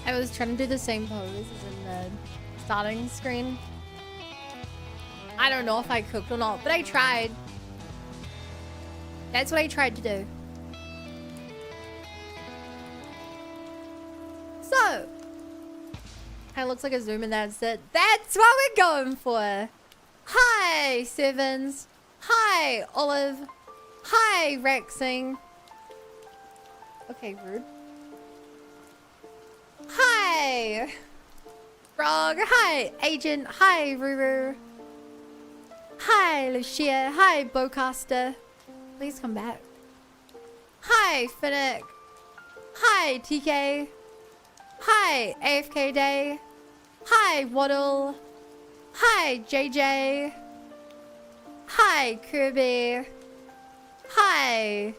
I was trying to do the same pose as in the starting screen. I don't know if I cooked or not, but I tried. That's what I tried to do. So, kind of looks like a zoom and that's it. That's what we're going for. Hi, Sevens. Hi, Olive. Hi, Rexing. Okay, rude. Hi, Frog. Hi, Agent. Hi, Ruru. Hi, Lucia. Hi, Bowcaster. Please come back. Hi, Finnick. Hi, TK. Hi, AFK Day. Hi, Waddle. Hi, JJ. Hi, Kirby. Hi.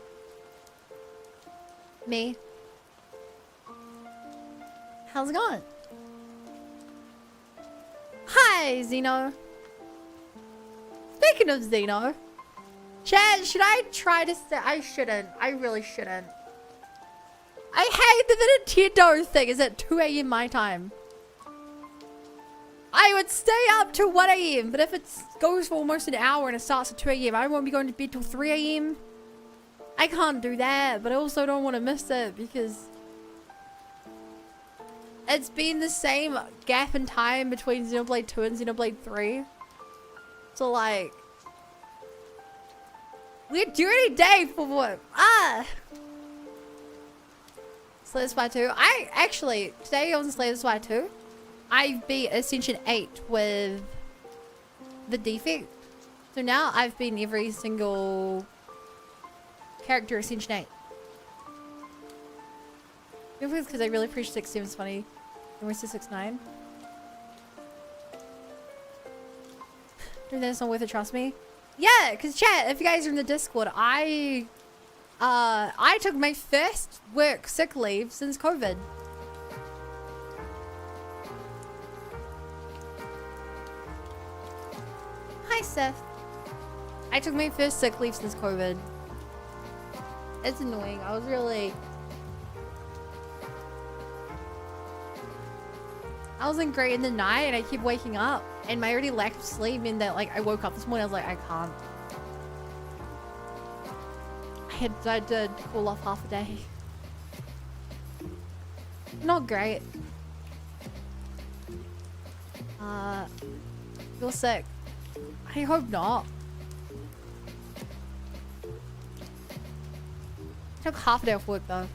Me. How's it going? Hi, Zeno. Speaking of Zeno, Chad, should I try to stay? I shouldn't. I really shouldn't. I hate the Nintendo thing is at 2 a.m. my time. I would stay up till 1 a.m. But if it goes for almost an hour and it starts at 2 a.m., I won't be going to bed till 3 a.m. I can't do that, but I also don't want to miss it because it's been the same gap in time between Xenoblade 2 and Xenoblade 3. So like, We're doing a day for what? Ah! Slay the Spire 2. I actually, today on Slay the Spire 2, I beat Ascension 8 with the defect. So now I've been every single character Ascension 8. Maybe it's because I really appreciate 6 7's funny. And where's the 6 9? That's not worth it, trust me. Yeah, because chat, if you guys are in the Discord, I took my first work sick leave since COVID. Hi, Seth. I took my first sick leave since COVID. It's annoying. I wasn't great in the night and I keep waking up. And my already lack of sleep meant that like I woke up this morning, I was like, I can't. I did call off half a day. Not great. You're sick. I hope not. Took half a day off work though.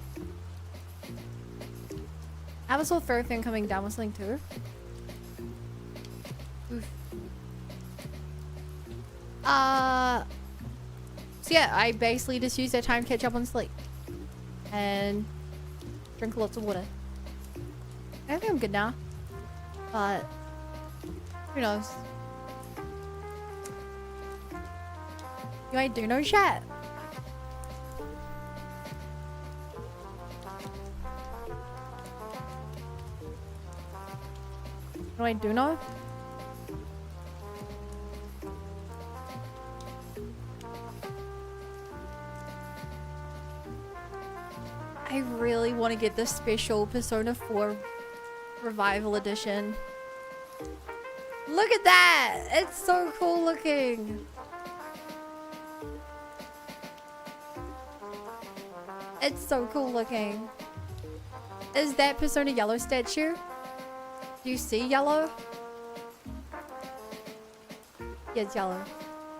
I have a sore throat thing coming down with something too. Oof. So yeah, I basically just use that time to catch up on sleep. And drink lots of water. I think I'm good now. But who knows? You might do no chat. No, I do know. I really want to get this special Persona 4 Revival Edition. Look at that! It's so cool looking. It's so cool looking. Is that Persona Yellow statue? Do you see yellow? Yeah, it's yellow.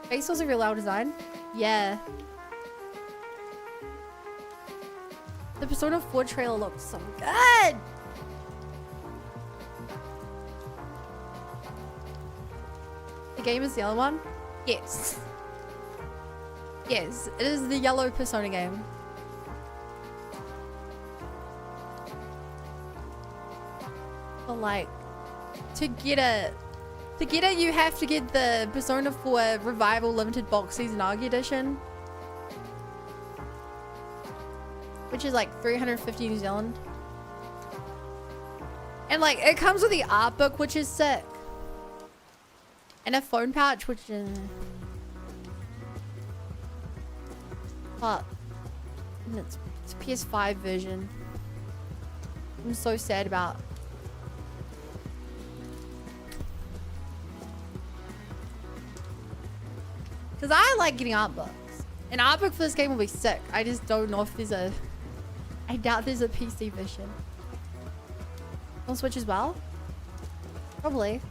Face was a real well design. Yeah. The Persona 4 trailer looks so good! The game is the yellow one? Yes. Yes, it is the yellow Persona game. But like, to get it, you have to get the Persona 4 Revival Limited Box Season Argy Edition. Which is like 350 New Zealand. And like, it comes with the art book, which is sick. And a phone pouch, which is... But... It's a PS5 version. I'm so sad about... Because I like getting art books. An art book for this game will be sick. I just don't know if there's a... I doubt there's a PC version. On Switch as well? Probably.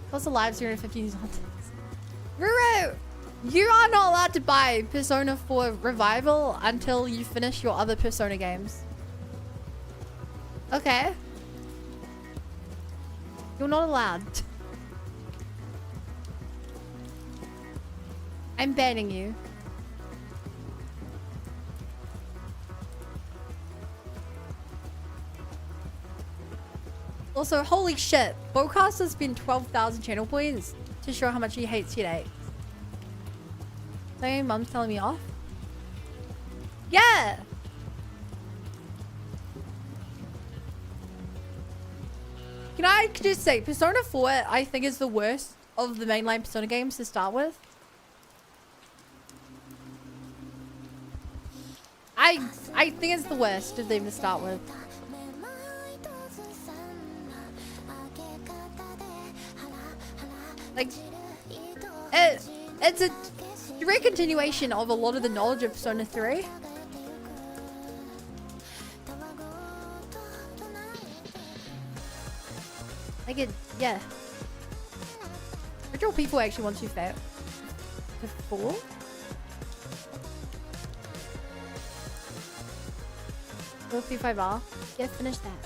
Cost of lives 250 something. Ruru! You are not allowed to buy Persona 4 Revival until you finish your other Persona games. Okay. You're not allowed. I'm banning you. Also, holy shit, Bocast has spent 12,000 channel points to show how much he hates headaches. So your mum's telling me off? Yeah! Can I just say, Persona 4 I think is the worst of the mainline Persona games to start with. I think it's the worst of them to start with. Like, it's a direct continuation of a lot of the knowledge of Persona 3. Like it, yeah. Original people actually want to fat. before. P5R. Yeah, finish that.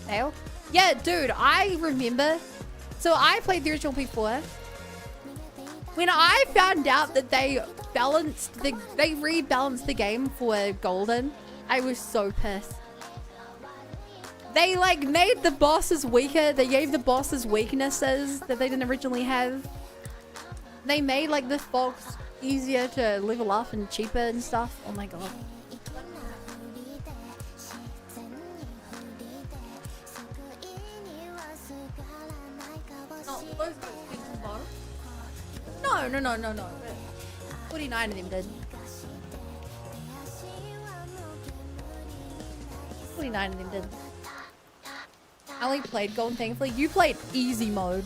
Fail? Yeah, dude, I remember. So I played the original P4. When I found out that they rebalanced the game for Golden, I was so pissed. They like made the bosses weaker. They gave the bosses weaknesses that they didn't originally have. They made like the fox easier to level up and cheaper and stuff. Oh my god. No. 49 of them did. 49 of them did. I only played Golden, thankfully. You played easy mode.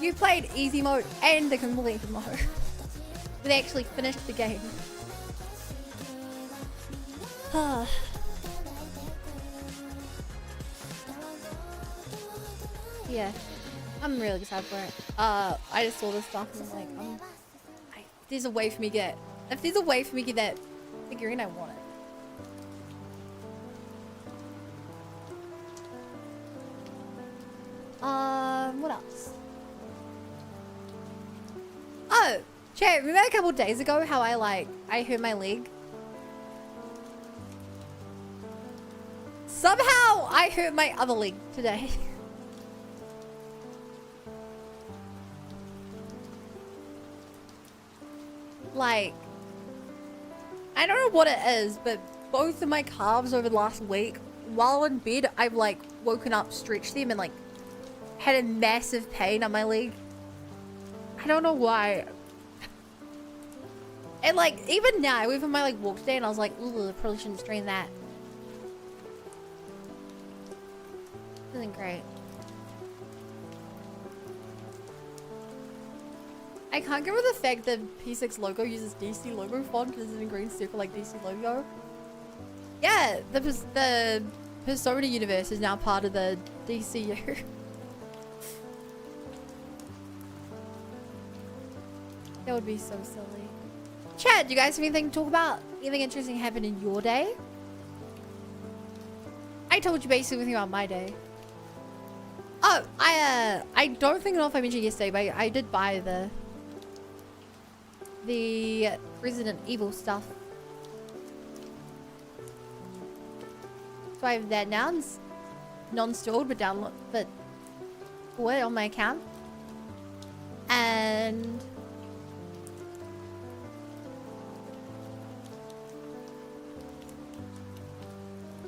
You played easy mode and the complete mode. They actually finished the game. Yeah, I'm really excited for it. I just saw this stuff and I'm like, there's a way for me to get. If there's a way for me to get that figurine, I want it. What else? Oh, chat, remember a couple days ago how I hurt my leg? Somehow I hurt my other leg today. Like, I don't know what it is, but both of my calves over the last week, while in bed, I've like woken up, stretched them, and like had a massive pain on my leg. I don't know why. And like, even now, I went for my like walk today and I was like, ooh, I probably shouldn't strain that. Isn't great. I can't get over the fact that P6 logo uses DC logo font because it's in a green circle like DC logo. Yeah, the Persona universe is now part of the DCU. That would be so silly. Chad, do you guys have anything to talk about? Anything interesting happened in your day? I told you basically everything about my day. Oh, I don't know if I mentioned yesterday, but I did buy the Resident Evil stuff. So I have that now. It's non-stored, but for it on my account. And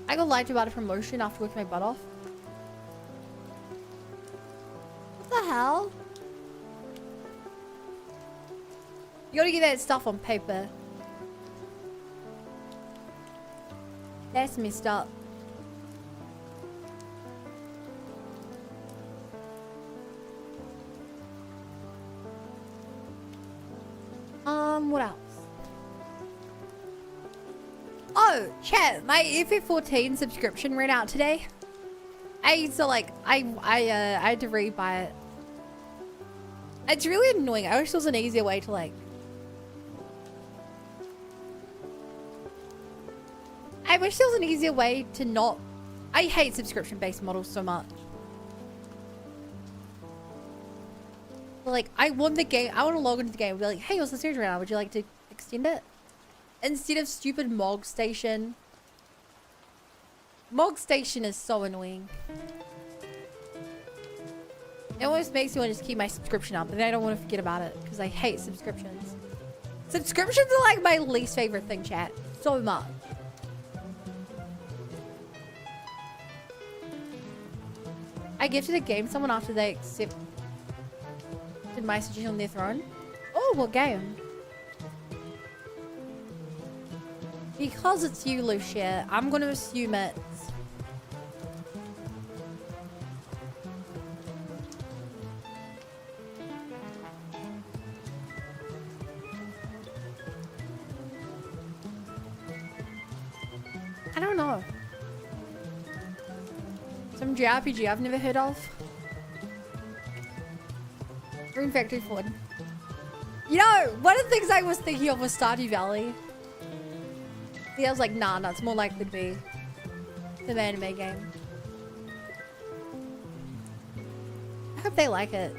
I got lied to about a promotion after working my butt off. What the hell? You gotta get that stuff on paper. That's messed up. What else? Oh, chat, my FF14 subscription ran out today. I had to rebuy it. It's really annoying. I wish there was an easier way to like. I wish there was an easier way to not. I hate subscription-based models so much. Like, I want the game. I want to log into the game and be like, hey, what's the series right now? Would you like to extend it? Instead of stupid Mog Station. Mog Station is so annoying. It almost makes me want to just keep my subscription up, but then I don't want to forget about it because I hate subscriptions. Subscriptions are like my least favorite thing, chat. So much. I gifted a game to someone after they accepted my suggestion on their throne. Oh, what game? Because it's you, Lucia, I'm going to assume it's... I don't know. Some JRPG I've never heard of. Rune Factory Ford. You know, one of the things I was thinking of was Stardew Valley. Yeah, I was like, nah, it's more likely to be the anime game. I hope they like it.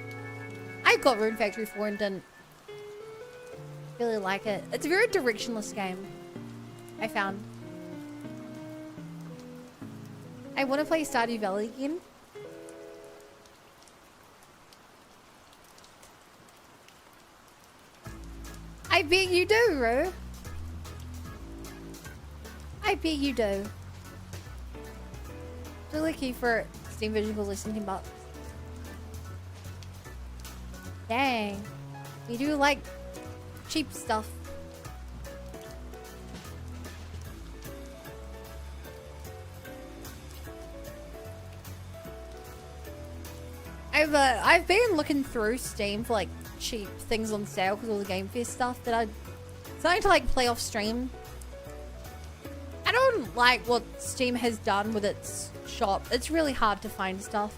I got Rune Factory 4 and didn't really like it. It's a very directionless game, I found. I want to play Stardew Valley again. I bet you do, Roo. I bet you do. Really key for Steam Visuals like $17. Dang. You do like cheap stuff. I've been looking through Steam for like cheap things on sale because all the Game Fest stuff that I'm starting to like play off stream. I don't like what Steam has done with its shop. It's really hard to find stuff.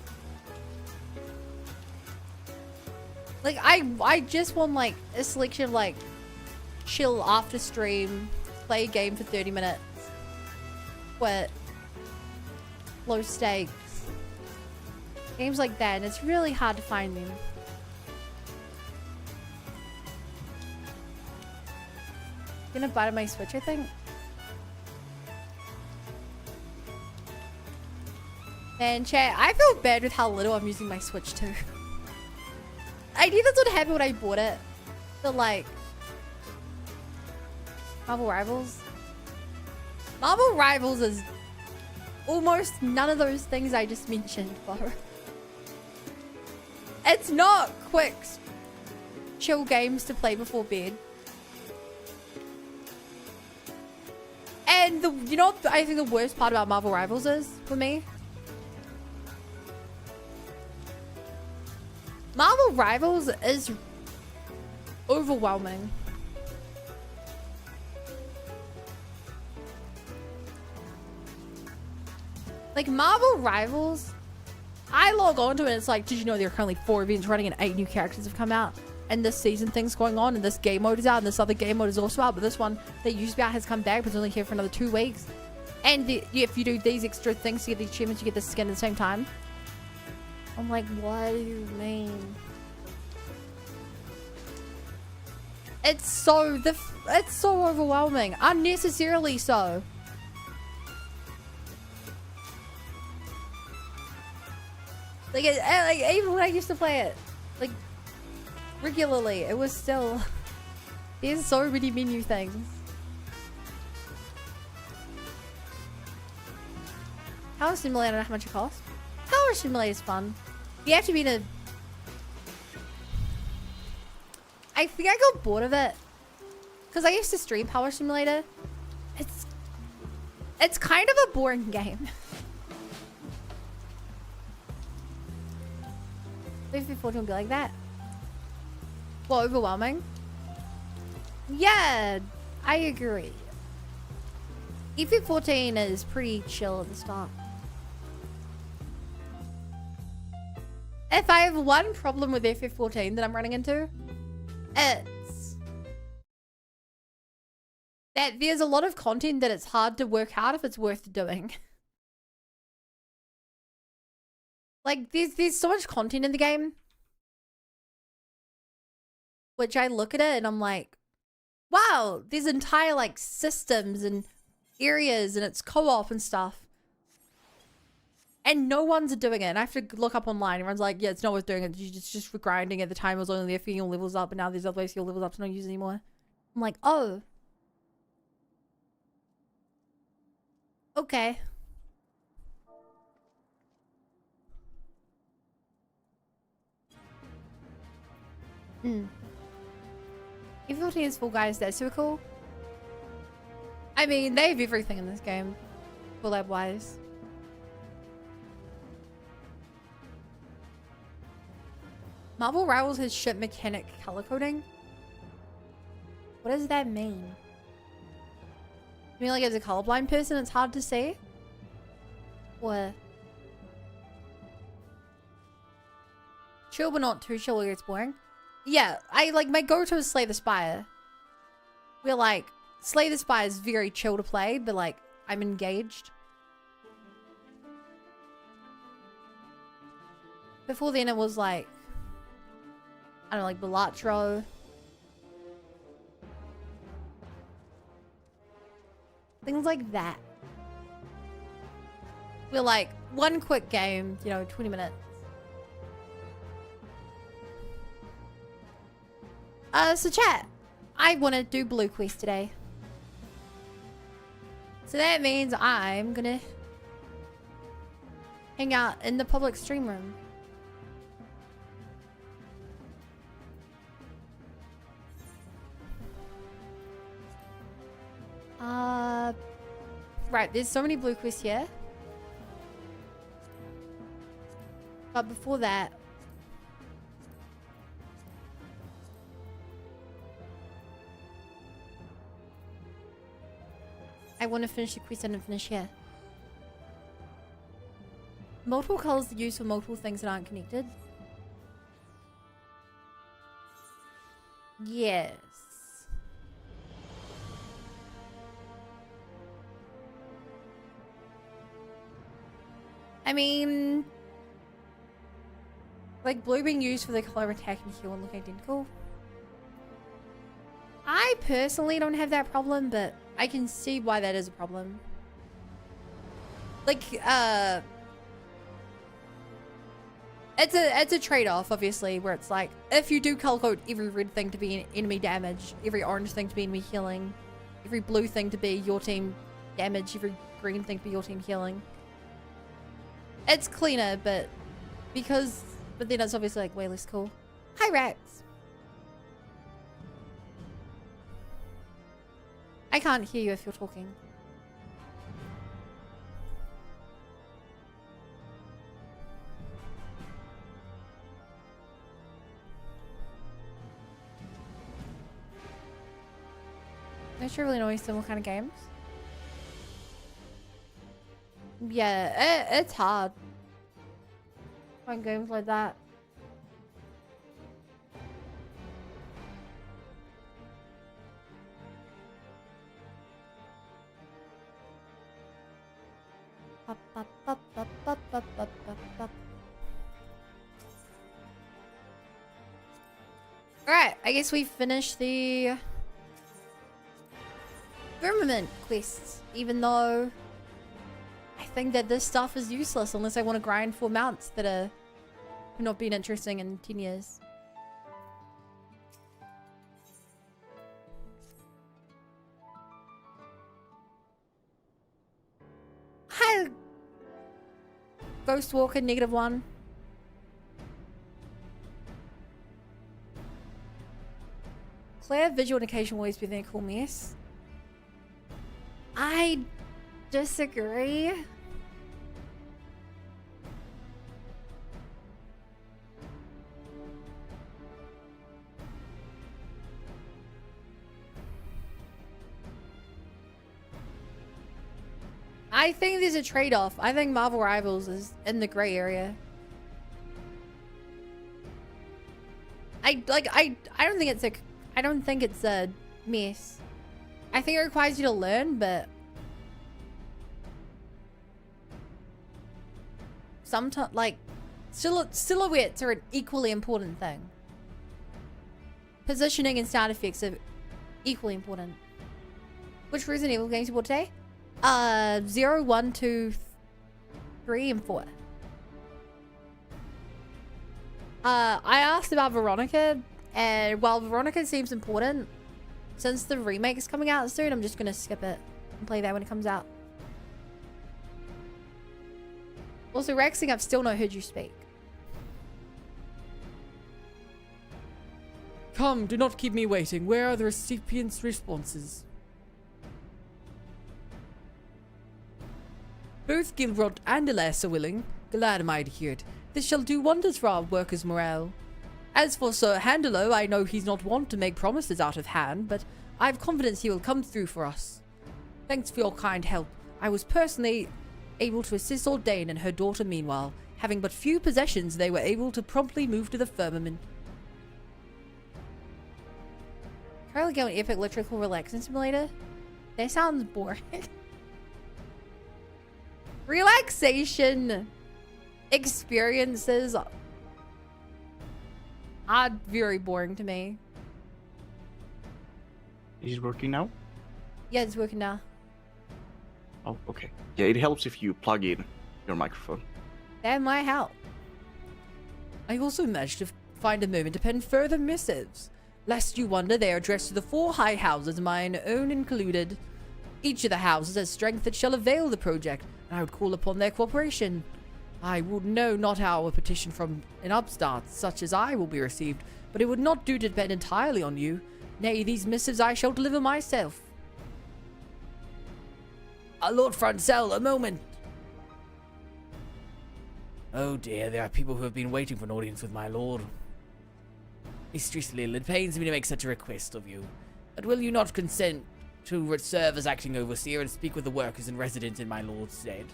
Like I just want like a selection of like chill after stream, play a game for 30 minutes, but low stakes. Games like that, and it's really hard to find them. Gonna buy my Switch, I think. And chat, I feel bad with how little I'm using my Switch too. I knew that's what happened when I bought it. But like Marvel Rivals. Marvel Rivals is almost none of those things I just mentioned, bro. It's not quick, chill games to play before bed. And you know what I think the worst part about Marvel Rivals is for me? Marvel Rivals is overwhelming. Like Marvel Rivals, I log on to it and it's like, did you know there are currently 4 events running and 8 new characters have come out? And this season thing's going on and this game mode is out and this other game mode is also out, but this one that used to be out has come back but it's only here for another 2 weeks. And if you do these extra things to get these achievements, you get the skin at the same time. I'm like, what do you mean? It's so overwhelming. Unnecessarily so. Like even when I used to play it, like regularly, it was still. There's so many menu things. Power Simulator, I don't know how much it costs. Power Simulator is fun. You have to be in a... I think I got bored of it. Because I used to stream Power Simulator. It's kind of a boring game. If 14 would be like that. Well, overwhelming. Yeah, I agree. EP14 is pretty chill at the start. If I have one problem with FF14 that I'm running into, it's that there's a lot of content that it's hard to work out if it's worth doing. Like, there's so much content in the game, which I look at it and I'm like, wow, there's entire, like, systems and areas and it's co-op and stuff. And no one's doing it. And I have to look up online. Everyone's like, yeah, it's not worth doing it. It's just for grinding. At the time, it was only there for your levels up. But now there's other ways for your levels up to not use it anymore. I'm like, oh. Okay. If is full guys, that's so cool. I mean, they have everything in this game. Collab wise. Marvel Rivals has shit mechanic color coding. What does that mean? You mean like as a colorblind person it's hard to see? Or chill but not too chill where it's boring? Yeah, I like my go-to is Slay the Spire. We're like, Slay the Spire is very chill to play, but like, I'm engaged. Before then it was like, I don't know, like Balatro. Things like that. We're like, one quick game, you know, 20 minutes. So chat, I want to do Blue Quest today. So that means I'm gonna hang out in the public stream room. Right, there's so many Blue Quests here. But before that, I want to finish the quest I didn't finish here. Multiple colors are used for multiple things that aren't connected. Yes. I mean, like blue being used for the color attack and heal and look identical. I personally don't have that problem, but I can see why that is a problem. Like, it's a trade-off, obviously, where it's like, if you do color code every red thing to be enemy damage, every orange thing to be enemy healing, every blue thing to be your team damage, every green thing to be your team healing, it's cleaner, but then it's obviously like way less cool. Hi, Rex. I can't hear you if you're talking. Not sure really knowing what kind of games. Yeah, it's hard. Find games like that. Alright, I guess we finished the firmament quests, even though I think that this stuff is useless unless I want to grind for mounts that are not been interesting in 10 years. Hi, Ghostwalker -1. Clear visual indication will always be a cool mess. I disagree. I think there's a trade-off. I think Marvel Rivals is in the gray area. I don't think it's a mess. I think it requires you to learn, but sometimes, like, silhouettes are an equally important thing. Positioning and sound effects are equally important. Which Resident Evil games you bought today? 0, 1, 2, 3, and 4. I asked about Veronica, and while Veronica seems important, since the remake is coming out soon, I'm just gonna skip it and play that when it comes out. Also, Rexing, I've still not heard you speak. Come, do not keep me waiting. Where are the recipients' responses? Both Gilrod and Elias are willing. Glad am I to hear it. This shall do wonders for our workers' morale. As for Sir Handelo, I know he's not wont to make promises out of hand, but I have confidence he will come through for us. Thanks for your kind help. I was personally able to assist Ordain and her daughter meanwhile. Having but few possessions, they were able to promptly move to the firmament. Probably go an epic electrical relaxing simulator. That sounds boring. Relaxation experiences are very boring to me. Is it working now? Yeah, it's working now. Oh, okay. Yeah, it helps if you plug in your microphone. That might help. I also managed to find a moment to pen further missives. Lest you wonder, they are addressed to the 4 high houses, mine own included. Each of the houses has strength that shall avail the project, and I would call upon their cooperation. I would know not how a petition from an upstart such as I will be received, but it would not do to depend entirely on you. Nay, these missives I shall deliver myself. Lord Francel, a moment. Oh dear, there are people who have been waiting for an audience with my lord. Mistress Lil, it pains me to make such a request of you, but will you not consent to serve as acting overseer and speak with the workers and residents in my lord's stead?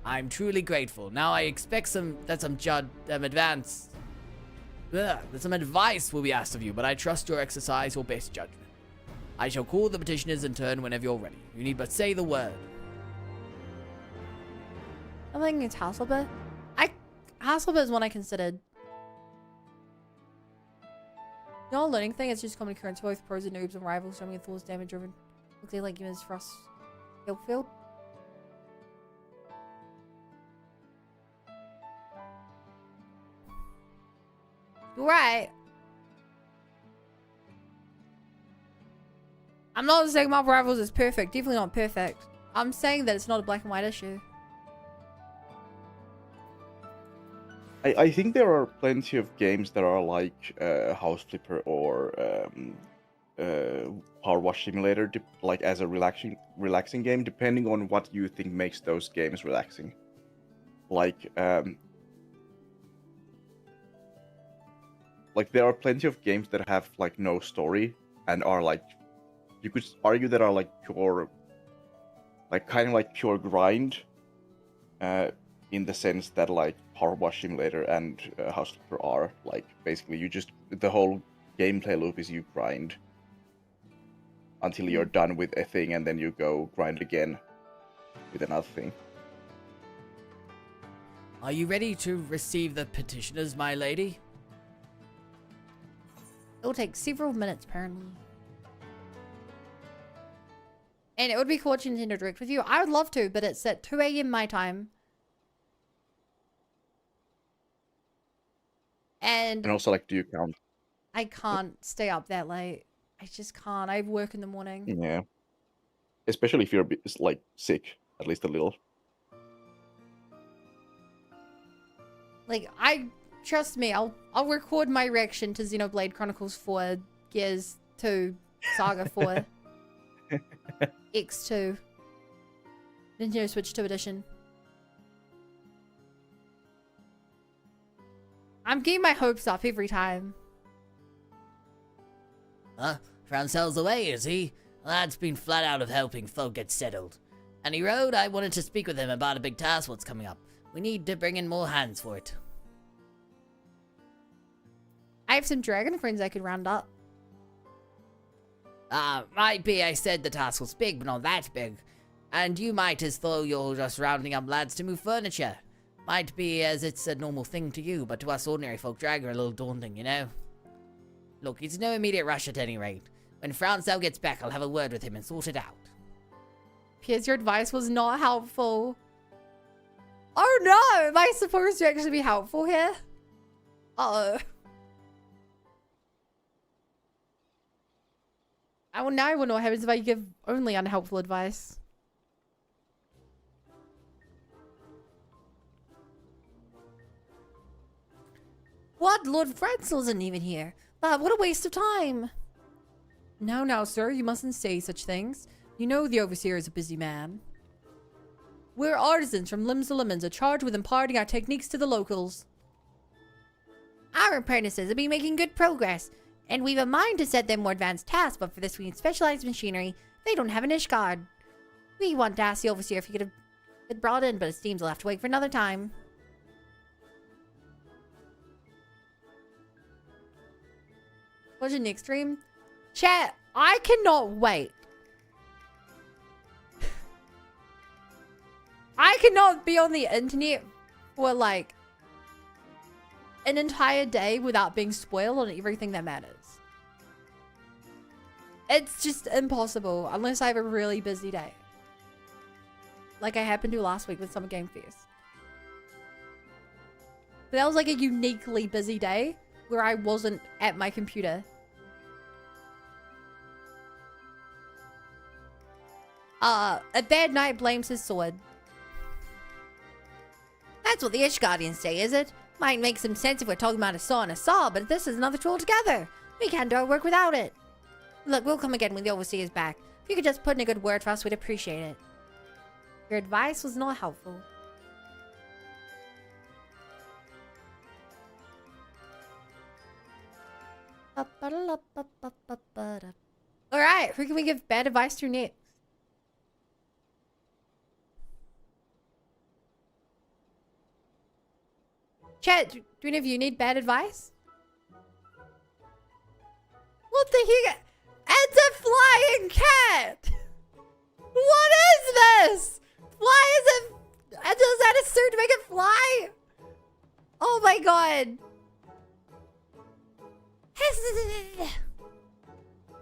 I'm truly grateful. Now I expect some advice will be asked of you, but I trust you'll exercise your best judgment. I shall call the petitioners in turn whenever you're ready. You need but say the word. I think it's Hasselblad. Hasselblad is one I considered. The whole learning thing is just common occurrence for both pros and noobs and rivals, showing thoughts damage driven. Looks like humans for us. Hillfield. You're right. I'm not saying Marvel Rivals is perfect. Definitely not perfect. I'm saying that it's not a black and white issue. I think there are plenty of games that are like House Flipper or Power Wash Simulator, like as a relaxing game, depending on what you think makes those games relaxing. Like there are plenty of games that have like no story and are like, you could argue that are like pure, like kind of like pure grind, in the sense that like Power Wash Simulator and House Flipper are like basically you just, the whole gameplay loop is you grind until you're done with a thing and then you go grind again with another thing. Are you ready to receive the petitioners, my lady? It'll take several minutes, apparently. And it would be cool watching Nintendo Direct with you. I would love to, but it's at 2 a.m. my time. And also, like, do you count? I can't stay up that late. I just can't. I have work in the morning. Yeah. Especially if you're like sick, at least a little. Like, trust me, I'll record my reaction to Xenoblade Chronicles 4, Gears 2, Saga 4, X2, Nintendo Switch 2 edition. I'm getting my hopes up every time. Francel's away, is he? Lad's been flat out of helping folk get settled. And he wrote I wanted to speak with him about a big task what's coming up. We need to bring in more hands for it. I have some dragon friends I could round up. Might be I said the task was big, but not that big. And you might as though you're just rounding up lads to move furniture. Might be as it's a normal thing to you, but to us ordinary folk, drag are a little daunting, you know? Look, it's no immediate rush at any rate. When Francel gets back, I'll have a word with him and sort it out. Piers, your advice was not helpful. Oh no! Am I supposed to actually be helpful here? Uh-oh. I now know what happens if I give only unhelpful advice. What? Lord Francel isn't even here. But what a waste of time. Now, sir, you mustn't say such things. You know the Overseer is a busy man. We're artisans from limbs to lemons, are charged with imparting our techniques to the locals. Our apprentices have been making good progress, and we've a mind to set them more advanced tasks, but for this we need specialized machinery. They don't have an Ishgard. We want to ask the Overseer if he could have been brought in, but it seems we'll have to wait for another time. What's your next stream? Chat, I cannot wait. I cannot be on the internet for like an entire day without being spoiled on everything that matters. It's just impossible unless I have a really busy day. Like I happened to last week with Summer Game Fest. But that was like a uniquely busy day where I wasn't at my computer. A bad knight blames his sword. That's what the Ish Guardians say, is it? Might make some sense if we're talking about a saw and a saw, but this is another tool altogether. We can't do our work without it. Look, we'll come again when the Overseer's back. If you could just put in a good word for us, we'd appreciate it. Your advice was not helpful. Alright, who can we give bad advice to next? Chat, do any of you need bad advice? What the heck? It's a flying cat! What is this? Why is it... Does that a suit to make it fly? Oh my god.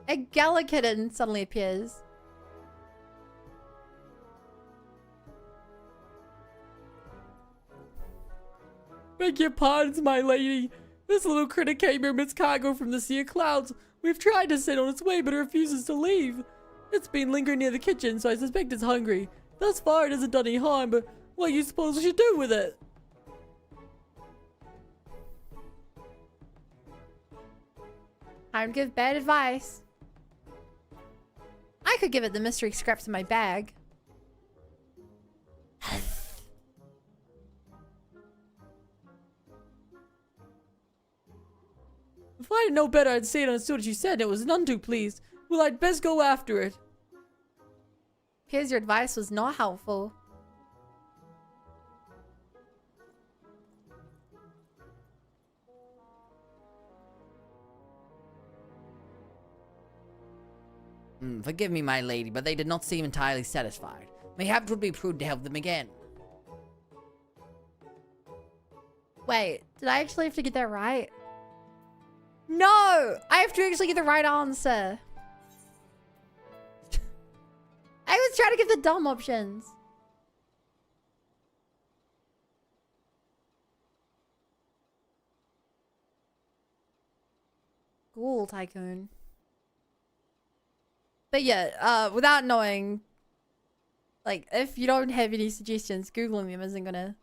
A gala kitten suddenly appears. Beg your pardons, my lady. This little critter came here amidst cargo from the sea of clouds. We've tried to send on its way, but it refuses to leave. It's been lingering near the kitchen, so I suspect it's hungry. Thus far, it hasn't done any harm, but what do you suppose we should do with it? I would give bad advice. I could give it the mystery scraps in my bag. If I didn't know better, I'd say it understood what you said, and it was none too pleased. Well, I'd best go after it. Here's your advice was not helpful. Forgive me, my lady, but they did not seem entirely satisfied. Mayhap it would be prudent to help them again. Wait, did I actually have to get that right? No! I have to actually get the right answer. I was trying to get the dumb options. Ghoul Tycoon. But yeah, without knowing, like, if you don't have any suggestions, Googling them isn't gonna...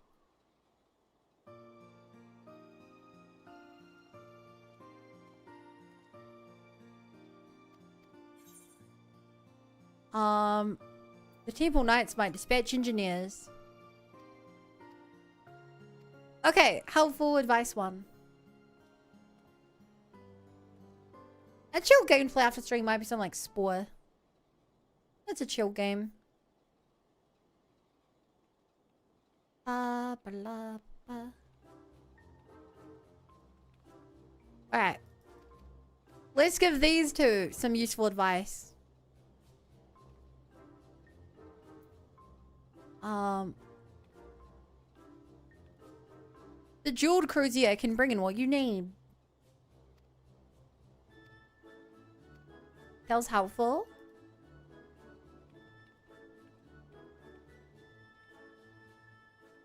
The Temple Knights might dispatch engineers. Okay, helpful advice 1. A chill gameplay after stream might be something like Spore. That's a chill game. Alright. Let's give these two some useful advice. The jeweled cruiser can bring in what you need. That was helpful.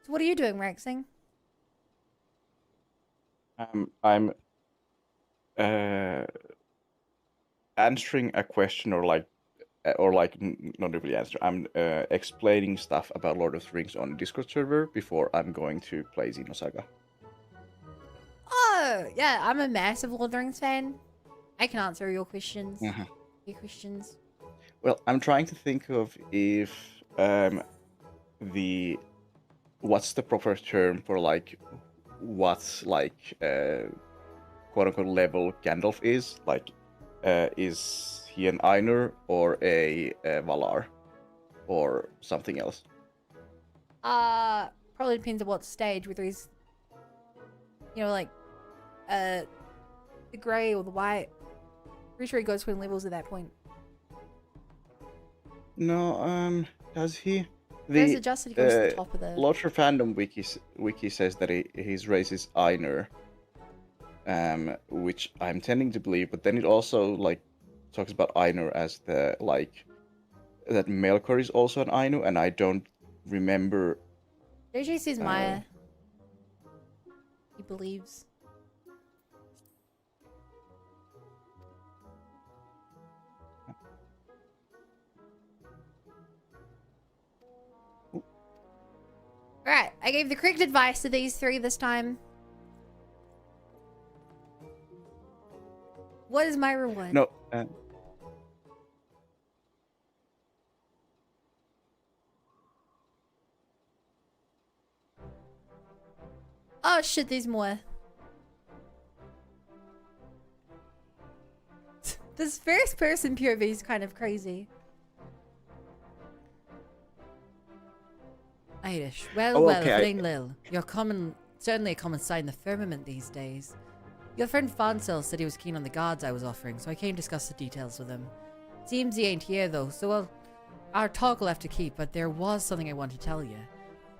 So what are you doing, Rexing? I'm answering a question or not really answer. I'm explaining stuff about Lord of the Rings on Discord server before I'm going to play Xenosaga. Oh, yeah, I'm a massive Lord of the Rings fan. I can answer your questions. Uh-huh. Your questions. Well, I'm trying to think of if what's the proper term for like what's like quote unquote level Gandalf is like. Is he an Ainur or a Valar or something else? Probably depends on what stage, whether he's, you know, like, the grey or the white. Pretty sure he goes between levels at that point. No, does he? There's adjusted, he goes to the top of the... Lotcher Fandom wiki says that his race is Ainu, which I'm tending to believe, but then it also, like, talks about Ainu as the, like, that Melkor is also an Ainu, and I don't remember... JJ says Maya. He believes. Alright, I gave the correct advice to these three this time. What is my reward? No, Oh shit, there's more. This first person POV is kind of crazy. Irish. Well, Oh, well, okay, Flame Lil. You're certainly a common sight in the firmament these days. Your friend Fansel said he was keen on the guards I was offering, so I came to discuss the details with him. Seems he ain't here though, so well, our talk will have to keep, but there was something I wanted to tell you.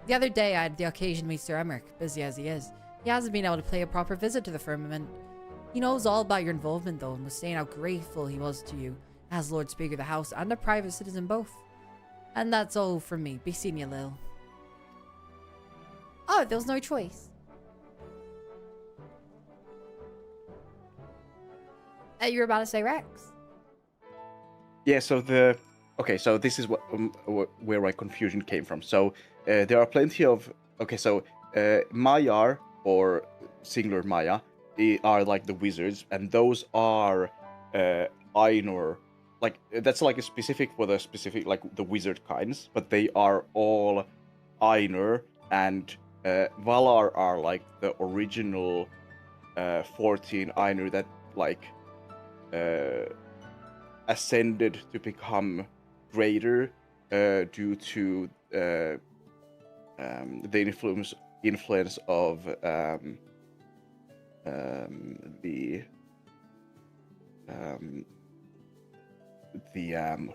The other day I had the occasion to meet Sir Emmerich, busy as he is. He hasn't been able to pay a proper visit to the firmament. He knows all about your involvement though, and was saying how grateful he was to you, as Lord Speaker of the House and a private citizen both. And that's all from me. Be seeing you, Lil. Oh, there was no choice. You were about to say Rex. yeah, so so this is where my confusion came from. So there are plenty of... Okay, so Maiar, or singular Maya, are like the wizards, and those are Ainur. Like, that's like a specific for the specific, like, the wizard kinds, but they are all Ainur, and Valar are like the original 14 Ainur that, like, ascended to become greater due to the influence of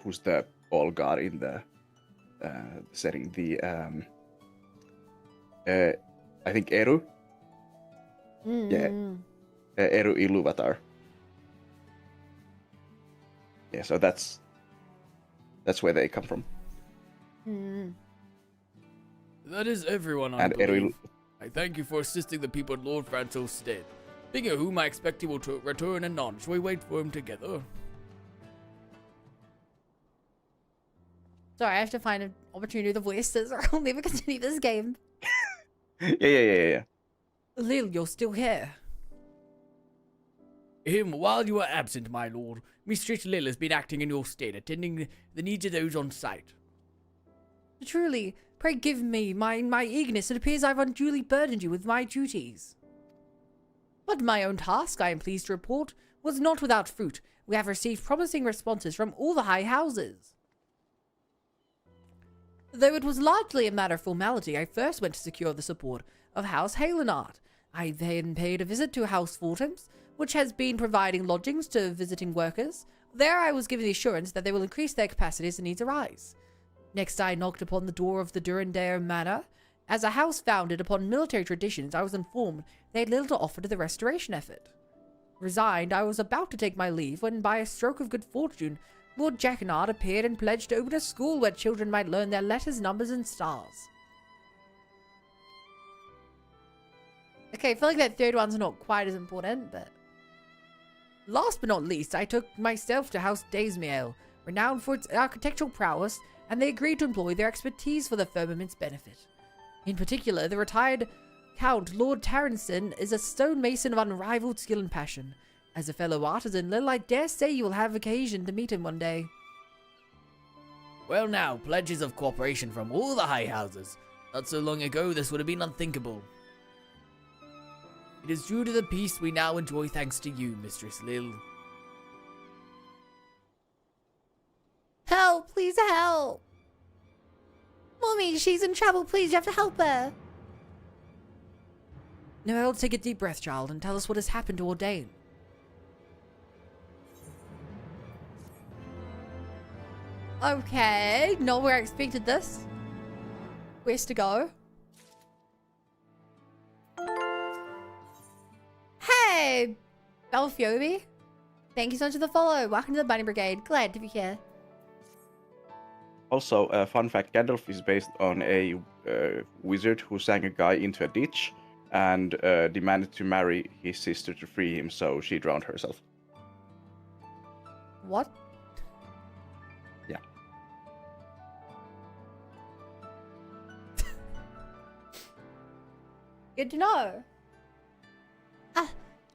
who's the all god in the setting, I think Eru. Yeah, Eru Ilúvatar. Yeah, so that's where they come from. That is everyone, I And believe. I thank you for assisting the people at Lord Franco's stead. Speaking of whom, I expect he will return anon. Shall we wait for him together? Sorry, I have to find an opportunity to voice this or I'll never continue this game. Yeah. Lil, you're still here. While you were absent, my lord, Mistress Lil has been acting in your stead, attending the needs of those on site. Truly, pray give me my eagerness. It appears I've unduly burdened you with my duties. But my own task, I am pleased to report, was not without fruit. We have received promising responses from all the high houses. Though it was largely a matter of formality, I first went to secure the support of House Halenard. I then paid a visit to House Fultons, which has been providing lodgings to visiting workers. There I was given the assurance that they will increase their capacity as the needs arise. Next I knocked upon the door of the Durandare Manor. As a house founded upon military traditions, I was informed they had little to offer to the restoration effort. Resigned, I was about to take my leave when, by a stroke of good fortune, Lord Jacquinard appeared and pledged to open a school where children might learn their letters, numbers, and stars. Okay, I feel like that third one's not quite as important, but... Last but not least, I took myself to House Daysmiel, renowned for its architectural prowess, and they agreed to employ their expertise for the firmament's benefit. In particular, the retired Count Lord Tarrenson is a stonemason of unrivaled skill and passion. As a fellow artisan, Lil, I dare say you will have occasion to meet him one day. Well now, pledges of cooperation from all the high houses. Not so long ago, this would have been unthinkable. It is due to the peace we now enjoy thanks to you, Mistress Lil. Help! Please help! Mommy, she's in trouble. Please, you have to help her. Now, take a deep breath, child, and tell us what has happened to Ordain. Okay, not where I expected this. Where's to go? Hey, Belfiobi. Thank you so much for the follow. Welcome to the Bunny Brigade. Glad to be here. Also, fun fact: Gandalf is based on a wizard who sang a guy into a ditch and demanded to marry his sister to free him, so she drowned herself. What? Yeah. Good to know.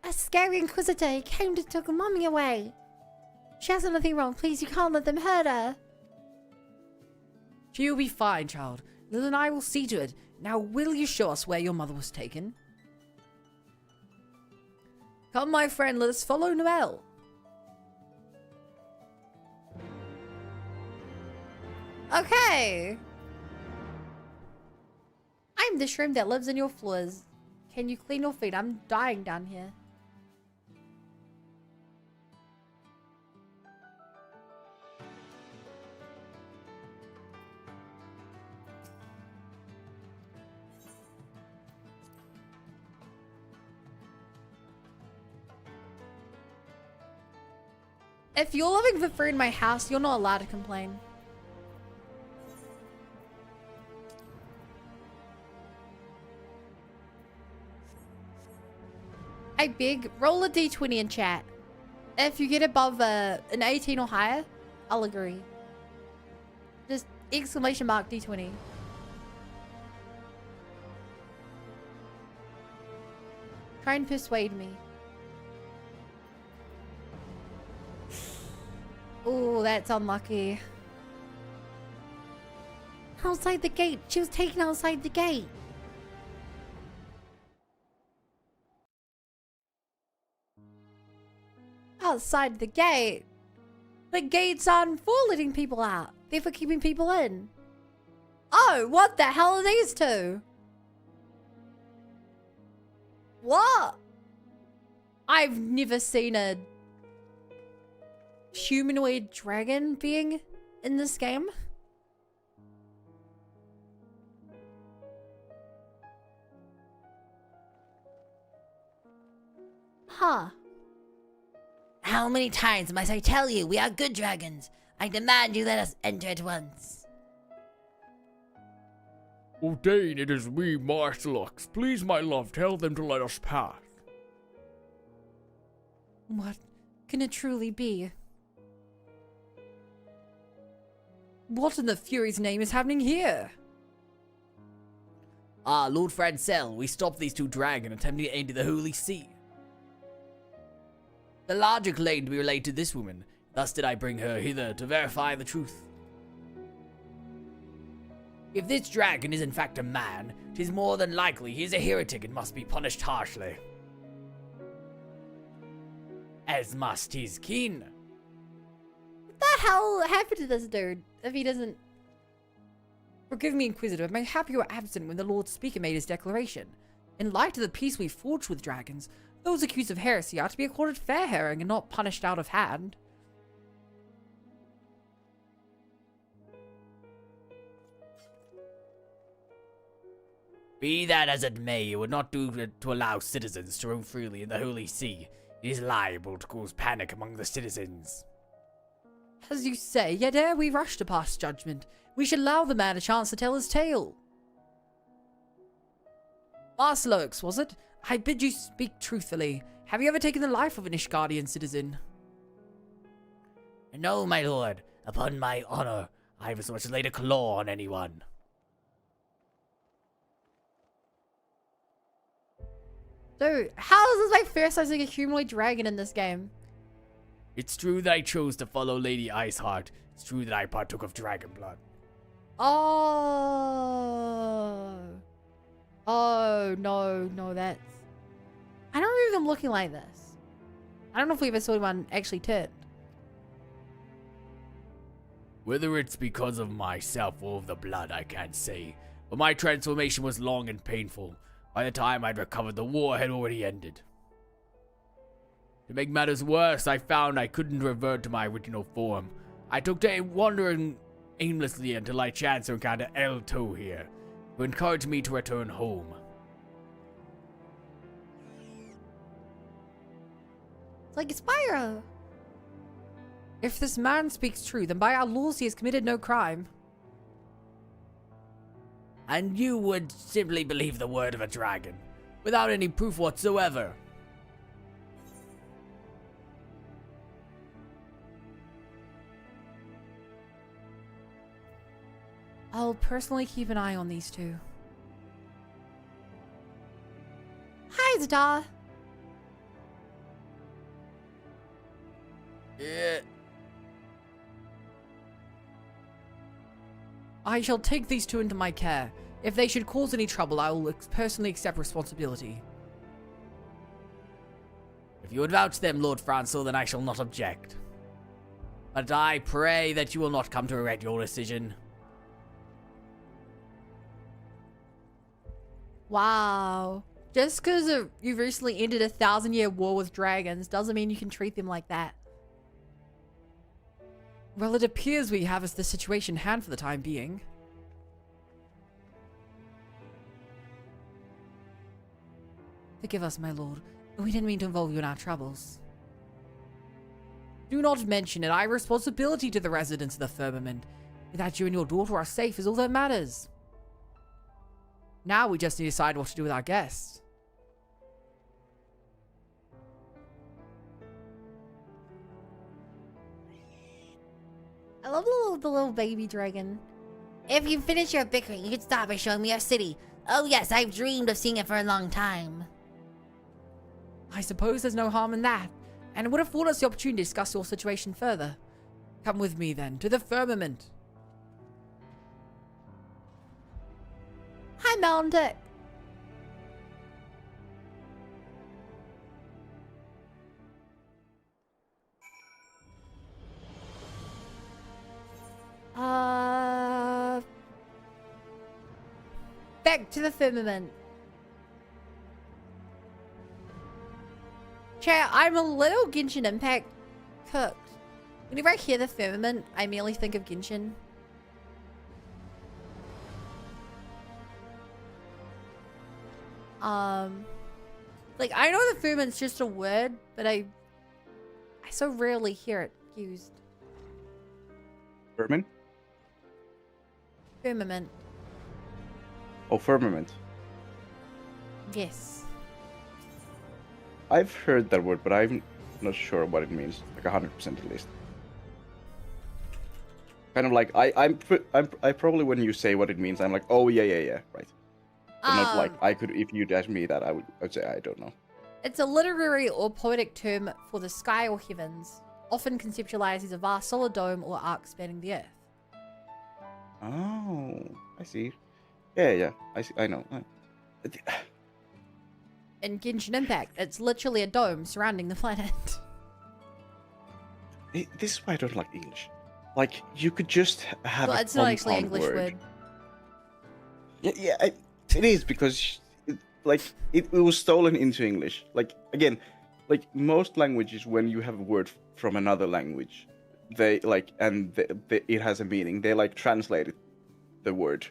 A scary inquisitor. He came to take mommy away. She has done nothing wrong. Please, you can't let them hurt her. She'll be fine, child. Lil and I will see to it. Now, will you show us where your mother was taken? Come, my friend, let us follow Noelle. Okay. I'm the shrimp that lives in your floors. Can you clean your feet? I'm dying down here. If you're living for free in my house, you're not allowed to complain. I beg, roll a d20 in chat. If you get above an 18 or higher, I'll agree. Just exclamation mark d20. Try and persuade me. Oh, that's unlucky. Outside the gate. She was taken outside the gate. Outside the gate? The gates aren't for letting people out. They're for keeping people in. Oh, what the hell are these two? What? I've never seen a humanoid dragon being in this game. Huh. How many times must I tell you we are good dragons? I demand you let us enter at once. Ordain, it is we, Marcelux. Please, my love, tell them to let us pass. What can it truly be? What in the Fury's name is happening here? Ah, Lord Francel, we stopped these two dragons attempting to enter the Holy See. The larger claimed to be related to this woman, thus did I bring her hither to verify the truth. If this dragon is in fact a man, 'tis more than likely he is a heretic and must be punished harshly. As must his kin. What the hell happened to this dude if he doesn't... Forgive me, Inquisitor, I'm happy you were absent when the Lord Speaker made his declaration. In light of the peace we forged with dragons, those accused of heresy are to be accorded fair hearing and not punished out of hand. Be that as it may, it would not do to allow citizens to roam freely in the Holy See. It is liable to cause panic among the citizens. As you say, yet ere we rush to pass judgment, we should allow the man a chance to tell his tale. Marcelux, was it? I bid you speak truthfully. Have you ever taken the life of an Ishgardian citizen? No, my lord. Upon my honor, I haven't so much as laid a claw on anyone. Dude, how is this my first time seeing a humanoid dragon in this game? It's true that I chose to follow Lady Iceheart. It's true that I partook of dragon blood. Oh. Oh, no, that's... I don't remember them looking like this. I don't know if we ever saw one actually turned. Whether it's because of myself or of the blood, I can't say. But my transformation was long and painful. By the time I'd recovered, the war had already ended. To make matters worse, I found I couldn't revert to my original form. I took to wandering aimlessly until I chanced to encounter El To here, who encouraged me to return home. It's like Spyro. If this man speaks true, then by our laws he has committed no crime. And you would simply believe the word of a dragon, without any proof whatsoever. I'll personally keep an eye on these two. Hi, Zda. Yeah. I shall take these two into my care. If they should cause any trouble, I will personally accept responsibility. If you would vouch them, Lord Francis, then I shall not object. But I pray that you will not come to regret your decision. Wow. Just because you've recently ended a 1,000-year war with dragons doesn't mean you can treat them like that. Well, it appears we have us the situation in hand for the time being. Forgive us, my lord. We didn't mean to involve you in our troubles. Do not mention it. I have responsibility to the residents of the firmament. That you and your daughter are safe is all that matters. Now we just need to decide what to do with our guests. I love the little baby dragon. If you finish your bickering, you can start by showing me our city. Oh yes, I've dreamed of seeing it for a long time. I suppose there's no harm in that, and it would afford us the opportunity to discuss your situation further. Come with me then, to the firmament. Hi, Meldick. Back to the firmament. Chat, I'm a little Genshin Impact cooked. Whenever I hear the firmament, I merely think of Genshin. Like, I know the firmament's just a word, but I so rarely hear it used. Vermin? Firmament. Oh, firmament. Yes. I've heard that word, but I'm not sure what it means. Like 100% at least. Kind of like I probably when you say what it means, I'm like, oh yeah, right. But not like I could if you'd ask me that, I'd say I don't know. It's a literary or poetic term for the sky or heavens, often conceptualized as a vast solid dome or arc spanning the earth. Oh, I see. Yeah, I see. I know. In Genshin Impact, it's literally a dome surrounding the planet. This is why I don't like English. Like, you could just have Well, a it's not actually an compound English word. Yeah, it is because it was stolen into English. Like again, like most languages, when you have a word from another language, they like it has a meaning. They like translate the word,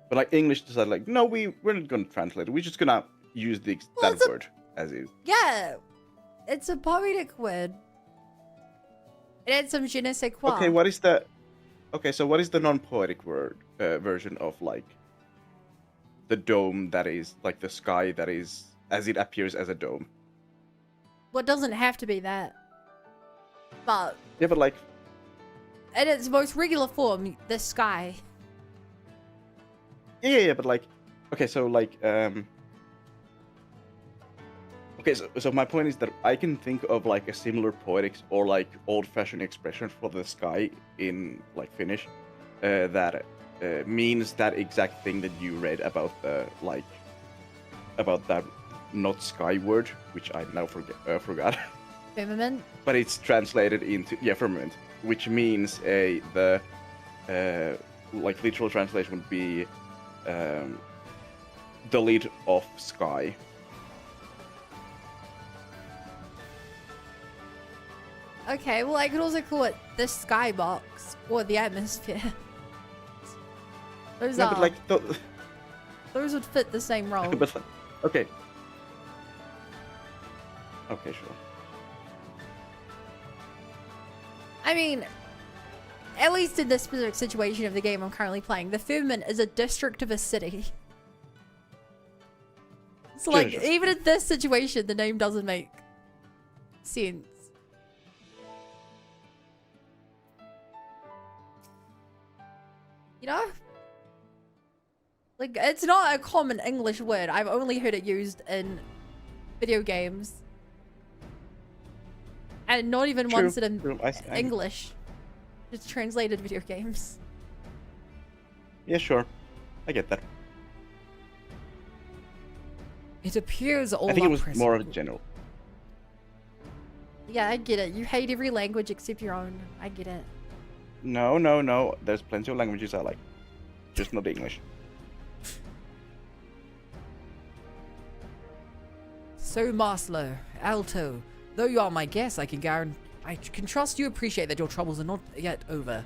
but like English decided like no, we're not gonna translate it. We're just gonna use that word as is. Yeah, it's a poetic word. It had some je ne sais quoi. Okay, so what is the non-poetic word version of like the dome that is like the sky that is as it appears as a dome? Well, it doesn't have to be that. But Yeah, but like in its most regular form, the sky. yeah, but like okay, so like okay, so my point is that I can think of like a similar poetics or like old-fashioned expression for the sky in like Finnish that means that exact thing that you read about the like about that not sky word, which I now forgot. Firmament. But it's translated into firmament, which means the like literal translation would be the lid of sky. Okay, well, I could also call it the skybox or the atmosphere. Those No, are but like, those would fit the same role. but like, okay. Okay, sure. I mean, at least in this specific situation of the game I'm currently playing, the firmament is a district of a city. So, like, Sure. even in this situation, the name doesn't make sense. You know? Like, it's not a common English word. I've only heard it used in video games. And not even True, once in true. I- English. Just translated video games. Yeah, sure. I get that. It appears all I think our it was present- more of a general. Yeah, I get it. You hate every language except your own. I get it. No, no, no. There's plenty of languages I like. Just not English. So, Marslow, Alto, though you are my guest, I can trust you appreciate that your troubles are not yet over.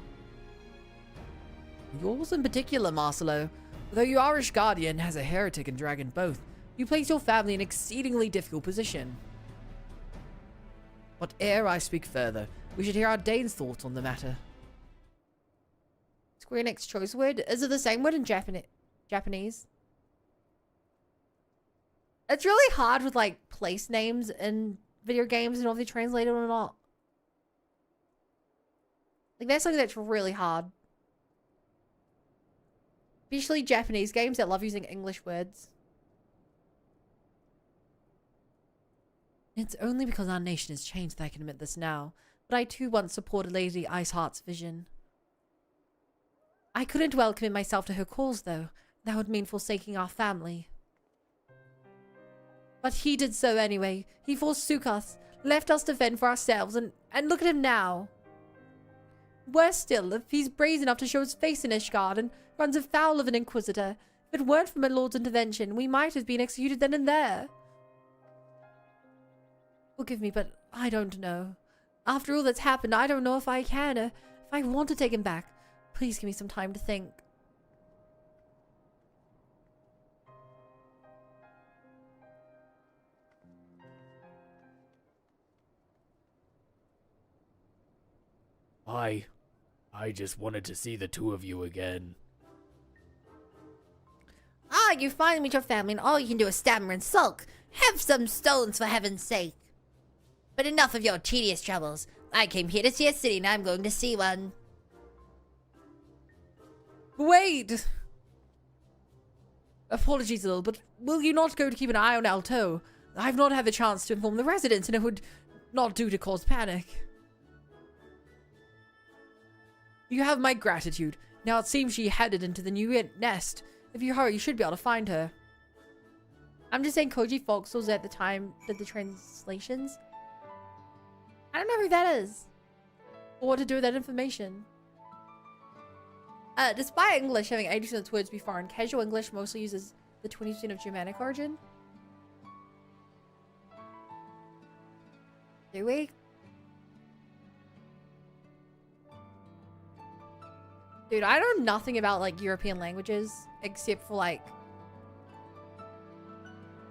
Yours in particular, Marslow, though your Irish guardian has a heretic and dragon both, you place your family in an exceedingly difficult position. But ere I speak further, we should hear our Dane's thoughts on the matter. Square Enix choice word. Is it the same word in Japanese? It's really hard with like place names in video games and if they're translated or not. Like that's something that's really hard. Especially Japanese games that love using English words. It's only because our nation has changed that I can admit this now, but I too once supported Lady Iceheart's vision. I couldn't welcome myself to her cause, though. That would mean forsaking our family. But he did so anyway. He forsook us, left us to fend for ourselves, and look at him now. Worse still, if he's brazen enough to show his face in Ishgard and runs afoul of an Inquisitor. If it weren't for my lord's intervention, we might have been executed then and there. Forgive me, but I don't know. After all that's happened, I don't know if I can, or if I want to take him back. Please give me some time to think. I just wanted to see the two of you again. Ah, you finally meet your family and all you can do is stammer and sulk. Have some stones for heaven's sake. But enough of your tedious troubles. I came here to see a city and I'm going to see one. Wait! Apologies, Lil, but will you not go to keep an eye on Alto? I've not had the chance to inform the residents, and it would not do to cause panic. You have my gratitude. Now it seems she headed into the new nest. If you hurry, you should be able to find her. I'm just saying Koji Foxels at the time did the translations. I don't know who that is. Or what to do with that information. Despite English having 80% of its words be foreign, casual English mostly uses the 20% of Germanic origin. Do we? Dude, I know nothing about like European languages except for like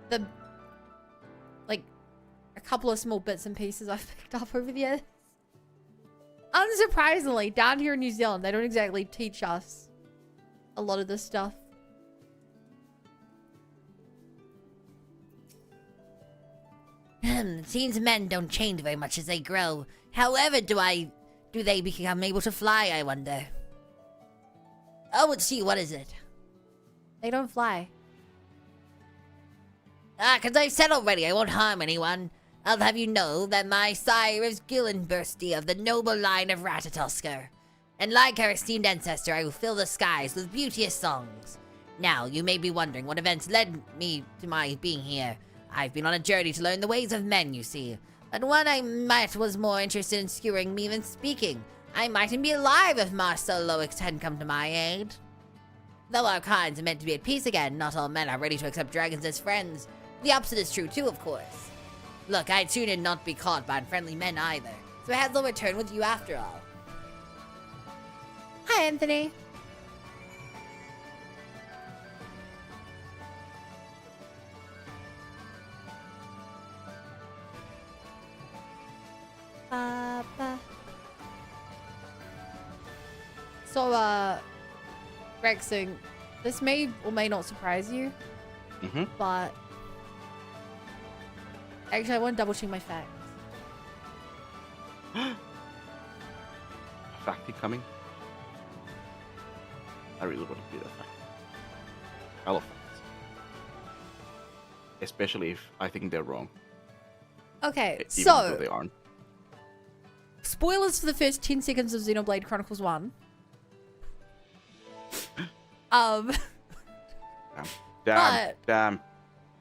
the a couple of small bits and pieces I've picked up over the years. Unsurprisingly, down here in New Zealand, they don't exactly teach us a lot of this stuff. It seems men don't change very much as they grow. However, do they become able to fly, I wonder? Oh, let's see, what is it? They don't fly. Ah, 'cause I've said already I won't harm anyone. I'll have you know that my sire is Gillenbursty of the noble line of Ratatosker. And like our esteemed ancestor, I will fill the skies with beauteous songs. Now, you may be wondering what events led me to my being here. I've been on a journey to learn the ways of men, you see. But one I met was more interested in skewering me than speaking. I mightn't be alive if Master Loix hadn't come to my aid. Though our kinds are meant to be at peace again, not all men are ready to accept dragons as friends. The opposite is true too, of course. Look, I'd sooner not be caught by unfriendly men either. So Hansel returned with you after all. Hi, Anthony. Ba. So, Rexing, this may or may not surprise you, but actually, I want to double check my facts. Fact incoming. I really want to be that fact. I love facts. Especially if I think they're wrong. Okay, Even though so they aren't. spoilers for the first 10 seconds of Xenoblade Chronicles 1. Damn.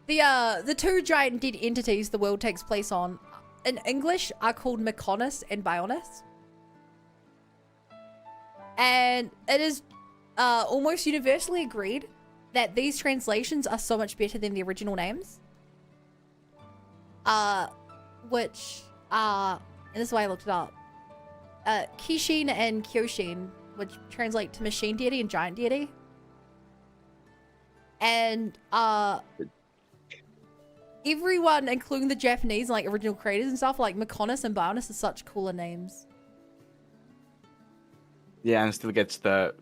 The two giant dead entities the world takes place on in English are called Mykonos and Bionis. And it is almost universally agreed that these translations are so much better than the original names. Which are, and this is why I looked it up, Kishin and Kyoshin, which translate to machine deity and giant deity. And everyone, including the Japanese, like original creators and stuff, like Mykonos and Bionis are such cooler names. Yeah, and still gets the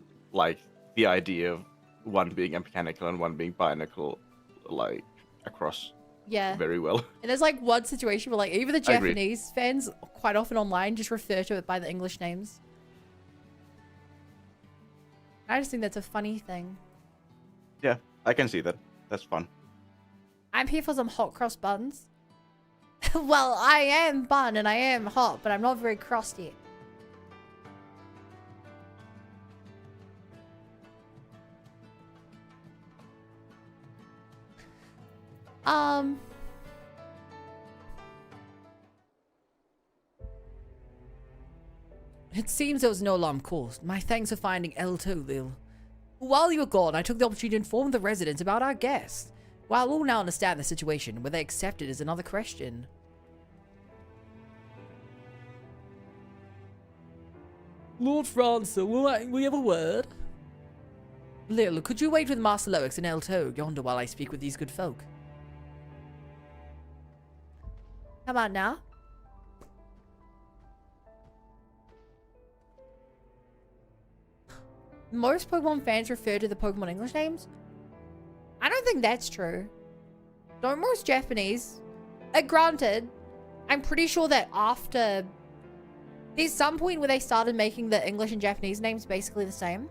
idea of one being mechanical and one being bionicle, like, across Yeah. very well. And there's like one situation where like even the I agree. Japanese fans quite often online just refer to it by the English names. I just think that's a funny thing. Yeah, I can see that. That's fun. I'm here for some hot cross buns. Well, I am bun and I am hot, but I'm not very crossed yet. It seems there was no alarm caused. My thanks for finding L2, Lil. While you were gone, I took the opportunity to inform the residents about our guest. While all now understand the situation, whether they accept it is another question. Lord Francis, will we have a word? Lil, could you wait with Master Loix and L2 yonder while I speak with these good folk? Come on now. Most Pokemon fans refer to the Pokemon English names. I don't think that's true. Don't most Japanese? Granted, I'm pretty sure that after... There's some point where they started making the English and Japanese names basically the same.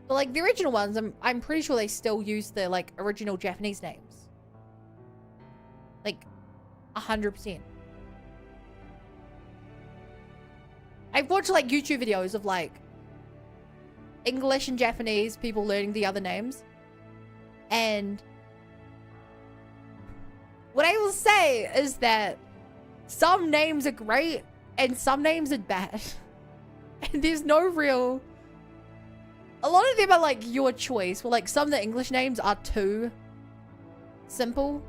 But like the original ones, I'm pretty sure they still use the like original Japanese names. Like 100%. I've watched like YouTube videos of like English and Japanese people learning the other names. And what I will say is that some names are great and some names are bad. And there's no real... A lot of them are like your choice. Well, like some of the English names are too simple.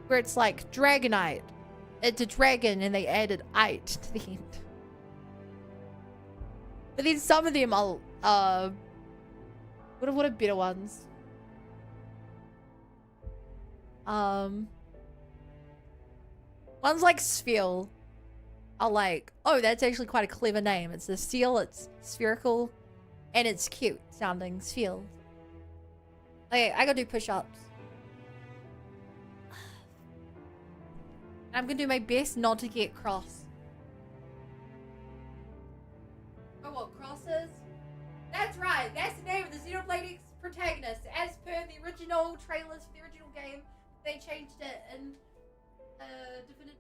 Where it's like Dragonite. It's a dragon and they added "ite" to the end. But then some of them are what are better ones? Ones like Sphere are like, oh, that's actually quite a clever name. It's a seal, it's spherical, and it's cute sounding Sphere. Okay, I gotta do push-ups. I'm gonna do my best not to get cross. Oh, what, crosses? That's right, that's the name of the Xenoblade X protagonist. As per the original trailers for the original game, they changed it in definitive.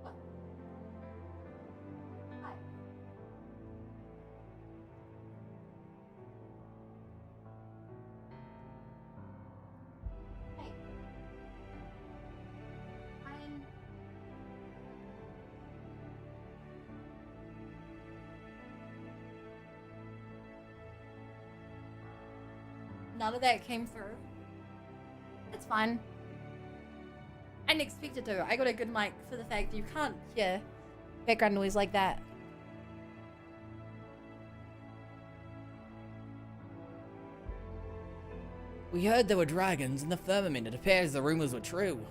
What? Hi. Hey. None of that came through. It's fine. I didn't expect it to. I got a good mic for the fact that you can't hear background noise like that. We heard there were dragons in the firmament. It appears the rumors were true.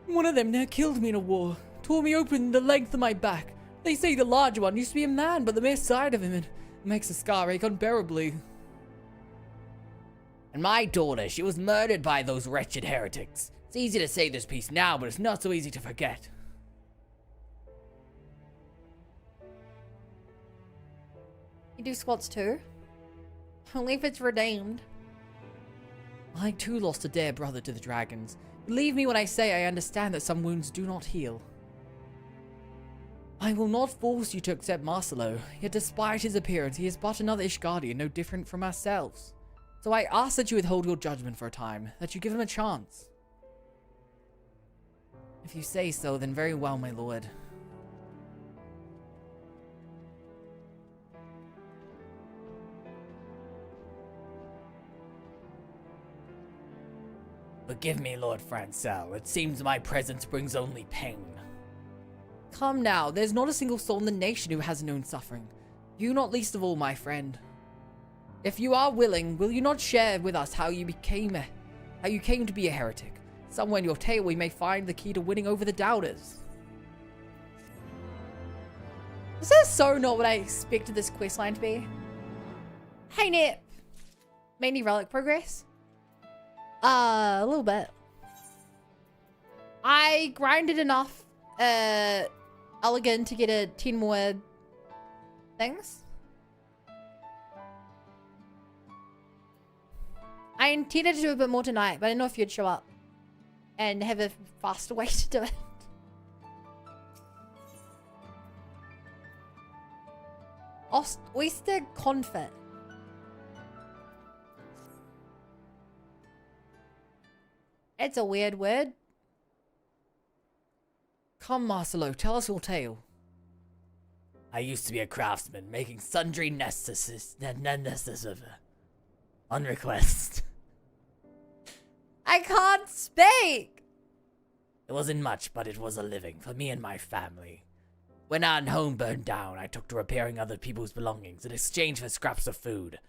One of them near killed me in a war. Tore me open the length of my back. They say the larger one used to be a man, but the mere sight of him it makes the scar ache unbearably. And my daughter, she was murdered by those wretched heretics. It's easy to say this piece now, but it's not so easy to forget. You do squats too? Only if it's redeemed. I too lost a dear brother to the dragons. Believe me when I say I understand that some wounds do not heal. I will not force you to accept Marcelo, yet despite his appearance, he is but another Ishgardian, no different from ourselves. So I ask that you withhold your judgment for a time, that you give him a chance. If you say so, then very well, my lord. Forgive me, Lord Francel. It seems my presence brings only pain. Come now, there's not a single soul in the nation who has known suffering. You not least of all, my friend. If you are willing, will you not share with us how you came to be a heretic? Somewhere in your tale we may find the key to winning over the doubters. This is so not what I expected this questline to be. Hey Nip. Mainly relic progress? A little bit. I grinded enough elegant to get 10 more things. I intended to do a bit more tonight, but I didn't know if you'd show up and have a faster way to do it. Oyster confit. It's a weird word. Come, Marcelo, tell us your tale. I used to be a craftsman, making sundry necessities on request. I can't speak! It wasn't much, but it was a living for me and my family. When our home burned down, I took to repairing other people's belongings in exchange for scraps of food,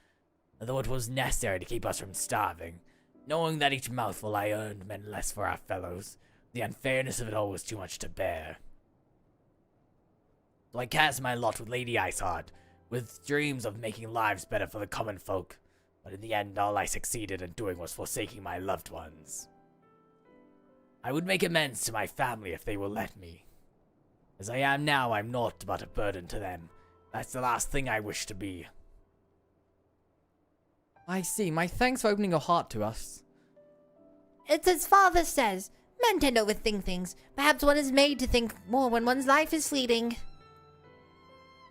although it was necessary to keep us from starving. Knowing that each mouthful I earned meant less for our fellows, the unfairness of it all was too much to bear. So I cast my lot with Lady Iceheart, with dreams of making lives better for the common folk. But in the end, all I succeeded in doing was forsaking my loved ones. I would make amends to my family if they will let me. As I am now, I'm naught but a burden to them. That's the last thing I wish to be. I see. My thanks for opening your heart to us. It's as father says. Men tend to overthink things. Perhaps one is made to think more when one's life is fleeting.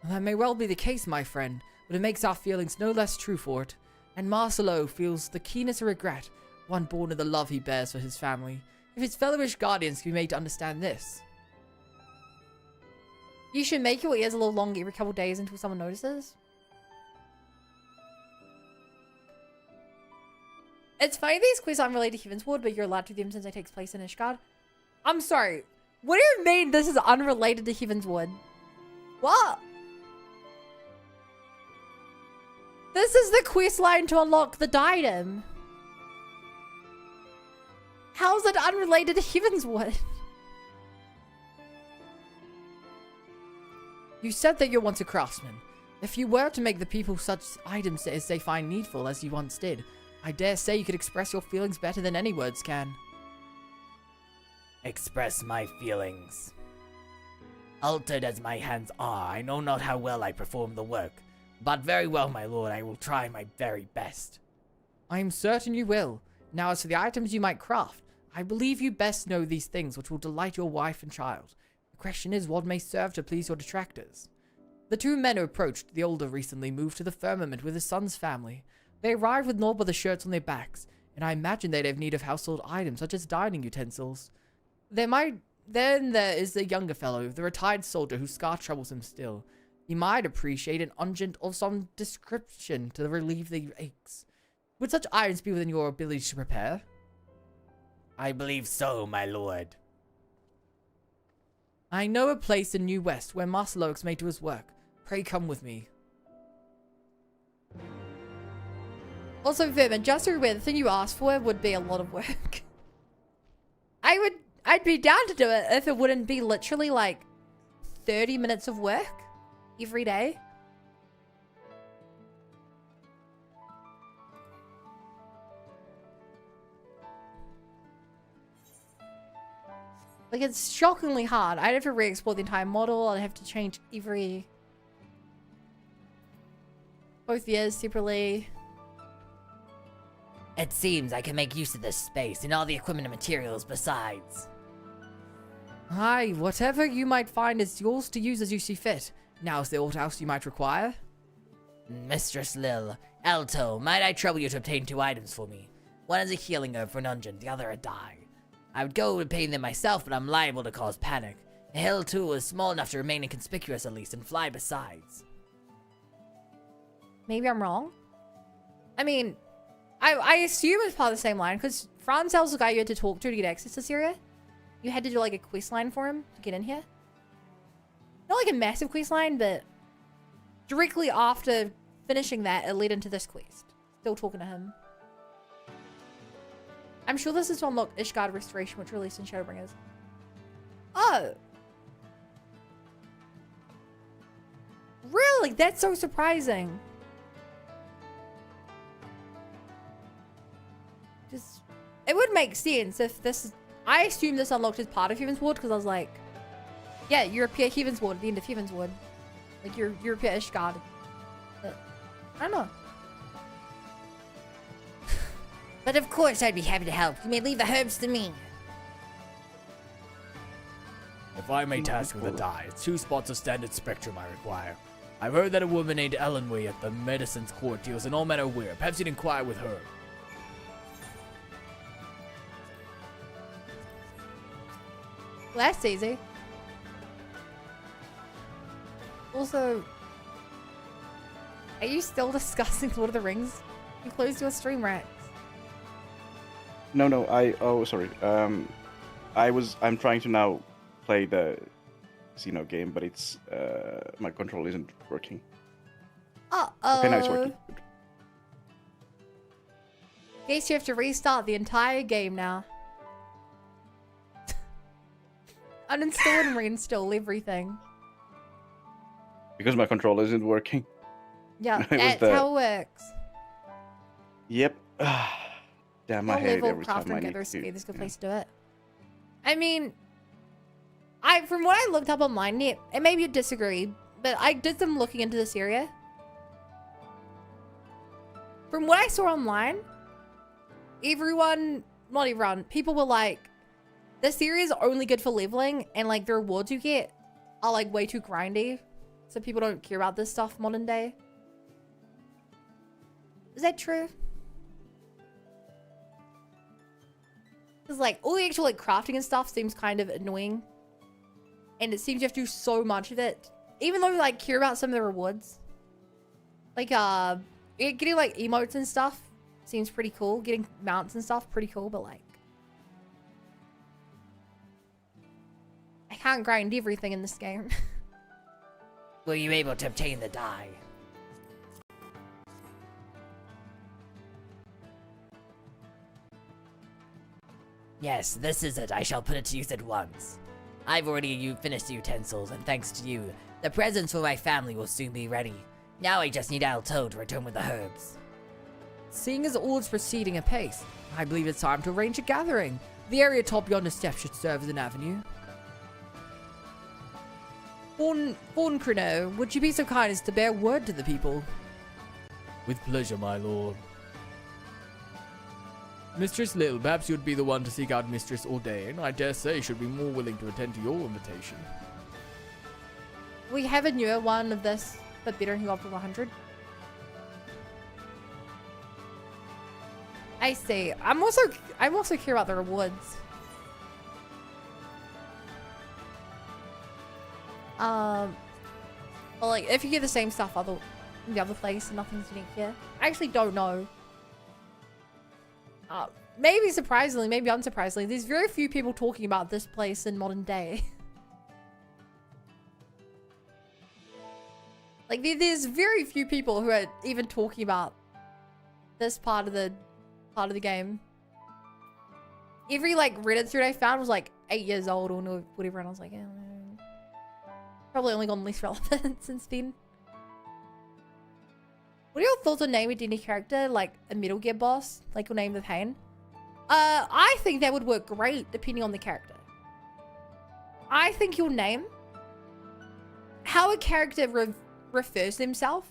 That may well be the case, my friend, but it makes our feelings no less true for it. And Marcelo feels the keenest regret, one born of the love he bears for his family, if his fellowish guardians can be made to understand this. You should make your ears a little longer every couple days until someone notices. It's funny these quests aren't related to Heavensward, but you're allowed to do them since it takes place in Ishgard. I'm sorry. What do you mean this is unrelated to Heavensward? What? This is the quest line to unlock the diadem. How is it unrelated to Heavensward? You said that you're once a craftsman. If you were to make the people such items as they find needful as you once did, I dare say you could express your feelings better than any words can. Express my feelings. Altered as my hands are, I know not how well I perform the work, but very well, my lord, I will try my very best. I am certain you will. Now, as for the items you might craft, I believe you best know these things which will delight your wife and child. The question is, what may serve to please your detractors? The two men who approached, the older recently moved to the firmament with his son's family. They arrived with naught but the shirts on their backs, and I imagine they'd have need of household items such as dining utensils. Then there is the younger fellow, the retired soldier whose scar troubles him still. He might appreciate an unguent of some description to relieve the aches. Would such items be within your ability to prepare? I believe so, my lord. I know a place in New West where Master Loix may do his work. Pray come with me. Also, Vermin, just to remember, the thing you asked for would be a lot of work. I'd be down to do it if it wouldn't be literally like 30 minutes of work every day. Like, it's shockingly hard. I'd have to re-explore the entire model. I'd have to change both years separately. It seems I can make use of this space and all the equipment and materials besides. Aye, whatever you might find is yours to use as you see fit. Now is there aught else you might require? Mistress Lil, Alto, might I trouble you to obtain 2 items for me? One is a healing herb for an unguent, the other a dye. I would go obtain them myself, but I'm liable to cause panic. The hill tool is small enough to remain inconspicuous at least, and fly besides. Maybe I'm wrong. I mean, I assume it's part of the same line, because Franzel's the guy you had to talk to get access to this area. You had to do like a quest line for him to get in here. Not like a massive quest line, but directly after finishing that, it led into this quest. Still talking to him. I'm sure this is to unlock Ishgard Restoration, which released in Shadowbringers. Oh! Really? That's so surprising. Just, it would make sense if this is... I assume this unlocked as part of Heavensward, because I was like, yeah, you're a Pure Heavensward at the end of Heavensward. Like, you're a Pure Ishgard. But, I don't know. But of course I'd be happy to help. You may leave the herbs to me. If I may task with a dye, it's 2 spots of standard spectrum I require. I've heard that a woman named Ellenway at the medicine's court deals in all manner of wear. Perhaps you'd inquire with her. Well, that's easy. Also, are you still discussing Lord of the Rings? You closed your stream, Rex. No, sorry. I'm trying to now play the Xeno game, but it's my control isn't working. Uh-oh. Okay, now it's working. Guess you have to restart the entire game now. Uninstall and reinstall everything. Because my control isn't working. Yeah, It was that's the- how it works. Yep. Damn, I Low hate it level every craft time I and need gather to. is a good place to do it. I mean, from what I looked up online, it maybe you disagree, but I did some looking into this area. From what I saw online, not everyone, people were like, this area is only good for leveling, and like the rewards you get are like way too grindy, so people don't care about this stuff modern day. Is that true? Because like all the actual like crafting and stuff seems kind of annoying, and it seems you have to do so much of it, even though we like care about some of the rewards. Like getting like emotes and stuff seems pretty cool. Getting mounts and stuff pretty cool, but like I can't grind everything in this game. Were you able to obtain the dye? Yes, this is it. I shall put it to use at once. I've already finished the utensils, and thanks to you, the presents for my family will soon be ready. Now I just need Alto to return with the herbs. Seeing as all is proceeding apace, I believe it's time to arrange a gathering. The area top yonder step should serve as an avenue. Borncrino, would you be so kind as to bear word to the people? With pleasure, my lord. Mistress Lil, perhaps you'd be the one to seek out Mistress Ordain. I dare say she'd be more willing to attend to your invitation. We have a newer one of this, but better and go up to 100. I see. I'm also care about the rewards. Well, like if you get the same stuff in the other place and nothing's unique here. I actually don't know. Maybe surprisingly, maybe unsurprisingly, there's very few people talking about this place in modern day. Like, there's very few people who are even talking about this part of the game. Every, like, Reddit thread I found was, like, 8 years old or whatever, and I was like, probably only gone less relevant since then. What are your thoughts on naming any character, like a Metal Gear boss? Like, your name the Pain? I think that would work great, depending on the character. I think your name, how a character refers to himself,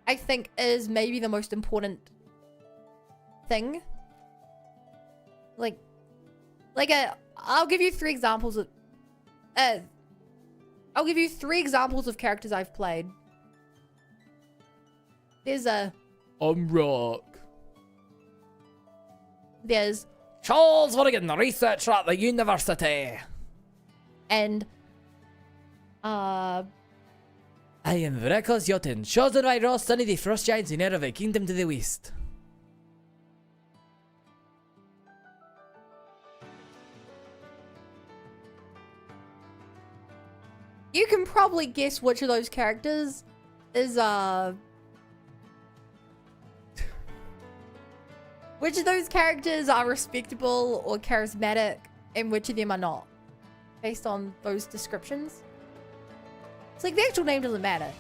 I think is maybe the most important thing. I'll give you 3 examples of characters I've played. There's I'm Rock. there's Charles Worrigan, researcher at the university. and I am Vrekos Jotun, chosen by Ross, son of the Frost Giants in of a kingdom to the west. you can probably guess which of those characters is which of those characters are respectable or charismatic and which of them are not, based on those descriptions. It's like the actual name doesn't matter.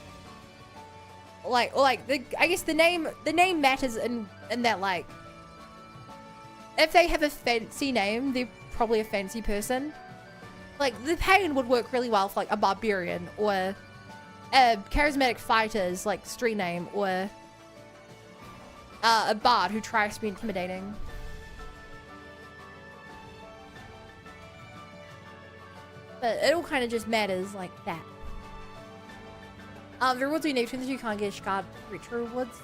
I guess the name matters in that, like, if they have a fancy name, they're probably a fancy person. Like, the Pain would work really well for, like, a barbarian or a charismatic fighter's, like, street name, or a bard who tries to be intimidating. But it all kind of just matters like that. The rewards you need to you can't get Ishgard retro rewards.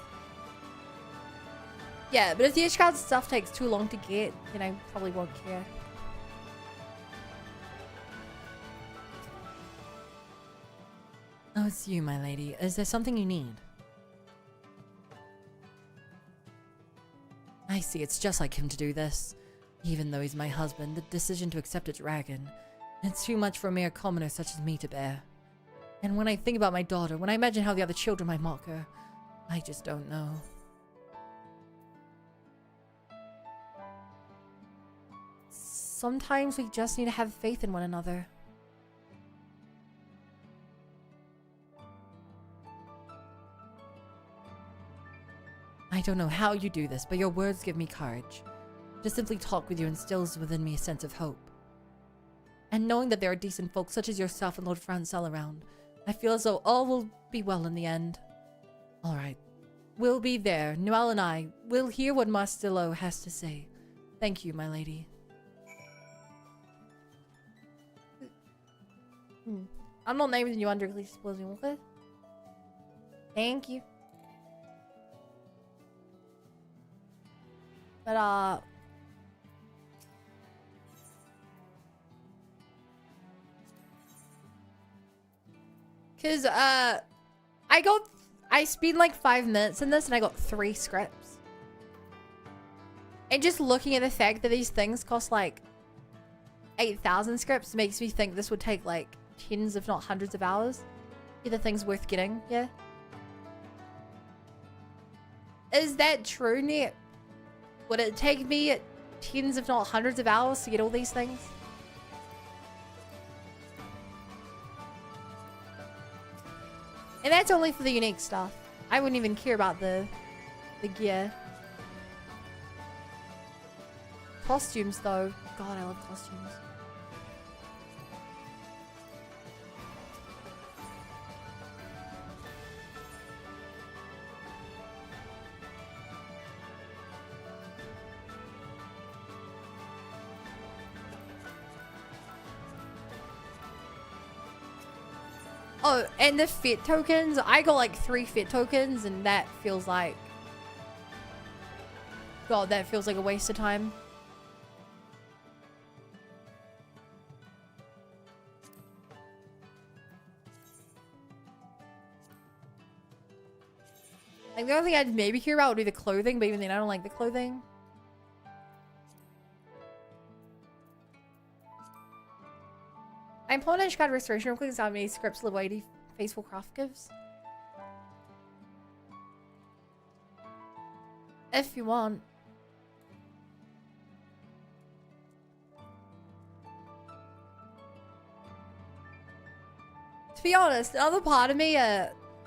Yeah, but if the Ishgard stuff takes too long to get, then I probably won't care. Oh, it's you, my lady. Is there something you need? I see, it's just like him to do this. Even though he's my husband, the decision to accept a dragon, it's too much for a mere commoner such as me to bear. And when I think about my daughter, when I imagine how the other children might mock her, I just don't know. Sometimes we just need to have faith in one another. I don't know how you do this, but your words give me courage. To simply talk with you instills within me a sense of hope. And knowing that there are decent folk such as yourself and Lord Francel around, I feel as though all will be well in the end. Alright. We'll be there. Noelle and I will hear what Marstello has to say. Thank you, my lady. I'm not naming you under exposing, okay? Thank you. But, cause, I spent like 5 minutes in this and I got 3 scripts. And just looking at the fact that these things cost like 8,000 scripts makes me think this would take like tens if not hundreds of hours. Are the things worth getting? Yeah. Is that true, Net? Would it take me tens if not hundreds of hours to get all these things? And that's only for the unique stuff. I wouldn't even care about the gear. Costumes though. God, I love costumes. Oh, and the fit tokens. I got like 3 fit tokens and that feels like... God, that feels like a waste of time. Like, the only thing I'd maybe care about would be the clothing, but even then I don't like the clothing. I'm pulling in card restoration real quick because how many scripts Lady Faithful Craft gives. If you want. To be honest, another part of me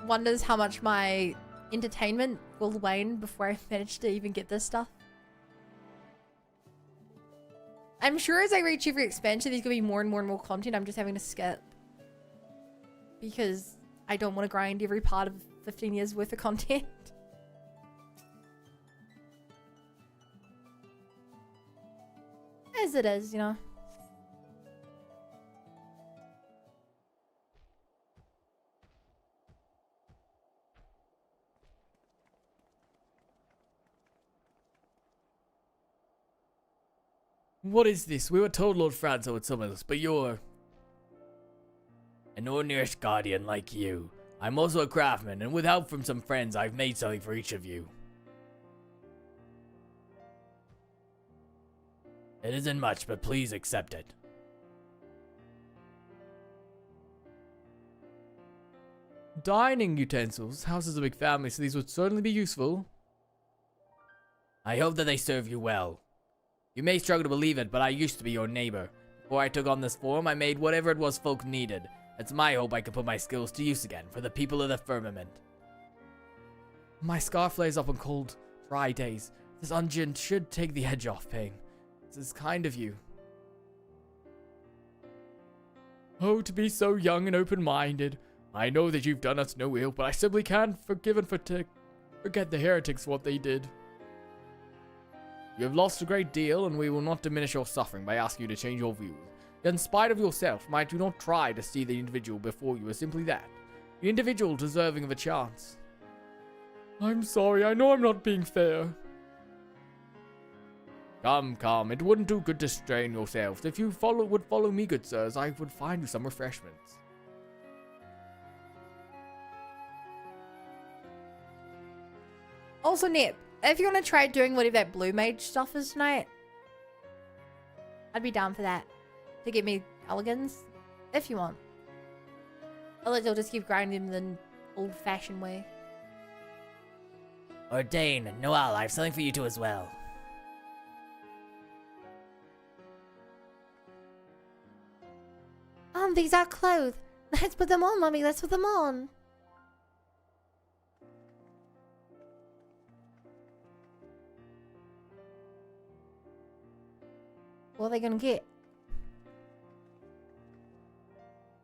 wonders how much my entertainment will wane before I manage to even get this stuff. I'm sure as I reach every expansion, there's going to be more and more and more content I'm just having to skip. Because I don't want to grind every part of 15 years worth of content. As it is, you know. What is this? We were told Lord Franzo would summon us, but you're... An ordinary guardian like you. I'm also a craftsman, and with help from some friends, I've made something for each of you. It isn't much, but please accept it. Dining utensils. House is a big family, so these would certainly be useful. I hope that they serve you well. You may struggle to believe it, but I used to be your neighbor. Before I took on this form, I made whatever it was folk needed. It's my hope I can put my skills to use again for the people of the firmament. My scarf lays up on cold, dry days. This unguent should take the edge off pain. This is kind of you. Oh, to be so young and open-minded. I know that you've done us no ill, but I simply can't forgive and forget the heretics for what they did. You have lost a great deal, and we will not diminish your suffering by asking you to change your views. Yet in spite of yourself, might you not try to see the individual before you as simply that? The individual deserving of a chance. I'm sorry, I know I'm not being fair. Come, it wouldn't do good to strain yourselves. If you would follow me, good sirs, I would find you some refreshments. Also, Nip, if you want to try doing whatever that blue mage stuff is tonight, I'd be down for that. To get me elegance, if you want. Otherwise, I'll just keep grinding them the old-fashioned way. Ordain, Noel, I have something for you too as well. These are clothes. Let's put them on, Mummy. Let's put them on. What are they gonna get?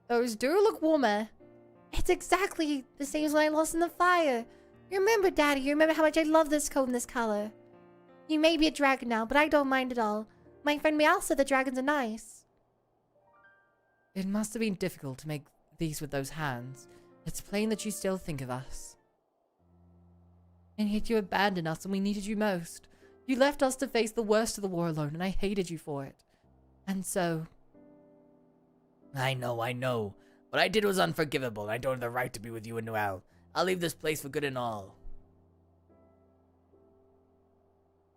Those do look warmer. It's exactly the same as when I lost in the fire. You remember, Daddy? You remember how much I love this coat in this color? You may be a dragon now, but I don't mind at all. My friend Meow said the dragons are nice. It must have been difficult to make these with those hands. It's plain that you still think of us. And yet you abandoned us when we needed you most. You left us to face the worst of the war alone, and I hated you for it. And so... I know. What I did was unforgivable, and I don't have the right to be with you and Noel. I'll leave this place for good and all.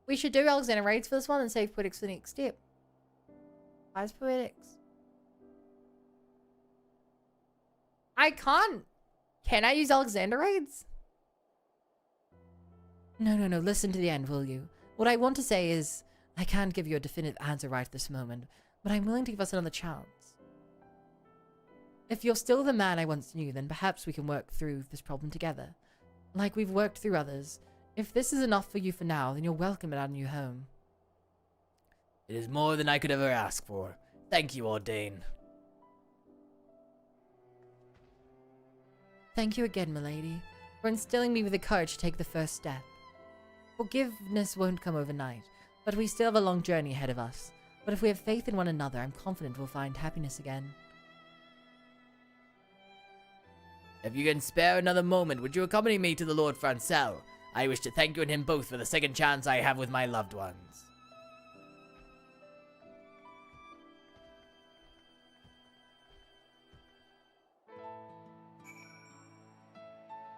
We should do Alexander raids for this one and save Poetics for the next step. Why Poetics? I can't. Can I use Alexander raids? No. Listen to the end, will you? What I want to say is, I can't give you a definitive answer right this moment, but I'm willing to give us another chance. If you're still the man I once knew, then perhaps we can work through this problem together. Like we've worked through others. If this is enough for you for now, then you're welcome at our new home. It is more than I could ever ask for. Thank you, Ordain. Thank you again, milady, for instilling me with the courage to take the first step. Forgiveness won't come overnight, but we still have a long journey ahead of us. But if we have faith in one another, I'm confident we'll find happiness again. If you can spare another moment, would you accompany me to the Lord Francel? I wish to thank you and him both for the second chance I have with my loved ones.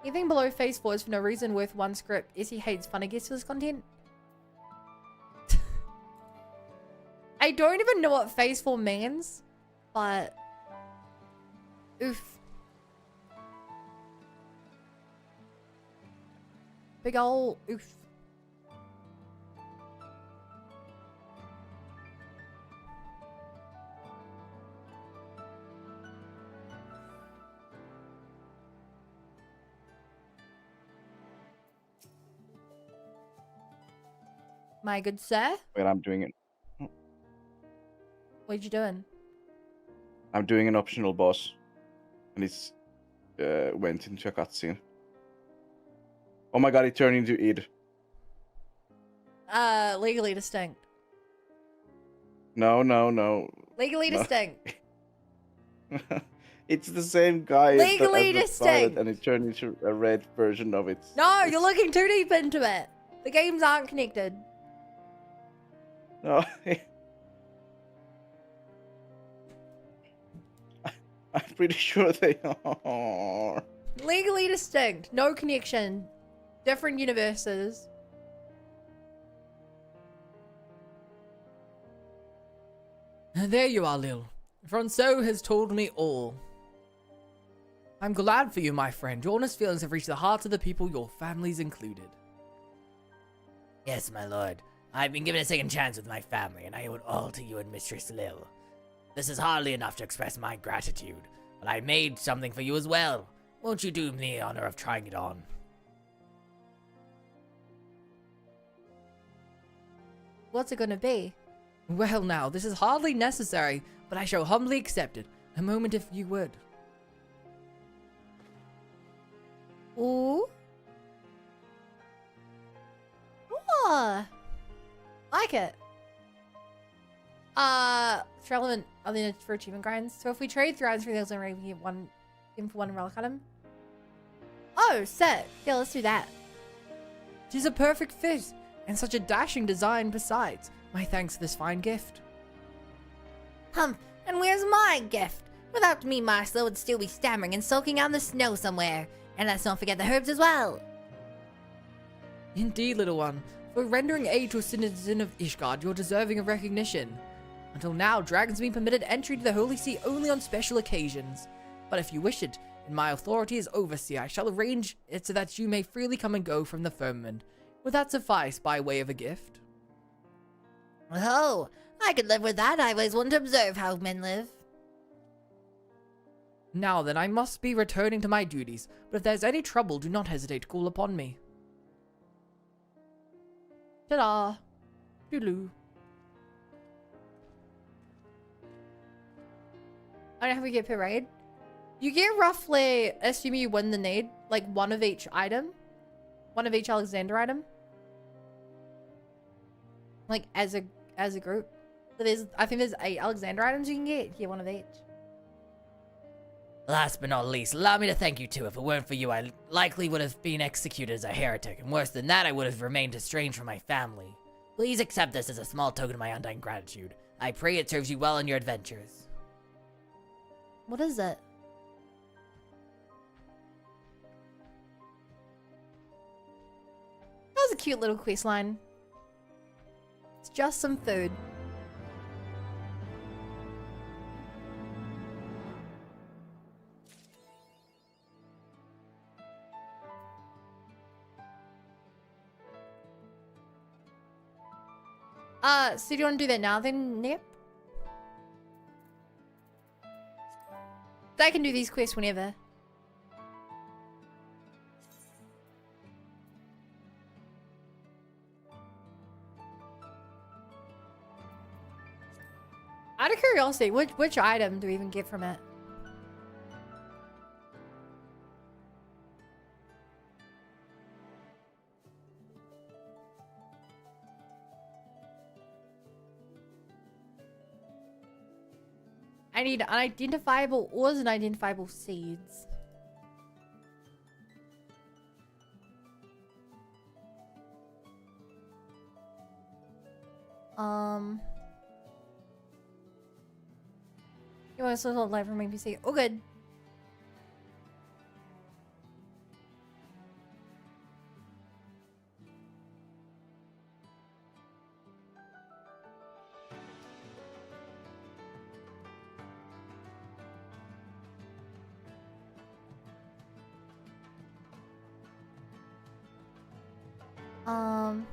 Anything below phase 4 is for no reason worth one script. He hates fun, I guess, for this content. I don't even know what phase 4 means, but Oof. Big ol' oof. My good sir, Wait, I'm doing it. what you doing? I'm doing an optional boss, and it's went into a cutscene. Oh my god, it turned into id. Legally distinct. No. Legally No. distinct. It's the same guy Legally at the distinct. start, and it turned into a red version of it. No, you're looking too deep into it. The games aren't connected. No. I'm pretty sure they are. Legally distinct. No connection. Different universes. There you are, Lil. Francois has told me all. I'm glad for you, my friend. Your honest feelings have reached the hearts of the people, your families included. Yes, my lord. I've been given a second chance with my family, and I owe it all to you and Mistress Lil. This is hardly enough to express my gratitude, but I made something for you as well. Won't you do me the honor of trying it on? What's it gonna be? Well now, this is hardly necessary, but I shall humbly accept it. A moment if you would. Ooh. Oh. Like it. It's relevant other than for achievement grinds. So if we trade 3,000, we can get one in for one relic item. Oh, sick. Yeah, let's do that. Tis a perfect fit, and such a dashing design besides. My thanks for this fine gift. And where's my gift? Without me, Marcel would still be stammering and sulking out in the snow somewhere. And let's not forget the herbs as well. Indeed, little one. For rendering aid to a citizen of Ishgard, you're deserving of recognition. Until now, dragons have been permitted entry to the Holy See only on special occasions. But if you wish it, in my authority as overseer, I shall arrange it so that you may freely come and go from the firmament. Would that suffice by way of a gift? Oh, I could live with that. I always wanted to observe how men live. Now then, I must be returning to my duties, but if there's any trouble, do not hesitate to call upon me. Ta-da. Doodaloo. I don't know how we get per raid. You get roughly, assuming you win the need, like one of each item. One of each Alexander item. Like as a group. So I think there's 8 Alexander items you can get. Yeah, one of each. Last but not least, allow me to thank you too. If it weren't for you, I likely would have been executed as a heretic, and worse than that, I would have remained estranged from my family. Please accept this as a small token of my undying gratitude. I pray it serves you well in your adventures. What is it? That was a cute little quest line. It's just some food. So do you want to do that now then, Nip? I can do these quests whenever. Out of curiosity, which item do we even get from it? I need unidentifiable ores and identifiable seeds. You want to sort live from NPC? Oh, good. Um.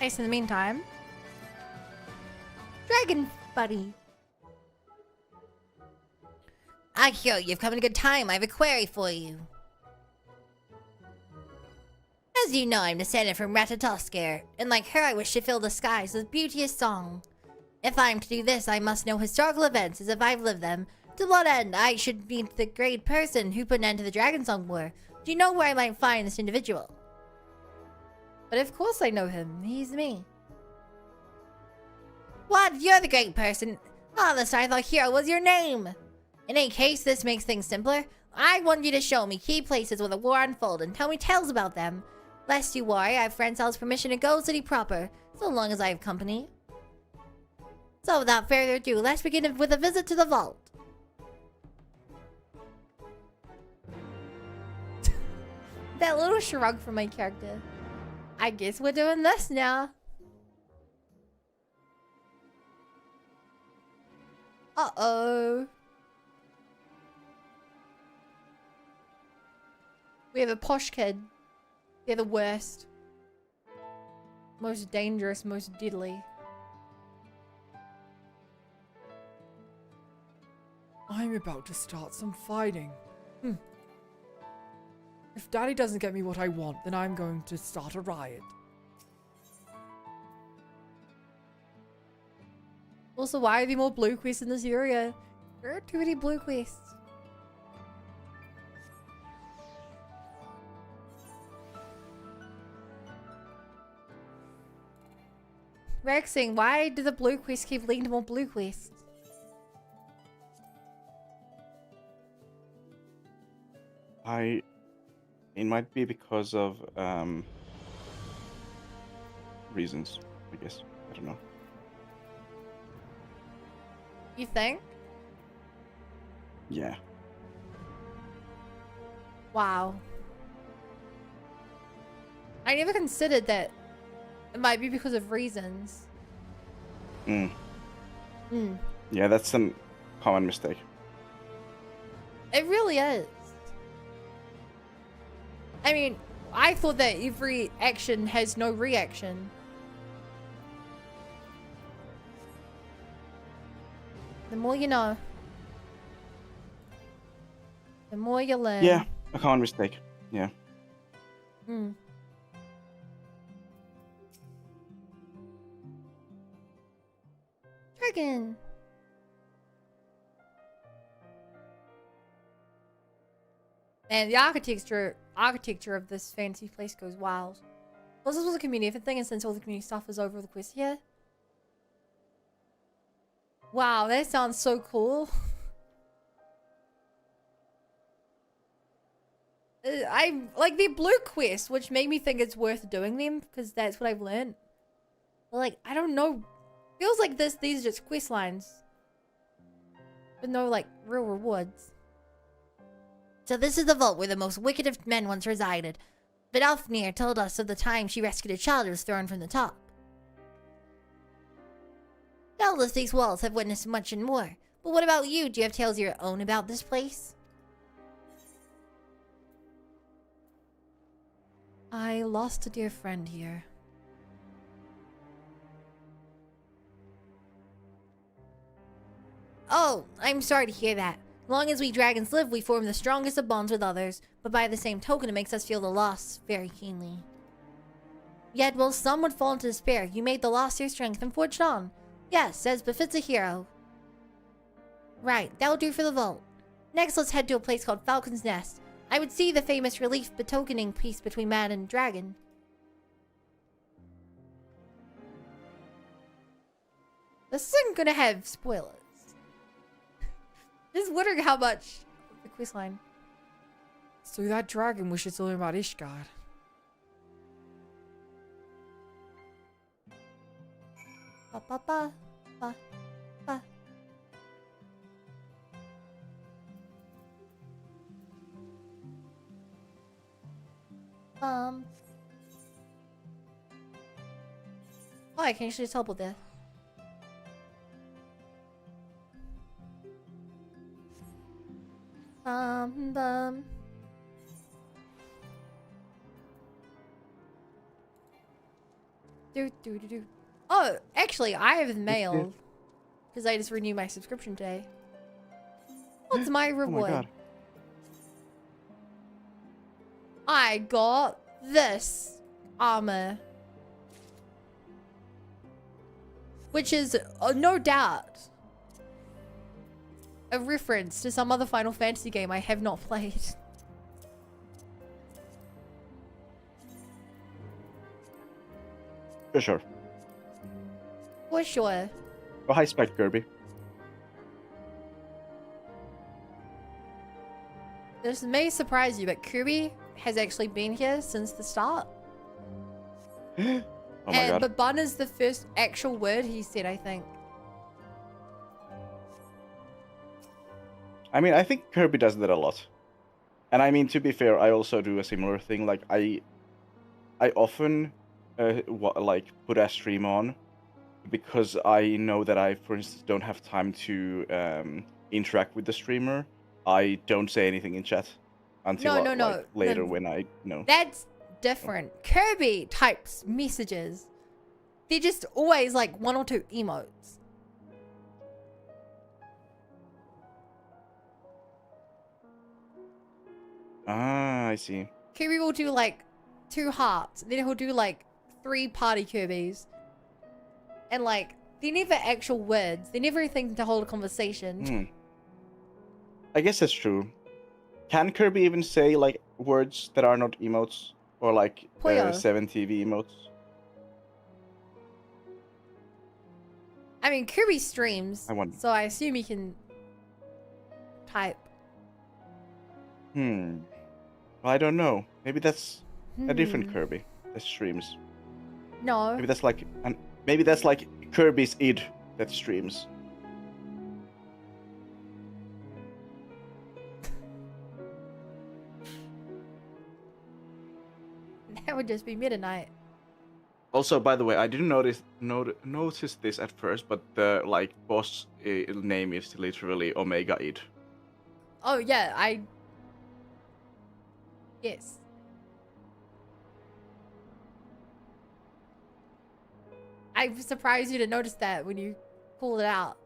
Nice in the meantime. Dragon buddy. Akio, you've come at a good time. I have a query for you. As you know, I'm descended from Ratatoskir, and like her, I wish to fill the skies with beauteous song. If I'm to do this, I must know historical events as if I've lived them. To what end, I should meet the great person who put an end to the Dragon Song War. Do you know where I might find this individual? But of course I know him. He's me. What? You're the great person. Oh, the I thought Hero was your name. In any case, this makes things simpler. I want you to show me key places where the war unfolded and tell me tales about them. Lest you worry, I have friend Sal's permission to go city proper, so long as I have company. So without further ado, let's begin with a visit to the vault. That little shrug from my character. I guess we're doing this now. Uh-oh. We have a posh kid. They're the worst. Most dangerous, most deadly. I'm about to start some fighting. If Daddy doesn't get me what I want, then I'm going to start a riot. Also, why are there more blue quests in this area? There are too many blue quests. Rexing, why do the blue quests keep leading to more blue quests? It might be because of reasons, I guess. I don't know. You think? Yeah. Wow. I never considered that it might be because of reasons. Yeah, that's a common mistake. It really is. I mean, I thought that every action has no reaction. The more you know. The more you learn. Yeah, a common mistake. Yeah. Dragon. And the architecture of this fancy place goes wild. Well, this was a community effort thing, and since all the community stuff is over the quest here. Wow, that sounds so cool. I like the blue quest, which made me think it's worth doing them because that's what I've learned. But like, I don't know. Feels like these are just quest lines. With no like real rewards. So this is the vault where the most wicked of men once resided. But Alfnir told us of the time she rescued a child who was thrown from the top. Doubtless these walls have witnessed much and more. But what about you? Do you have tales of your own about this place? I lost a dear friend here. Oh, I'm sorry to hear that. As long as we dragons live, we form the strongest of bonds with others, but by the same token, it makes us feel the loss very keenly. Yet, while some would fall into despair, you made the loss your strength and forged on. Yes, as befits a hero. Right, that'll do for the vault. Next, let's head to a place called Falcon's Nest. I would see the famous relief betokening peace between man and dragon. This isn't gonna have spoilers. Just wondering how much the quest line. So that dragon wishes to learn about Ishgard. Ba ba ba ba ba. Oh, I can actually teleport there. Bum. Do. Oh, actually, I have mail. Because I just renewed my subscription today. What's my Oh reward? my god. I got this armor. Which is, no doubt, a reference to some other Final Fantasy game I have not played. For sure. For sure. Oh, hi, Spec Kirby. This may surprise you, but Kirby has actually been here since the start. Oh my god. But bun is the first actual word he said, I think. I mean, I think Kirby does that a lot. And I mean, to be fair, I also do a similar thing. Like, I often, like, put a stream on because I know that I, for instance, don't have time to interact with the streamer. I don't say anything in chat until like, later when I know. That's different. Kirby types messages. They're just always like 1 or 2 emotes. Ah, I see. Kirby will do like 2 hearts. Then he'll do like 3 party Kirbys. And like, they're never actual words. They're never anything to hold a conversation. I guess that's true. Can Kirby even say like words that are not emotes? Or like Puyo. 7TV emotes? I mean, Kirby streams. I wonder. So I assume he can type. Well, I don't know. Maybe that's a different Kirby that streams. No. Maybe that's like Kirby's id that streams. That would just be midnight. Also, by the way, I didn't notice this at first, but the like boss name is literally Omega id. Oh yeah, yes. I'm surprised you to notice that when you pulled it out.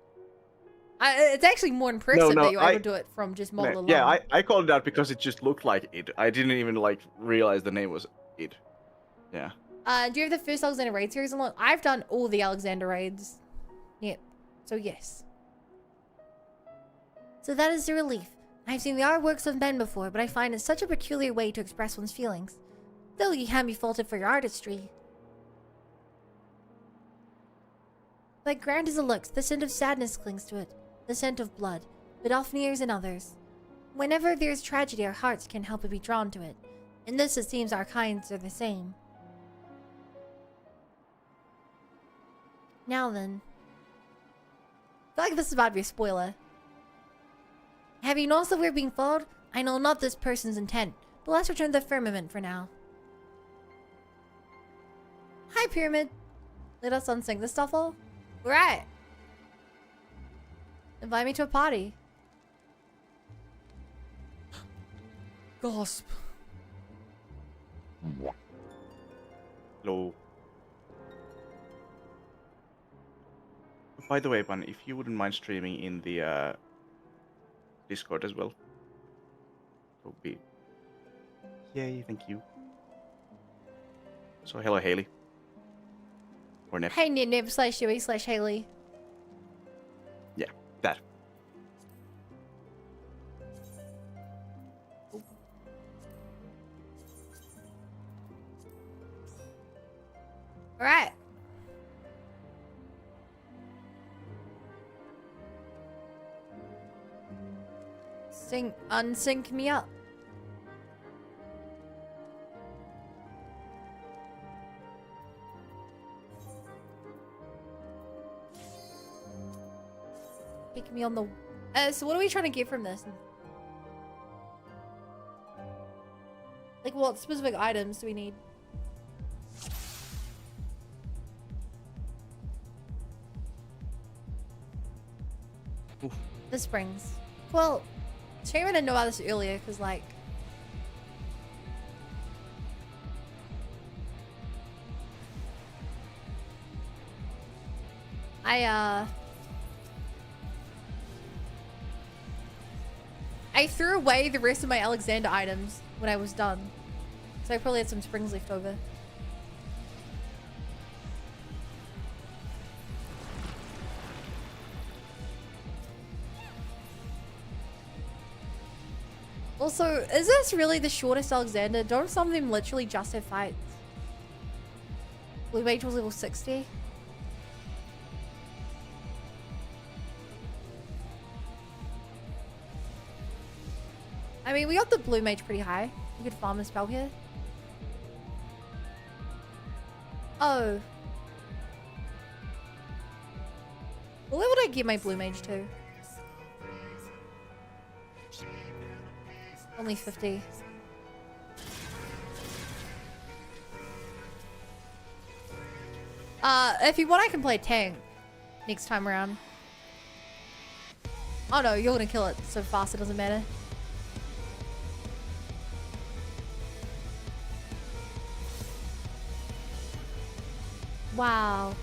It's actually more impressive that you were able to do it from just model alone. Yeah, I called it out because it just looked like it. I didn't even like realize the name was it. Yeah. Do you have the first Alexander Raid series along? I've done all the Alexander Raids. Yep. So yes. So that is the relief. I've seen the artworks of men before, but I find it such a peculiar way to express one's feelings. Though you can be faulted for your artistry. But grand as it looks, the scent of sadness clings to it. The scent of blood, but often ears in others. Whenever there is tragedy, our hearts can't help but be drawn to it. In this, it seems our kinds are the same. Now then. I feel like this is about to be a spoiler. Have you noticed that we're being followed? I know not this person's intent, but let's return to the firmament for now. Hi, Pyramid. Let us unsync this stuff all? Right. Invite me to a party. Gasp. Hello. By the way, Bun, if you wouldn't mind streaming in the Discord as well, it would be. Yay! Thank you. So hello, Haley. Or Nep. Hey, Nip/Yui/Haley. Yeah, that. Alright. Unsync me up. Pick me on the... so what are we trying to get from this? Like, what specific items do we need? Oof. The springs. Well, shame I didn't know about this earlier, because, like... I threw away the rest of my Alexander items when I was done. So I probably had some springs left over. Also, is this really the shortest Alexander? Don't some of them literally just have fights? Blue Mage was level 60. I mean, we got the Blue Mage pretty high. We could farm a spell here. Oh. What level did I get my Blue Mage to? Only 50. If you want, I can play tank next time around. Oh no, you're gonna kill it so fast it doesn't matter. Wow.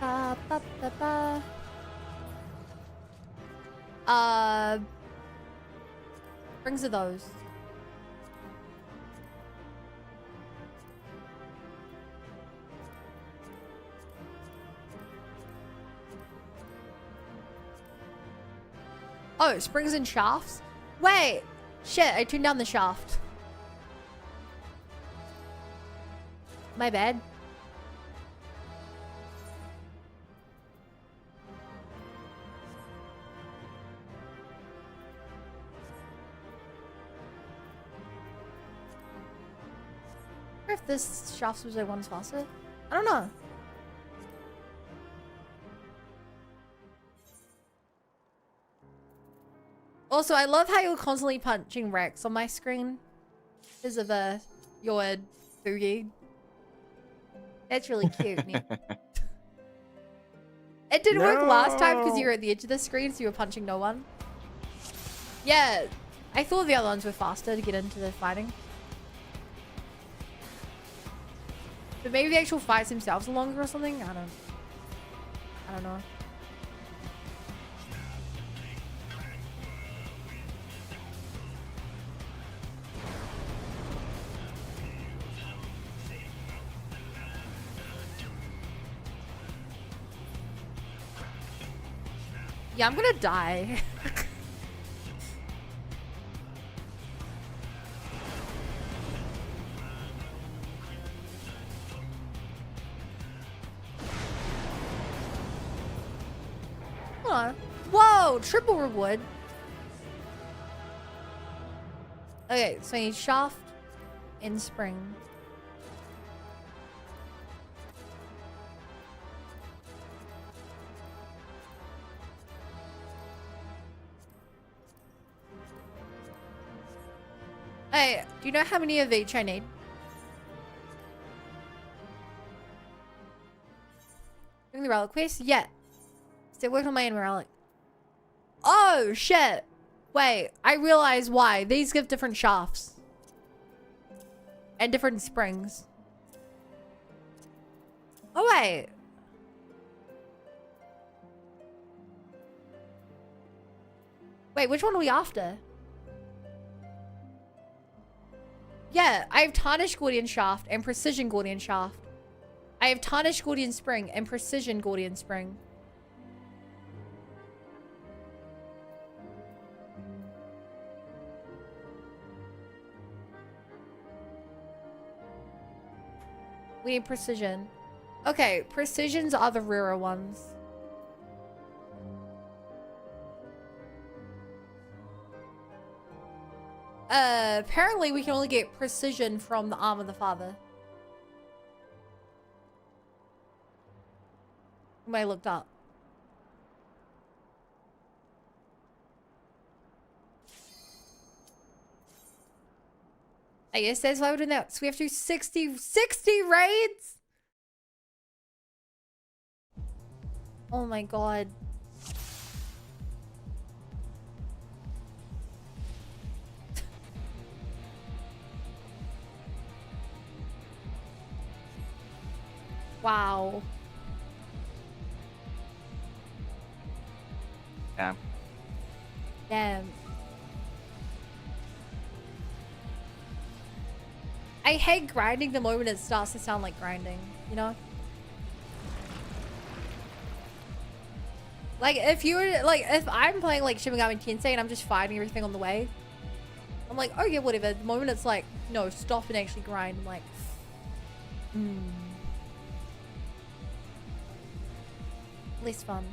Ba, ba, ba, ba. Brings of those. Oh, springs and shafts? Wait! Shit, I turned down the shaft. My bad. I wonder if this shaft was like one's faster. I don't know. Also, I love how you're constantly punching Rex on my screen because of your boogie. That's really cute. Nick. It didn't work last time because you were at the edge of the screen, so you were punching no one. Yeah, I thought the other ones were faster to get into the fighting. But maybe the actual fights themselves are longer or something? I don't know. Yeah, I'm gonna die. Huh. Whoa, triple reward. Okay, so I need shaft and spring. Hey, do you know how many of each I need? Doing the relic quest? Yeah. Still working on my inner relic. Oh, shit. Wait, I realize why. These give different shafts. And different springs. Oh, wait. Wait, which one are we after? Yeah, I have Tarnished Gordian Shaft and Precision Gordian Shaft. I have Tarnished Gordian Spring and Precision Gordian Spring. We need Precision. Okay, Precisions are the rarer ones. Apparently we can only get Precision from the Arm of the Father. Whom I looked up. I guess that's why we're doing that. So we have to do 60 raids? Oh my god. Wow. Damn. Damn. I hate grinding the moment it starts to sound like grinding, you know? Like, if you were, like, if I'm playing, like, Shin Megami Tensei and I'm just fighting everything on the way, I'm like, oh yeah, whatever. The moment it's like, no, stop and actually grind, I'm like, less fun.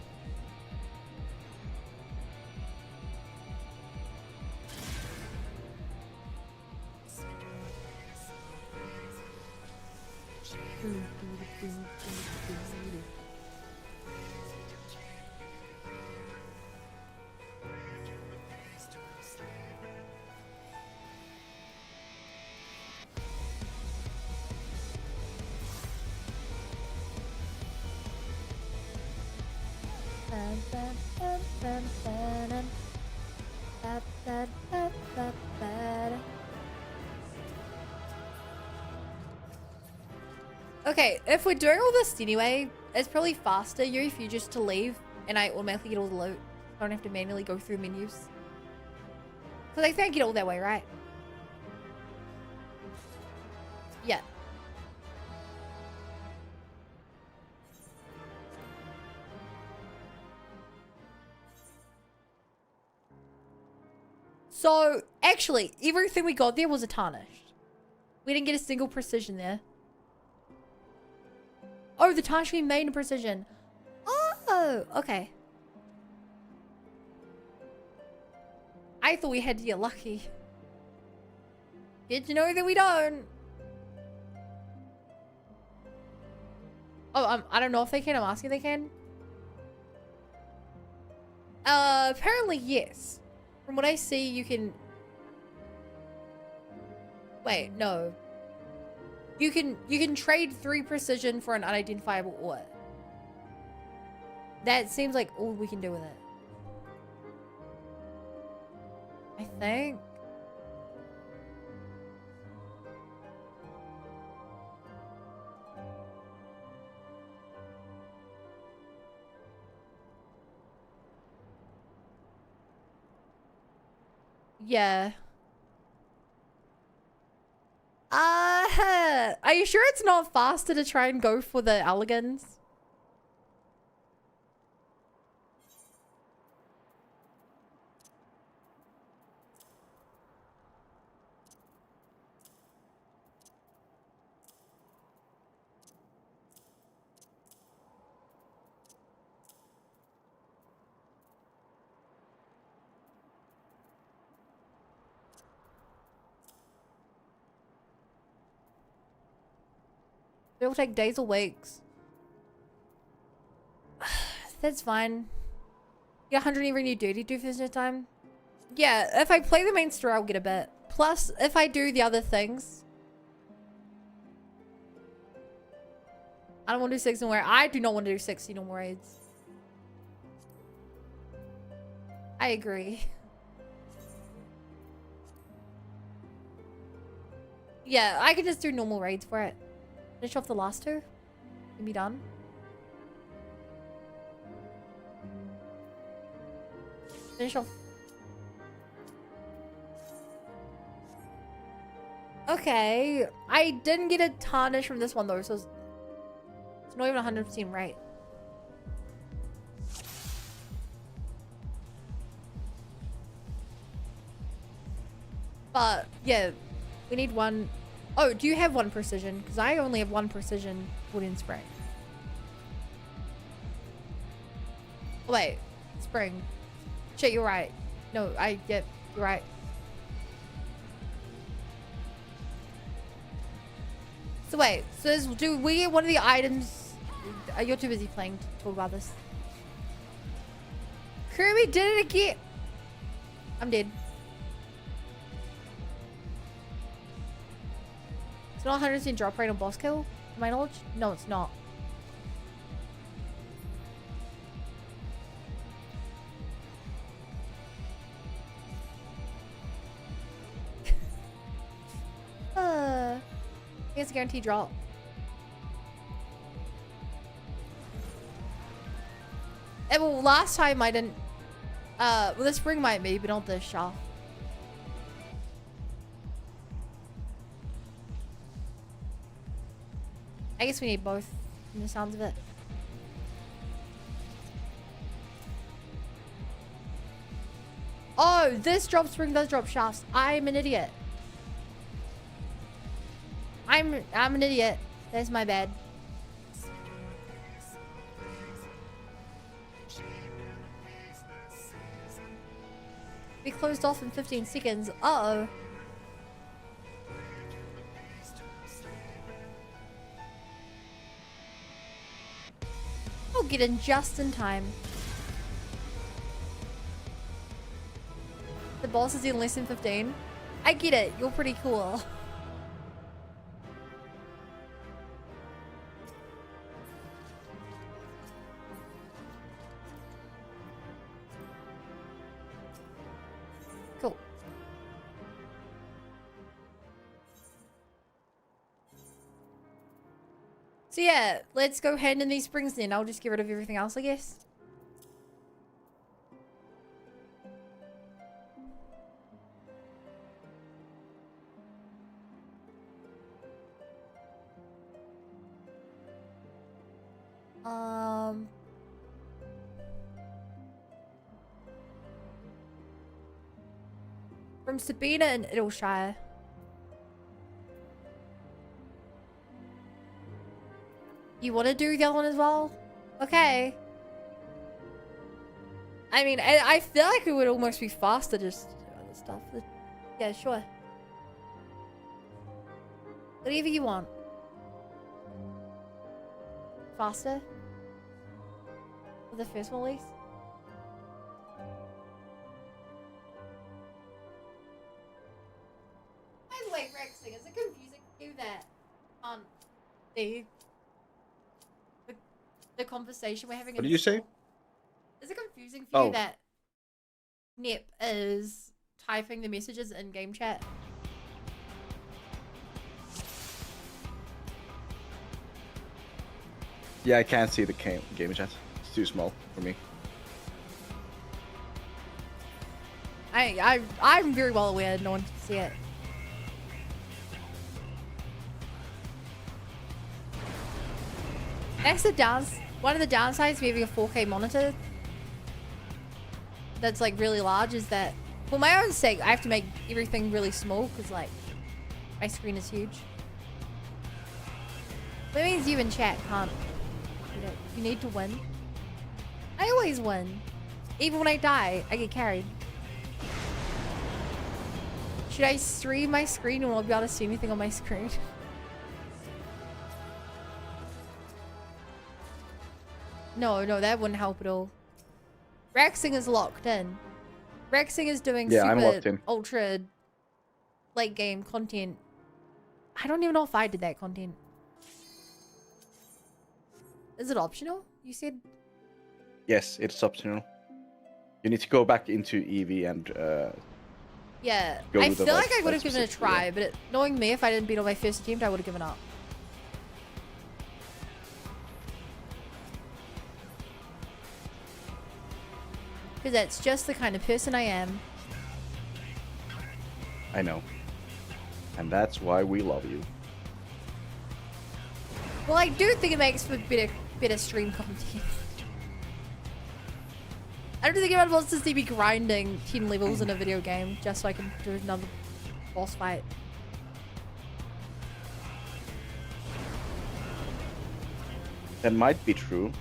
Okay, if we're doing all this anyway, it's probably faster, Yuri, for you just to leave and I automatically get all the loot. I don't have to manually go through menus. Because I think I get all that way, right? Yeah. So, actually, everything we got there was a tarnished. We didn't get a single precision there. Oh, the tarnished we made in precision. Oh, okay. I thought we had to get lucky. Good to know that we don't. Oh, I don't know if they can. I'm asking if they can. Apparently yes. From what I see, you can... Wait, no. You can trade 3 precision for an unidentifiable ore. That seems like all we can do with it. I think. Yeah. Are you sure it's not faster to try and go for the elegans? It'll take days or weeks. That's fine. Yeah, 100 every new duty do for this time. Yeah, if I play the main story, I'll get a bit. Plus, if I do the other things. I don't want to do 6 normal raids. I do not want to do 60 normal raids. I agree. Yeah, I can just do normal raids for it. Finish off the last 2 and be done. Finish off. Okay, I didn't get a tarnish from this one though, so it's not even 100% right. But yeah, we need 1. Oh, do you have 1 precision? Because I only have 1 precision wooden spring. Oh, wait, spring. Shit, you're right. No, you're right. So wait, so do we get one of the items? You're too busy playing to talk about this. Kirby did it again. I'm dead. It's not 100% drop rate on boss kill, to my knowledge. No, it's not. It's a guaranteed drop. Well, last time I didn't. Well, this spring might be, but not this shaft. I guess we need both, from the sounds of it. Oh, this drop spring does drop shafts. I'm an idiot. I'm an idiot. That's my bad. We closed off in 15 seconds. Uh-oh. I'll get in just in time. The boss is in less than 15. I get it. You're pretty cool. Cool. So yeah, let's go hand in these springs then. I'll just get rid of everything else, I guess. From Sabina and Idleshire. You want to do the other one as well? Okay. I mean, I feel like it would almost be faster just to do other stuff. Yeah, sure. Whatever you want. Faster? For the first one at least? By the way, Rexing, is it confusing for you that the conversation we're having? What did you say? Is it confusing for you that Nip is typing the messages in game chat? Yeah, I can't see the game chat. It's too small for me. I'm very well aware no one can see it. That's the one of the downsides of having a 4K monitor that's like really large is that for my own sake I have to make everything really small because like my screen is huge. That means you in chat can't. You need to win. I always win. Even when I die, I get carried. Should I stream my screen and won't be able to see anything on my screen? No, that wouldn't help at all. Rexing is locked in. Rexing is doing I'm locked in. ultra late game content. I don't even know if I did that content. Is it optional? You said? Yes, it's optional. You need to go back into EV and yeah, go I with the feel like vice- I would have vice given it a specific, try, yeah. but knowing me, if I didn't beat on my first attempt, I would have given up. Because that's just the kind of person I am. I know. And that's why we love you. Well, I do think it makes for better stream content. I don't think anyone wants to see me grinding 10 levels in a video game just so I can do another boss fight. That might be true.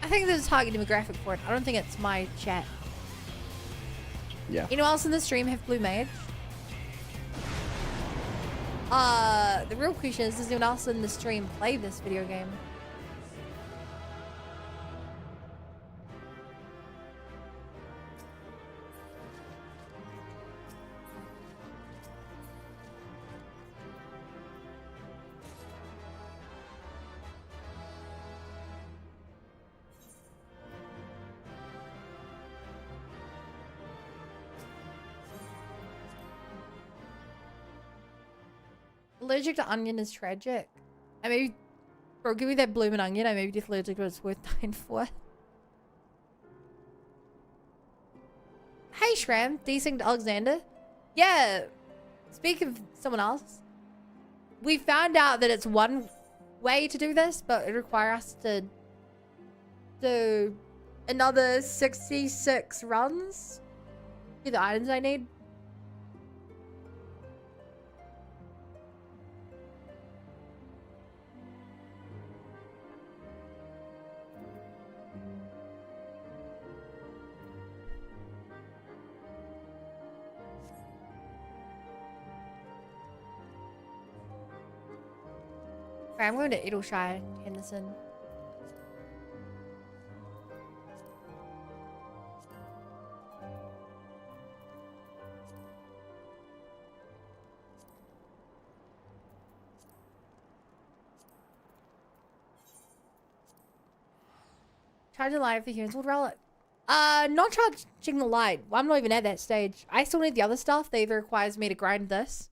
I think there's a target demographic for it. I don't think it's my chat. Yeah. Anyone else in the stream have Blue Mage? The real question is, does anyone else in the stream play this video game? allergic to onion is tragic. I maybe, bro, give me that blooming onion. I may be deathly allergic, but it's worth dying for. Hey, Shram. Decent Alexander. Yeah. Speak of someone else. We found out that it's one way to do this, but it requires us to do another 66 runs. Get the items I need. Right, I'm going to Edelshire, Henderson. Charge the light of the Heavensward Relic. Not charging the light. Well, I'm not even at that stage. I still need the other stuff that either requires me to grind this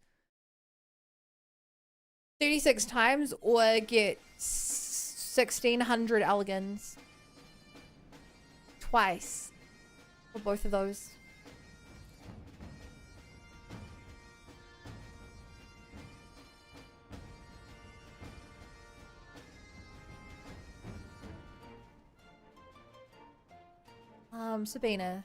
36 times or get 1600 elegans twice for both of those. Sabina.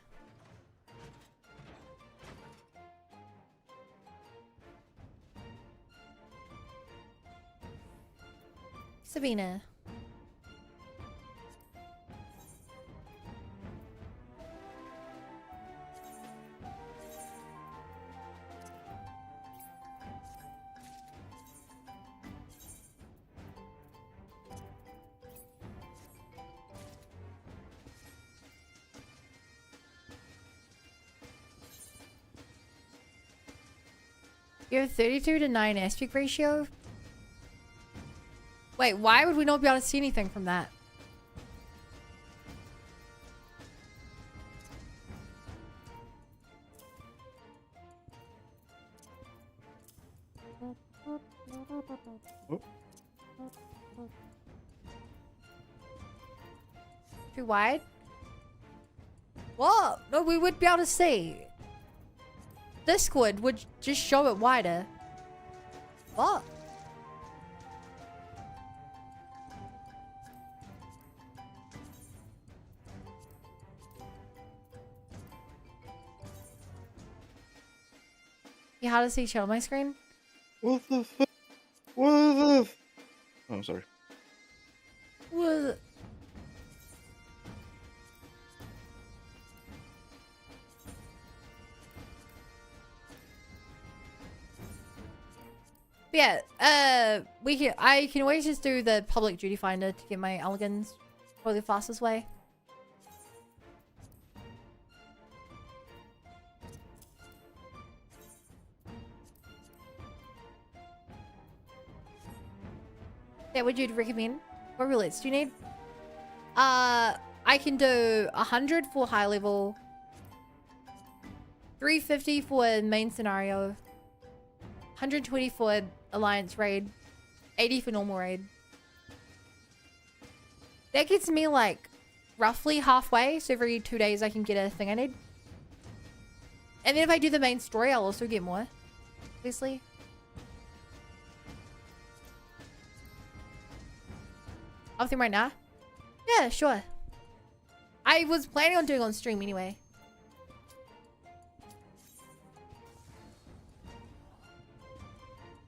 Sabina. You have 32 to 9 aspect ratio? Wait, why would we not be able to see anything from that? Oh. Too wide? What? No, we would be able to see. Discord would just show it wider. What? Yeah, how does he show my screen? What the fuck? What the f- Oh, I'm sorry. What? Yeah, I can always just do the public duty finder to get my elegans probably the fastest way. Yeah, would you recommend? What roulets do you need? I can do 100 for high level, 350 for main scenario, 120 for alliance raid, 80 for normal raid. That gets me like roughly halfway, so every 2 days I can get a thing I need. And then if I do the main story, I'll also get more, obviously. Off them right now? Yeah, sure. I was planning on doing it on stream anyway.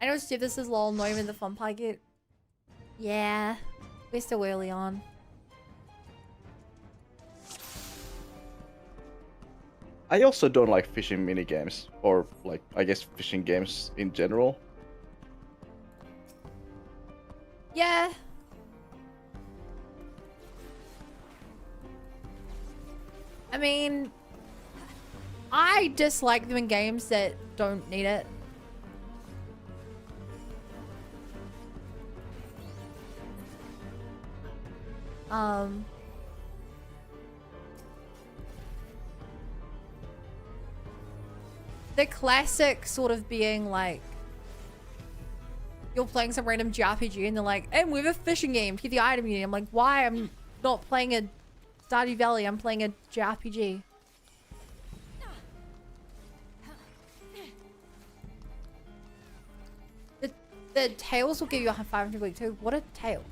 I know Steve, this is lol, not even the fun part yet. Yeah, we're still early on. I also don't like fishing minigames, or like, I guess fishing games in general. Yeah. I mean, I dislike them in games that don't need it. The classic sort of being like you're playing some random JRPG and they're like, and we have a fishing game, get the item you need. I'm like, why? I'm not playing a Stardew Valley, I'm playing a JRPG. The tails will give you 500 week too. What are tails?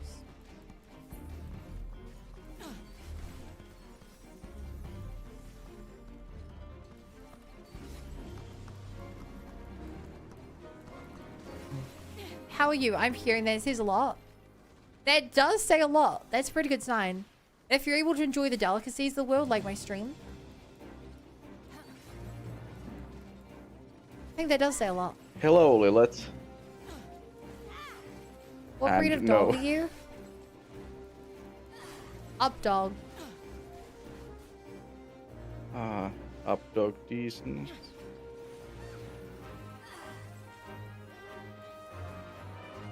How are you? I'm hearing that it says a lot. That does say a lot. That's a pretty good sign. If you're able to enjoy the delicacies of the world, like my stream. I think that does say a lot. Hello, Lilith. What And breed of no. dog are you? Up dog. Up dog decent.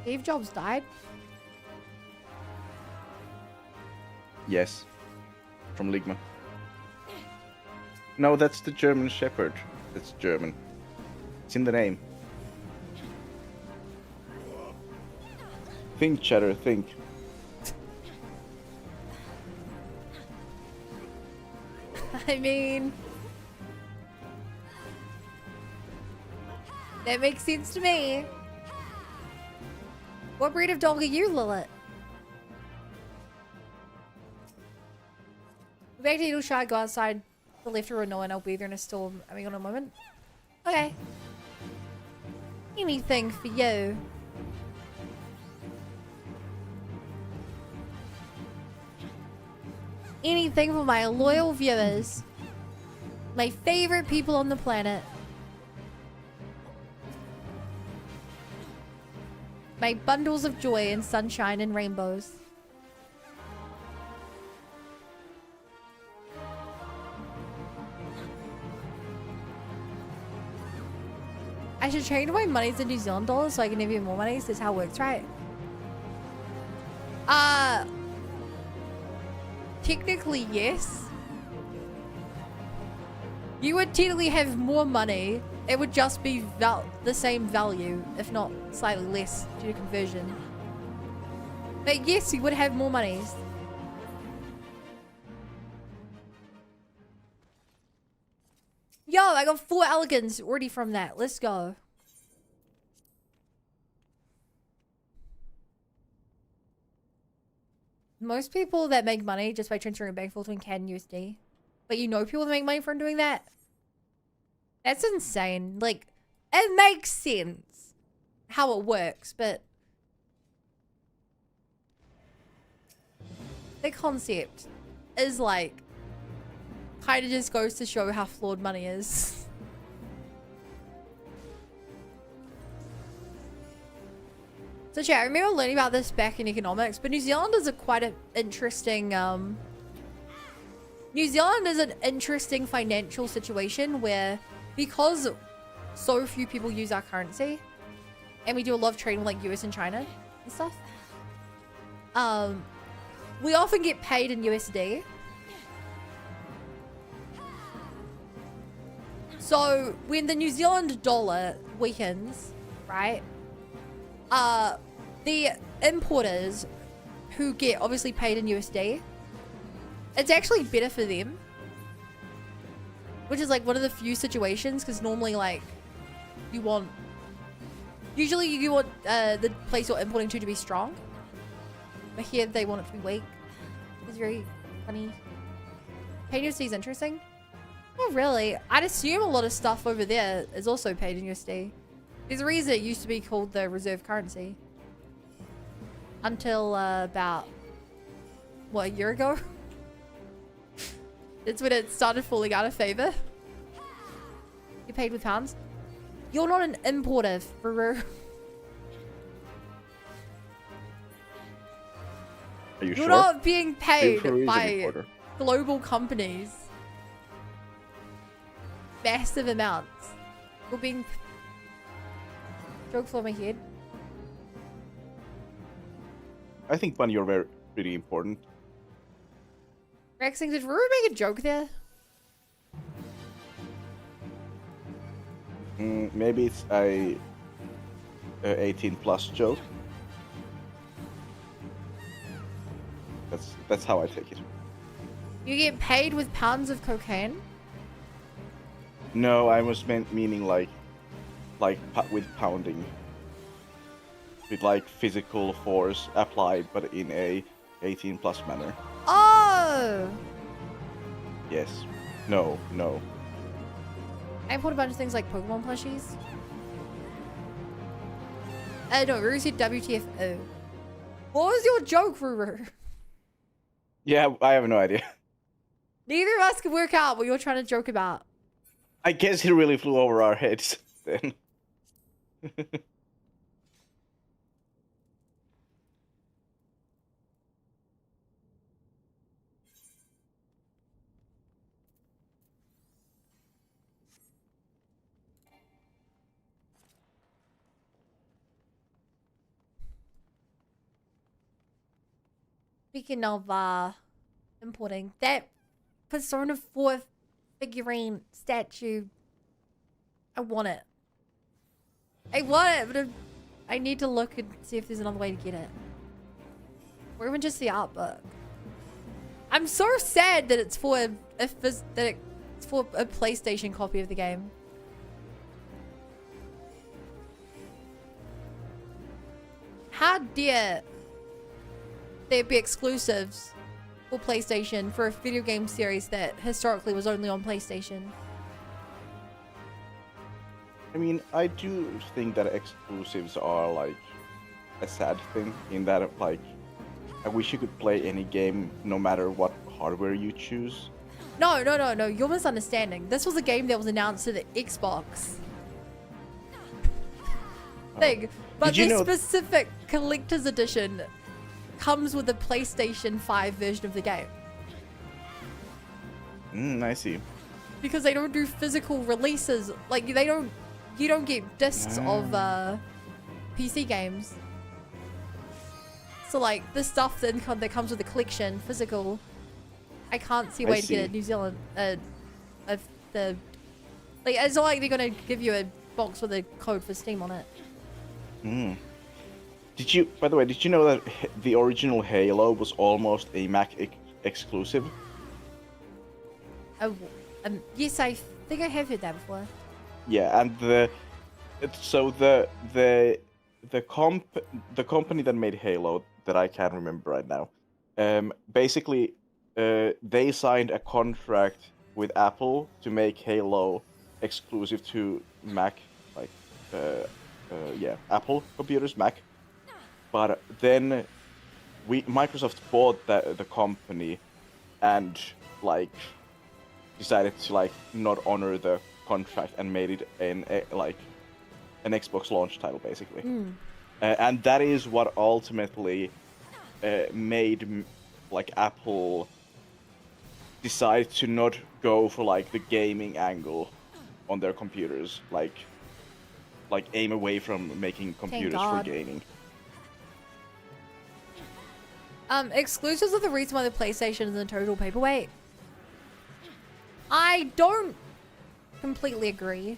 Steve Jobs died. Yes. From Ligma. No, that's the German Shepherd. That's German. It's in the name. Think, Cheddar, think. I mean, that makes sense to me. What breed of dog are you, Lilith? Back to Eagle Shy, go outside. The left or no, and I'll be there in a storm. I mean, on a moment. Okay. Anything for you. Anything for my loyal viewers. My favorite people on the planet. My bundles of joy and sunshine and rainbows. I should change my money to New Zealand dollars so I can give you more money. That's how it works, right? Technically, yes. You would technically have more money. It would just be the same value, if not slightly less due to conversion. But yes, you would have more monies. Yo, I got 4 elegance already from that. Let's go. Most people that make money just by transferring a bank full between CAD and USD. But you know people that make money from doing that? That's insane. Like, it makes sense how it works, but the concept is like, kind of just goes to show how flawed money is. So chat, I remember learning about this back in economics, but New Zealand is a quite an interesting, New Zealand is an interesting financial situation where, because so few people use our currency, and we do a lot of trading with like US and China and stuff, we often get paid in USD. So when the New Zealand dollar weakens, right, the importers who get obviously paid in USD, it's actually better for them, which is like one of the few situations, because normally like usually you want the place you're importing to be strong, but here they want it to be weak. It's very funny. Paid USD is interesting. Not really. I'd assume a lot of stuff over there is also paid in USD. There's a reason it used to be called the reserve currency. Until about, what, a year ago? That's when it started falling out of favor. You're paid with pounds. You're not an importer, Faru. Are you You're sure? not being paid Faru is an by importer. global companies. Massive amounts. You're being... Joke for my head. I think money are very pretty important. Rexing, did Ruru make a joke there? Maybe it's 18 plus joke. That's how I take it. You get paid with pounds of cocaine? No, I was meaning like with pounding, with like physical force applied, but in a 18 plus manner. Oh! Yes. No. I bought a bunch of things like Pokemon plushies. No, Ruru said WTFO. What was your joke, Ruru? Yeah, I have no idea. Neither of us can work out what you're trying to joke about. I guess he really flew over our heads then. Speaking of importing, that Persona 4 figurine statue, I want it. But I need to look and see if there's another way to get it. Or even just the art book. I'm so sad that it's for a PlayStation copy of the game. How dare there be exclusives for PlayStation for a video game series that historically was only on PlayStation? I mean, I do think that exclusives are like a sad thing in that like I wish you could play any game no matter what hardware you choose. No. You're misunderstanding. This was a game that was announced to the Xbox thing. But Did you the know specific collector's edition comes with a PlayStation 5 version of the game. I see. Because they don't do physical releases. Like, you don't get discs of PC games. So, like, the stuff that comes with the collection, physical, I can't see a way to get it in New Zealand. Like, it's not like they're going to give you a box with a code for Steam on it. By the way, did you know that the original Halo was almost a Mac exclusive? Oh, yes, I think I have heard that before. Yeah, and the company that made Halo that I can't remember right now, basically, they signed a contract with Apple to make Halo exclusive to Mac, like, Apple computers, Mac. But then Microsoft bought the company and like decided to like not honor the contract and made it an Xbox launch title basically. And that is what ultimately made like Apple decide to not go for like the gaming angle on their computers, like aim away from making computers for gaming. Exclusives are the reason why the PlayStation is a total paperweight. I don't completely agree.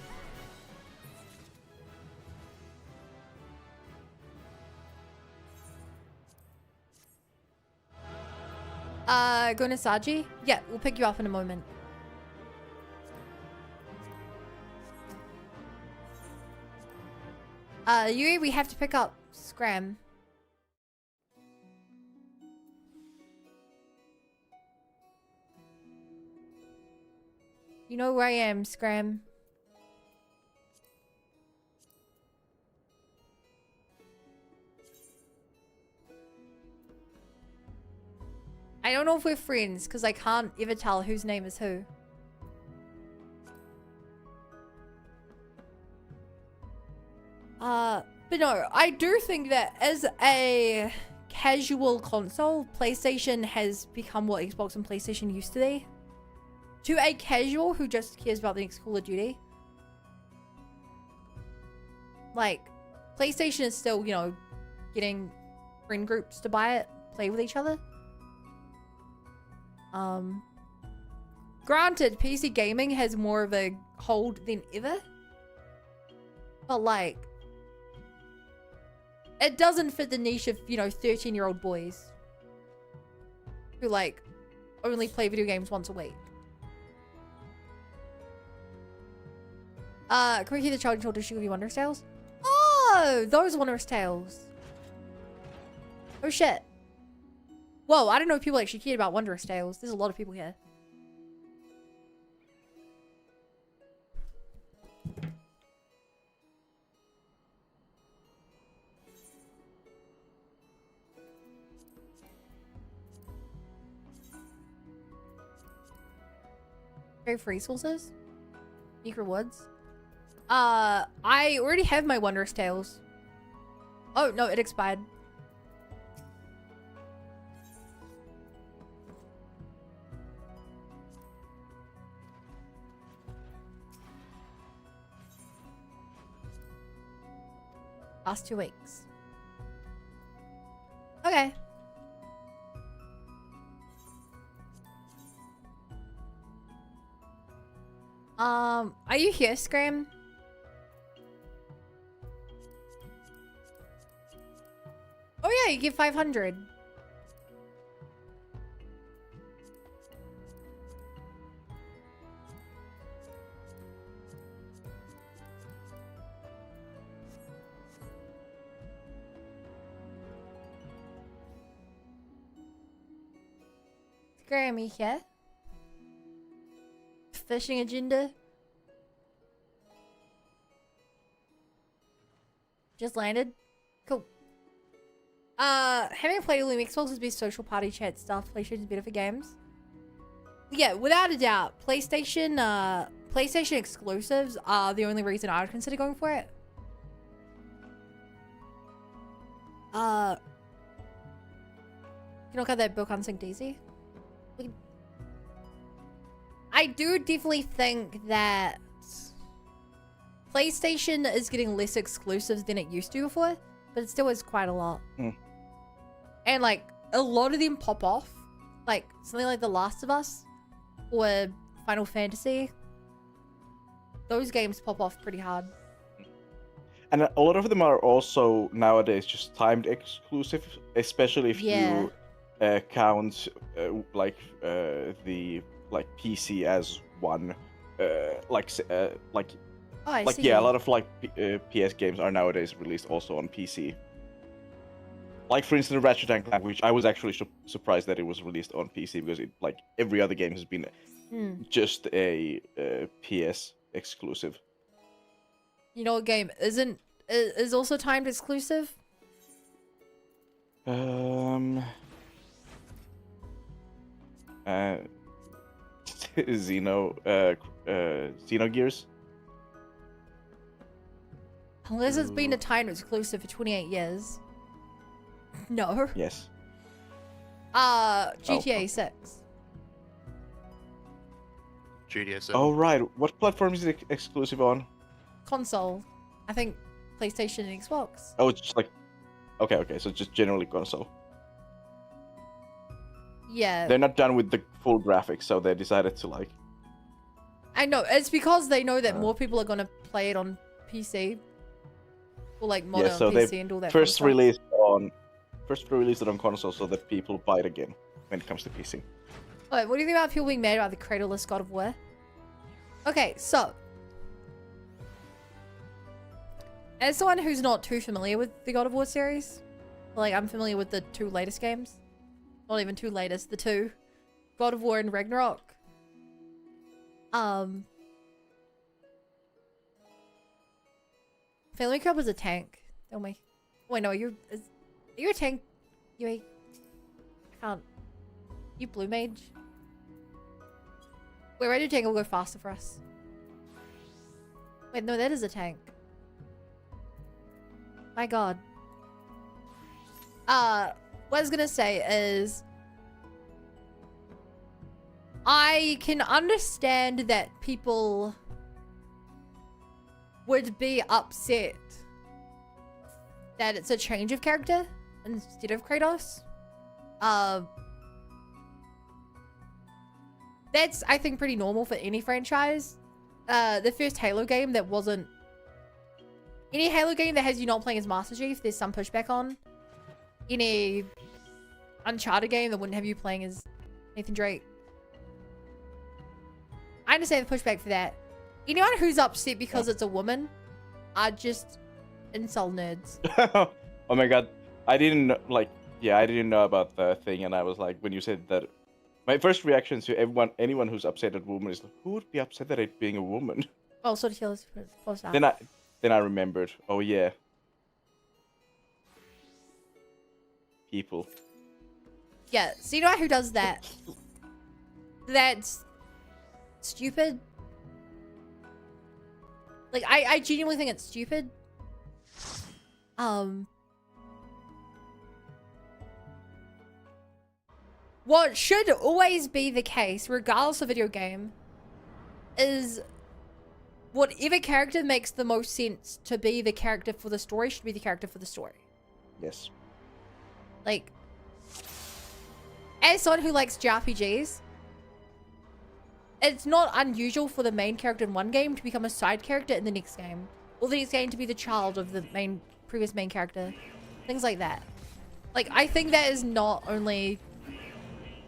Gunasaji? Yeah, we'll pick you up in a moment. Yui, we have to pick up Scram. You know where I am, Scram. I don't know if we're friends, because I can't ever tell whose name is who. But no, I do think that as a casual console, PlayStation has become what Xbox and PlayStation used to be. To a casual who just cares about the next Call of Duty. Like, PlayStation is still, you know, getting friend groups to buy it, play with each other. Granted, PC gaming has more of a hold than ever. But like, it doesn't fit the niche of, you know, 13-year-old boys who like only play video games once a week. Can we hear the challenge told to shoot with Wondrous Tales? Oh, those Wondrous Tales. Oh shit. Whoa, I didn't know people actually cared about Wondrous Tales. There's a lot of people here. Very free resources? Unique rewards? I already have my Wondrous Tales. Oh, no, it expired. Last 2 weeks. Okay. Are you here, Scram? Oh yeah, you get 500. Grammy here. Fishing agenda. Just landed. Cool. Having played Loom Xbox has been social party chat stuff. PlayStation's better for games. Yeah, without a doubt. PlayStation exclusives are the only reason I would consider going for it. You look at that book on Sync Daisy. I do definitely think that PlayStation is getting less exclusives than it used to before, but it still is quite a lot. And like a lot of them pop off, like something like The Last of Us or Final Fantasy. Those games pop off pretty hard. And a lot of them are also nowadays just timed exclusive, especially if you count the PC as one. Oh, I see. Yeah, a lot of PS games are nowadays released also on PC. Like for instance, Ratchet and Clank, which I was actually surprised that it was released on PC because it every other game has been just a PS exclusive. You know what game is also timed exclusive? Xenogears. Unless it's been a timed exclusive for 28 years. No. Yes. GTA 6. GTA 7. Oh right, what platform is it exclusive on? Console. I think PlayStation and Xbox. Oh, it's just okay, so just generally console. Yeah. They're not done with the full graphics, so they decided to I know, it's because they know that more people are gonna play it on PC. Or modern so PC they and all that. first released it on console so that people buy it again when it comes to PC. Alright, what do you think about people being mad about the Cradleless God of War? Okay, so as someone who's not too familiar with the God of War series, I'm familiar with the 2 latest games. Not even 2 latest, the 2. God of War and Ragnarok. Family Crab was a tank. Tell me. Wait, no, are you a tank? I can't. You blue mage? Wait, radio tank will go faster for us. Wait, no, that is a tank. My god. What I was gonna say is I can understand that people would be upset that it's a change of character instead of Kratos. That's, I think, pretty normal for any franchise. The first Halo game that wasn't Any Halo game that has you not playing as Master Chief, there's some pushback on. Any Uncharted game that wouldn't have you playing as Nathan Drake. I understand the pushback for that. Anyone who's upset because it's a woman are just insult nerds. Oh my god, I didn't I didn't know about the thing, and I was like, when you said that, my first reaction to anyone who's upset at woman is like, who would be upset at it being a woman? Oh, sort of kills. Then I remembered. Oh yeah, people. Yeah, so you know who does that? That's stupid. Like, I genuinely think it's stupid. What should always be the case, regardless of video game, is whatever character makes the most sense to be the character for the story should be the character for the story. Yes. Like, as someone who likes JRPGs, it's not unusual for the main character in one game to become a side character in the next game. Or the next game to be the child of the previous main character. Things like that. Like, I think that is not only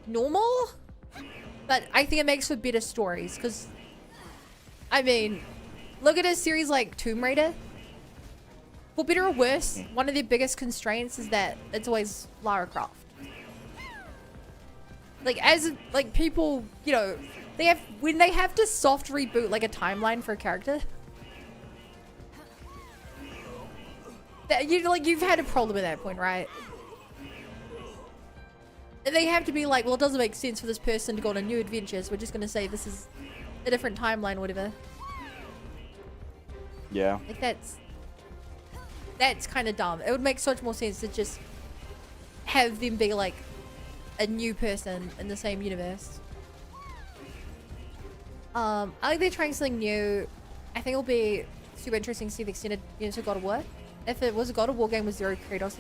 normal, but I think it makes for better stories. Because, I mean, look at a series like Tomb Raider. For better or worse, one of their biggest constraints is that it's always Lara Croft. Like, as, like, people, you know, when they have to soft reboot, like, a timeline for a character, you've had a problem at that point, right? And they have to be like, well, it doesn't make sense for this person to go on a new adventure, so we're just gonna say this is a different timeline or whatever. Yeah. Like, that's kind of dumb. It would make so much more sense to just have them be like a new person in the same universe. I like they're trying something new. I think it'll be super interesting to see the extended units of God of War. If it was a God of War game with zero Kratos,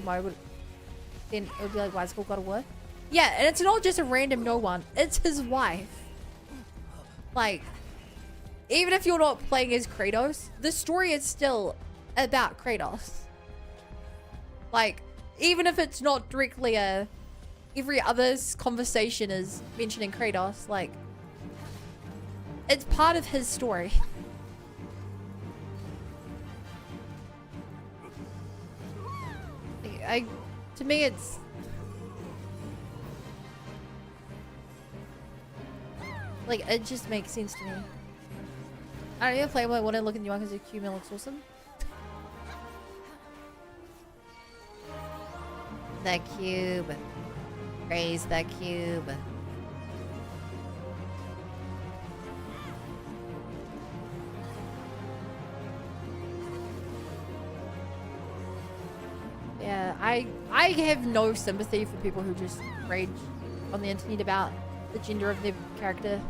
then it would be like, why is it called God of War? Yeah, and it's not just a random no one. It's his wife. Like, even if you're not playing as Kratos, the story is still about Kratos. Like, even if it's not directly every other's conversation is mentioning Kratos, like, it's part of his story. To me, it's like, it just makes sense to me. I don't even play when I want to look at the one because the Q looks awesome. The cube. Praise the cube. Yeah, I have no sympathy for people who just rage on the internet about the gender of their character.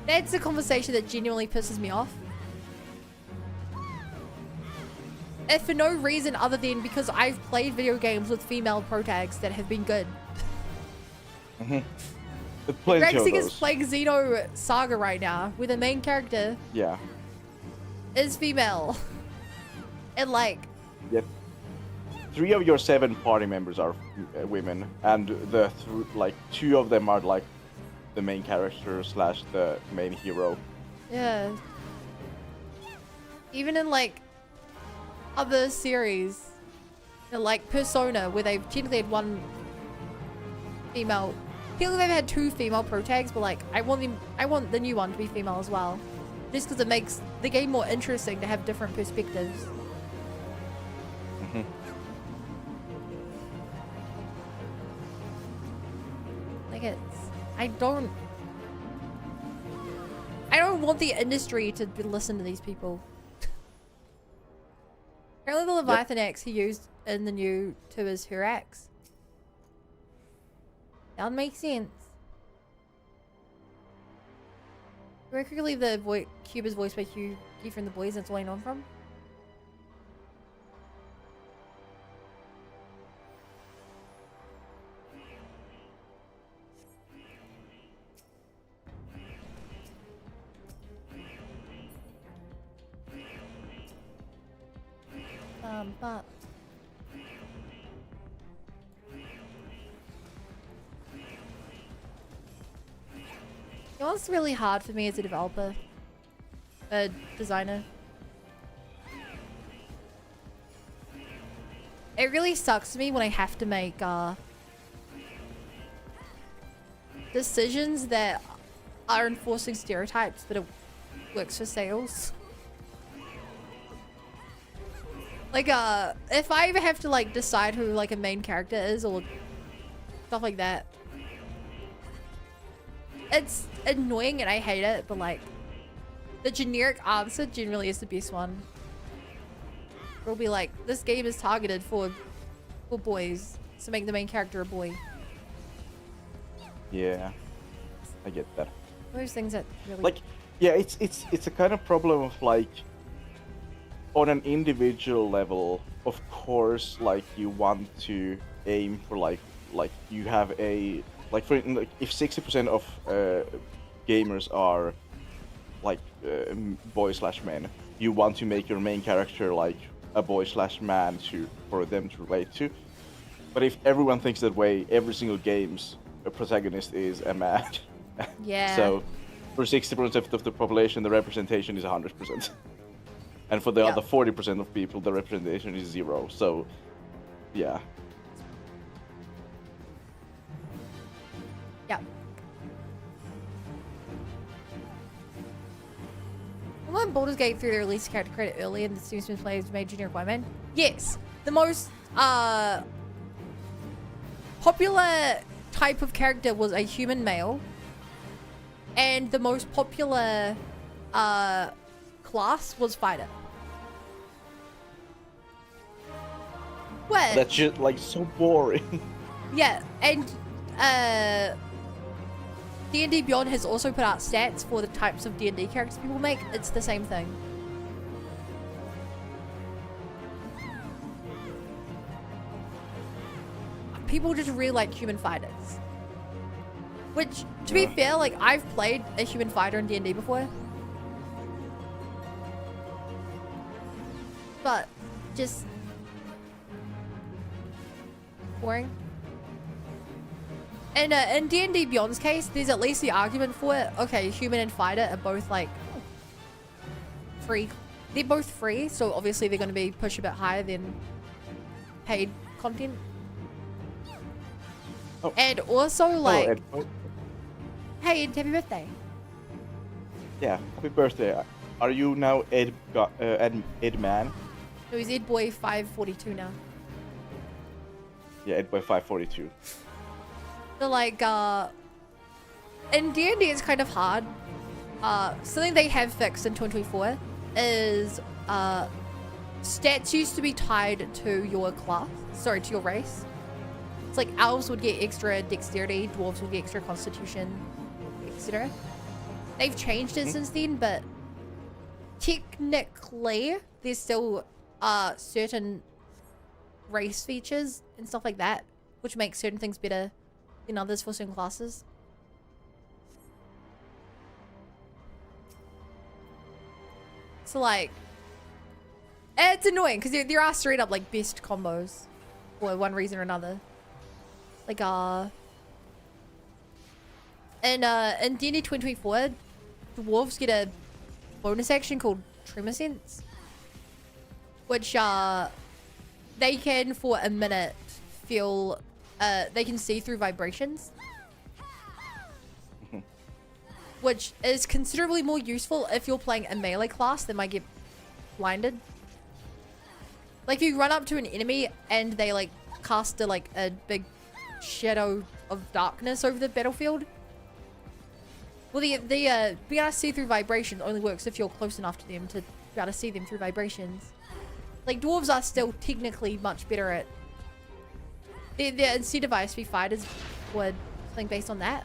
That's a conversation that genuinely pisses me off. And for no reason other than because I've played video games with female protags that have been good. Rexing is playing Xeno Saga right now, where the main character is female. And like... Yeah. 3 of your 7 party members are women, and the 2 of them are like the main character / the main hero. Yeah. Even in like other series, you know, like Persona, where they've technically had one female. Technically they've had 2 female protags, but like I want the new one to be female as well, just because it makes the game more interesting to have different perspectives. Like I don't want the industry to listen to these people. Apparently the Leviathan axe he used in the new 2 is her axe. That would make sense. Where could you leave the cube is voiced by Hugh from the boys? That's all I know him from. But it was really hard for me as a developer, a designer. It really sucks to me when I have to make decisions that are enforcing stereotypes, but it works for sales. Like, if I ever have to, like, decide who, like, a main character is or stuff like that, it's annoying and I hate it, but, like, the generic answer generally is the best one. It'll be like, this game is targeted for boys, so make the main character a boy. Yeah, I get that. Those things that really... Like, yeah, it's a kind of problem of like, on an individual level, of course, like you want to aim for like you have a like for like, if 60% of gamers are like boy/men, you want to make your main character like a boy/man for them to relate to. But if everyone thinks that way, every single game's protagonist is a man. Yeah. So for 60% of the population, the representation is 100%. And for the other 40% of people, the representation is 0. So, yeah. Yeah. When Baldur's Gate 3 released character credit early and the students been played made generic white man? Yes. The most popular type of character was a human male. And the most popular class was fighter. What? That's just like so boring. Yeah, and D&D Beyond has also put out stats for the types of D&D characters people make. It's the same thing. People just really like human fighters. Which, to be fair, like, I've played a human fighter in D&D before. But, just... boring. And in D&D Beyond's case, there's at least the argument for it. Okay, human and fighter are both, like, free. They're both free, so obviously they're going to be pushed a bit higher than paid content. Oh. And also, like... Ed. Oh, hey, Ed, happy birthday. yeah, happy birthday. Are you now Ed Man? No, he's Ed Boy 542 now. Yeah, Ed by 542. So, like, in D&D it's kind of hard. Something they have fixed in 2024 is, stats used to be tied to your class, sorry, to your race. It's like elves would get extra dexterity, dwarves would get extra constitution, etc. They've changed it since then, but technically there's still certain race features and stuff like that, which makes certain things better than others for certain classes. So like, it's annoying because there are straight up like best combos for one reason or another. Like in D&D 2024, dwarves get a bonus action called Tremor Sense, which they can for a minute feel they can see through vibrations, which is considerably more useful if you're playing a melee class that might get blinded. Like if you run up to an enemy and they like cast a big shadow of darkness over the battlefield. Well, the being able to see through vibrations only works if you're close enough to them to be able to see them through vibrations. Like dwarves are still technically much better at. They're incentivized to be fighters or something based on that.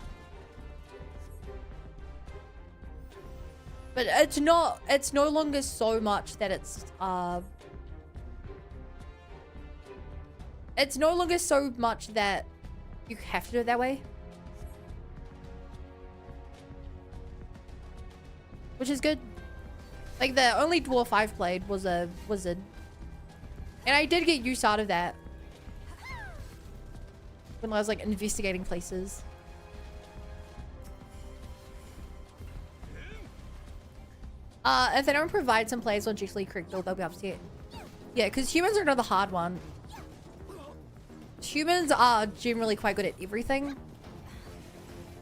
But it's not. It's no longer so much that it's. It's no longer so much that you have to do it that way. Which is good. Like the only dwarf I've played was a wizard. And I did get use out of that. When I was like investigating places. If they don't provide some plays on Jessley Creek build, they'll be upset. Yeah, because humans are another hard one. Humans are generally quite good at everything.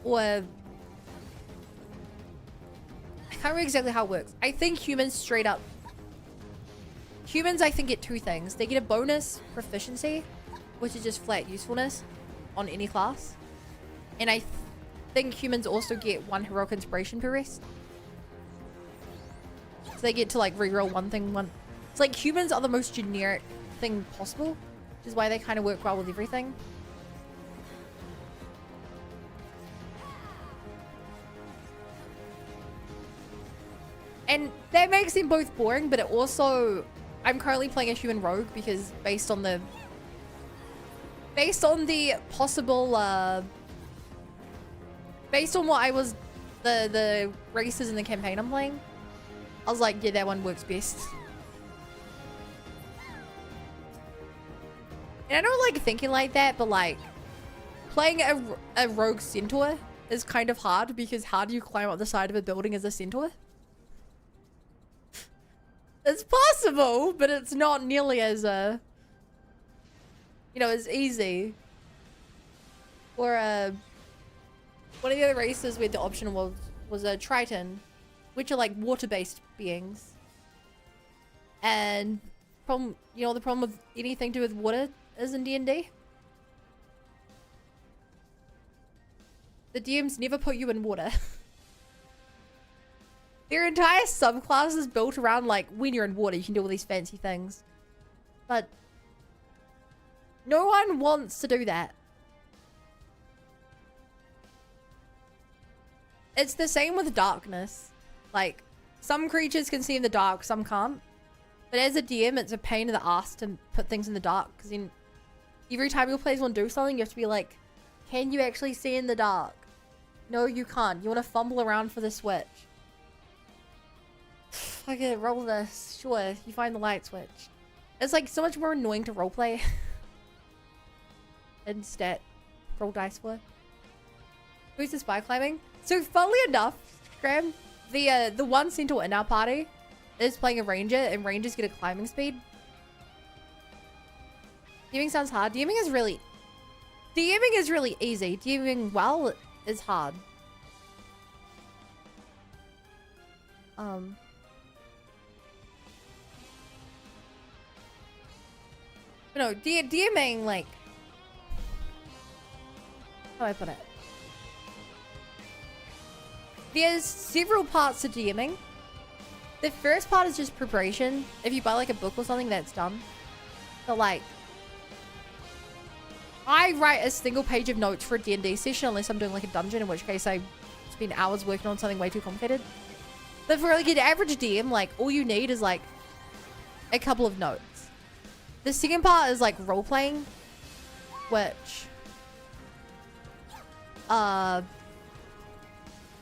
Or... I can't remember exactly how it works. I think humans straight up... Humans, I think, get two things. They get a bonus proficiency, which is just flat usefulness on any class. And I think humans also get 1 heroic inspiration per rest. So they get to like reroll one thing. It's like humans are the most generic thing possible, which is why they kind of work well with everything. And that makes them both boring, but it also... I'm currently playing a human rogue because based on the possible... based on what I was... The races in the campaign I'm playing, I was like, yeah, that one works best. And I don't like thinking like that, but like playing a rogue centaur is kind of hard because how do you climb up the side of a building as a centaur? It's possible, but it's not nearly as you know, as easy. Or one of the other races where the option was a Triton, which are like water-based beings. And problem, you know, the problem with anything to do with water is in D&D. The DMs never put you in water. Their entire subclass is built around like when you're in water, you can do all these fancy things. But no one wants to do that. It's the same with darkness. Like, some creatures can see in the dark, some can't. But as a DM, it's a pain in the ass to put things in the dark. Because then every time your players want to do something, you have to be like, can you actually see in the dark? No, you can't. You want to fumble around for the switch. Okay, roll this. Sure, you find the light switch. It's like so much more annoying to roleplay. Instead, roll dice for. Who's the spy climbing? So funnily enough, Graham, the one centaur in our party is playing a ranger, and rangers get a climbing speed. DMing sounds hard. DMing is really easy. DMing well is hard. No, DMing, like, how do I put it? There's several parts to DMing. The first part is just preparation. If you buy like a book or something, that's done. So like, I write a single page of notes for a D&D session unless I'm doing like a dungeon, in which case I spend hours working on something way too complicated. But for like an average DM, like all you need is like a couple of notes. The second part is like role playing, which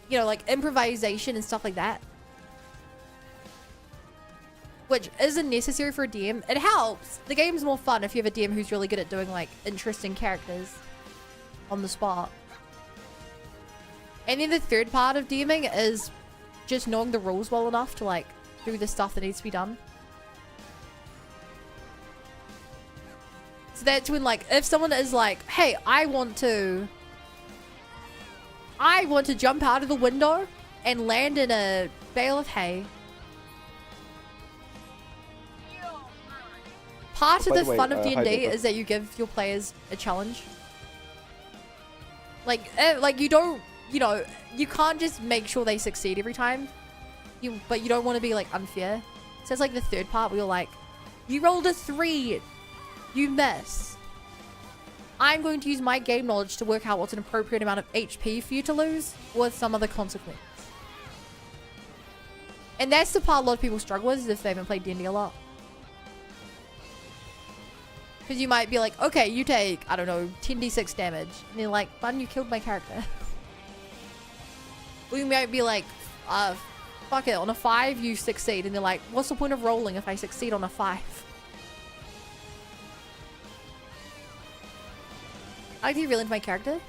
you know, like improvisation and stuff like that, which isn't necessary for a DM. It helps. The game's more fun if you have a DM who's really good at doing like interesting characters on the spot. And then the third part of DMing is just knowing the rules well enough to like do the stuff that needs to be done. So that's when like, if someone is like, hey, I want to jump out of the window and land in a bale of hay. Part of the fun of D&D is that you give your players a challenge. Like you don't, you know, you can't just make sure they succeed every time. But you don't want to be like unfair. So it's like the third part where you're like, you rolled a 3, you miss. I'm going to use my game knowledge to work out what's an appropriate amount of HP for you to lose with some other consequence. And that's the part a lot of people struggle with, is if they haven't played D&D a lot. Because you might be like, okay, you take, I don't know, 10d6 damage. And you're like, fun, you killed my character. Or you might be like, fuck it, on a 5 you succeed. And they're like, what's the point of rolling if I succeed on a 5? I like to get really into my character.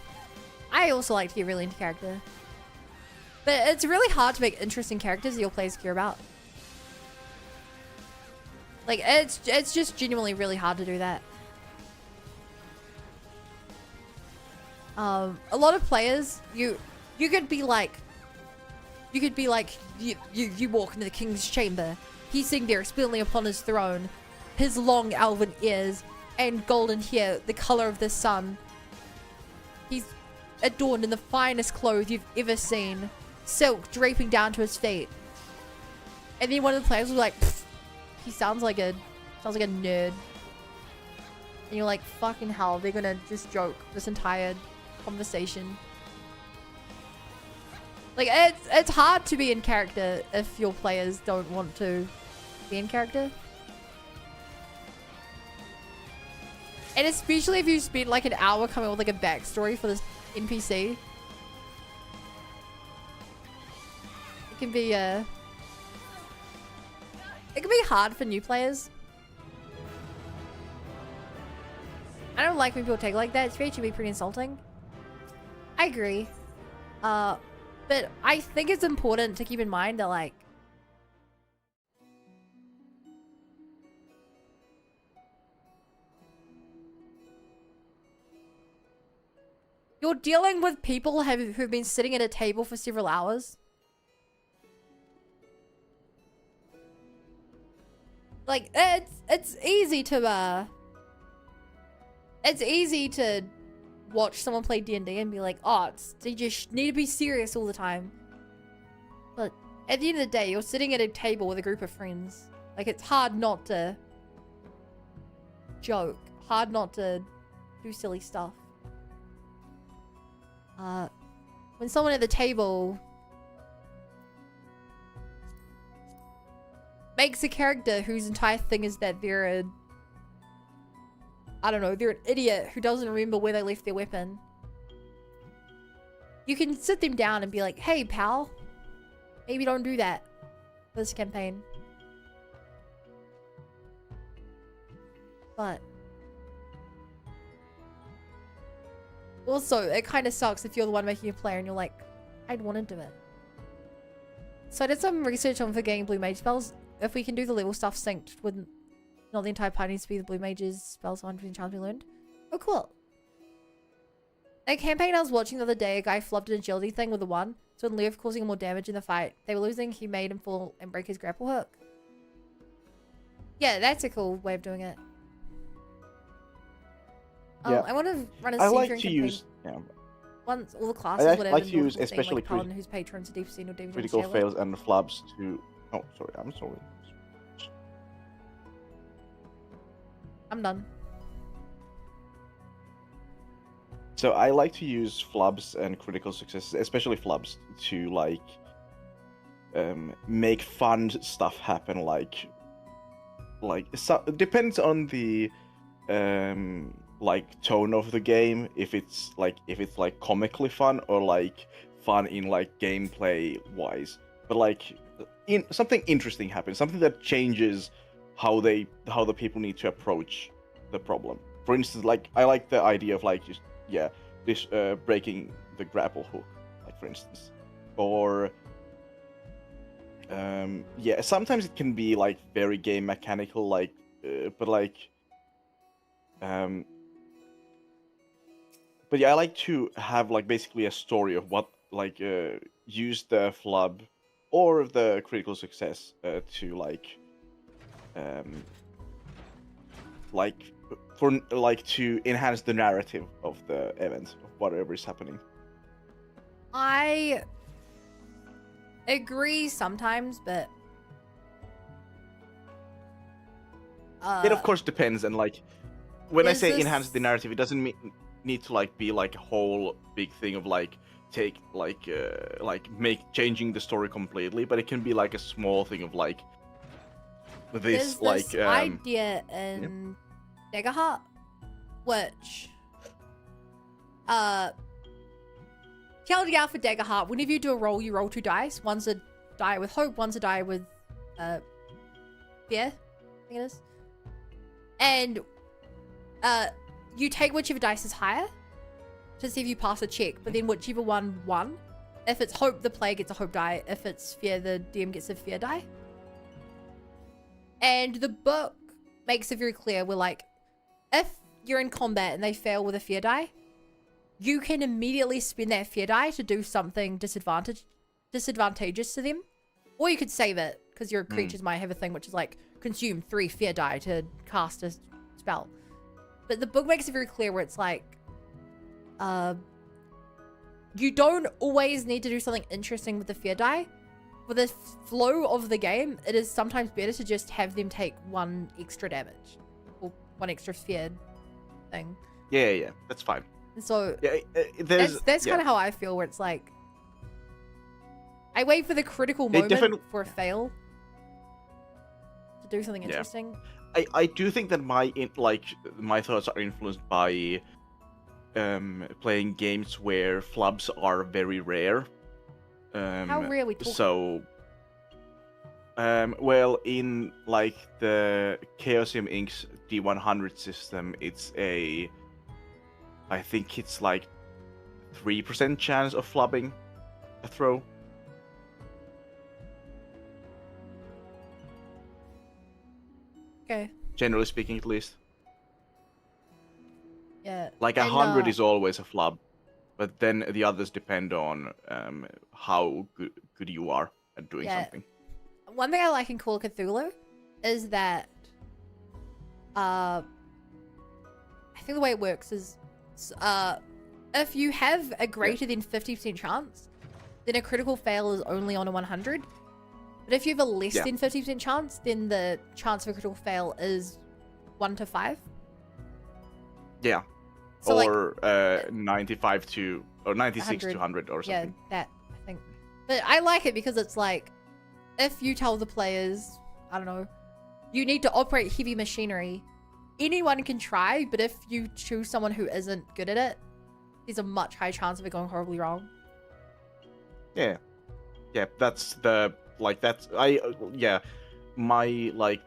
I also like to get really into character. But it's really hard to make interesting characters that your players care about. Like, it's just genuinely really hard to do that. A lot of players, you could be like, you walk into the king's chamber. He's sitting there splendidly upon his throne, his long elven ears and golden hair, the color of the sun. He's adorned in the finest clothes you've ever seen, silk draping down to his feet. And then one of the players was like, he sounds like a nerd. And you're like, fucking hell, they're gonna just joke this entire conversation. Like, it's hard to be in character if your players don't want to be in character. And especially if you spend like an hour coming up with like a backstory for this NPC. It can be hard for new players. I don't like when people take it like that. It's actually pretty insulting. I agree. But I think it's important to keep in mind that, like, you're dealing with people who've been sitting at a table for several hours. Like, it's easy to watch someone play D&D and be like, oh, you just need to be serious all the time. But at the end of the day, you're sitting at a table with a group of friends. Like, it's hard not to joke, hard not to do silly stuff. When someone at the table makes a character whose entire thing is that they're they're an idiot who doesn't remember where they left their weapon, you can sit them down and be like, hey, pal, maybe don't do that for this campaign. But also, it kind of sucks if you're the one making a player and you're like, I'd want to do it. So I did some research on for getting blue mage spells. If we can do the level stuff synced with not the entire party needs to be the blue mages spells 100% chance we learned. Oh, cool. A campaign I was watching the other day, a guy flubbed an agility thing with a 1. So in lieu of causing more damage in the fight they were losing, he made him fall and break his grapple hook. Yeah, that's a cool way of doing it. Yeah. I want to run a I secret like to campaign. use. Yeah, Once all the classes, I whatever. like to use normal thing, especially like Paladin, whose patrons are deep seen or David critical Taylor. fails and flubs to. Oh, sorry. I'm sorry. I'm done. So I like to use flubs and critical successes, especially flubs, to like make fun stuff happen. Like so, it depends on the like tone of the game. If it's like comically fun or like fun in like gameplay wise. But like something interesting happens, something that changes how the people need to approach the problem. For instance, like I like the idea of like just this breaking the grapple hook, like for instance, or sometimes it can be like very game mechanical, like but yeah, I like to have like basically a story of what like use the flub or the critical success to like to enhance the narrative of the event, of whatever is happening. I agree sometimes, but It of course depends, and like when I Is say this- enhance the narrative, it doesn't need to like be like a whole big thing of like changing the story completely, but it can be like a small thing of like there's this like this idea in Daggerheart, which TLDR for Daggerheart, whenever you do a roll, you roll 2 dice. One's a die with hope, one's a die with fear, I think it is. And you take whichever dice is higher, to see if you pass a check, but then whichever one won, if it's hope, the player gets a hope die. If it's fear, the DM gets a fear die. And the book makes it very clear, we're like, if you're in combat and they fail with a fear die, you can immediately spend that fear die to do something disadvantageous to them. Or you could save it, because your creatures might have a thing which is like, consume 3 fear die to cast a spell. But the book makes it very clear where it's like, you don't always need to do something interesting with the fear die. For the flow of the game, it is sometimes better to just have them take 1 extra damage. Or 1 extra fear thing. Yeah, that's fine. And so, Yeah, that's kind of how I feel, where it's like, I wait for the critical moment for a fail to do something interesting. I do think that my thoughts are influenced by playing games where flubs are very rare. How rare are we talking? So, well, in like the Chaosium Inc.'s D100 system, it's I think it's like 3% chance of flubbing a throw. Okay. Generally speaking, at least. Yeah. Like 100 is always a flub, but then the others depend on how good you are at doing something. One thing I like in Call of Cthulhu is that I think the way it works is if you have a greater than 50% chance, then a critical fail is only on a 100. But if you have a less than 50% chance, then the chance of a critical fail is 1 to 5. Yeah. So or 95 to or 96 to 100 or something. Yeah, that I think. But I like it because it's like, if you tell the players, I don't know, you need to operate heavy machinery, anyone can try, but if you choose someone who isn't good at it, there's a much higher chance of it going horribly wrong. Yeah, that's the my the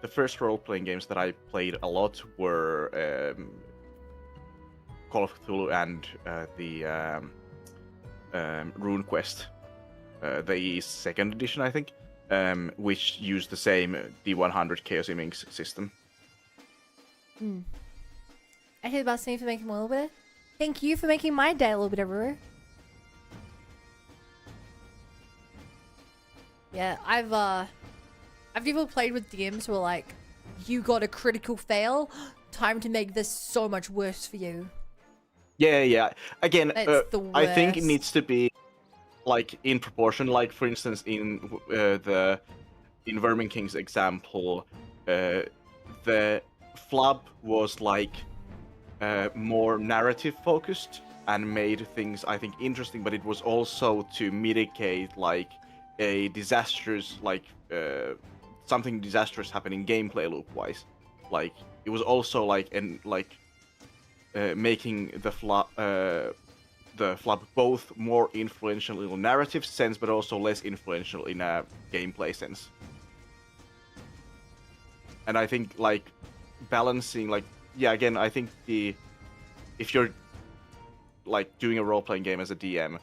first role-playing games that I played a lot were Call of Cthulhu and the Rune Quest, the second edition, I think, which used the same D100 Chaosium Inc. system. I hear about Steve for making a little bit. Thank you for making my day a little bit everywhere. Yeah, I've never played with DMs who are like, you got a critical fail, time to make this so much worse for you. Yeah. Again, I think it needs to be like in proportion. Like for instance, in Vermin King's example, the flub was like more narrative focused and made things, I think, interesting. But it was also to mitigate like a disastrous, something disastrous happening gameplay loop wise. Like it was also making the flub both more influential in a narrative sense, but also less influential in a gameplay sense. And I think balancing, again, I think if you're doing a role-playing game as a DM,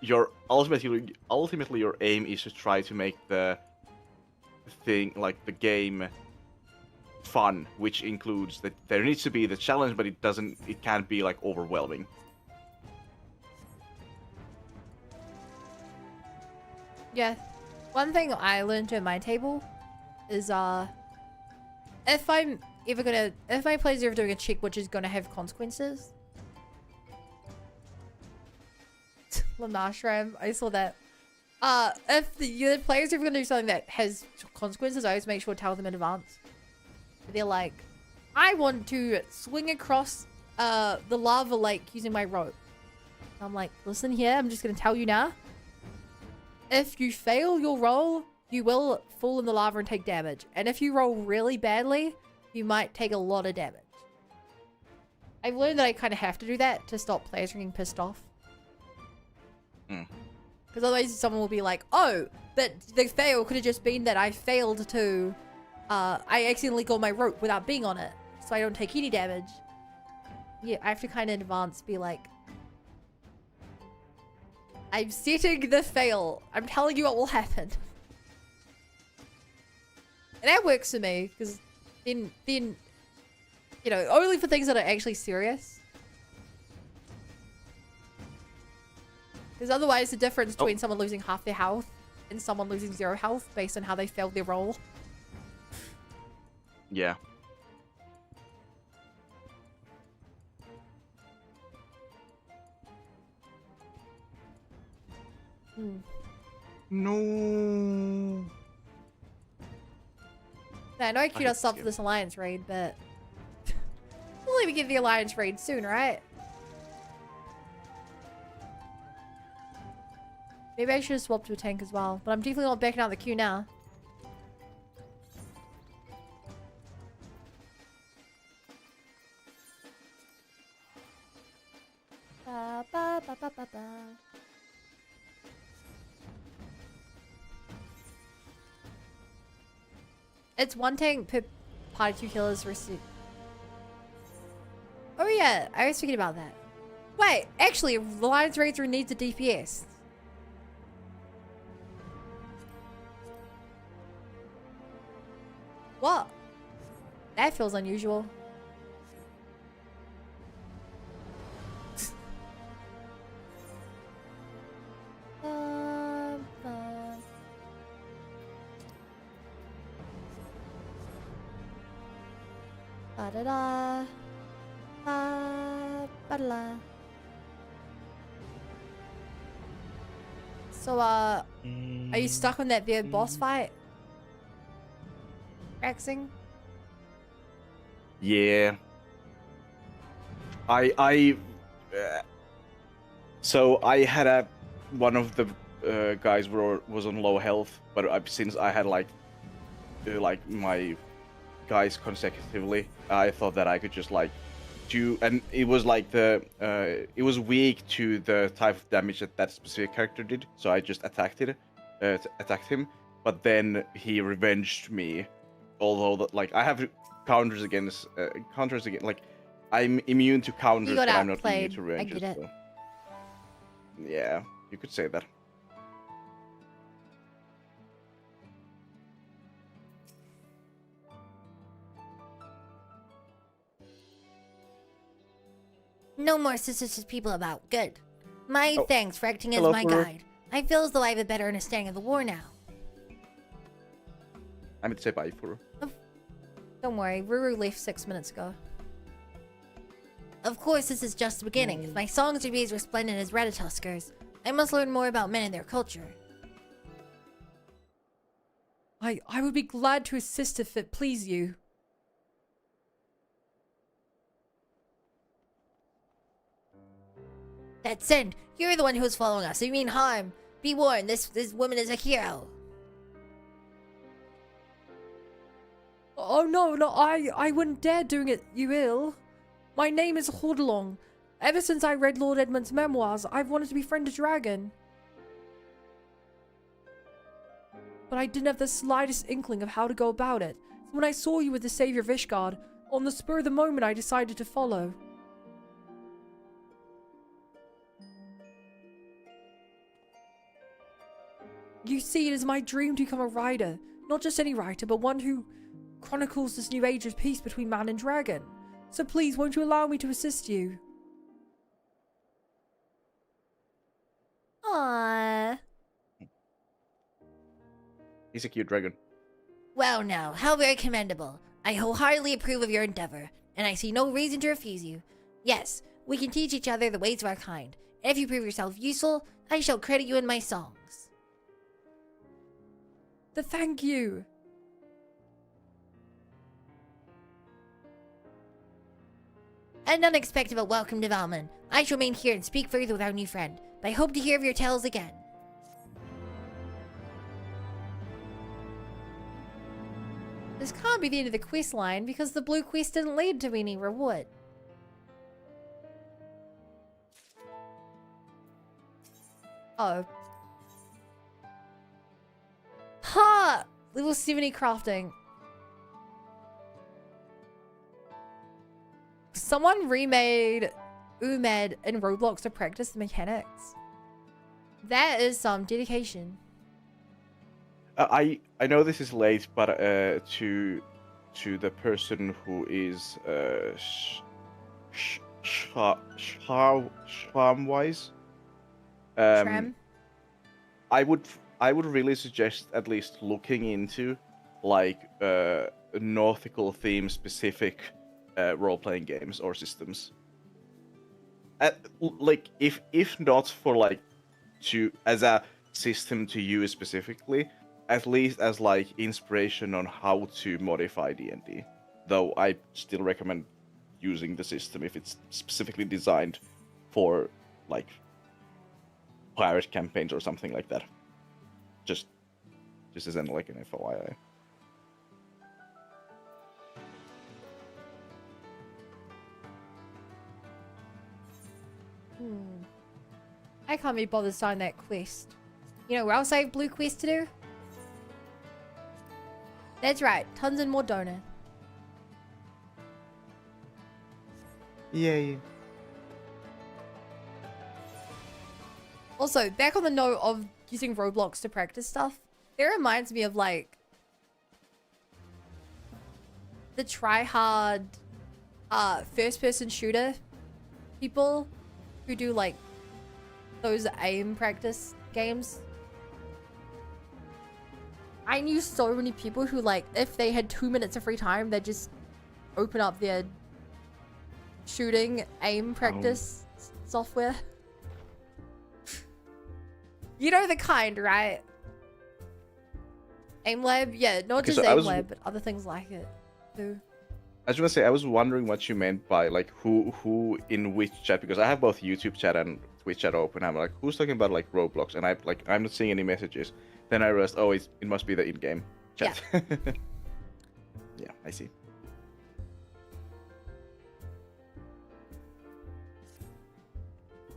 your ultimately your aim is to try to make the thing, the game, fun, which includes that there needs to be the challenge, but it can't be overwhelming. Yeah. One thing I learned at my table is if my players are ever doing a check which is gonna have consequences. Lanashram, I saw that. If the players are ever gonna do something that has consequences, I always make sure to tell them in advance. They're like, I want to swing across the lava lake using my rope. I'm like, listen here, I'm just gonna tell you now. If you fail your roll, you will fall in the lava and take damage. And if you roll really badly, you might take a lot of damage. I've learned that I kind of have to do that to stop players from getting pissed off. Because otherwise someone will be like, oh, but the fail could have just been that I failed to... I accidentally got my rope without being on it, so I don't take any damage. Yeah, I have to kind of in advance be like, I'm setting the fail. I'm telling you what will happen. And that works for me, because then, you know, only for things that are actually serious. Because otherwise the difference between someone losing half their health and someone losing 0 health based on how they failed their roll. Yeah. No. I know I queued us up for this alliance raid, but we'll maybe get the alliance raid soon, right? Maybe I should have swapped to a tank as well, but I'm definitely not backing out of the queue now. Ba, ba, ba, ba, ba, ba. It's 1 tank per party 2 killers receive. Oh yeah, I was thinking about that. Wait, actually, the Alliance Raider needs a DPS. What? That feels unusual. Ba-da-da. Ba-da-da. So, are you stuck on that weird boss fight? Axing? Yeah. So I had one of the guys was on low health, but since I had like my guys consecutively, I thought that I could just like do, and it was like it was weak to the type of damage that specific character did, so I just attacked him, but then he revenged me, although like I have counters against like I'm immune to counters, but I'm not immune to ranges. I get it. So. Yeah, you could say that. No more suspicious people about. Good. My thanks for acting as Hello, my Furu. guide. I feel as though I have a better understanding of the war now. I meant to say bye, Furu. Don't worry, Ruru left 6 minutes ago. Of course, this is just the beginning. If my songs are to be as resplendent as Ratatoskers, I must learn more about men and their culture. I would be glad to assist if it please you. That Send, you're the one who is following us. You mean harm. Be warned, this woman is a hero. Oh no, I wouldn't dare doing it, you ill. My name is Hordalong. Ever since I read Lord Edmund's memoirs, I've wanted to befriend a dragon. But I didn't have the slightest inkling of how to go about it. So when I saw you with the savior of Ishgard, on the spur of the moment I decided to follow. You see, it is my dream to become a writer. Not just any writer, but one who chronicles this new age of peace between man and dragon. So please, won't you allow me to assist you? Aww. He's a cute dragon. Well now, how very commendable. I wholeheartedly approve of your endeavor, and I see no reason to refuse you. Yes, we can teach each other the ways of our kind, and if you prove yourself useful, I shall credit you in my songs. Thank you. An unexpected but welcome development. I shall remain here and speak further with our new friend, but I hope to hear of your tales again. This can't be the end of the quest line because the blue quest didn't lead to any reward. Oh. Ha! Level 70 crafting. Someone remade UMAD in Roblox to practice the mechanics. That is some dedication. I know this is late, but to the person who is Schwarmwise, Tram. I would really suggest at least looking into like nautical theme specific role-playing games or systems. Like if not for like to as a system to use specifically, at least as like inspiration on how to modify D&D. Though I still recommend using the system if it's specifically designed for like pirate campaigns or something like that. Just as an like an FYI. I can't be bothered signing that quest. You know where else I have blue quest to do? That's right, tons and more donor. Yay. Also, back on the note of using Roblox to practice stuff, it reminds me of like the try-hard first-person shooter people who do like those aim practice games. I knew so many people who like, if they had 2 minutes of free time, they'd just open up their shooting aim practice software. You know the kind, right? Aim Lab? Yeah, not Okay, just so Aim Lab, but other things like it too. I was gonna say I was wondering what you meant by like who in which chat, because I have both YouTube chat and Twitch chat open. I'm like, who's talking about like Roblox? And I'm not seeing any messages. Then I realized, oh, it must be the in-game chat. Yeah, yeah, I see.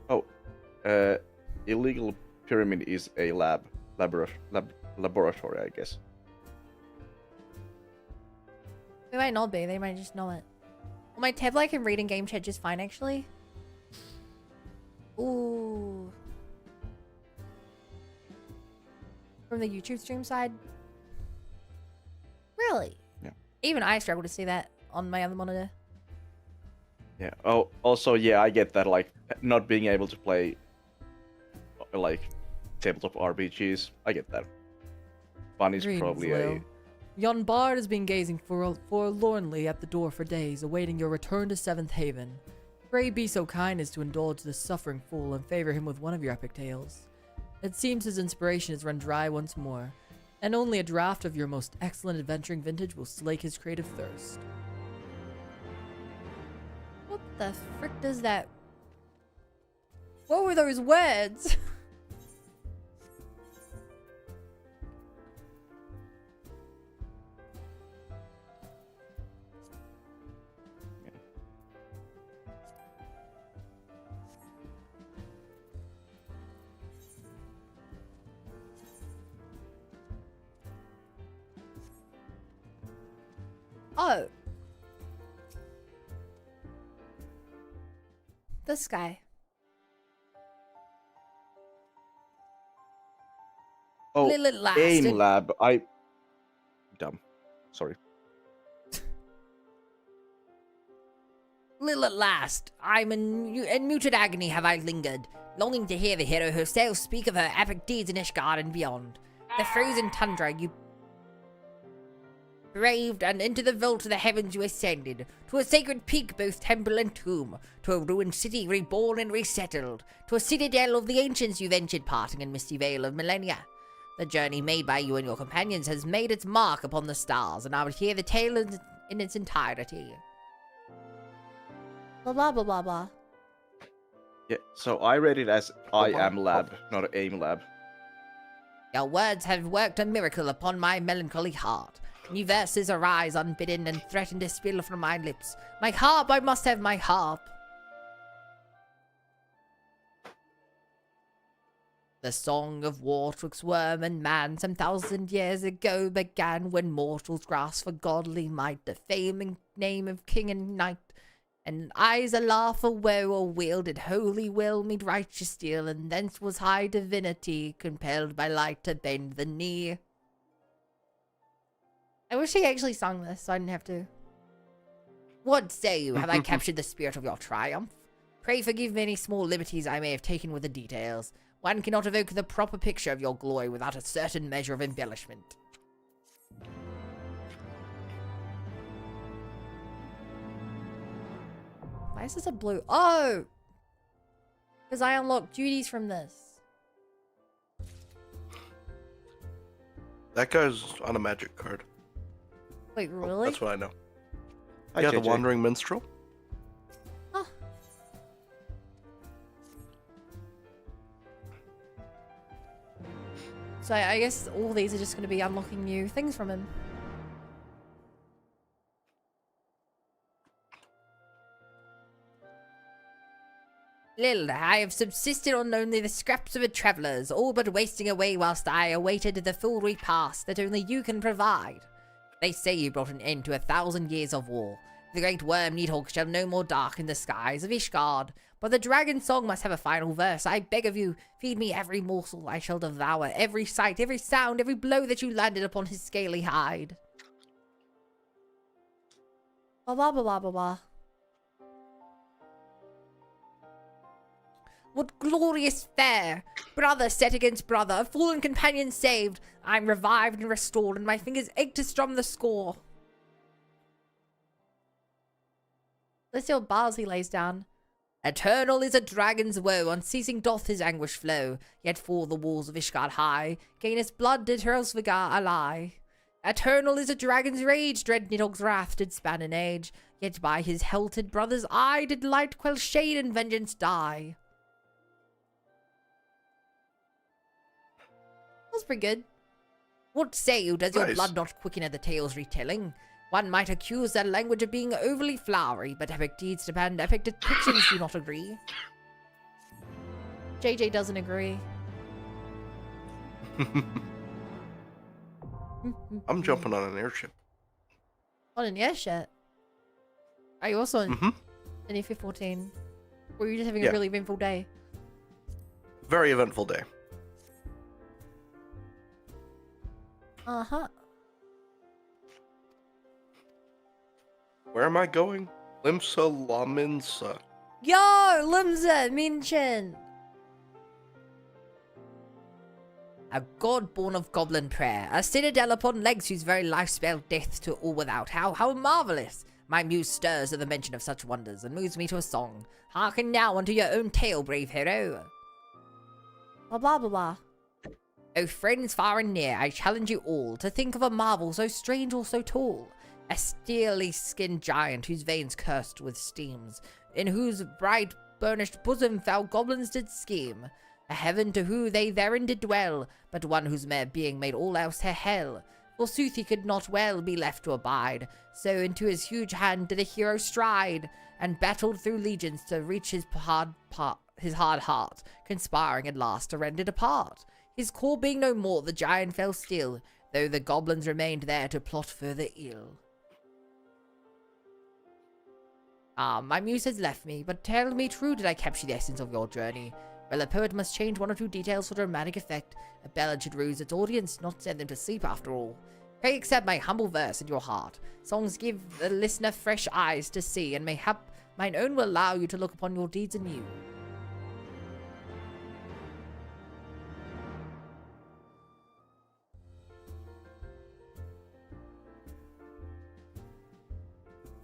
Oh, illegal pyramid is a laboratory, I guess. They might not be, they might just know it. On my tablet I can read in game chat just fine actually. Ooh. From the YouTube stream side? Really? Yeah. Even I struggle to see that on my other monitor. Yeah. Oh, also, yeah, I get that. Like, not being able to play, like, tabletop RPGs. I get that. Fun is Greetings, probably Lil. a. Yon bard has been gazing forlornly at the door for days, awaiting your return to Seventh Haven. Pray be so kind as to indulge this suffering fool and favor him with one of your epic tales. It seems his inspiration has run dry once more, and only a draft of your most excellent adventuring vintage will slake his creative thirst. What the frick does that... What were those words? Oh. This guy. Oh, Lilith last. Aim Lab. Dumb. Sorry. Little at last, I'm in muted agony have I lingered, longing to hear the hero herself speak of her epic deeds in Ishgard and beyond. The frozen tundra you braved, and into the vault of the heavens you ascended, to a sacred peak both temple and tomb, to a ruined city reborn and resettled, to a citadel of the ancients you ventured parting in misty veil of millennia. The journey made by you and your companions has made its mark upon the stars, and I would hear the tale in its entirety. Blah blah blah blah blah. Yeah, so I read it as I am Lab, not Aim Lab. Your words have worked a miracle upon my melancholy heart. New verses arise unbidden and threaten to spill from my lips. My harp, I must have my harp. The song of war twixt worm and man some 1,000 years ago began, when mortals grasped for godly might the fame and name of king and knight. And eyes a laugh a woe or wielded holy will meet righteous steel, and thence was high divinity compelled by light to bend the knee. I wish he actually sung this so I didn't have to. What say you? Have I captured the spirit of your triumph? Pray forgive me any small liberties I may have taken with the details. One cannot evoke the proper picture of your glory without a certain measure of embellishment. Why is this a blue? Oh! Because I unlocked duties from this. That guy's on a magic card. Wait, Oh, really? that's what I know. Hi, Yeah, the JJ. Wandering Minstrel. Huh. So I guess all these are just going to be unlocking new things from him. Lil, I have subsisted on only the scraps of a traveller's, all but wasting away whilst I awaited the full repast that only you can provide. They say you brought an end to 1,000 years of war. The great worm Needhawk shall no more darken the skies of Ishgard. But the dragon song must have a final verse. I beg of you, feed me every morsel I shall devour, every sight, every sound, every blow that you landed upon his scaly hide. Blah blah blah blah blah blah. What glorious fare! Brother set against brother, a fallen companion saved. I'm revived and restored, and my fingers ache to strum the score. Let's see what bars he lays down. Eternal is a dragon's woe, unceasing doth his anguish flow. Yet for the walls of Ishgard high, gainest blood did Hurlsvigar ally. Eternal is a dragon's rage, dread Nidhogg's wrath did span an age. Yet by his helted brother's eye did light quell shade and vengeance die. That's pretty good. What say you, does your Nice. blood not quicken at the tale's retelling? One might accuse that language of being overly flowery, but epic deeds depend, epic depictions do not agree. JJ doesn't agree. I'm jumping on an airship. On an airship. Are you also on Mm-hmm. an F-14? Or are you just having Yeah. a really eventful day? Very eventful day. Uh-huh. Where am I going? Limsa Laminsa. Yo, Limsa, mention. A god born of goblin prayer, a citadel upon legs whose very life spelled death to all without. How marvellous! My muse stirs at the mention of such wonders, and moves me to a song. Hearken now unto your own tale, brave hero. Blah blah blah blah. O friends far and near, I challenge you all to think of a marvel so strange or so tall. A steely skinned giant whose veins cursed with steams, in whose bright burnished bosom foul goblins did scheme. A heaven to who they therein did dwell, but one whose mere being made all else her hell. Forsooth he could not well be left to abide, so into his huge hand did a hero stride, and battled through legions to reach his hard heart, conspiring at last to rend it apart. His core being no more, the giant fell still, though the goblins remained there to plot further ill. My muse has left me, but tell me true, did I capture the essence of your journey? Well, a poet must change one or two details for dramatic effect. A ballad should ruse its audience, not send them to sleep after all. Pray accept my humble verse in your heart. Songs give the listener fresh eyes to see, and mayhap mine own will allow you to look upon your deeds anew.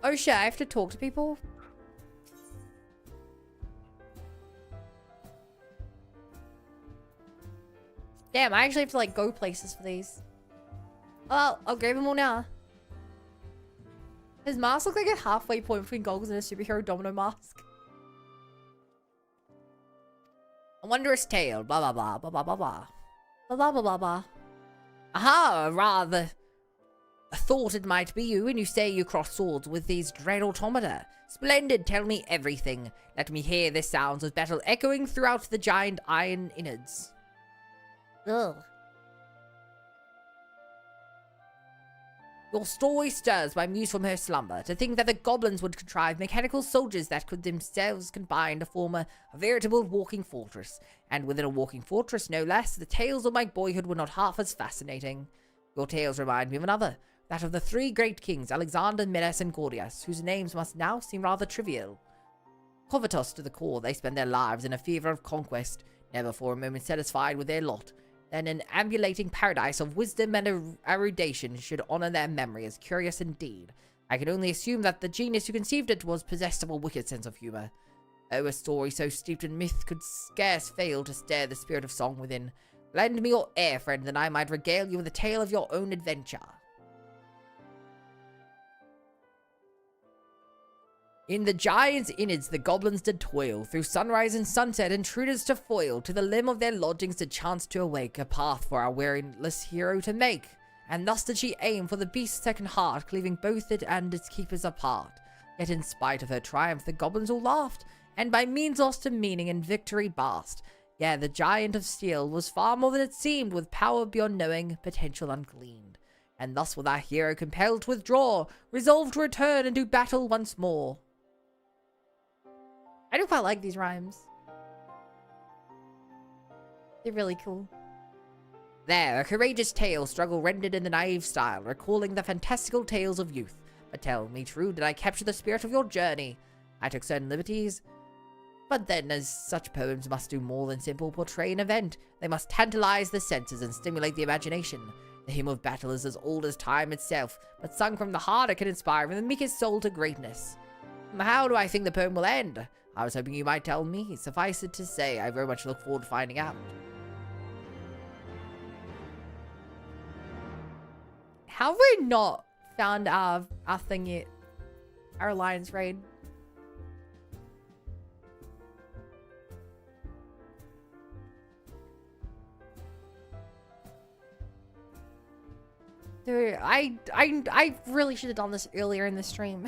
Oh shit, I have to talk to people? Damn, I actually have to like go places for these. Well, I'll grab them all now. His mask looks like a halfway point between goggles and a superhero domino mask. A wondrous tale, blah blah blah, blah blah blah blah. Blah blah blah blah blah. Aha, rather. I thought it might be you, and you say you cross swords with these dread automata. Splendid, tell me everything. Let me hear the sounds of battle echoing throughout the giant iron innards. Ugh. Your story stirs my muse from her slumber. To think that the goblins would contrive mechanical soldiers that could themselves combine to form a veritable walking fortress. And within a walking fortress, no less, the tales of my boyhood were not half as fascinating. Your tales remind me of another, that of the three great kings, Alexander, Menes, and Gordius, whose names must now seem rather trivial. Covetous to the core, they spend their lives in a fever of conquest, never for a moment satisfied with their lot. Then an ambulating paradise of wisdom and erudition should honor their memory as curious indeed. I can only assume that the genius who conceived it was possessed of a wicked sense of humor. Oh, a story so steeped in myth could scarce fail to stir the spirit of song within. Lend me your ear, friend, and I might regale you with a tale of your own adventure. In the giants' innards the goblins did toil, through sunrise and sunset intruders to foil, to the limb of their lodgings did chance to awake, a path for our weariless hero to make. And thus did she aim for the beast's second heart, cleaving both it and its keepers apart. Yet in spite of her triumph the goblins all laughed, and by means lost to meaning and victory basked. Yea, the giant of steel was far more than it seemed, with power beyond knowing, potential ungleaned. And thus was our hero compelled to withdraw, resolved to return and do battle once more. I do quite like these rhymes. They're really cool. There, a courageous tale, struggle rendered in the naive style, recalling the fantastical tales of youth. But tell me true, did I capture the spirit of your journey? I took certain liberties. But then, as such poems must do more than simple portray an event, they must tantalize the senses and stimulate the imagination. The hymn of battle is as old as time itself, but sung from the heart it can inspire even the meekest soul to greatness. How do I think the poem will end? I was hoping you might tell me. Suffice it to say, I very much look forward to finding out. Have we not found our thing yet? Our alliance raid? Dude, I really should have done this earlier in the stream.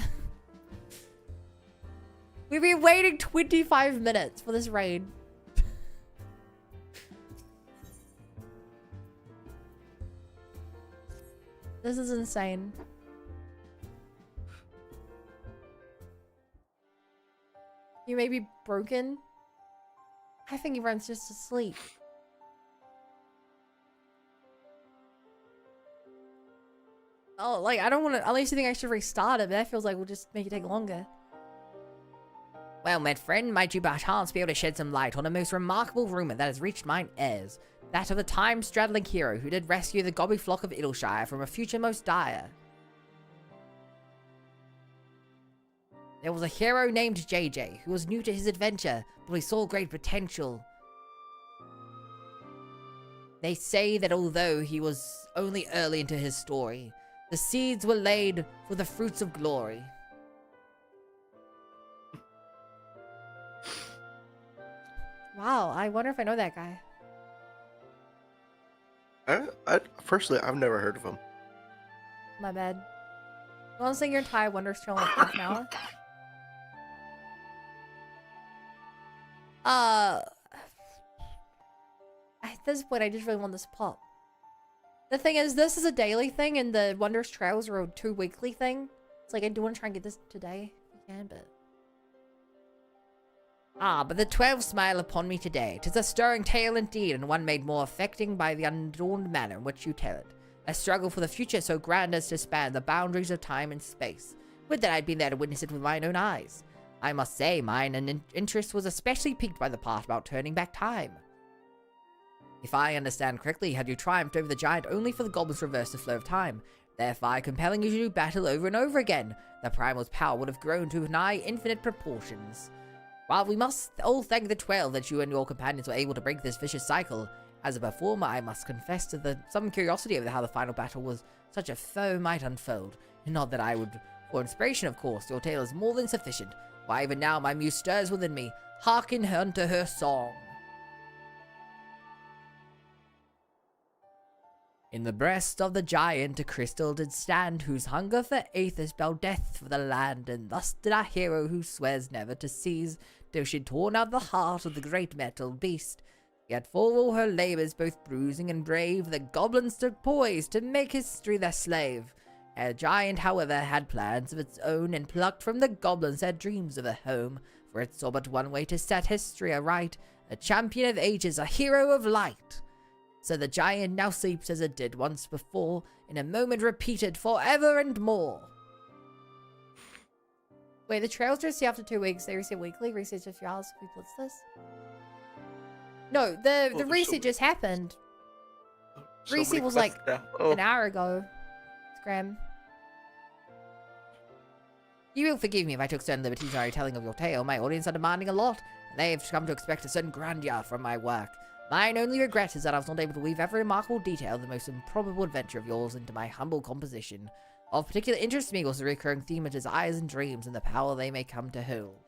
We've been waiting 25 minutes for this raid. This is insane. You may be broken. I think everyone's just asleep. Oh, like, I don't want to, unless you think I should restart it, but that feels like we'll just make it take longer. Well met friend, might you by chance be able to shed some light on a most remarkable rumour that has reached mine ears, that of the time-straddling hero who did rescue the gobby flock of Idleshire from a future most dire. There was a hero named JJ, who was new to his adventure, but he saw great potential. They say that although he was only early into his story, the seeds were laid for the fruits of glory. Wow, I wonder if I know that guy. Firstly, I've never heard of him. My bad. You want to sing your entire Wondrous Trail in like half an hour? At this point, I just really want this pop. The thing is, this is a daily thing, and the Wondrous Trails are a 2-weekly thing. It's like, I do want to try and get this today, if you can, but... Ah, but the 12 smile upon me today. 'Tis a stirring tale indeed, and one made more affecting by the unadorned manner in which you tell it. A struggle for the future so grand as to span the boundaries of time and space. Would that I'd been there to witness it with mine own eyes. I must say, mine interest was especially piqued by the part about turning back time. If I understand correctly, had you triumphed over the giant only for the goblins to reverse the flow of time, thereby compelling you to do battle over and over again, the primal's power would have grown to nigh infinite proportions. While we must all thank the 12 that you and your companions were able to break this vicious cycle, as a performer I must confess to some curiosity over how the final battle was such a foe might unfold. Not that I would, for inspiration of course, your tale is more than sufficient, why even now my muse stirs within me, hearken unto her song. In the breast of the giant a crystal did stand, whose hunger for Aethys spelled death for the land, and thus did our hero, who swears never to cease, till she'd torn out the heart of the great metal beast. Yet for all her labours, both bruising and brave, the goblin stood poised to make history their slave. A giant, however, had plans of its own and plucked from the goblins their dreams of a home, for it saw but one way to set history aright, a champion of ages, a hero of light. So the giant now sleeps as it did once before, in a moment repeated forever and more. Wait, the trails reset after 2 weeks. They reset weekly. Reset just 3 hours. We blitz this. No, the reset just happened. So Reset many was like quests now. an hour ago. Scram. You will forgive me if I took certain liberties in our retelling of your tale. My audience are demanding a lot, and they have come to expect a certain grandeur from my work. Mine only regret is that I was not able to weave every remarkable detail of the most improbable adventure of yours into my humble composition. Of particular interest to me was the recurring theme of desires and dreams and the power they may come to hold.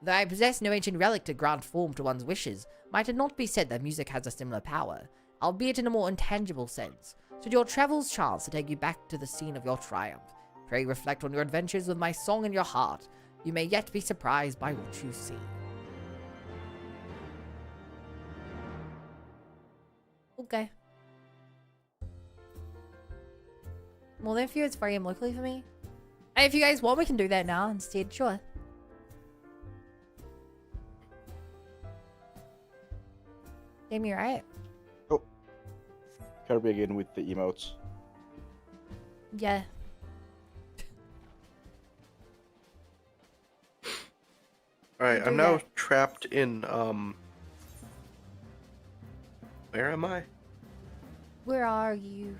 Though I possess no ancient relic to grant form to one's wishes, might it not be said that music has a similar power, albeit in a more intangible sense? Should your travels chance to take you back to the scene of your triumph, pray reflect on your adventures with my song in your heart. You may yet be surprised by what you see. Okay. Well, then for you, it's very locally for me. And if you guys want, we can do that now instead. Sure. Damn, you right? Kirby again with the emotes. Yeah. Alright, do I'm now that. trapped in, where am I? Where are you?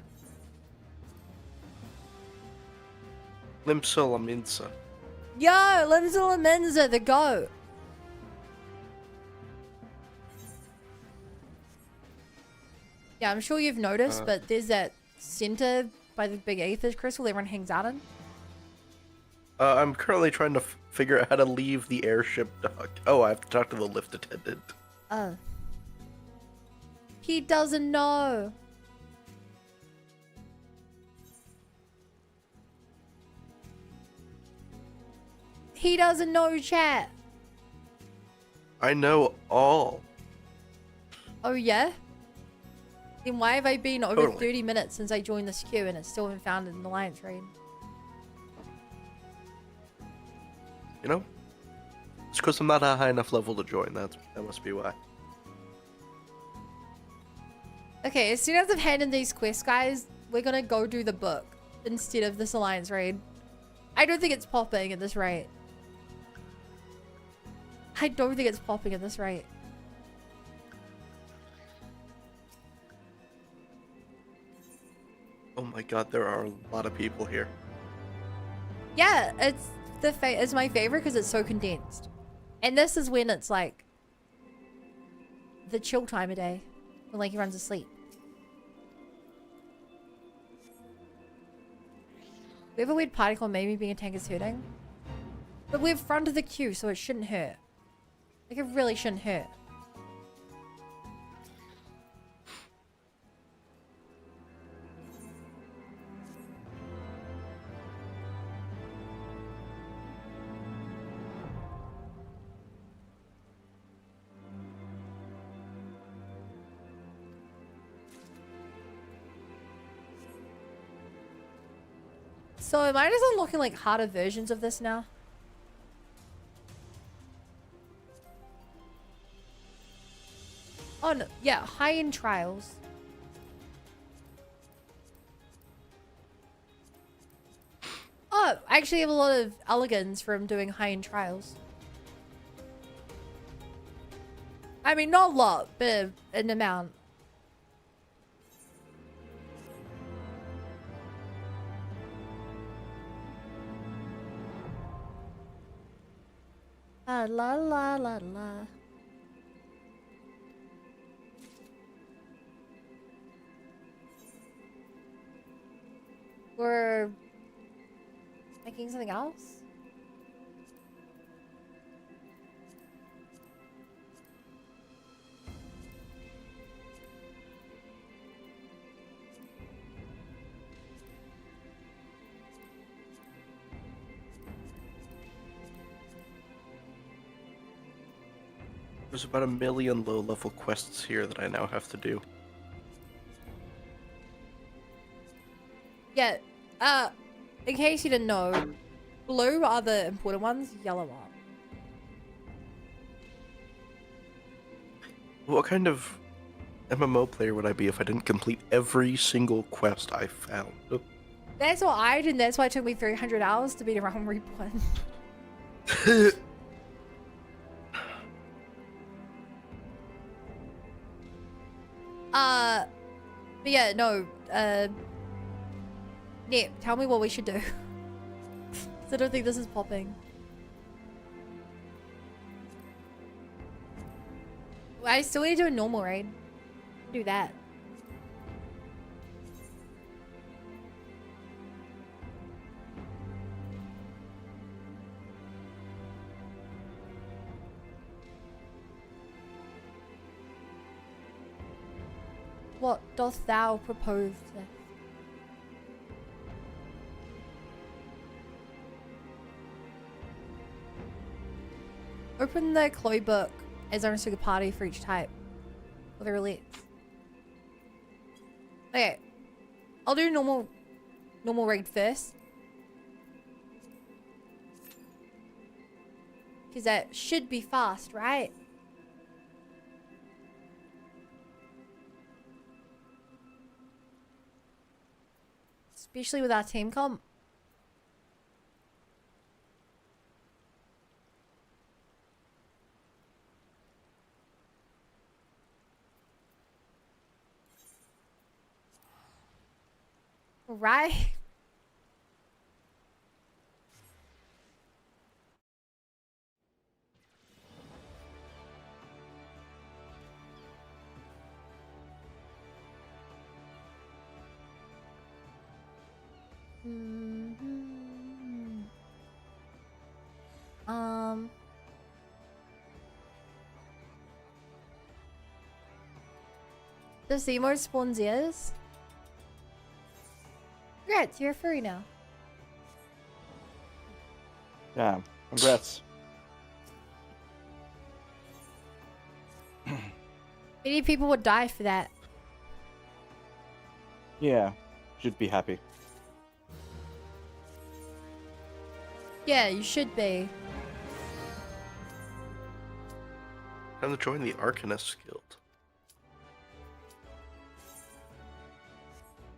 Limsa. Yo, Limsa Menza, the goat. Yeah, I'm sure you've noticed, but there's that center by the big aether crystal everyone hangs out in. I'm currently trying to figure out how to leave the airship dock. Oh, I have to talk to the lift attendant. Oh. He doesn't know. He doesn't know, chat. I know all. Oh, yeah? Then why have I been over Totally. 30 minutes since I joined this queue and it's still been found in the Alliance raid? You know? It's because I'm not a high enough level to join. That must be why. Okay, as soon as I've handed these quests, guys, we're gonna go do the book instead of this Alliance raid. I don't think it's popping at this rate. I don't think it's popping at this rate. Oh my god, there are a lot of people here. Yeah, it's my favorite because it's so condensed. And this is when it's like the chill time of day when like everyone's asleep. We have a weird particle maybe being a tank is hurting. But we're front of the queue, so it shouldn't hurt. Like, it really shouldn't hurt. So am I just unlocking like harder versions of this now? Oh no, yeah, high-end trials. Oh, I actually have a lot of elegance from doing high-end trials. I mean, not a lot, but an amount. La la la la. We're making something else? There's about 1 million low-level quests here that I now have to do. Yeah, In case you didn't know, blue are the important ones, yellow are. What kind of MMO player would I be if I didn't complete every single quest I found? That's what I did, and that's why it took me 300 hours to beat a Realm Reborn. But yeah, no, yeah, tell me what we should do. 'Cause I don't think this is popping. I still need to do a normal raid. Do that. What dost thou propose? Open the Chloe book as owners to the party for each type. Or the relates. Okay. I'll do normal raid first. Because that should be fast, right? Especially with our team comp. Right? The Seymour spawns ears. Congrats, you're a furry now. Yeah, congrats. Many people would die for that. Yeah, should be happy. Yeah, you should be. Time to join the Arcanist Guild.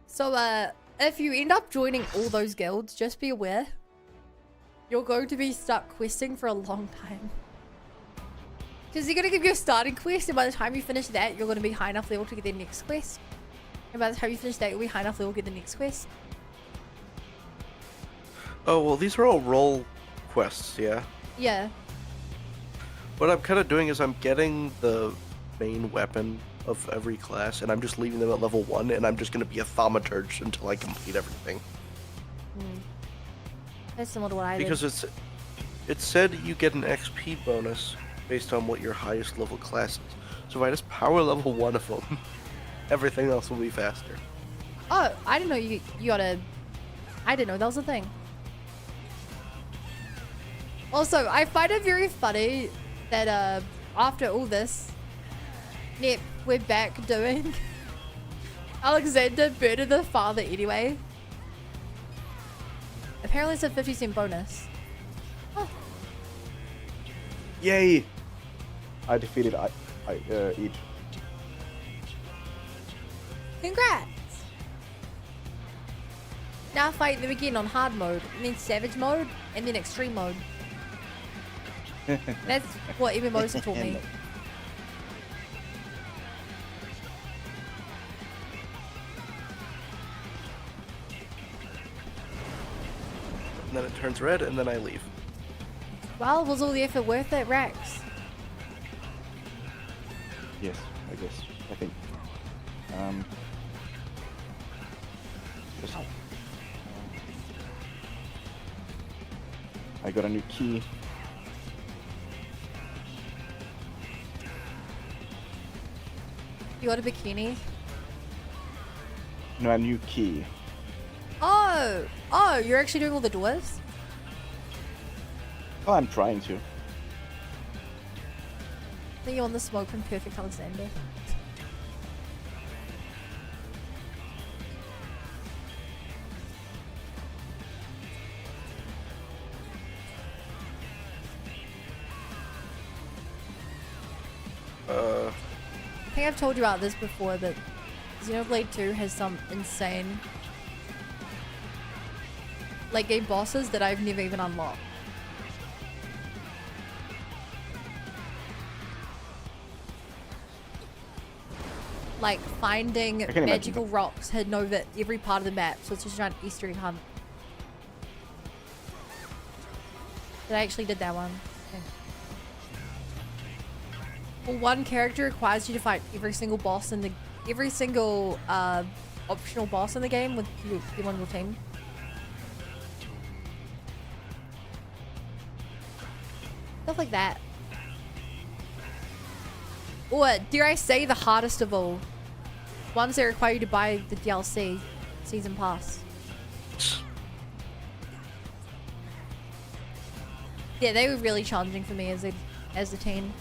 So, if you end up joining all those guilds, just be aware. You're going to be stuck questing for a long time. Because you're going to give you a starting quest, and by the time you finish that, you're going to be high enough level to get the next quest. And by the time you finish that, you'll be high enough level to get the next quest. Oh, well, these are all role quests, yeah? Yeah. What I'm kind of doing is I'm getting the main weapon of every class, and I'm just leaving them at level 1, and I'm just going to be a thaumaturge until I complete everything. That's similar to what I did. Because it said you get an XP bonus based on what your highest level class is. So if I just power level 1 of them, everything else will be faster. Oh, I didn't know you gotta... I didn't know that was a thing. Also, I find it very funny that after all this, yep, we're back doing Alexander Bird of the Father anyway. Apparently it's a 50-cent bonus. Oh. Yay! I defeated Id. Congrats! Now fight them again on hard mode, and then savage mode, and then extreme mode. That's what MMOs have taught me. And then it turns red, and then I leave. Well, was all the effort worth it, Rex? Yes, I guess. I think. Just- I got a new key. You got a bikini? No, a new key. Oh, you're actually doing all the doors? Well, I'm trying to. I think you're on the smoke from Perfect Alexander. I think I've told you about this before, but Xenoblade 2 has some insane late game bosses that I've never even unlocked. Like finding can imagine magical rocks hidden over every part of the map, so it's just an Easter egg hunt. But I actually did that one. Okay. Well, one character requires you to fight every single boss in the optional boss in the game with you on your team. Stuff like that. Or, dare I say, the hardest of all. Ones that require you to buy the DLC season pass. Yeah, they were really challenging for me as a teen.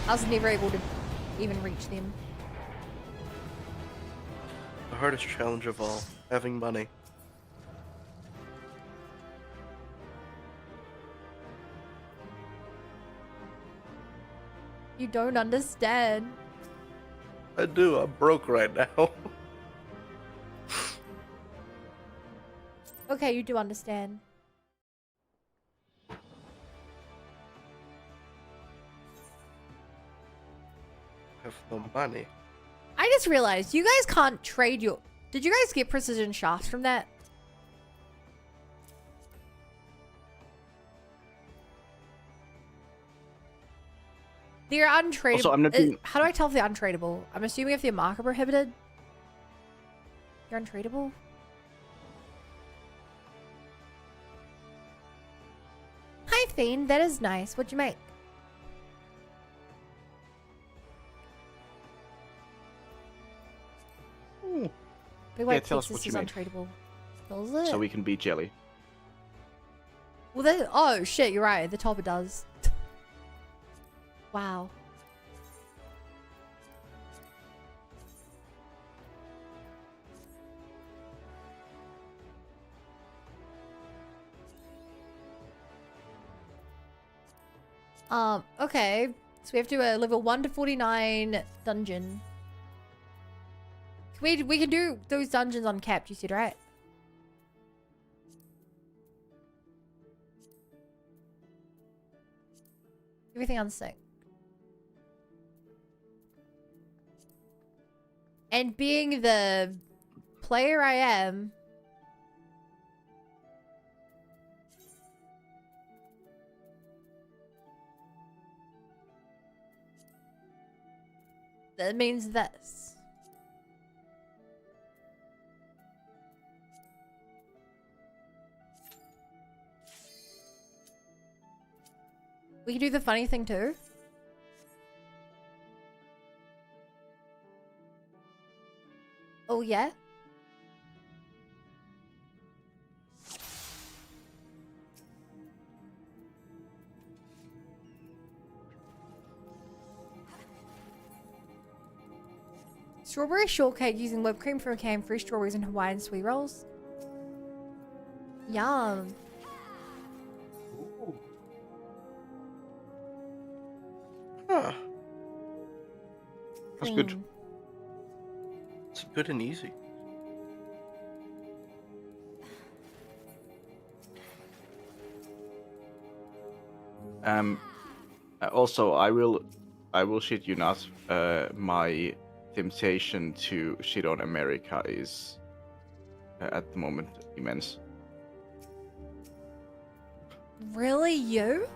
I was never able to even reach them. The hardest challenge of all, having money. You don't understand. I do, I'm broke right now. Okay, you do understand. Have no money. I just realized you guys can't trade your... Did you guys get precision shafts from that? They're untradeable. Also, I'm not being- How do I tell if they're untradeable? I'm assuming if they're marker prohibited. They're untradeable? Hi, Fiend. That is nice. What'd you make? Ooh. Blue white tell us Texas what is you made. untradeable. Does it? So we can be jelly. Well, that... Oh, shit. You're right. The top it does. Wow. Okay. So we have to do a level 1 to 49 dungeon. We can do those dungeons uncapped, you said, right? Everything unsynced. And being the player I am, that means this. We can do the funny thing too. Oh, yeah? Strawberry shortcake using whipped cream from a can, fresh strawberries and Hawaiian sweet rolls. Yum. Huh. That's good. Cream. It's good and easy. Also, I will shit you not. My temptation to shit on America is at the moment immense. Really, you?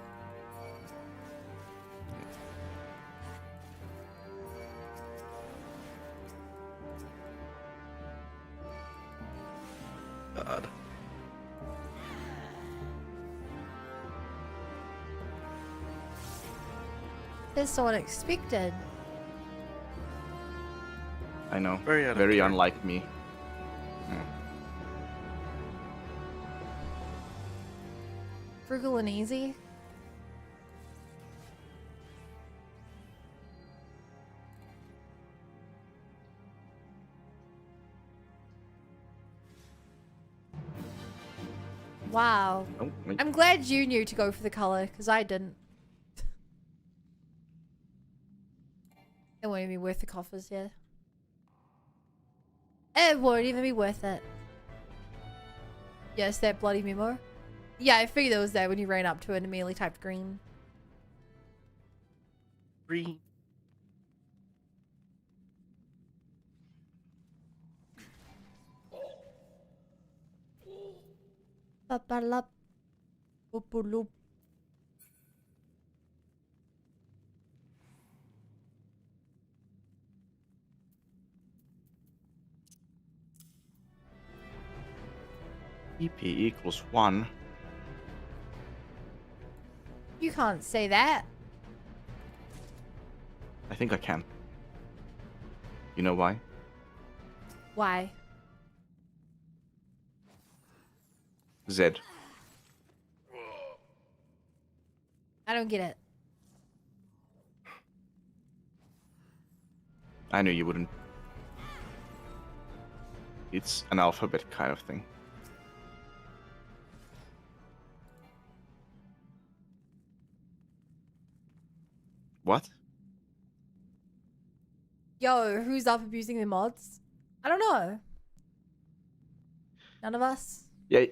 God. That's so unexpected. I know. Very out of Very character. unlike me. Frugal and easy. Wow. Oh, wait. I'm glad you knew to go for the color, because I didn't. It won't even be worth the coffers, yeah. It won't even be worth it. Yes, that bloody memo. Yeah, I figured it was there when you ran up to it and immediately typed green. Green. Ba-ba-lup. Boop-boop-loop. EP equals 1. You can't say that. I think I can. You know why? Why? Z. I don't get it. I knew you wouldn't. It's an alphabet kind of thing. What? Yo, who's up abusing the mods? I don't know. None of us? Yeah,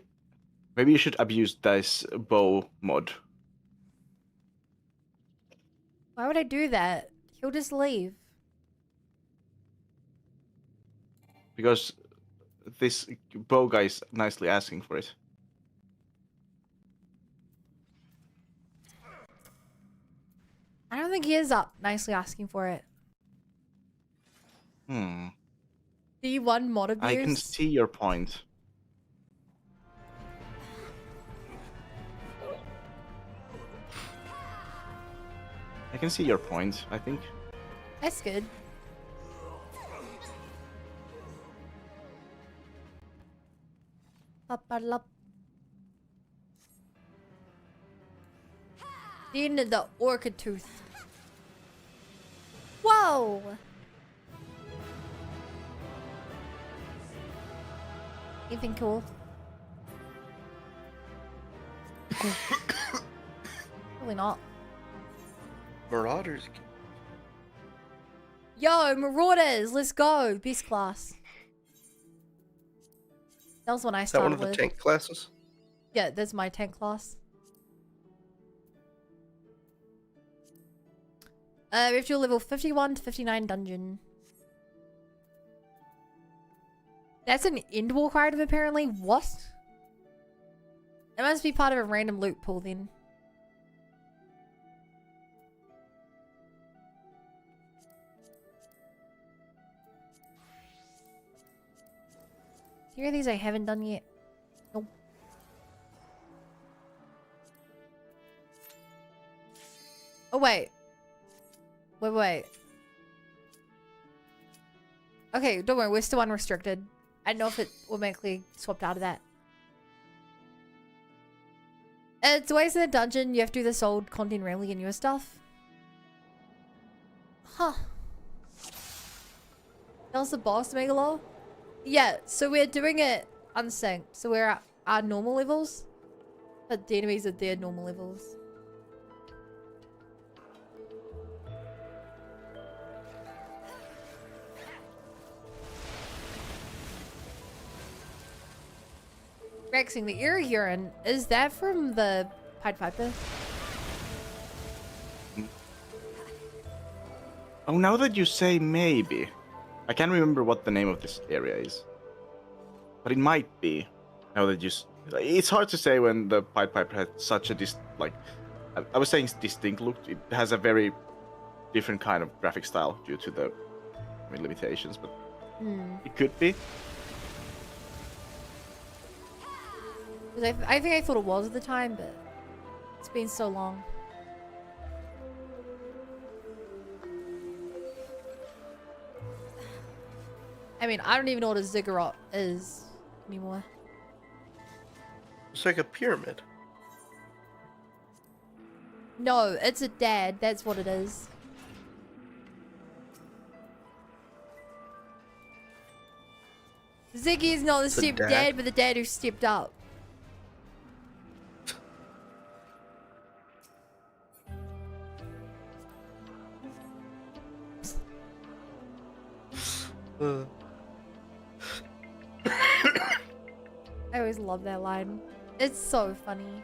maybe you should abuse this bow mod. Why would I do that? He'll just leave. Because this bow guy is nicely asking for it. I don't think he is up nicely asking for it. Hmm. Do you want mod abuse? I can see your point. I can see your point, I think. That's good. Ba-ba-lup. The end of the orchid tooth. Whoa! Anything cool? Really not. Marauders. Yo, Marauders, let's go. Beast class. That was when I Is that started one of the with. tank classes? Yeah, that's my tank class. We have to do a level 51 to 59 dungeon. That's an endwalk item apparently. What? It must be part of a random loot pool then. Here are these I haven't done yet. Nope. Oh wait. Wait. Okay, don't worry, we're still unrestricted. I don't know if it automatically swapped out of that. It's always in the dungeon, you have to do this old content randomly and newer stuff. Huh. That was the boss, Megalo? Yeah, so we're doing it unsynced. So we're at our normal levels, but the enemies are their normal levels. Rexing the ear urine, is that from the Pied Piper? Oh, now that you say maybe. I can't remember what the name of this area is. But it might be. Now that you... It's hard to say when the Pied Piper had such a I was saying distinct look. It has a very different kind of graphic style due to the limitations, but it could be. 'Cause I think I thought it was at the time, but it's been so long. I mean, I don't even know what a ziggurat is anymore. It's like a pyramid. No, it's a dad. That's what it is. Ziggy is not the It's a step dad? dad, but the dad who stepped up. Uh, I always love that line. It's so funny.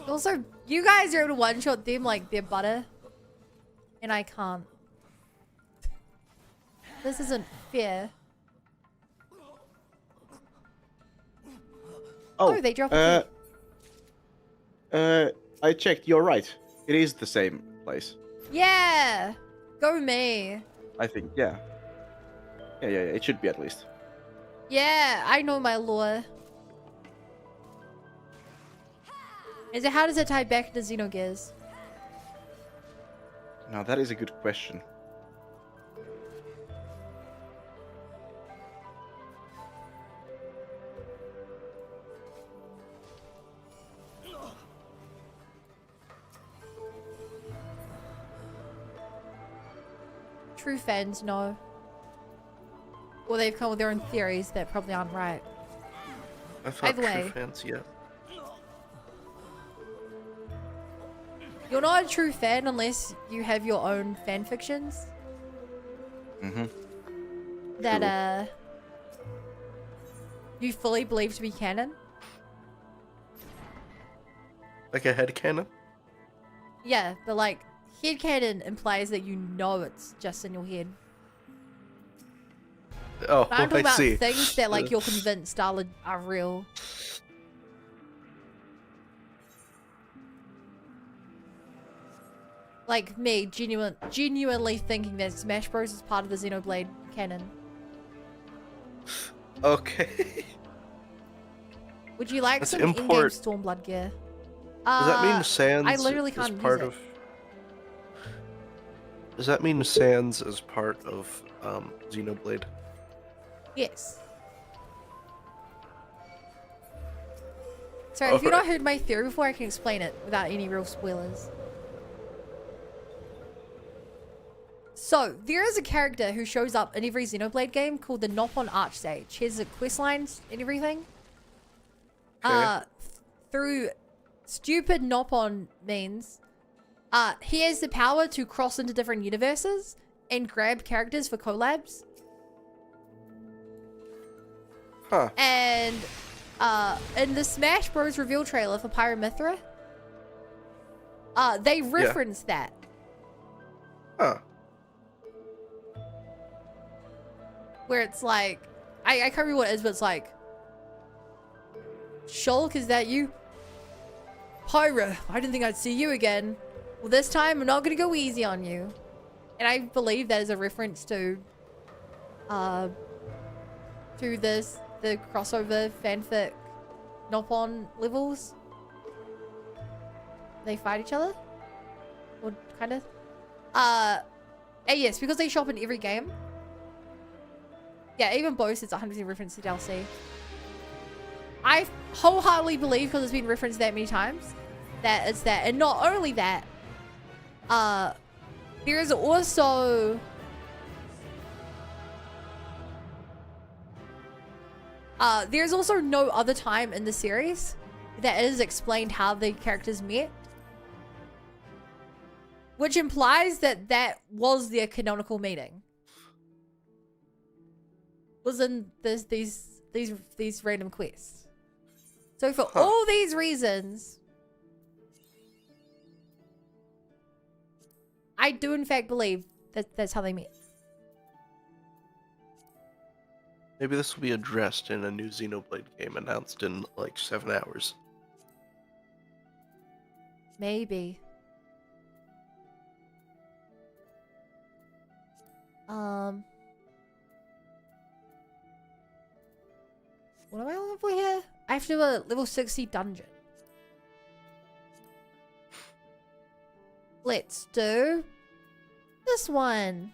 Also, you guys are able to one-shot them like they're butter. And I can't. This isn't fair. Oh, they dropped a I checked. You're right. It is the same place. Yeah! Go me. I think. Yeah. Yeah. It should be at least. Yeah, I know my lore. Is it, how does it tie back to Xenogears? Now that is a good question. True fans know. Or they've come with their own theories that probably aren't right. I thought Either way. true fans, yeah. You're not a true fan unless you have your own fan fictions. Mm-hmm. That, you fully believe to be canon. Like a headcanon? Yeah, but like, headcanon implies that you know it's just in your head. Oh, But I'm talking I about see. things that like you're convinced are real. Like me, genuinely thinking that Smash Bros is part of the Xenoblade canon. Okay. Would you like Let's some in-game import- Stormblood gear? Does that mean Sans I literally is can't use part it. of... Does that mean Sans is part of Xenoblade? Yes. Sorry, if you've not Alright. heard my theory before, I can explain it without any real spoilers. So, there is a character who shows up in every Xenoblade game called the Nopon Archsage. He has the quest lines and everything. Okay. Through stupid Nopon means, he has the power to cross into different universes and grab characters for collabs. Huh. And in the Smash Bros. Reveal trailer for Pyramithra, they reference that. Huh. Where it's like, I can't remember what it is, but it's like, Shulk, is that you? Pyra, I didn't think I'd see you again. Well, this time I'm not gonna go easy on you. And I believe that is a reference to the crossover fanfic Nopon levels. They fight each other? Or kind of? Yes, because they shop in every game. Yeah, even Bo says 100% reference to DLC. I wholeheartedly believe, because it's been referenced that many times, that it's that. And not only that, there is also... there's also no other time in the series that is explained how the characters met. Which implies that that was their canonical meeting. Was in these random quests. So for all these reasons, I do in fact believe that that's how they met. Maybe this will be addressed in a new Xenoblade game announced in like 7 hours. Maybe. What am I looking for here? I have to do a level 60 dungeon. Let's do this one.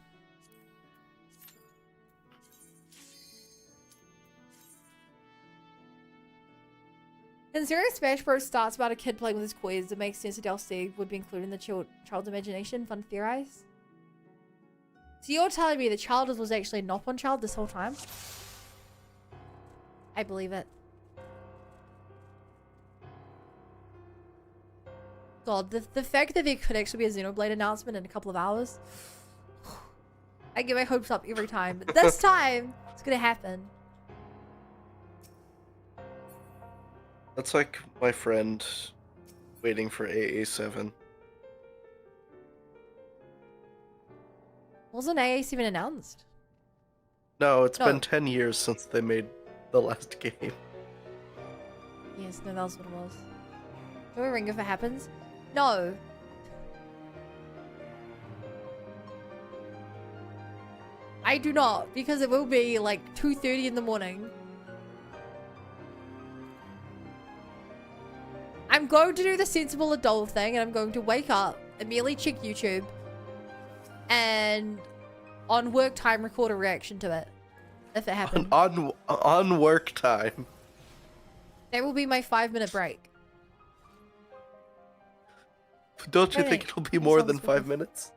Considering Smash Bros. Starts about a kid playing with his quiz, it makes sense that DLC would be included in the child's imagination. Fun to theorize. So you're telling me the child was actually not one child this whole time? I believe it. God, the fact that there could actually be a Xenoblade announcement in a couple of hours. I get my hopes up every time. But this time, it's gonna happen. That's like my friend waiting for AA7. Wasn't AAC even announced? No, it's No. been 10 years since they made the last game. Yes, no, that was what it was. Do we ring if it happens? No. I do not, because it will be like 2:30 in the morning. I'm going to do the sensible adult thing, and I'm going to wake up, immediately check YouTube, and on work time record a reaction to it, if it happens. On work time. That will be my 5-minute break. Don't you Wait, think it'll be that more sounds than good. 5 minutes?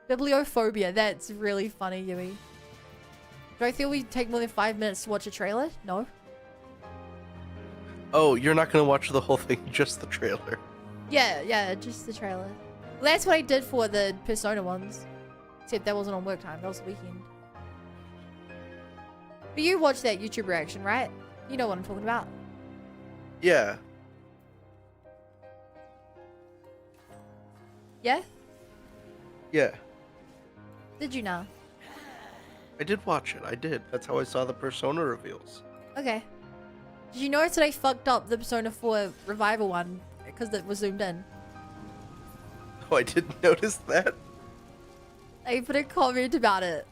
Bibliophobia, that's really funny, Yui. Do I feel we take more than 5 minutes to watch a trailer? No. Oh, you're not gonna watch the whole thing, just the trailer. Yeah, just the trailer. Well, that's what I did for the Persona ones. Except that wasn't on work time, that was the weekend. But you watched that YouTube reaction, right? You know what I'm talking about. Yeah. Yeah? Yeah. Did you know? I did watch it. I did. That's how I saw the Persona reveals. Okay. Did you notice that I fucked up the Persona 4 Revival one? Because it was zoomed in. Oh, I didn't notice that. I put a comment about it.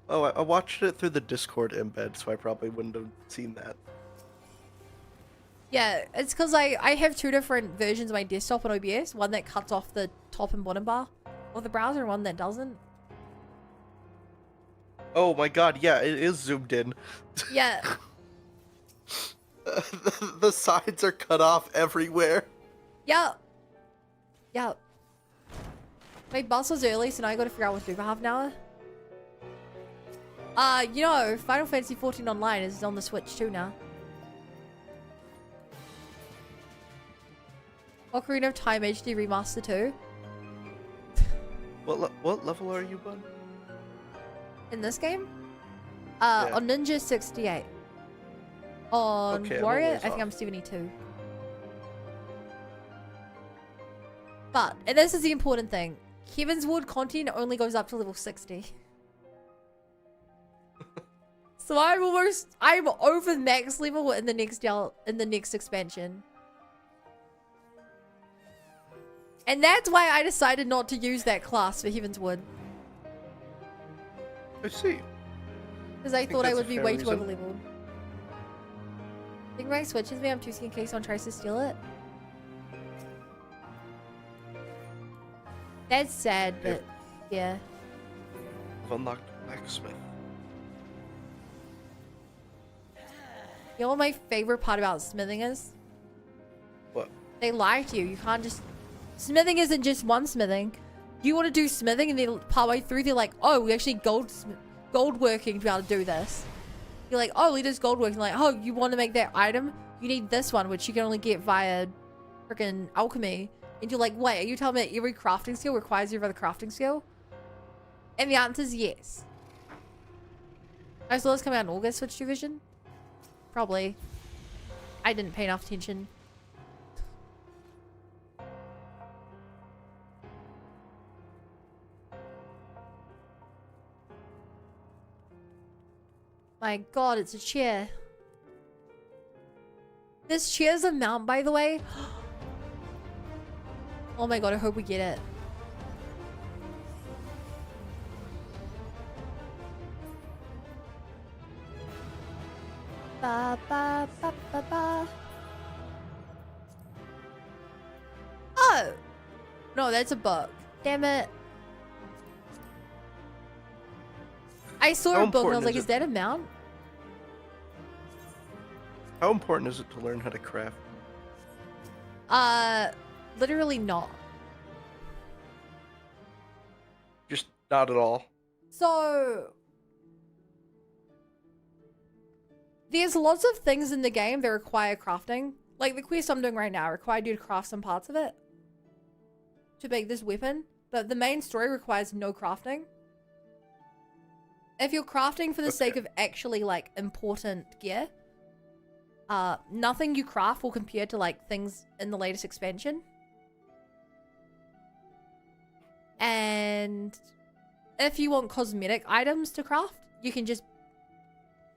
Oh, I watched it through the Discord embed, so I probably wouldn't have seen that. Yeah, it's because I have two different versions of my desktop on OBS. One that cuts off the top and bottom bar of the browser, and one that doesn't. Oh my god, yeah, it is zoomed in. Yeah. The sides are cut off everywhere. Yep. Yep. My bus was early, so now I gotta figure out what to do for half an hour. You know, Final Fantasy XIV Online is on the Switch too now. Ocarina of Time HD Remaster 2. What level are you, bud? In this game? Yeah. On Ninja 68. On Okay, I'm a Warrior, ways I think off. I'm 72. But, and this is the important thing, Heavensward content only goes up to level 60. So I'm over max level in the next expansion. And that's why I decided not to use that class for Heavensward. I see. Because I think thought I that's a would be fair way too reason. over leveled. Think Rank switches me, I'm too scared in case someone tries to steal it. That's sad, but yeah. I've unlocked Blacksmith. You know what my favorite part about smithing is? What? They lie to you. You can't just... Smithing isn't just one smithing. You want to do smithing and then partway through they're like, oh, we actually gold working to be able to do this. You're like, oh, we just gold working. Like, oh, you want to make that item? You need this one, which you can only get via freaking alchemy. And you're like, wait, are you telling me that every crafting skill requires every other crafting skill? And the answer is yes. I saw this come out in August, Switch Division. Probably. I didn't pay enough attention. My god, it's a chair. This chair's a mount, by the way. Oh my god, I hope we get it. Ba ba ba ba ba. Oh! No, that's a book. Damn it. I saw How a book and I was important like, is is it? that a mount? How important is it to learn how to craft? Literally not. Not at all. So there's lots of things in the game that require crafting. Like the quest I'm doing right now required you to craft some parts of it to make this weapon, but the main story requires no crafting. If you're crafting for the sake of actually like important gear, nothing you craft will compare to like things in the latest expansion. And if you want cosmetic items to craft, you can just,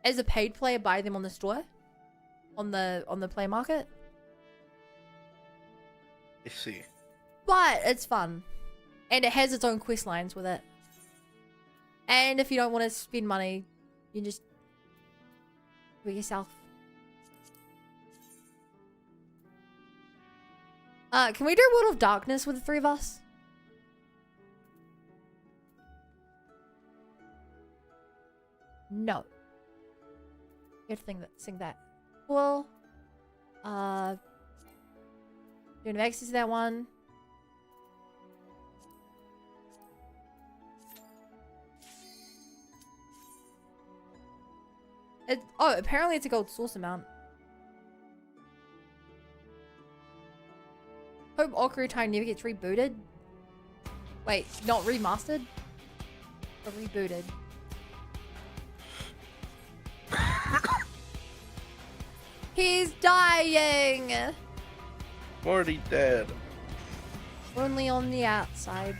as a paid player, buy them on the store, on the play market. I see. But it's fun, and it has its own quest lines with it. And if you don't want to spend money, you can just do it yourself. Can we do World of Darkness with the three of us? No. You have to sing that. Well, don't have access to that one. Oh, apparently it's a gold source amount. Hope Ocarina of Time never gets rebooted. Wait, not remastered? But rebooted. He's dying! Already dead. Only on the outside.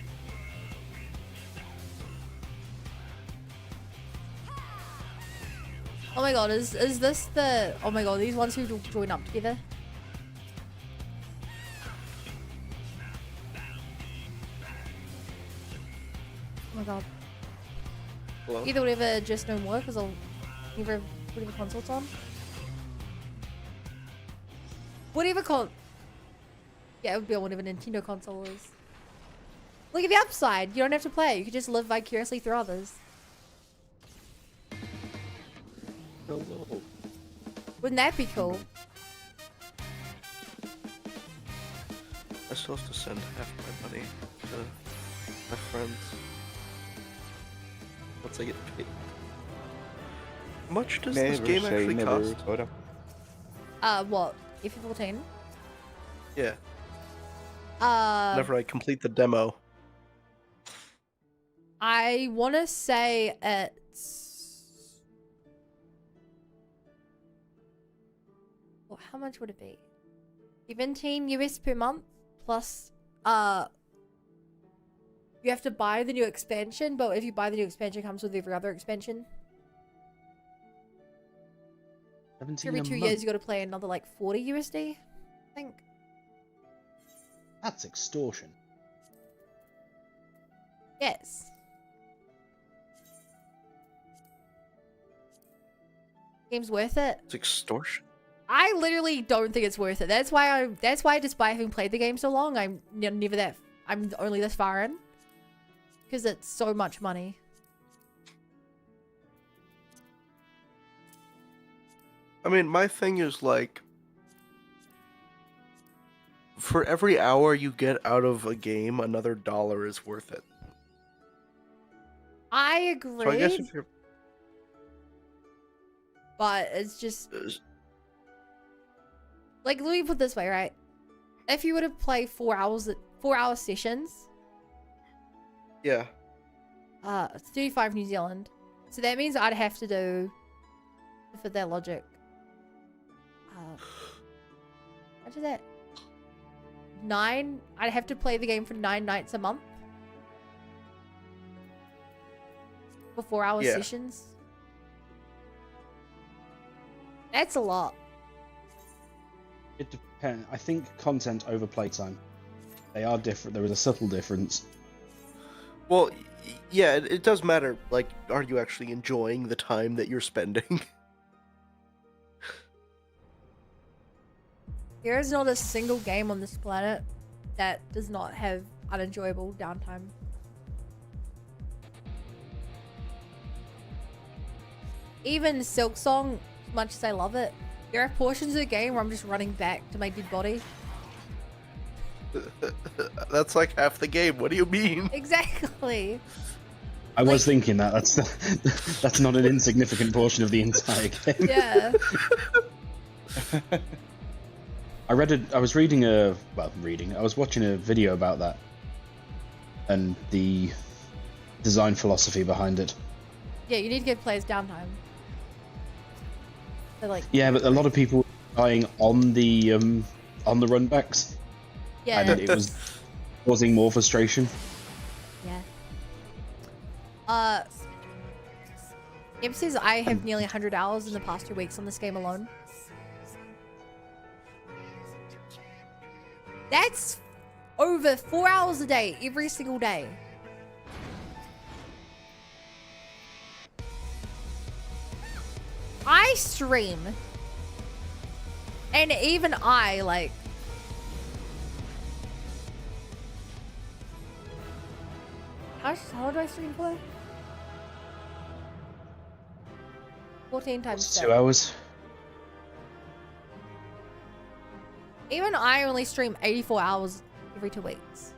Oh my god, is this the... Oh my god, these ones who join up together? Oh my god. Hello? Either whatever just don't work, because I'll... Whatever console's on. Whatever Yeah, it would be on whatever Nintendo console is. Look at the upside. You don't have to play. You can just live vicariously through others. Hello. Wouldn't that be cool? I still have to send half my money to my friends. Once I get paid. How much does this game actually cost? Soda. What? F14? Yeah. Whenever I complete the demo. I want to say it's... Well, how much would it be? 17 US per month plus you have to buy the new expansion, but if you buy the new expansion, it comes with every other expansion. 17 Every a 2 month. years you got to play another like 40 USD, I think. That's extortion. Yes. Game's worth it. It's extortion. I literally don't think it's worth it. That's why despite having played the game so long, I'm only this far in. Because it's so much money. I mean, my thing is like, for every hour you get out of a game, another $1 is worth it. I agree. So I guess if you're... But it's just... Like, let me put it this way, right? If you were to play 4 hour sessions... Yeah. It's 35 New Zealand. So that means I'd have to do... For that logic... how much is that? 9? I'd have to play the game for 9 nights a month. For 4 hour sessions. That's a lot. It depends. I think content over playtime. They are different. There is a subtle difference. Well, yeah, it does matter. Like, are you actually enjoying the time that you're spending? There is not a single game on this planet that does not have unenjoyable downtime. Even Silk Song, as much as I love it, there are portions of the game where I'm just running back to my dead body. That's like half the game. What do you mean? Exactly. I was thinking that. That's not an insignificant portion of the entire game. Yeah. I was watching a video about that and the design philosophy behind it. Yeah, you need to give players downtime. So like. Yeah, but a lot of people were dying on the runbacks. Yeah. And it was causing more frustration. Yeah. Imp says I have nearly 100 hours in the past 2 weeks on this game alone. That's over 4 hours a day, every single day. I stream. And even I, like... How long do I stream for? 14 times 2 7. hours. Even I only stream 84 hours every 2 weeks.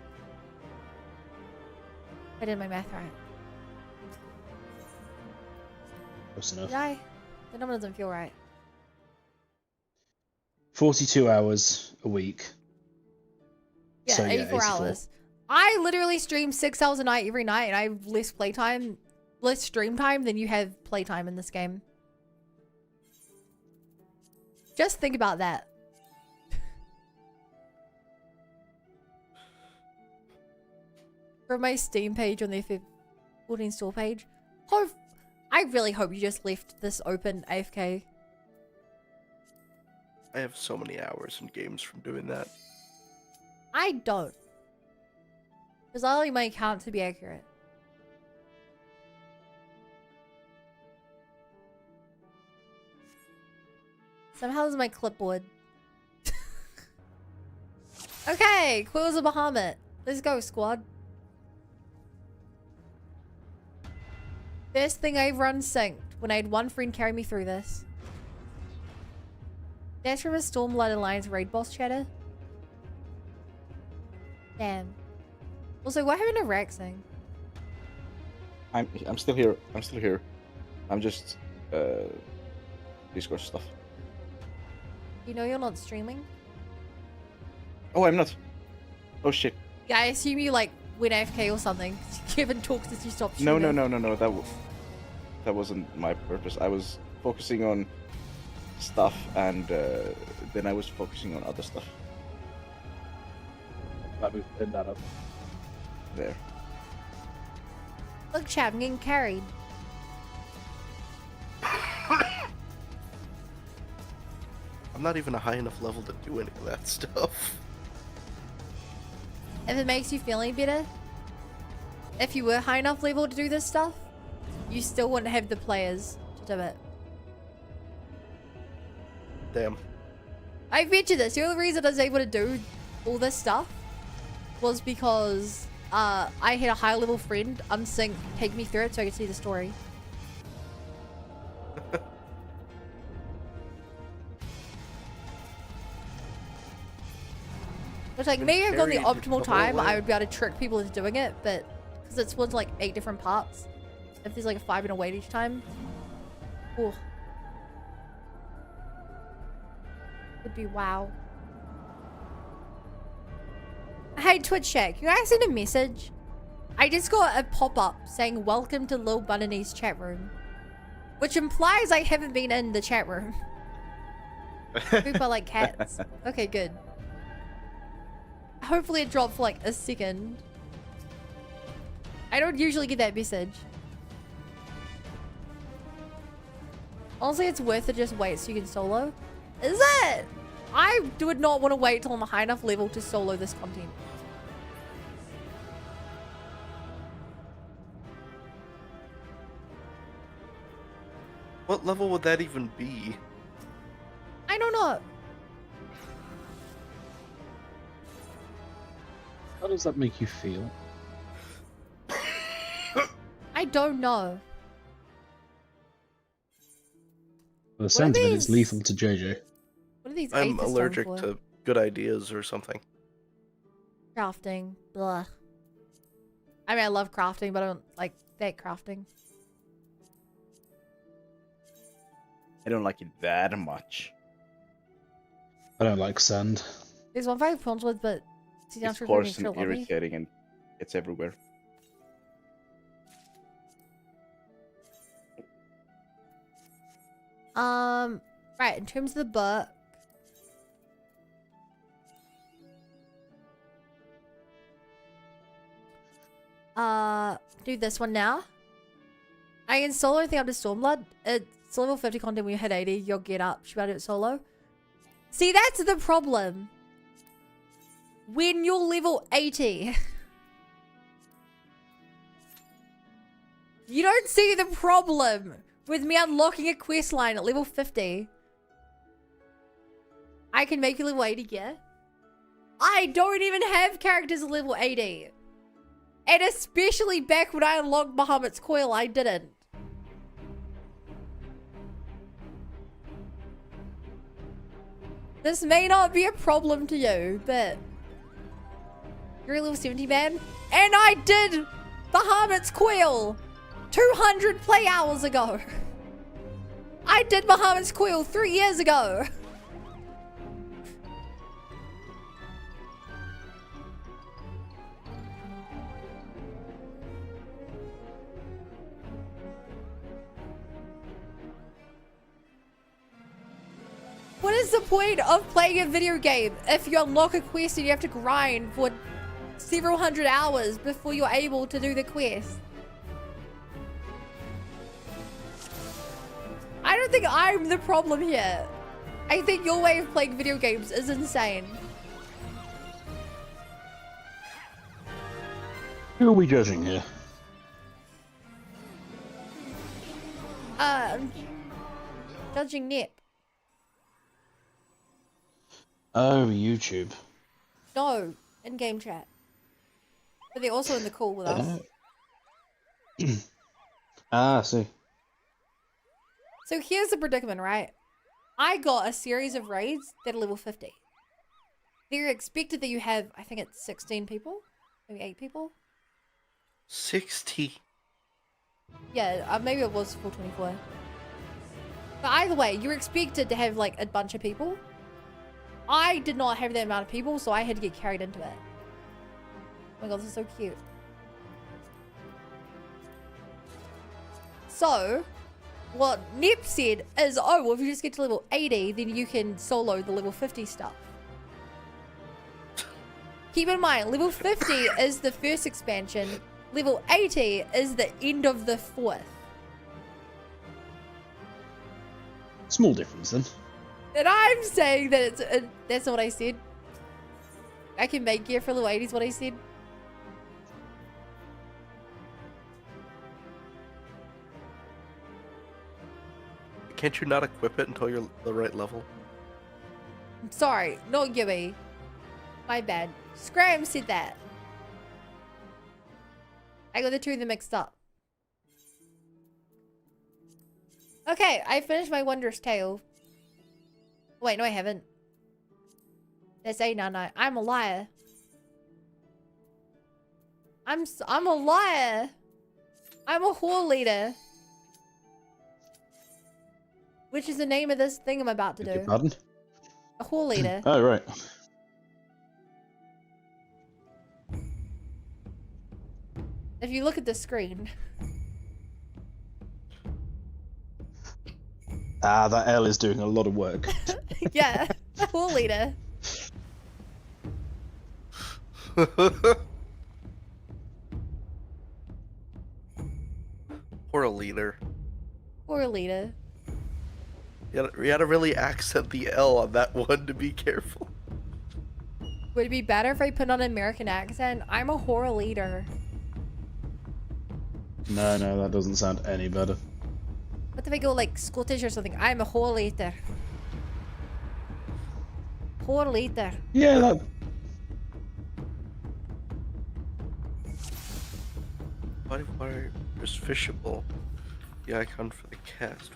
I did my math right. Close enough. Did I? The number doesn't feel right. 42 hours a week. Yeah, So, 84 hours. I literally stream 6 hours a night every night, and I have less stream time than you have playtime in this game. Just think about that. From my Steam page on the FF14 store page, I really hope you just left this open AFK. I have so many hours in games from doing that. I don't. Because I like my account to be accurate. Somehow this is my clipboard. Okay, Quills of Bahamut. Let's go, squad. First thing I ever unsynced when I had one friend carry me through this. That's from a Stormblood Alliance raid boss chatter. Damn. Also, what happened to Raxing? I'm still here. I'm still here. I'm just Discord stuff. You know you're not streaming? Oh, I'm not. Oh shit. Yeah, I assume you like went AFK or something. Kevin talks as you stop No, streaming. no. That wasn't my purpose. I was focusing on stuff, and then I was focusing on other stuff. Glad we cleared that up. There. Look, chap, I'm getting carried. I'm not even a high enough level to do any of that stuff. If it makes you feel any better, if you were high enough level to do this stuff, you still wouldn't have the players to do it. Damn. I bet you this. The only reason I was able to do all this stuff was because I had a high level friend unsync take me through it so I could see the story. Which, like, maybe I've got the carried optimal the whole time, way. I would be able to trick people into doing it, but because it's split into like 8 different parts, if there's like a 5-minute wait each time, oh, would be wow. Hey, Twitch Shack, you guys send a message? I just got a pop-up saying welcome to Lil Bunany's chat room, which implies I haven't been in the chat room. People are like cats. Okay, good. Hopefully it dropped for like a second. I don't usually get that message. Honestly, it's worth it, just wait so you can solo. Is it? I would not want to wait till I'm a high enough level to solo this content. What level would that even be? I don't know. How does that make you feel? I don't know. By the sounds of it, it's these- lethal to JJ. What are these I'm atheists allergic for? to good ideas or something. Crafting. Blah. I mean, I love crafting, but I don't like that crafting. I don't like it that much. I don't like sand. There's one five punch with, but see down It's for coarse extra and lobby. irritating, and it's everywhere. Right, in terms of the book. Do this one now. I can solo everything up to Stormblood. It's level 50 content. When you hit 80, you'll get up. Should I do it solo? See, that's the problem. When you're level 80, you don't see the problem with me unlocking a quest line at level 50. I can make you level 80, yeah? I don't even have characters at level 80. And especially back when I unlocked Bahamut's Coil, I didn't. This may not be a problem to you, but you're a level 70 man. And I did Bahamut's Coil 200 play hours ago. I did Bahamut's Coil 3 years ago. What is the point of playing a video game if you unlock a quest and you have to grind for several hundred hours before you're able to do the quest? I don't think I'm the problem here. I think your way of playing video games is insane. Who are we judging here? Judging Nip. Oh, YouTube. No, in game chat. But they're also in the call with us. I see. So here's the predicament, right? I got a series of raids that are level 50. They're expected that you have, I think it's 16 people? Maybe 8 people? 60. Yeah, maybe it was full 24. But either way, you're expected to have like a bunch of people. I did not have that amount of people, so I had to get carried into it. Oh my god, this is so cute. So, what Nip said is, oh, well, if you just get to level 80, then you can solo the level 50 stuff. Keep in mind, level 50 is the first expansion. Level 80 is the end of the 4th. Small difference then. And I'm saying that it's that's not what I said. I can make gear for level 80 is what I said. Can't you not equip it until you're the right level? I'm sorry, not Gibby. My bad. Scram said that. I got the two of them mixed up. Okay, I finished my Wondrous Tale. Wait, no I haven't. That's 899. I'm a liar. I'm a liar. I'm a whore leader. Which is the name of this thing I'm about to Beg your do. pardon? A whore leader. Oh, right. If you look at the screen. Ah, that L is doing a lot of work. Yeah, a whore leader. Or a leader. Whore leader. You gotta really accent the L on that one to be careful. Would it be better if I put on an American accent? I'm a whore leader. No, that doesn't sound any better. What if I go like Scottish or something? I'm a whore leader. Whore leader. Yeah, that... Why is fishable the icon for the cast?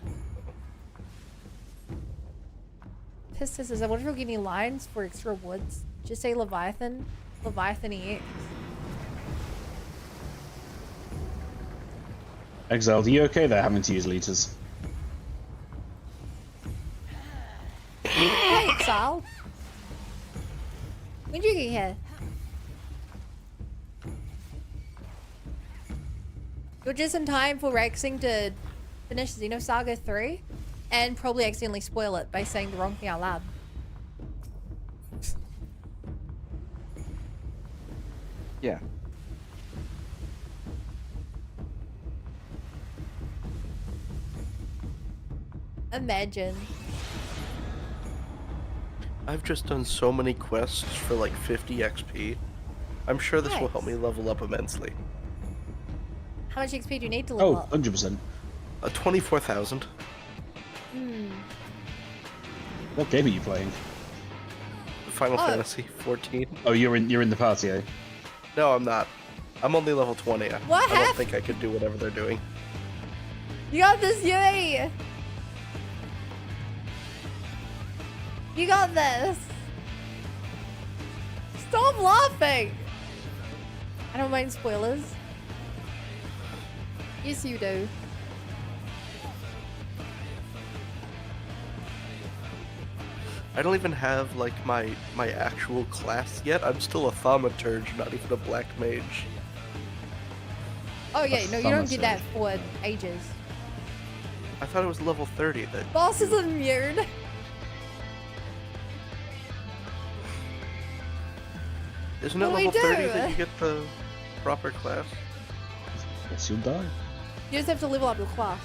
Piss says, I wonder if we'll get any lines for extra woods. Just say Leviathan. Leviathan EX. Exiled, are you okay there having to use liters? Hey, Exile. When did you get here? You're just in time for Rexing to finish Xenosaga 3 and probably accidentally spoil it by saying the wrong thing out loud. Yeah. Imagine. I've just done so many quests for like 50 XP. I'm sure this will help Nice. me level up immensely. How much XP do you need to level Oh, up? 100%. 24,000. Hmm. What game are you playing? Final Oh. Fantasy 14. Oh, you're in the party, eh? No, I'm not. I'm only level 20. I What don't happened? think I could do whatever they're doing. You got this, Yui! You got this! Stop laughing! I don't mind spoilers. Yes, you do. I don't even have like my actual class yet. I'm still a thaumaturge, not even a black mage. Oh yeah, no, you don't get Thaumaturge. that for ages. I thought it was level 30 that. Boss is immune. Isn't it What do we level 30 do? that you get the proper class? Guess you'll die. You just have to level up your class.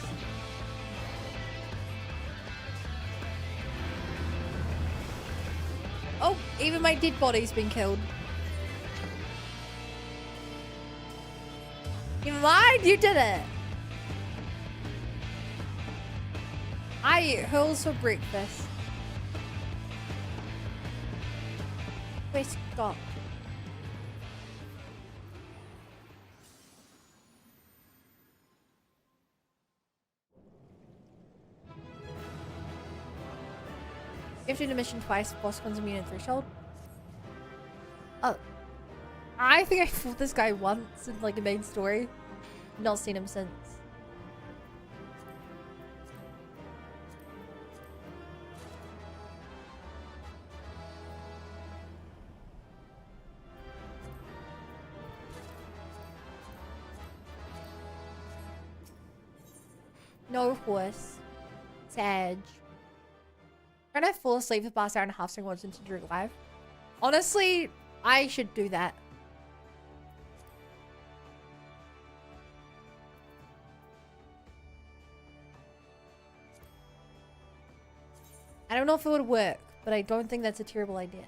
Oh, even my dead body's been killed. You mind? You did it. I eat hurls for breakfast. Where's Scott? You have to do the mission twice, boss one's immune at threshold. Oh. I think I fought this guy once in like the main story. Not seen him since. No horse. Sag. Trying to fall asleep for the past hour and a half so I want to drink live. Honestly, I should do that. I don't know if it would work, but I don't think that's a terrible idea.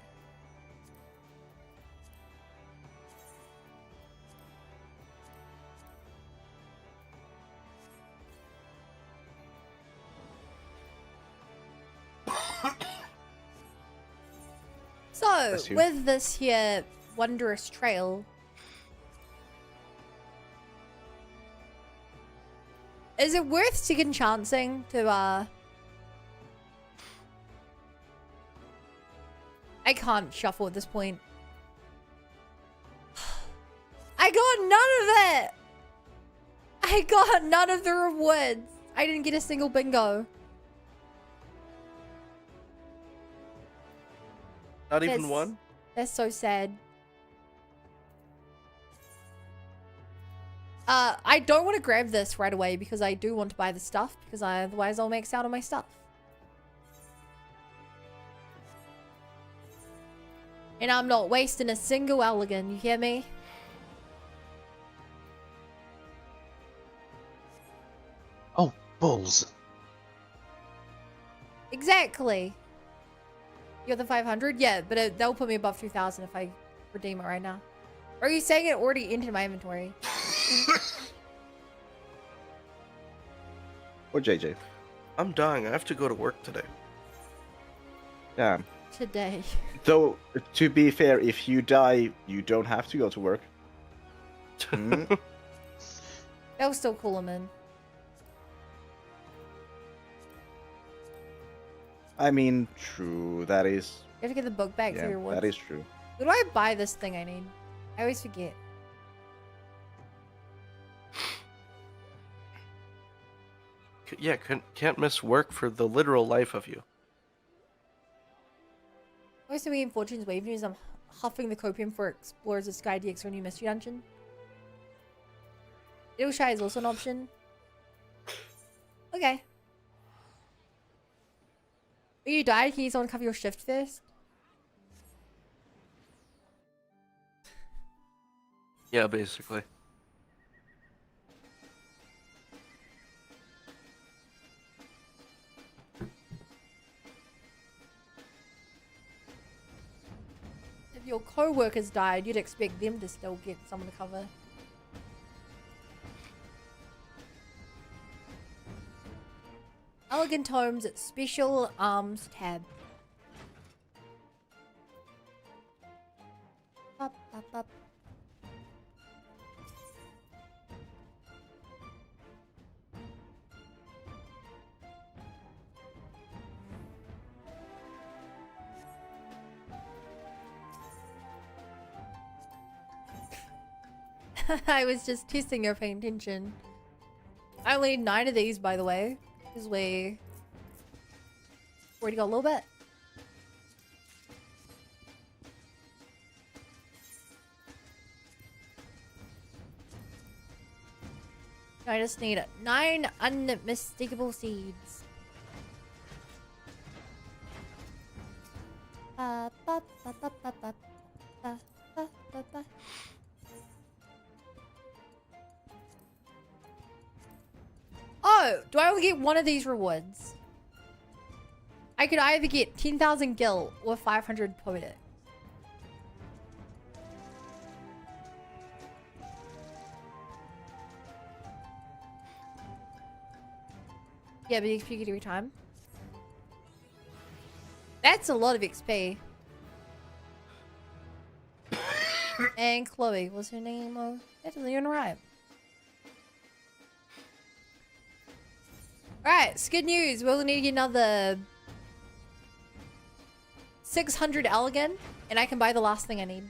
So, Bless you. with this here wondrous trail, is it worth second chancing to, I can't shuffle at this point. I got none of it! I got none of the rewards. I didn't get a single bingo. Not even That's- one? That's so sad. I don't want to grab this right away because I do want to buy the stuff because otherwise I'll max out on my stuff. And I'm not wasting a single elegant, you hear me? Oh, balls. Exactly. You're the 500? Yeah, but they'll put me above 2,000 if I redeem it right now. Or are you saying it already entered my inventory? Or JJ. I'm dying. I have to go to work today. Yeah. Today. Though, to be fair, if you die, you don't have to go to work. Mm. They'll still call him in. I mean, true. That is. You have to get the book back for Yeah, your rewards. that is true. Who do I buy this thing I need? I always forget. Yeah, can't miss work for the literal life of you. Also, we in Fortune's Wave News, I'm huffing the copium for Explorers of Sky DX or New Mystery Dungeon. Little Shy is also an option. Okay. Oh, you died? Can you someone cover your shift first? Yeah, basically. If your co-workers died, you'd expect them to still get someone to cover. Elegant Homes Special Arms tab. Up, up, up. I was just testing your paying attention. I only need 9 of these, by the way. Because we already got a little bit. I just need 9 unmistakable seeds. Ba, ba, ba, ba, ba, ba, ba, ba, ba, ba. Oh, do I only get one of these rewards? I could either get 10,000 gil or 500 poetic. Yeah, but XP you get every time. That's a lot of XP. And Chloe, what's her name? Oh, that doesn't even right. Alright, it's good news. We'll need another 600 elegant, and I can buy the last thing I need.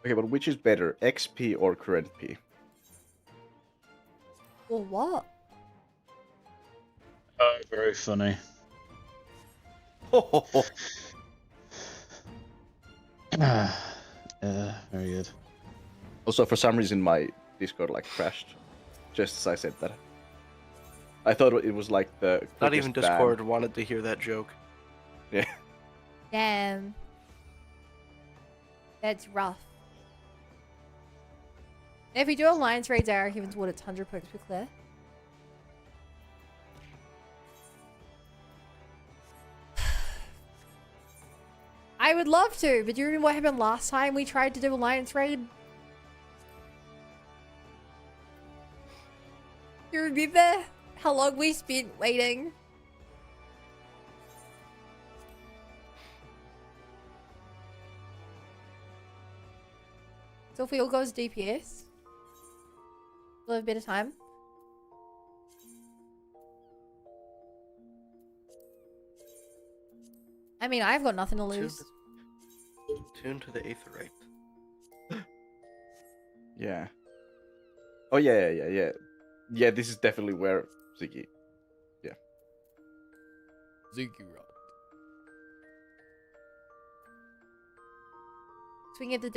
Okay, but which is better, XP or current P? Well, what? Oh, very funny. Very good. Also, for some reason, my Discord like crashed. Just as I said that. I thought it was like the Not even quickest ban. Discord wanted to hear that joke. Yeah. Damn. That's rough. If we do alliance raids, our Heavensward, it's 100 perks per clear. I would love to, but do you remember what happened last time we tried to do alliance raid? You remember how long we spent waiting? So if we all goes DPS, we'll have a bit of time. I mean, I've got nothing to lose. Tune to the Aetherite. Yeah. Oh yeah. Yeah, this is definitely where Ziggy. Yeah. Ziggy Rod. So we can get the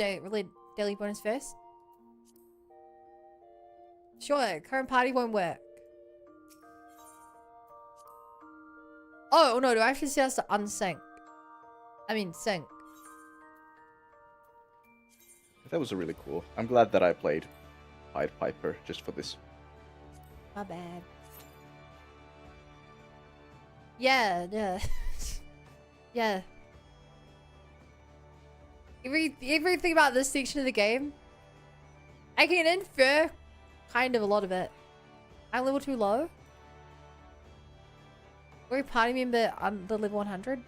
daily bonus first. Sure, current party won't work. Oh no, do I actually see us to unsync? I mean sync. That was really cool. I'm glad that I played Pied Piper just for this. My bad. Yeah. Yeah. Everything about this section of the game, I can infer kind of a lot of it. I'm level 2 low. We're a party member under level 100.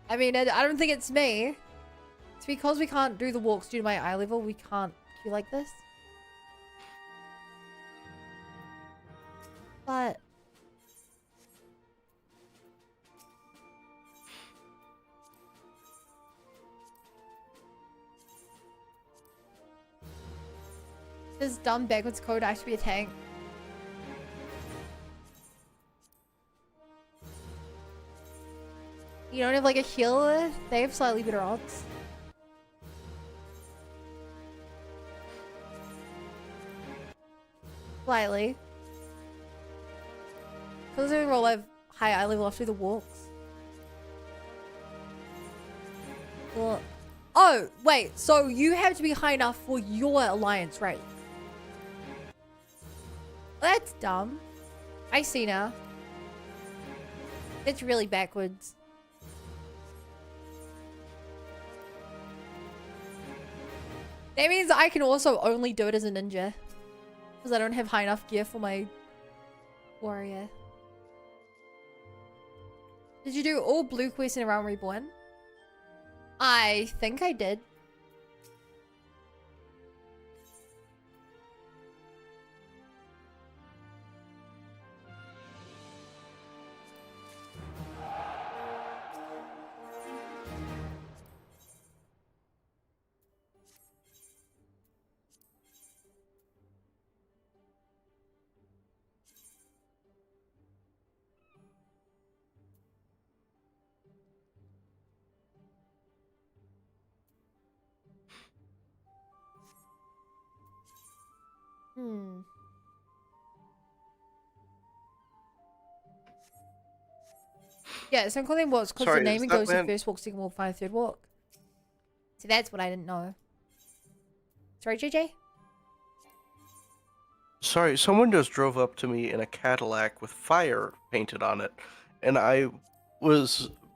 I mean, I don't think it's me. It's because we can't do the walks due to my eye level. We can't queue like this. But this dumb backwards code I should be a tank. You don't have like a healer? They have slightly better odds. Slightly. Because they roll have high eye level after the walks. Well, oh, wait. So you have to be high enough for your alliance rate. That's dumb. I see now. It's really backwards. That means I can also only do it as a ninja. Because I don't have high enough gear for my warrior. Did you do all blue quests in A Realm Reborn? I think I did. Hmm. Yeah, so I'm calling walks because the Sorry, is naming that goes to man- first walk, second walk, final, third walk. So that's what I didn't know. Sorry, JJ? Sorry, someone just drove up to me in a Cadillac with fire painted on it, and my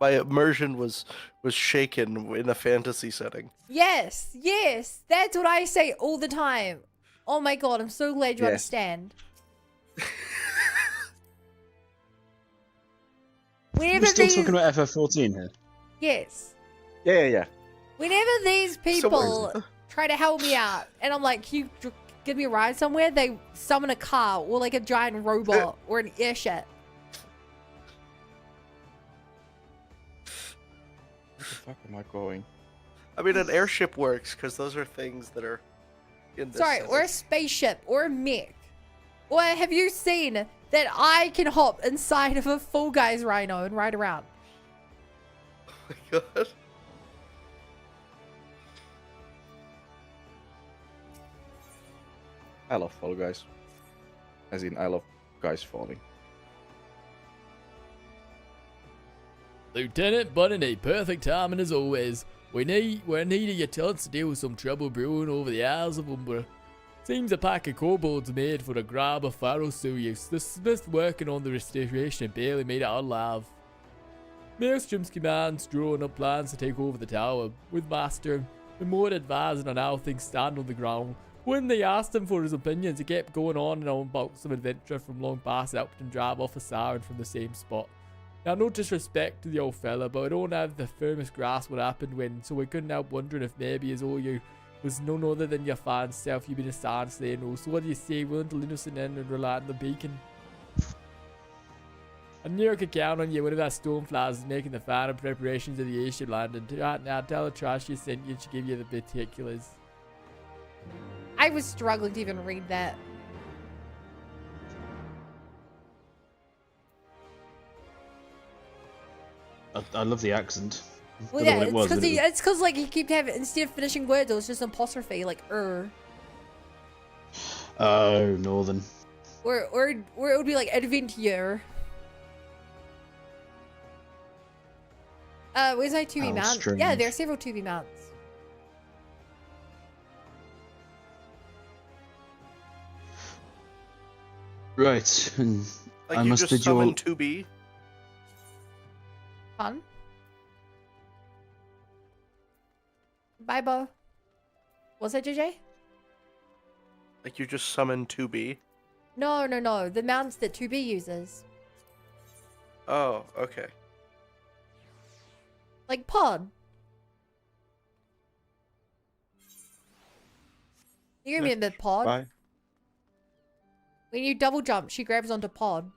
immersion was shaken in a fantasy setting. Yes, yes. That's what I say all the time. Oh my god, I'm so glad you Yes. understand. We're Whenever still these... talking about FF14 here. Yes. Yeah. Whenever these people try to help me out, and I'm like, can you give me a ride somewhere? They summon a car, or like a giant robot, or an airship. Where the fuck am I going? I mean, an airship works because those are things that are in this. Sorry, setting. or a spaceship, or a mech. Or have you seen that I can hop inside of a Fall Guys rhino and ride around? Oh my god. I love Fall Guys. As in, I love guys falling. Lieutenant Bunning, a perfect timing as always. We're needing your talents to deal with some trouble brewing over the Isles of Umbra. Seems a pack of kobolds made for a grab of Pharaoh Sirius. The smith working on the restoration had barely made it out alive. Maelstrom's commands drawing up plans to take over the tower, with Master and more advising on how things stand on the ground. When they asked him for his opinions, he kept going on and on about some adventure from long past that helped him drive off a siren from the same spot. Now, no disrespect to the old fella, but I don't have the firmest grasp what happened when, so I couldn't help wondering if maybe his all you was none other than your fan self you've been assigned to know. So what do you say, willing to lend us an end and rely on the beacon? I knew I could count on you whenever that Stormflies is making the final preparations of the airship landing. Now tell the trash you sent you to give you the particulars. I was struggling to even read that. I love the accent. Well, Don't know yeah, what it was, but it was- it's because like he kept having, instead of finishing words, it was just an apostrophe, like Oh, Northern. or it would be like adventure. Where's my 2B How mount? strange. Yeah, there are several 2B mounts. Right. Like I you must just bid you all... summon 2B. Fun. Bye, Bo. Was that JJ? Like you just summon 2B. No. The mounts that 2B uses. Oh, okay. Like Pod. You remember Pod? Bye. When you double jump, she grabs onto Pod.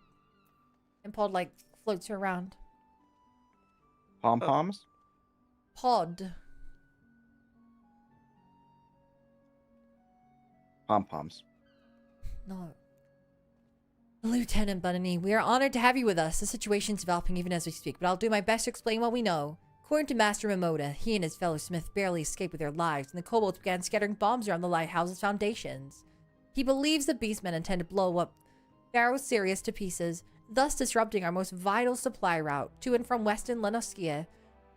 And Pod, like, floats her around. Pom-poms? Pod. Pom-poms. No. Lieutenant Bunny, we are honored to have you with us. The situation's developing even as we speak, but I'll do my best to explain what we know. According to Master Momoda, he and his fellow Smith barely escaped with their lives, and the kobolds began scattering bombs around the lighthouse's foundations. He believes the beastmen intend to blow up Pharaoh Sirius to pieces, thus disrupting our most vital supply route to and from Western Lenoskia.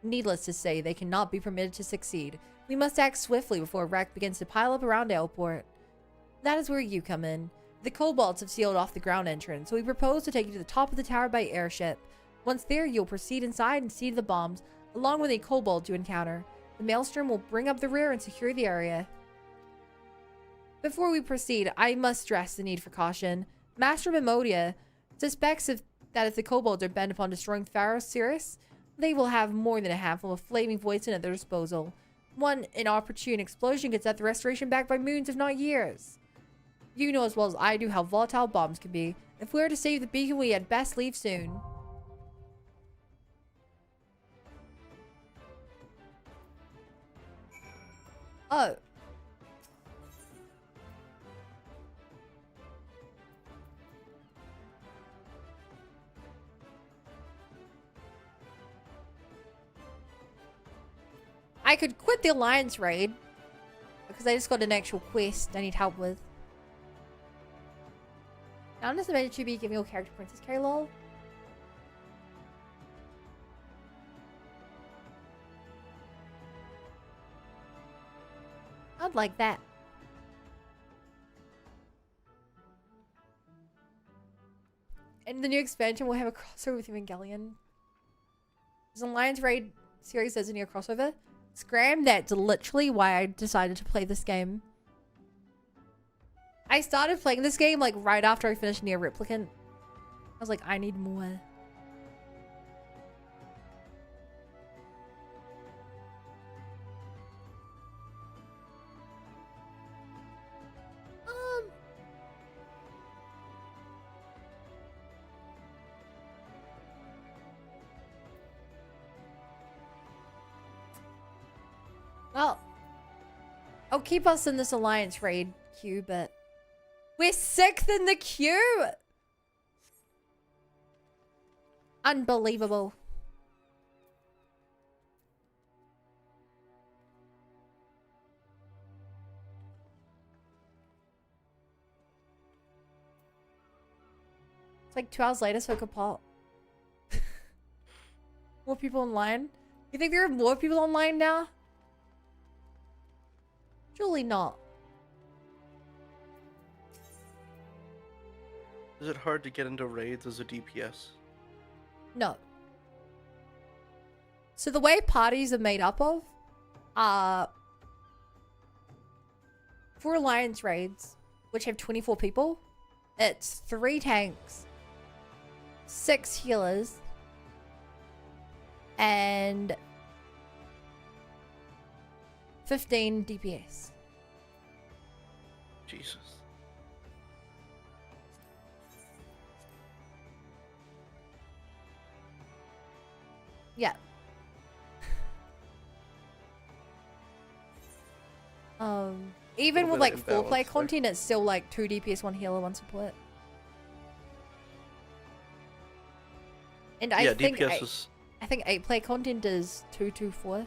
Needless to say, they cannot be permitted to succeed. We must act swiftly before a wreck begins to pile up around Airport. That is where you come in. The kobolds have sealed off the ground entrance, so we propose to take you to the top of the tower by airship. Once there, you'll proceed inside and see the bombs, along with a kobold you encounter. The maelstrom will bring up the rear and secure the area. Before we proceed, I must stress the need for caution. Master Memodia suspects that if the kobolds are bent upon destroying Pharaoh Sirius, they will have more than a handful of flaming poison at their disposal. One inopportune explosion could set the restoration back by moons, if not years. You know as well as I do how volatile bombs can be. If we are to save the beacon, we had best leave soon. Oh. I could quit the Alliance raid because I just got an actual quest I need help with. Now I'm just about to be giving your character Princess Carrie lol. I'd like that. And the new expansion will have a crossover with Evangelion. There's an Alliance raid series there's a new crossover. Scram, that's literally why I decided to play this game. I started playing this game like right after I finished Nier Replicant. I was like, I need more. Well, I'll keep us in this Alliance raid queue, but we're 6th in the queue! Unbelievable. It's like 2 hours later, so I could pop. More people online? You think there are more people online now? Surely not. Is it hard to get into raids as a DPS? No. So the way parties are made up of are for Alliance raids, which have 24 people, it's 3 tanks, 6 healers, and 15 DPS. Jesus. Yeah. Even Little with bit like of full play imbalance there. content, it's still like 2 DPS, 1 healer, 1 support. And I Yeah, think DPS is... I think 8 play content is 2, 2, 4.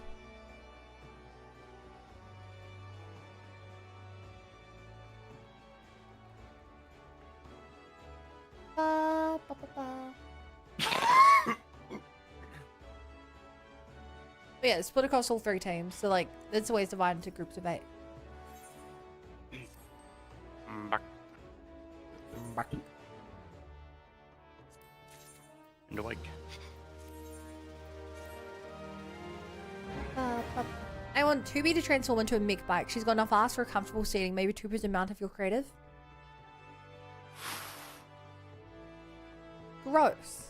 Ba, ba, ba, ba. But yeah, it's split across all 3 teams, so like it's always divided into groups of 8. Into like... I want Tubi to transform into a mech bike. She's got enough ass for a comfortable seating. Maybe Tubi's a mount if you're creative. Gross.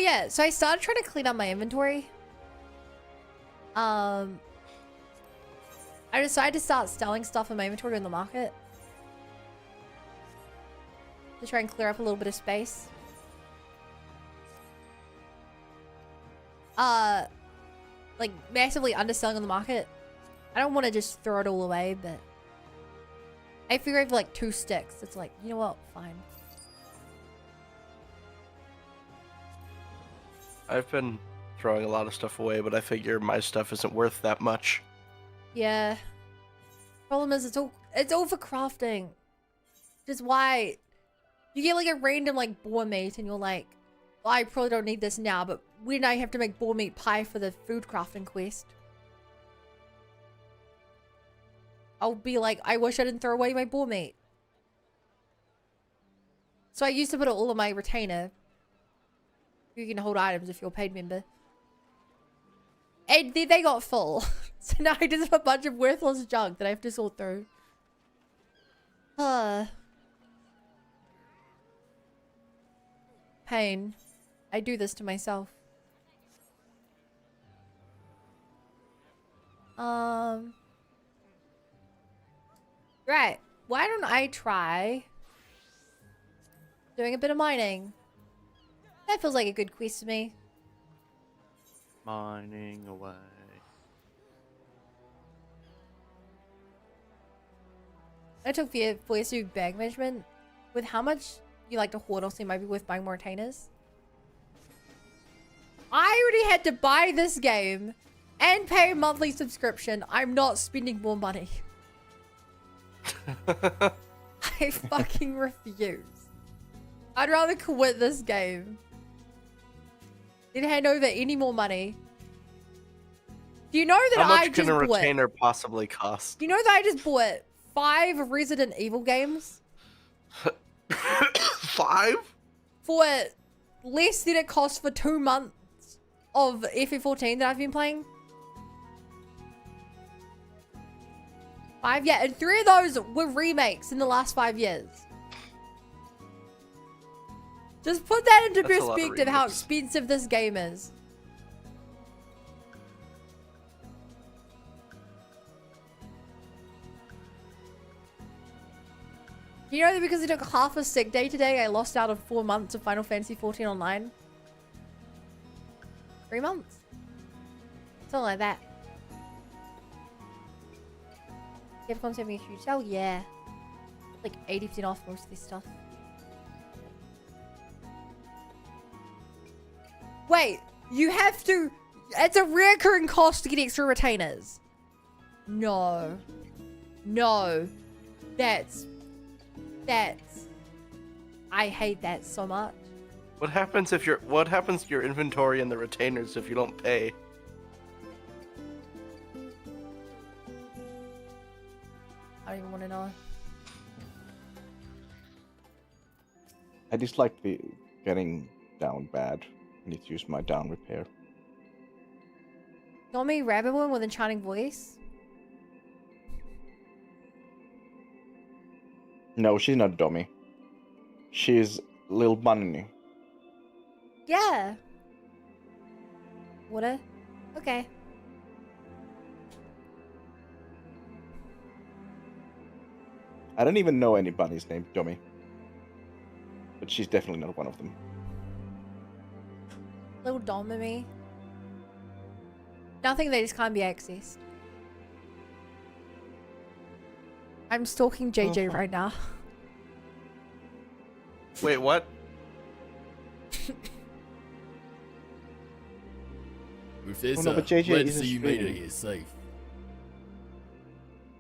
yeah, so I started trying to clean up my inventory. I decided to start selling stuff in my inventory in the market. To try and clear up a little bit of space. Like massively underselling on the market. I don't want to just throw it all away, but I figure I have like 2 sticks. It's like, you know what? Fine. I've been throwing a lot of stuff away, but I figure my stuff isn't worth that much. Yeah. Problem is, it's all for crafting. Which is why you get like a random like boar meat, and you're like, well, I probably don't need this now, but when I have to make boar meat pie for the food crafting quest, I'll be like, I wish I didn't throw away my boar meat. So I used to put it all in my retainer. You can hold items if you're a paid member. And then they got full. So now I just have a bunch of worthless junk that I have to sort through. Pain. I do this to myself. Right. Why don't I try doing a bit of mining? That feels like a good quest to me. Mining away. I took voice to bag management. With how much you like to hoard, also you might be worth buying more retainers. I already had to buy this game and pay a monthly subscription. I'm not spending more money. I fucking refuse. I'd rather quit this game than hand over any more money. Do you know that How much I just can a bought? retainer possibly cost? Do you know that I just bought 5 Resident Evil games 5? for less than it cost for 2 months of FF14 that I've been playing? 5, yeah, and 3 of those were remakes in the last 5 years. Just put that into That's a lot of perspective how remakes. expensive this game is. You know that because I took half a sick day today, I lost out on 4 months of Final Fantasy 14 online? 3 months? Something like that. Capcom's having a huge sale? Yeah. Like 80% off most of this stuff. Wait, you have to... It's a recurring cost to get extra retainers. No. No. That's... I hate that so much. What happens to your inventory and the retainers if you don't pay? I don't even want to know. I dislike the getting down bad. I need to use my down repair. Tommy Rabbit Woman with enchanting voice? No, she's not dummy. She's Lil Bunny. Yeah. What a... Okay. I don't even know any bunnies named Dummy. But she's definitely not one of them. Little Dom and me. Nothing that just can't be accessed. I'm stalking JJ right now. Wait, what? Professor, Oh, no, but JJ glad to isn't see you made it streaming. here safe.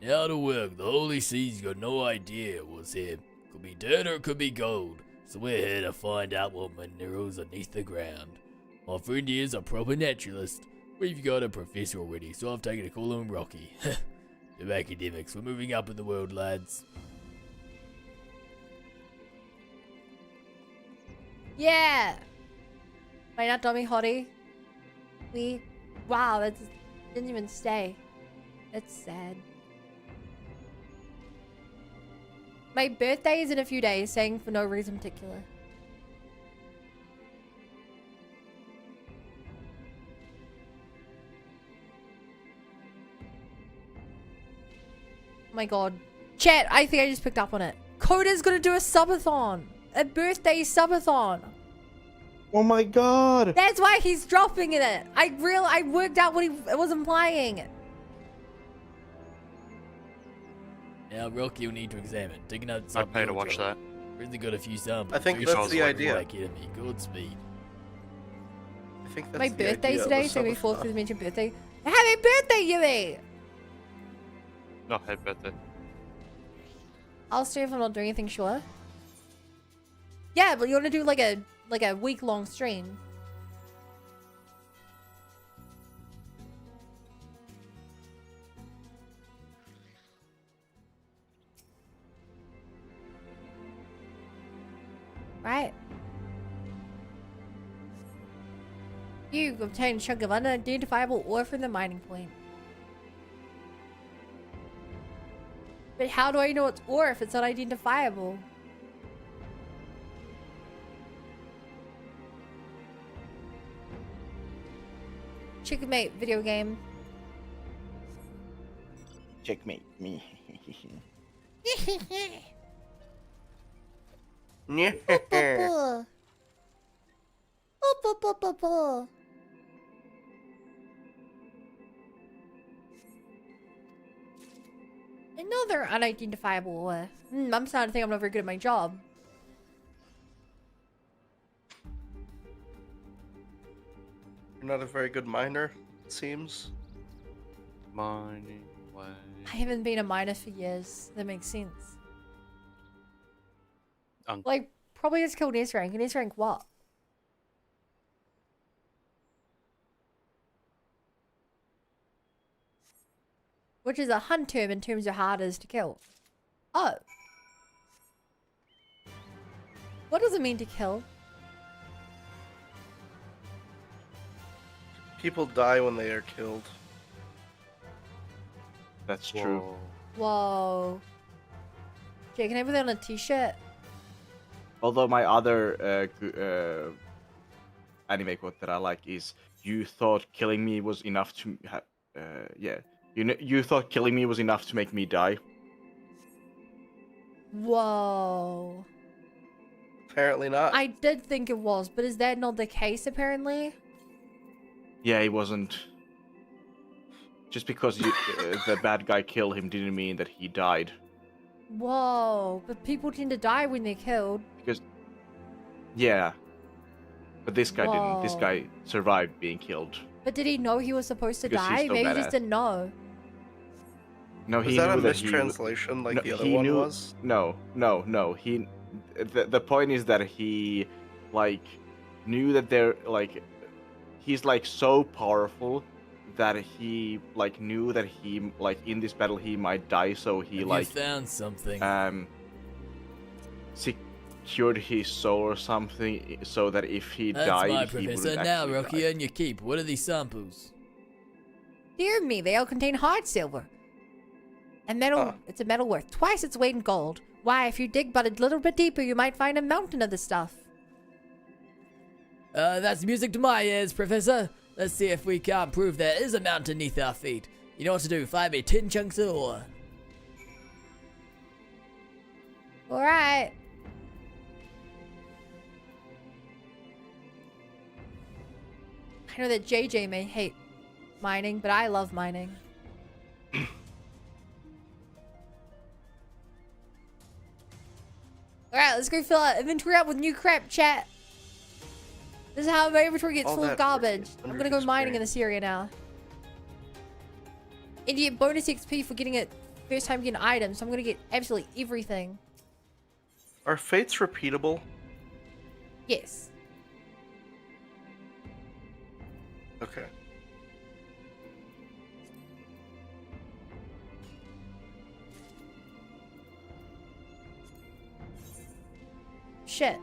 Now to work. The Holy Seed's got no idea what's here. Could be dirt or it could be gold. So we're here to find out what minerals underneath the ground. My friend here is a proper naturalist. We've got a professor already, so I've taken to call him Rocky. They're academics. We're moving up in the world, lads. Yeah! Wait, not Dummy Hottie. Wow, that didn't even stay. That's sad. My birthday is in a few days, saying for no reason particular. my god. Chat, I think I just picked up on it. Coda's gonna do a subathon. A birthday subathon. Oh my god! That's why he's dropping in it. I worked out what he was implying. Now, Rocky, you need to examine. Taking out I'd some pay to watch that. Really got a few samples. I think Pretty that's sure the it's idea. like enemy. Godspeed. I think that's My the birthday's idea of today, the so we subathon. fourth with mentioned birthday. Happy birthday, Yui! No, happy birthday. I'll stay if I'm not doing anything, sure. Yeah, but you want to do like a week-long stream. Right. You obtain a chunk of unidentifiable ore from the mining point. But how do I know it's ore if it's unidentifiable? Checkmate video game. Checkmate me. Yeah. Another unidentifiable ore. I'm starting to think I'm not very good at my job. You're not a very good miner, it seems. Mining way. I haven't been a miner for years. That makes sense. Um. Like, probably just killed S rank. And S rank what? Which is a hunt term in terms of hardest to kill. Oh. What does it mean to kill? People die when they are killed. That's true. Whoa. Jay, can I put that on a t-shirt? Although my other anime quote that I like is, "You thought killing me was enough to yeah. You thought killing me was enough to make me die." Whoa. Apparently not. I did think it was, but is that not the case apparently? Yeah, he wasn't. Just because the bad guy killed him didn't mean that he died. Whoa. But people tend to die when they're killed. Because, yeah. But this guy didn't. This Whoa. guy survived being killed. But did he know he was supposed to Because he's die? so Maybe he just badass. didn't know. No, Was he that a knew that he mistranslation like no, the other he one knew, was? No. He, the point is that he, like, knew that they're like, he's like so powerful that he like knew that he like in this battle he might die, so he Have like you found something? secured his soul or something so that if he That's died, my he professor. wouldn't Now, actually Rocky, die. and your keep. What are these samples? Dear me, they all contain hard silver. A metal, it's a metal worth twice its weight in gold. Why, if you dig but a little bit deeper, you might find a mountain of the stuff. That's music to my ears, Professor. Let's see if we can't prove there is a mountain beneath our feet. You know what to do. Find me 10 chunks of ore. Alright. I know that JJ may hate mining, but I love mining. Alright, let's go fill our inventory up with new crap, chat. This is how my inventory gets All full of that garbage. work, I'm gonna go mining in experience. this area now. And you get bonus XP for getting it first time getting items, so I'm gonna get absolutely everything. Are fates repeatable? Yes. Okay. Shit.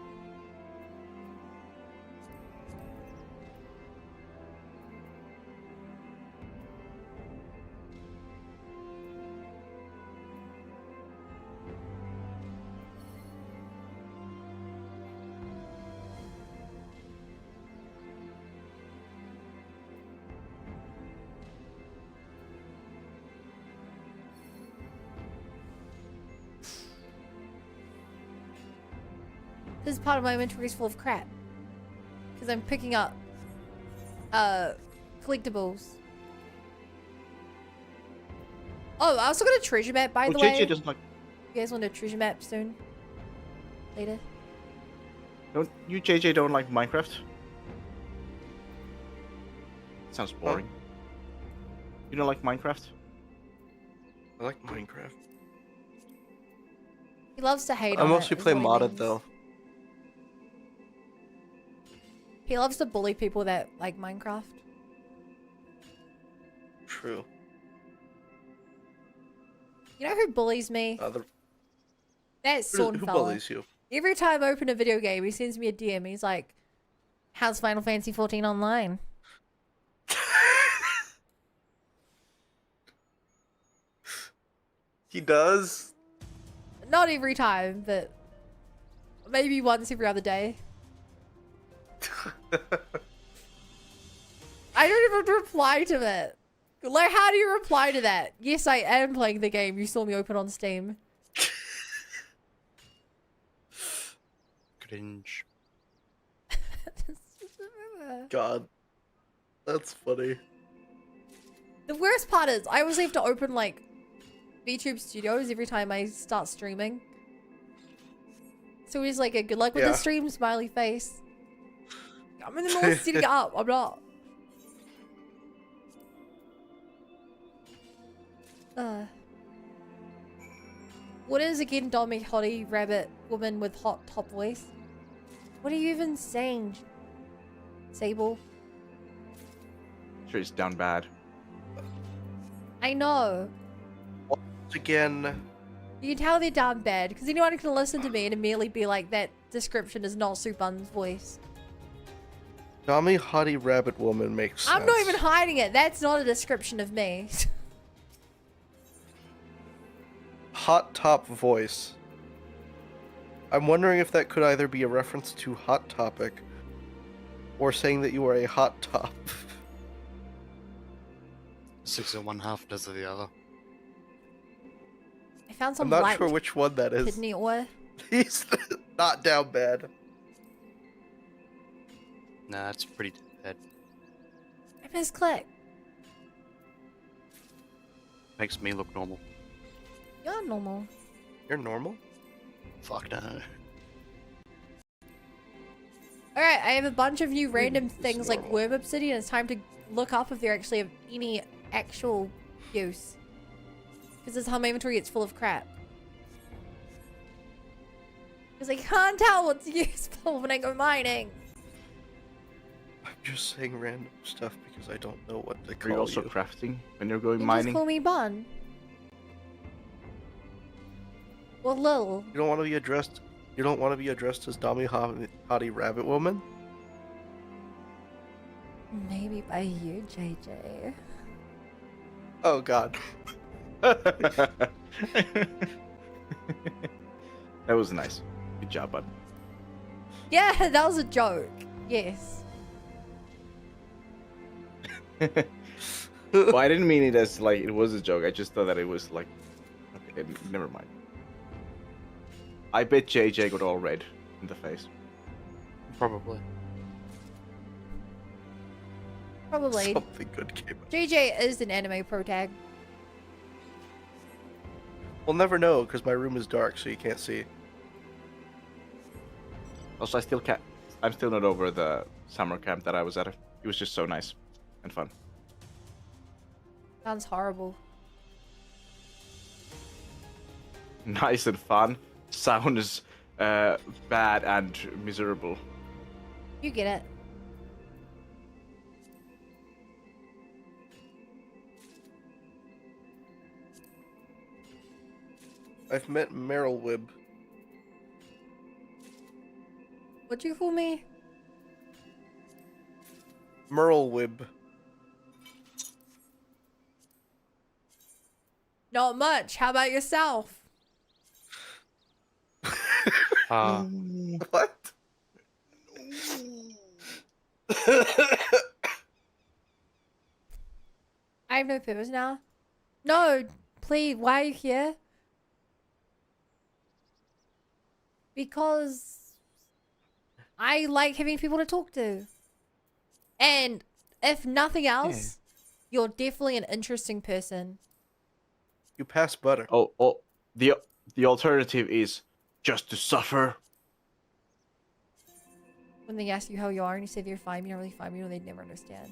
This part of my inventory is full of crap. Because I'm picking up collectibles. Oh, I also got a treasure map, by the way. JJ doesn't like. You guys want a treasure map soon? Later? Don't you, JJ, don't like Minecraft? Sounds boring. You don't like Minecraft? I like Minecraft. He loves to hate I on it. mostly is play what he modded means. though. He loves to bully people that like Minecraft. True. You know who bullies me? That's Who Sawn fella. bullies you? Every time I open a video game, he sends me a DM. He's like, "How's Final Fantasy 14 online?" He does? Not every time, but maybe once every other day. I don't even reply to it. Like, how do you reply to that? Yes, I am playing the game. You saw me open on Steam. Cringe. God. That's funny. The worst part is, I always have to open, like, VTube Studios every time I start streaming. So he's like, good luck with the stream, smiley face. I'm in the middle of setting up. I'm not. What is again Dommy Hottie Rabbit Woman with hot top voice? What are you even saying? Sable? Sure, it's down bad. I know. Again. You can tell they're down bad because anyone can listen to me and immediately be like, that description is not Supan's voice. Dummy Hottie Rabbit Woman makes sense. I'm not even hiding it. That's not a description of me. Hot top voice. I'm wondering if that could either be a reference to Hot Topic or saying that you are a hot top. 6 of one, half does of the other. I found some I'm not white sure which one that is. kidney ore. He's not down bad. Nah, it's pretty bad. I misclicked. Makes me look normal. You're normal. You're normal? Fuck no. Alright, I have a bunch of new random things like worm obsidian. It's time to look up if they're actually of any actual use. Because this whole inventory gets full of crap. Because I can't tell what's useful when I go mining. I'm just saying random stuff because I don't know what to Are call you also crafting when you're going mining? Just call me Bun. Or Lil. You don't want to be addressed. You don't want to be addressed as Dummy Hottie Rabbit Woman? Maybe by you, JJ. Oh god. That was nice. Good job, bud. Yeah, that was a joke. Yes. Well, I didn't mean it as like it was a joke. I just thought that it was like. Okay, never mind. I bet JJ got all red in the face. Probably. Probably. Something good came up. JJ is an anime pro tag. We'll never know because my room is dark, so you can't see. Also, I'm still not over the summer camp that I was at. It was just so nice and fun. Sounds horrible. Nice and fun. Sounds bad and miserable. You get it. I've met Meryl Wib. What'd you call me? Merle Wib. Not much. How about yourself? What? I have no purpose now. No, please. Why are you here? Because I like having people to talk to. And if nothing else, you're definitely an interesting person. You pass butter. Oh, the alternative is just to suffer. When they ask you how you are and you say they're fine, you don't really fine, you know they'd never understand.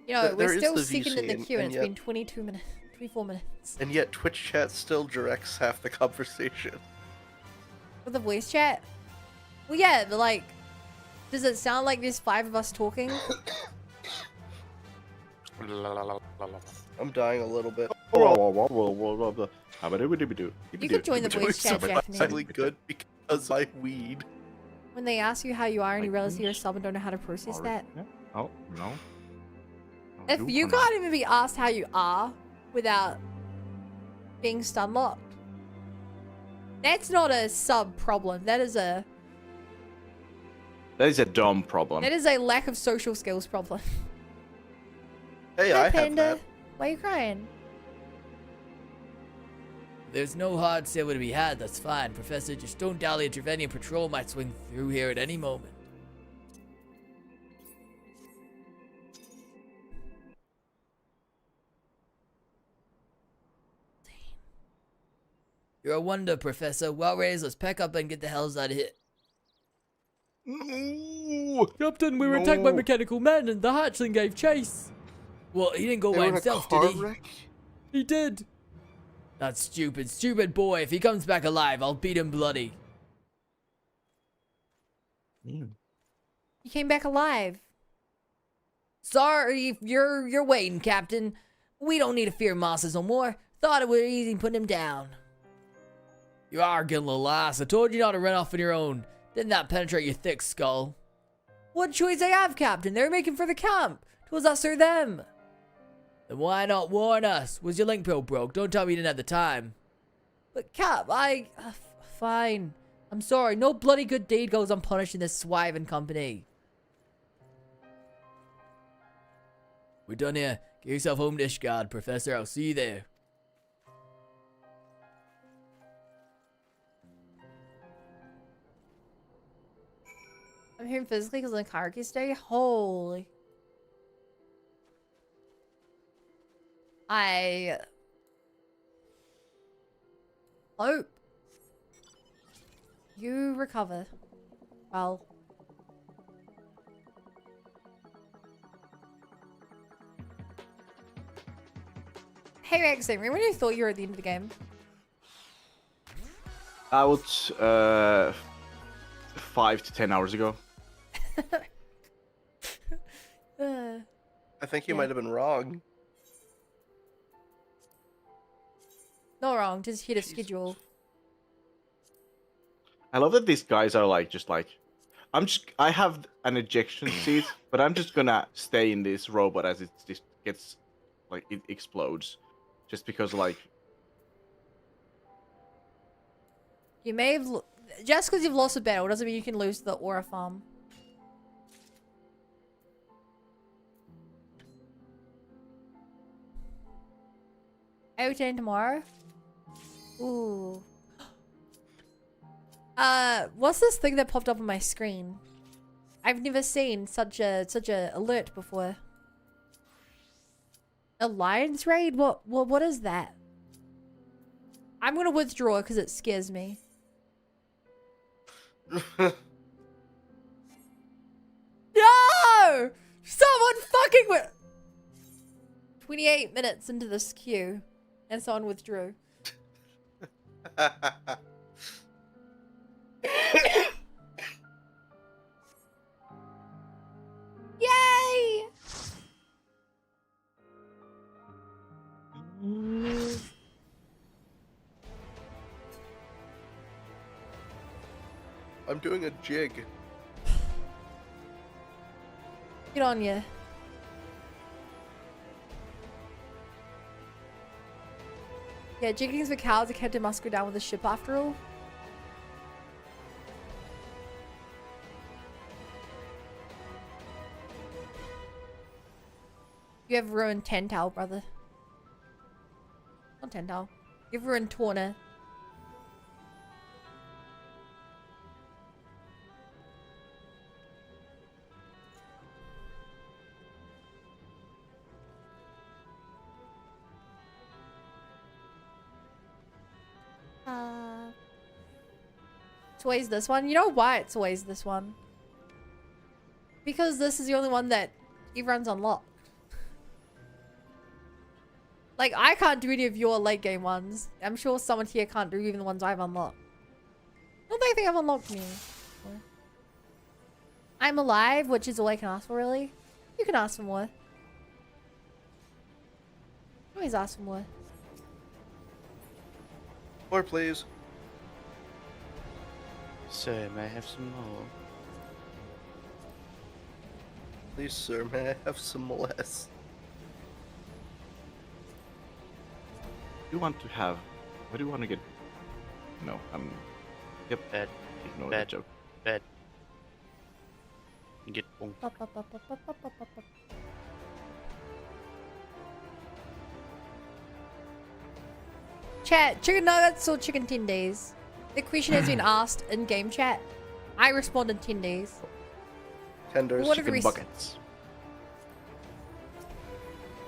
You know, There we're is still the second in the VC, queue and and it's been 22 minutes, 24 minutes. And yet Twitch chat still directs half the conversation. With the voice chat? Well, yeah, but like, does it sound like there's 5 of us talking? I'm dying a little bit. You You could join the voice chat, Japanese. Really good because I weed. When they ask you how you are and you realize you're a sub and don't know how to process that. Oh, no. If you can't even be asked how you are without being stun locked, that's not a sub problem. That is a dumb problem. that is a lack of social skills problem. Hey, Hi, I have Panda. that. Why are you crying? There's no hard silver to be had, that's fine. Professor, just don't dally. A Trevanian patrol might swing through here at any moment. You're a wonder, Professor. Well raised, let's pack up and get the hells out of here. No. Captain, we were attacked by mechanical men and the hatchling gave chase. Well, he didn't go They by were in a himself, car did he? wreck? He did. That stupid boy. If he comes back alive, I'll beat him bloody. You came back alive. Sorry, you're waiting, Captain. We don't need to fear monsters no more. Thought it was easy putting him down. You are getting a little ass. I told you not to run off on your own. Didn't that penetrate your thick skull? What choice I have, Captain? They're making for the camp. 'Twas us or them. Then why not warn us? Was your link pill broke? Don't tell me you didn't have the time. But Cap, fine. I'm sorry. No bloody good deed goes unpunished in this swiving company. We're done here. Get yourself home to Ishgard, Professor. I'll see you there. I'm here physically because of the Karaki day. Holy. I hope you recover well. Hey, Rexing, remember when you thought you were at the end of the game? I would 5 to 10 hours ago. I think you Yeah. might have been wrong. Not wrong, just hit a Jesus. schedule. I love that these guys are like I have an ejection seat, but I'm just gonna stay in this robot as it just gets like it explodes, just because like You may have just because you've lost a battle doesn't mean you can lose the aura farm. Out tomorrow. Ooh. What's this thing that popped up on my screen? I've never seen such a alert before. Alliance raid? What is that? I'm gonna withdraw because it scares me. No! Someone fucking with 28 minutes into this queue and someone withdrew. Yay! I'm doing a jig. Get on ya. Yeah, jigging's for cows that kept a musker down with the ship after all. You have ruined Tental, brother. Not Tental. You've ruined Torna. It's always this one. You know why it's always this one? Because this is the only one that everyone's unlocked. Like, I can't do any of your late game ones. I'm sure someone here can't do even the ones I've unlocked. I don't think I've unlocked me. I'm alive, which is all I can ask for, really. You can ask for more. Always ask for more. More, please. Sir, may I have some more? Please, sir, may I have some less? You want to have? What do you want to get? No, Yep. Bed. Ignore Bed. that joke. Bed. Get boom. Pop, pop, pop, pop, pop, pop, pop, pop, pop. Chat, chicken nuggets or chicken tendies? The question has been asked in game chat. I responded tendies. Tenders. What are the Chicken res- buckets.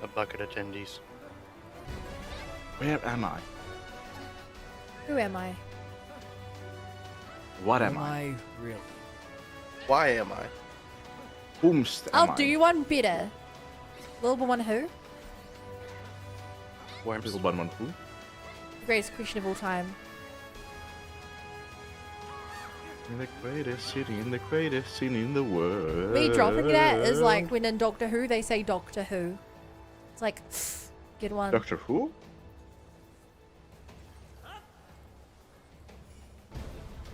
A bucket of tendies. Where am I? Who am I? What am Am I? I really? Why am I? Whomst am I'll I? do one better. Little one who? Worms. Little bun one who? The greatest question of all time. In the greatest city in the world. Me dropping that is like when in Doctor Who they say Doctor Who. It's like, good one. Doctor Who?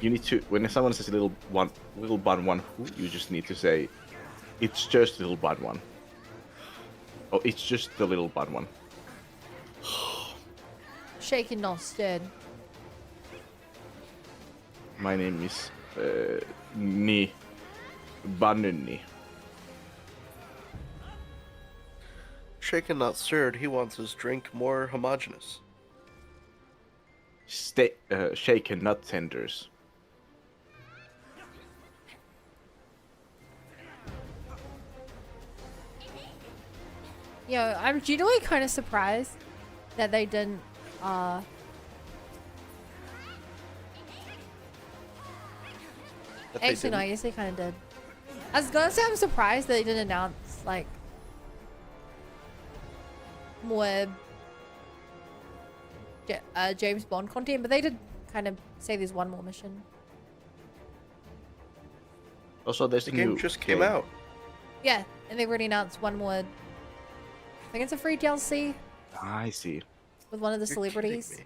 You need to, when someone says little bun one who, you just need to say, it's just little bun one. Oh, it's just the little bun one. Shaken, not stirred. My name is Ni Banuni. Shaken, not stirred. He wants his drink more homogeneous. Shaken, not tenders. Yo, I'm genuinely kind of surprised that they didn't, That they actually no, I didn't. guess they kind of did. I was gonna say I'm surprised that they didn't announce, like, more James Bond content, but they did kind of say there's one more mission. Also, there's The a game new just came game. out. Yeah, and they've already announced one more. I think it's a free DLC I see. with one of the You're kidding celebrities. me.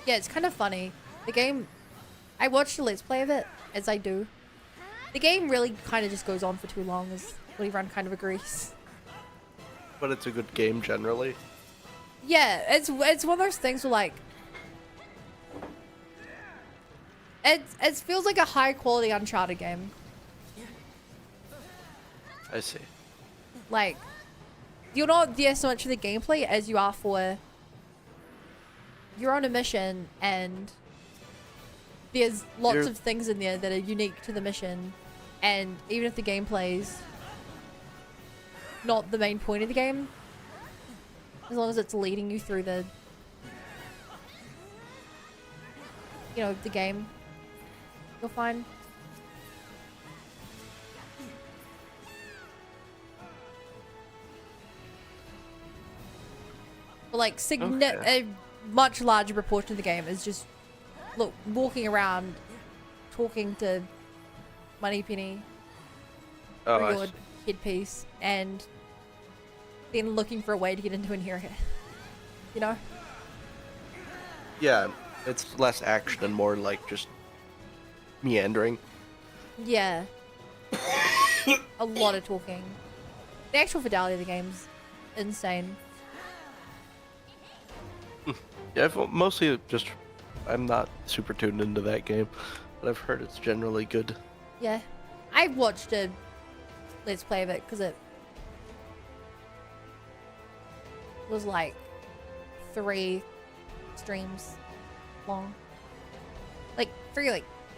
Yeah, it's kind of funny. The game, I watched a Let's Play of it, as I do. The game really kind of just goes on for too long, as what everyone kind of agrees. But it's a good game generally. Yeah, it's one of those things where, like, it feels like a high quality Uncharted game. I see. Like, you're not there so much for the gameplay as you are for you're on a mission and there's lots You're- of things in there that are unique to the mission, and even if the gameplay's not the main point of the game, as long as it's leading you through the, you know, the game, you'll find. But like a much larger proportion of the game is just walking around, talking to Moneypenny Oh, for I your see. headpiece, and then looking for a way to get into Inherit. You know? Yeah, it's less action and more like just meandering. Yeah. A lot of talking. The actual fidelity of the game's insane. Yeah, I've mostly just I'm not super tuned into that game, but I've heard it's generally good. Yeah. I've watched a let's play of it because it was like 3 streams long. Like 3,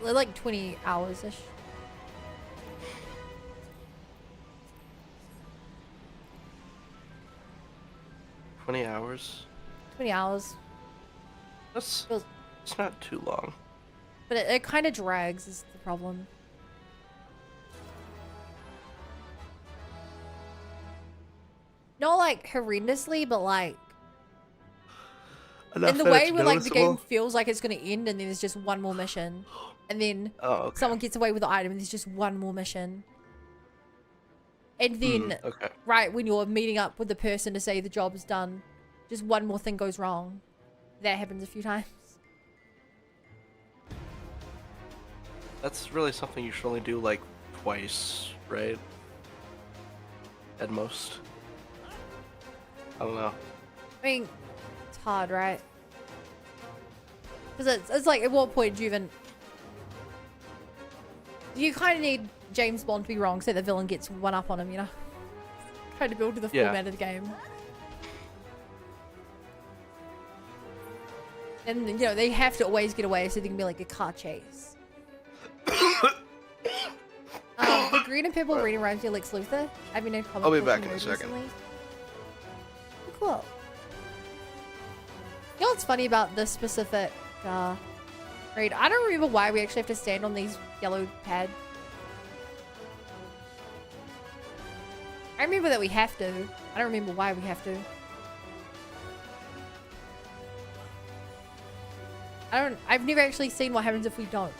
like 20 hours ish. $20. 20 hours. That's Feels- it's not too long. But it kind of drags is the problem. Not like horrendously, but like Enough in the that way it's where like the game noticeable? feels like it's gonna end and then there's just one more mission. And then Oh, okay. someone gets away with the item and there's just one more mission. And then Okay. right when you're meeting up with the person to say the job is done, just one more thing goes wrong. That happens a few times. That's really something you should only do like twice, right? At most. I don't know. I mean, it's hard, right? Because it's like, at what point do you even... You kind of need James Bond to be wrong so the villain gets one up on him, you know? Trying to build to the Yeah. format of the game. And, you know, they have to always get away so they can be like a car chase. The green and purple reading rhymes you Lex Luthor. I've been in comic I'll be book back in a mode second. recently. Cool. You know what's funny about this specific raid? I don't remember why we actually have to stand on these yellow pads. I remember that we have to. I don't remember why we have to. I've never actually seen what happens if we don't.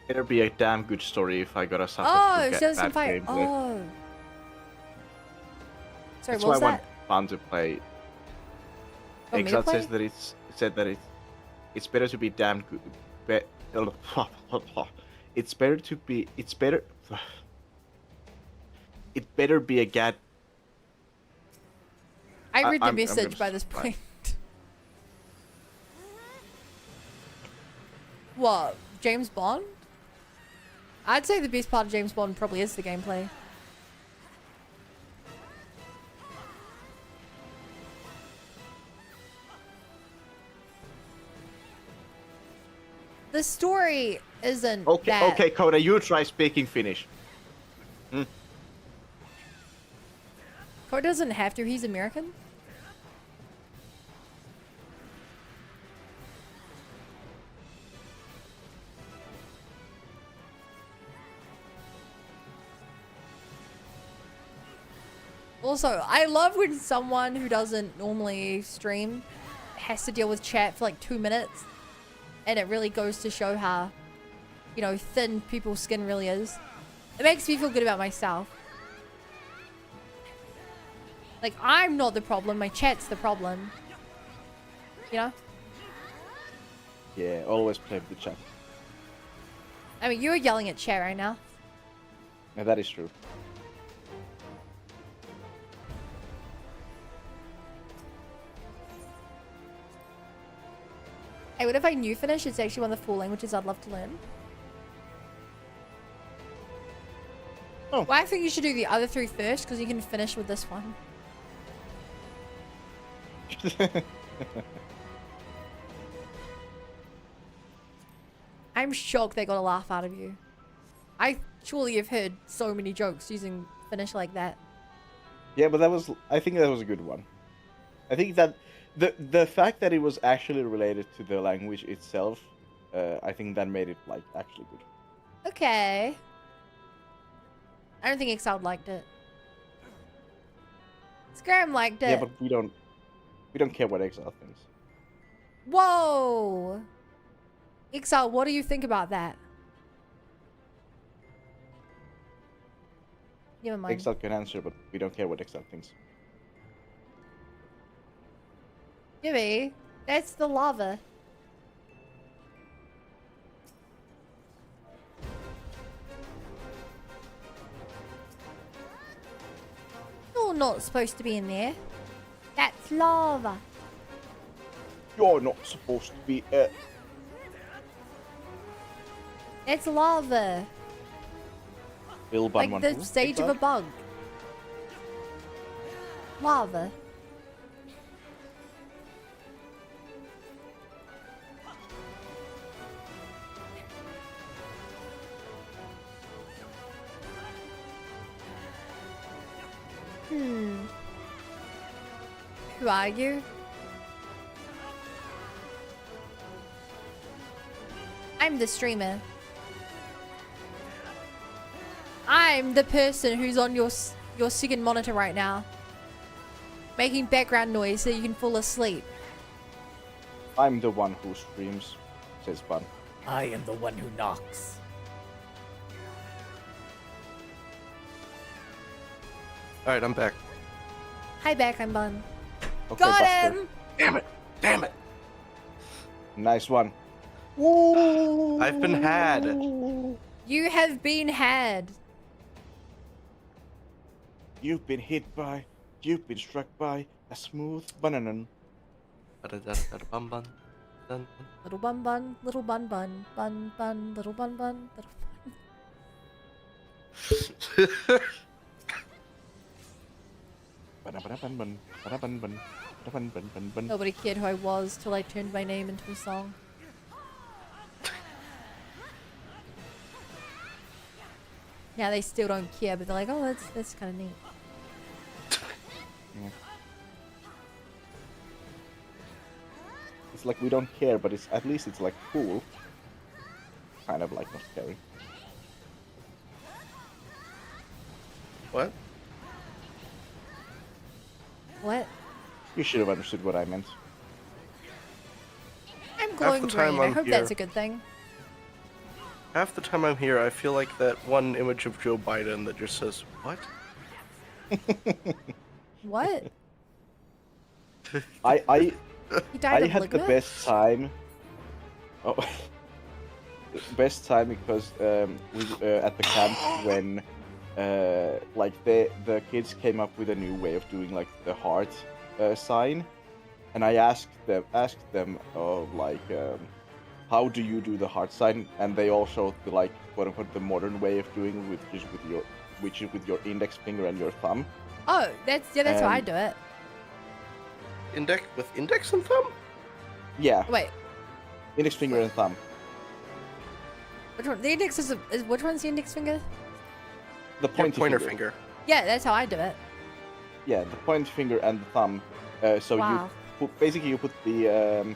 Better be a damn good story if I gotta suffer Oh, through so some bad fight. gameplay. Oh. Sorry, That's what was why I want that? fun to play. Oh, me to Exalt says play? that it's better to be damn good. It's better to be. It's better. It better be a gad. I read the I'm message gonna by this fine. point. What? James Bond? I'd say the best part of James Bond probably is the gameplay. The story isn't Okay, that... okay, Coda, you try speaking Finnish. Cor doesn't have to, he's American. Also, I love when someone who doesn't normally stream has to deal with chat for like 2 minutes. And it really goes to show how, you know, thin people's skin really is. It makes me feel good about myself. Like, I'm not the problem, my chat's the problem. You know? Yeah, always play with the chat. I mean, you're yelling at chat right now. Yeah, that is true. Hey, what if I knew Finnish? It's actually one of the 4 languages I'd love to learn. Oh. Well, I think you should do the other 3 first, because you can finish with this one. I'm shocked they got a laugh out of you. I surely have heard so many jokes using Finnish like that. Yeah, but I think that was a good one. I think that the fact that it was actually related to the language itself, I think that made it like actually good. Okay. I don't think Exiled liked it. Scram liked it. Yeah, but we don't care what Exile thinks. Whoa! Exile, what do you think about that? Never mind. Exile can answer, but we don't care what Exile thinks. Gibby, that's the lava. You're not supposed to be in there. That's lava. You're not supposed to be. It's lava. Bill Bun Like the stage of a bug. Lava. Who are you? I'm the streamer. I'm the person who's on your second monitor right now. Making background noise so you can fall asleep. I'm the one who streams, says Bun. I am the one who knocks. Alright, I'm back. Hi, back. I'm Bun. Okay, Got Buster. him! Damn it! Damn it! Nice one. I've been had. You have been had. You've been hit by. You've been struck by a smooth banana. Bum bum. Dun, Little bun bun, little bun bun, bun bun, little bun bun, little bun. Nobody cared who I was till I turned my name into a song. Yeah, they still don't care, but they're like, oh, that's kind of neat. Yeah. It's like we don't care, but it's at least it's like cool. Kind of like not caring. What? What? You should have understood what I meant. I'm glowing the time green. I I'm hope here- that's a good thing. Half the time I'm here, I feel like that one image of Joe Biden that just says, "What?" What? I He died of had the ligament? best time. Oh, best time because we at the camp when like the kids came up with a new way of doing like the heart sign, and I asked them like how do you do the heart sign, and they all showed the like quote unquote the modern way of doing it, which is with your index finger and your thumb. Oh, that's how I do it. Index with index and thumb? Yeah, Wait, index finger and thumb. which one? The index is which one's the index finger? The Your pointer, pointer finger. finger. Yeah, that's how I do it. Yeah, the pointer finger and the thumb. So Wow. you put the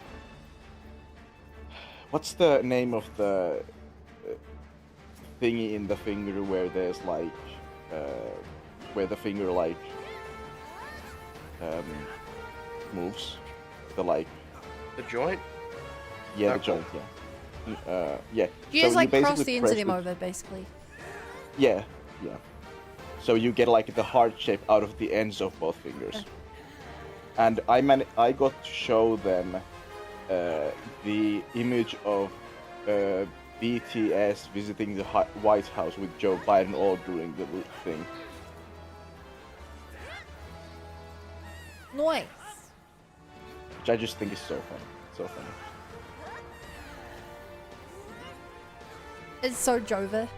what's the name of the thingy in the finger where there's like where the finger like moves, the like The joint? yeah the Knuckle. joint yeah You So just like cross basically the ends of press them with- over, basically. yeah. So you get like the heart shape out of the ends of both fingers. And I got to show them the image of BTS visiting the White House with Joe Biden all doing the thing. Nice. Which I just think is so funny. So funny. It's so Jova.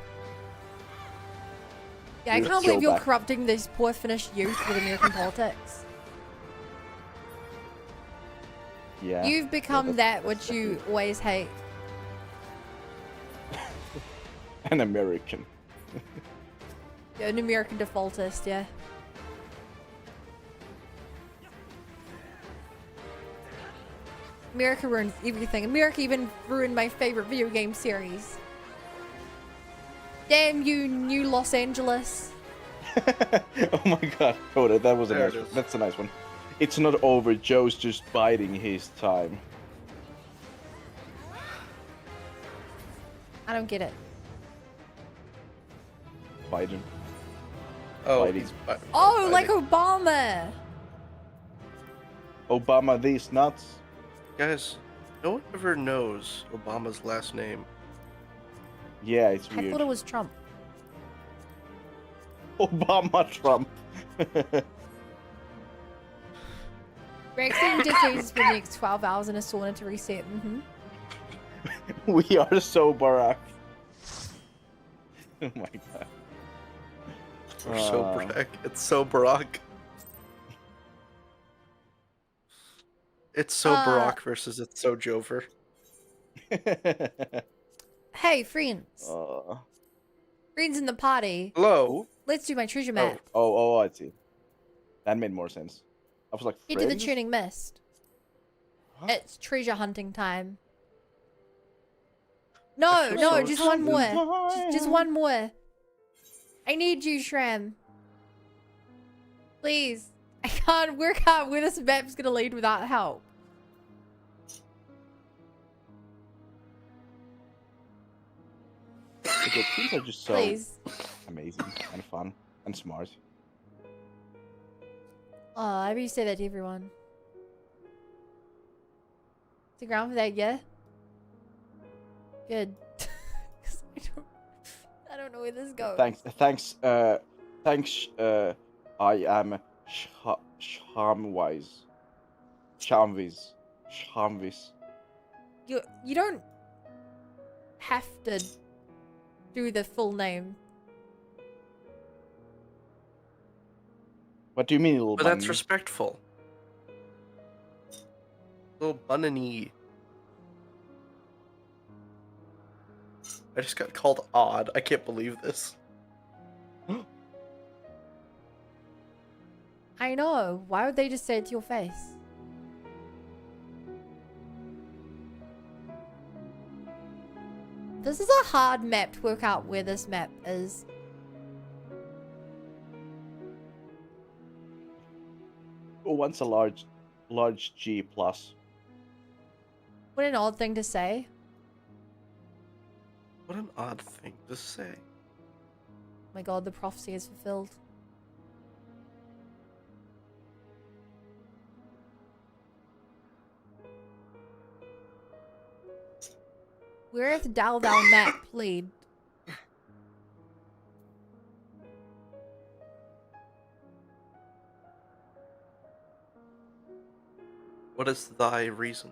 Yeah, I You're can't believe you're Jova. corrupting these poor Finnish youth with American politics. Yeah. You've become that that's which you always hate. An American. You're an American defaultist, yeah. America ruins everything. America even ruined my favorite video game series. Damn you, New Los Angeles. Oh my god, Coda, that was a There nice it one. is. That's a nice one. It's not over, Joe's just biding his time. I don't get it. Biden. Oh, Biden. he's Oh, Biden. like Obama. Obama these nuts. Guys, no one ever knows Obama's last name. Yeah, it's I weird. thought it was Trump. Obama Trump. Rexing just needs to spend the next 12 hours in a sauna to reset. We are so Barack. Oh my god. We're so Barack. It's so Barack. It's so Barack versus it's so Jover. Hey, friends. uh, Friends in the party. Hello. Let's do my treasure map. I see. That made more sense. I was like, Head to the friends? Churning Mist. What? It's treasure hunting time. No, no, just one more. Just one more. I need you, Shram. Please. I can't work out where this map's gonna lead without help. The teams are just so Please. amazing and fun and smart. Oh, I really say that to everyone. Stick around for that, yeah? Good. 'Cause I don't know where this goes. Thanks, I am Shamwise. Shamvis. You don't have to do the full name. What do you mean, little But that's bunny? respectful. Little bunny. I just got called odd. I can't believe this. I know. Why would they just say it to your face? This is a hard map to work out where this map is. Oh, once a large G plus. What an odd thing to say. What an odd thing to say. Oh my god, the prophecy is fulfilled. Where is Dal map lead? What is thy reason?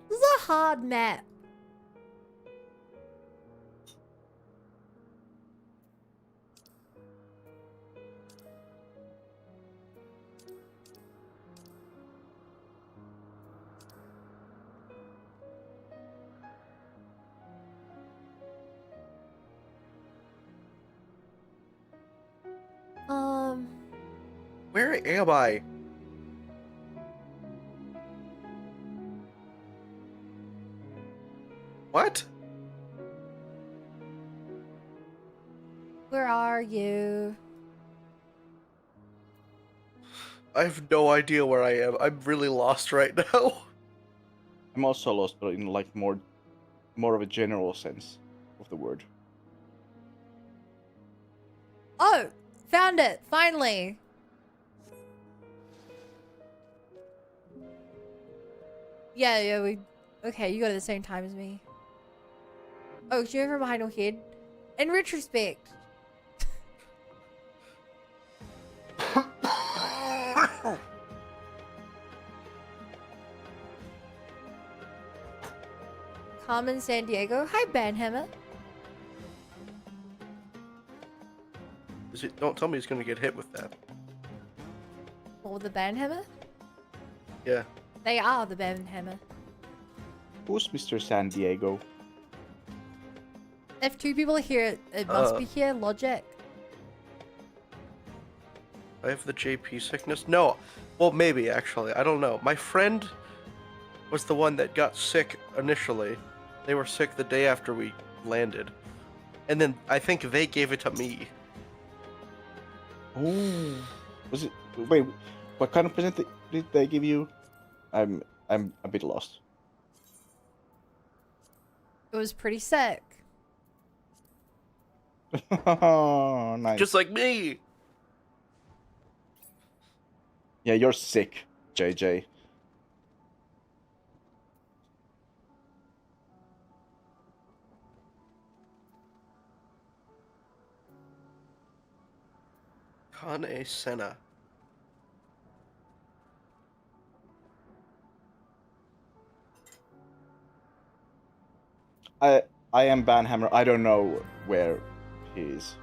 This is a hard map. Where am I? What? Where are you? I have no idea where I am. I'm really lost right now. I'm also lost, but in like more of a general sense of the word. Oh, found it, finally. Yeah, we... Okay, you got it at the same time as me. Oh, do you ever behind your head? In retrospect. Carmen San Diego. Hi, Banhammer. Don't tell me he's gonna get hit with that. Or the Banhammer? Yeah. They are the Banhammer. Who's Mr. San Diego? If two people are here, it must be here. Logic. I have the JP sickness? No. Well, maybe, actually. I don't know. My friend was the one that got sick initially. They were sick the day after we landed. And then I think they gave it to me. Oh, was it? Wait, what kind of present did they give you? I'm a bit lost. It was pretty sick. Oh, nice. Just like me! Yeah, you're sick, JJ. Kane Senna. I am Banhammer. I don't know where he is.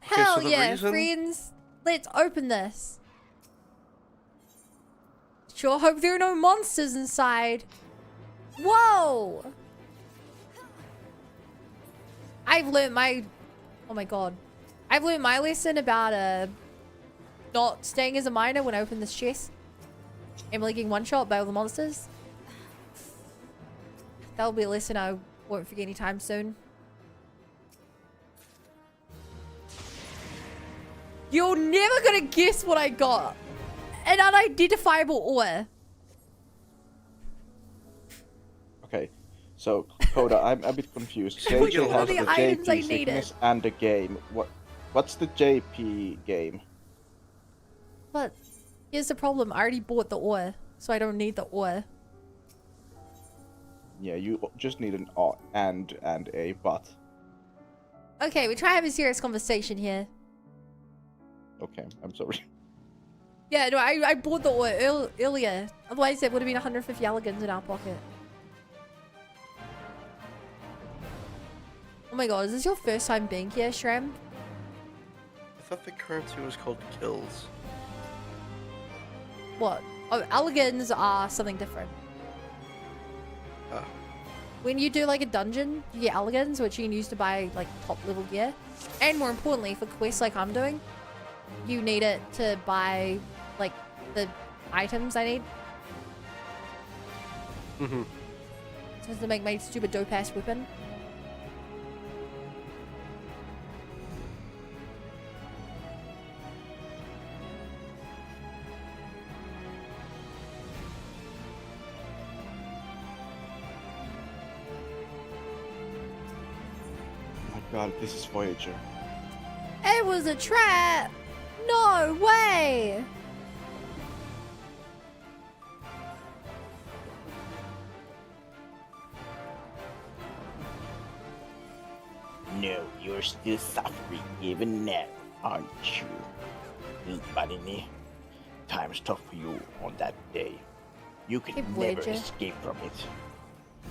Okay, Hell so the yeah, reason- friends. Let's open this. Sure hope there are no monsters inside. Whoa! I've learned my... Oh my god. I've learned my lesson about not staying as a miner when I open this chest. Emily getting one-shot by all the monsters. That'll be a lesson I won't forget anytime soon. You're never gonna guess what I got. An unidentifiable ore. Okay, so Coda, I'm a bit confused. Look at JJ all has the the items I JP needed. sickness and the game. What's the JP game? But here's the problem. I already bought the ore, so I don't need the ore. Yeah, you just need an and a but. Okay, we try to have a serious conversation here. Okay, I'm sorry. Yeah, no, I bought the ore earlier. Otherwise, it would have been 150 elegans in our pocket. Oh my god, is this your first time being here, Shrem? I thought the currency was called kills. What? Oh, elegans are something different. Ah. When you do like a dungeon, you get elegans, which you can use to buy like top level gear. And more importantly, for quests like I'm doing, you need it to buy like the items I need. Mm-hmm. Supposed to make my stupid dope ass weapon. Oh my god, this is Voyager. It was a trap! No way! No, you're still suffering even now, aren't you? Marini, time's tough for you on that day. You can Hey, never Voyager. escape from it.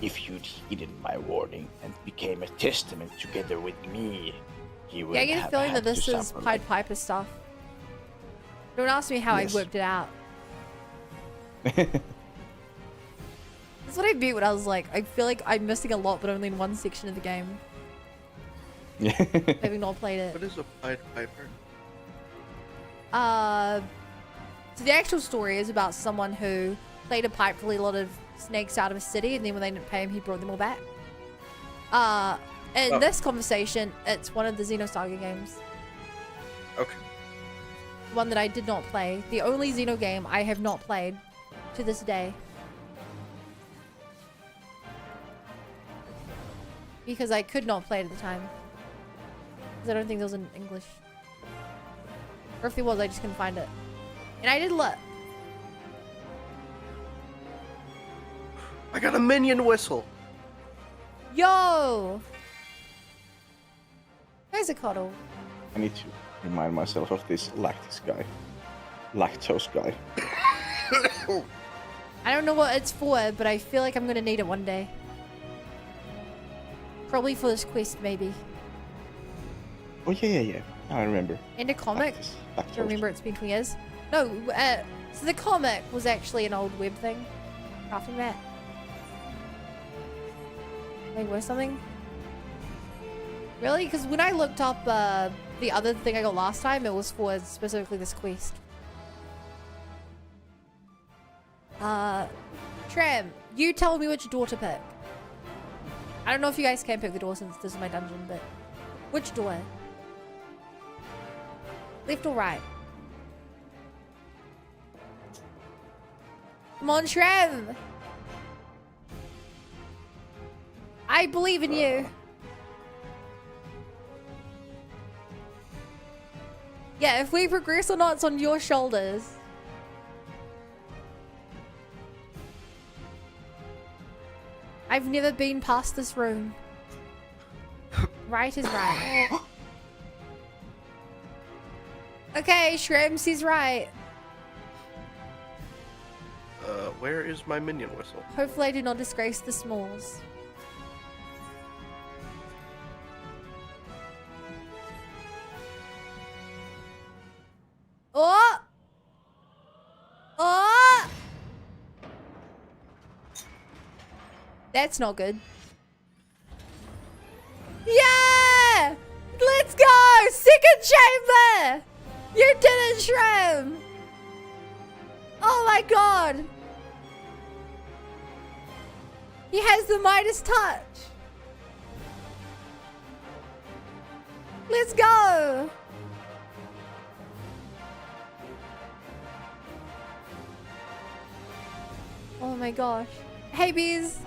If you'd heeded my warning and became a testament together with me, you Yeah, I wouldn't get a have feeling had that this to is suffer Pied like Piper stuff. Don't ask me how Yes. I worked it out. That's what I beat when I was like, I feel like I'm missing a lot, but only in one section of the game. Yeah. Having not played it. What is a Pied Piper? So the actual story is about someone who played a pipe for a lot of snakes out of a city, and then when they didn't pay him, he brought them all back. In Oh. this conversation, it's one of the Xenosaga games. Okay. One that I did not play. The only Xeno game I have not played to this day. Because I could not play it at the time. Because I don't think there was in English. Or if there was, I just couldn't find it. And I did look. I got a minion whistle. Yo! There's a cuddle. I need to remind myself of this lactose guy. I don't know what it's for, but I feel like I'm gonna need it one day. Probably for this quest, maybe. Oh yeah. Now I remember. And a comic. Lactose. I remember it's been 20 years. No, so the comic was actually an old web thing. Crafting that. Wait, was something? Really? Because when I looked up the other thing I got last time, it was for specifically this quest. Tram, you tell me which door to pick. I don't know if you guys can pick the door since this is my dungeon, but which door? Left or right? Come on, Tram! I believe in you. Yeah, if we progress or not, it's on your shoulders. I've never been past this room. Right is right. Okay, Shrimps, he's right. Where is my minion whistle? Hopefully I do not disgrace the smalls. Oh! Oh! That's not good. Yeah! Let's go! Second chamber! You did it, Shrimp! Oh my god! He has the Midas touch! Let's go! Oh my gosh. Hey, bees!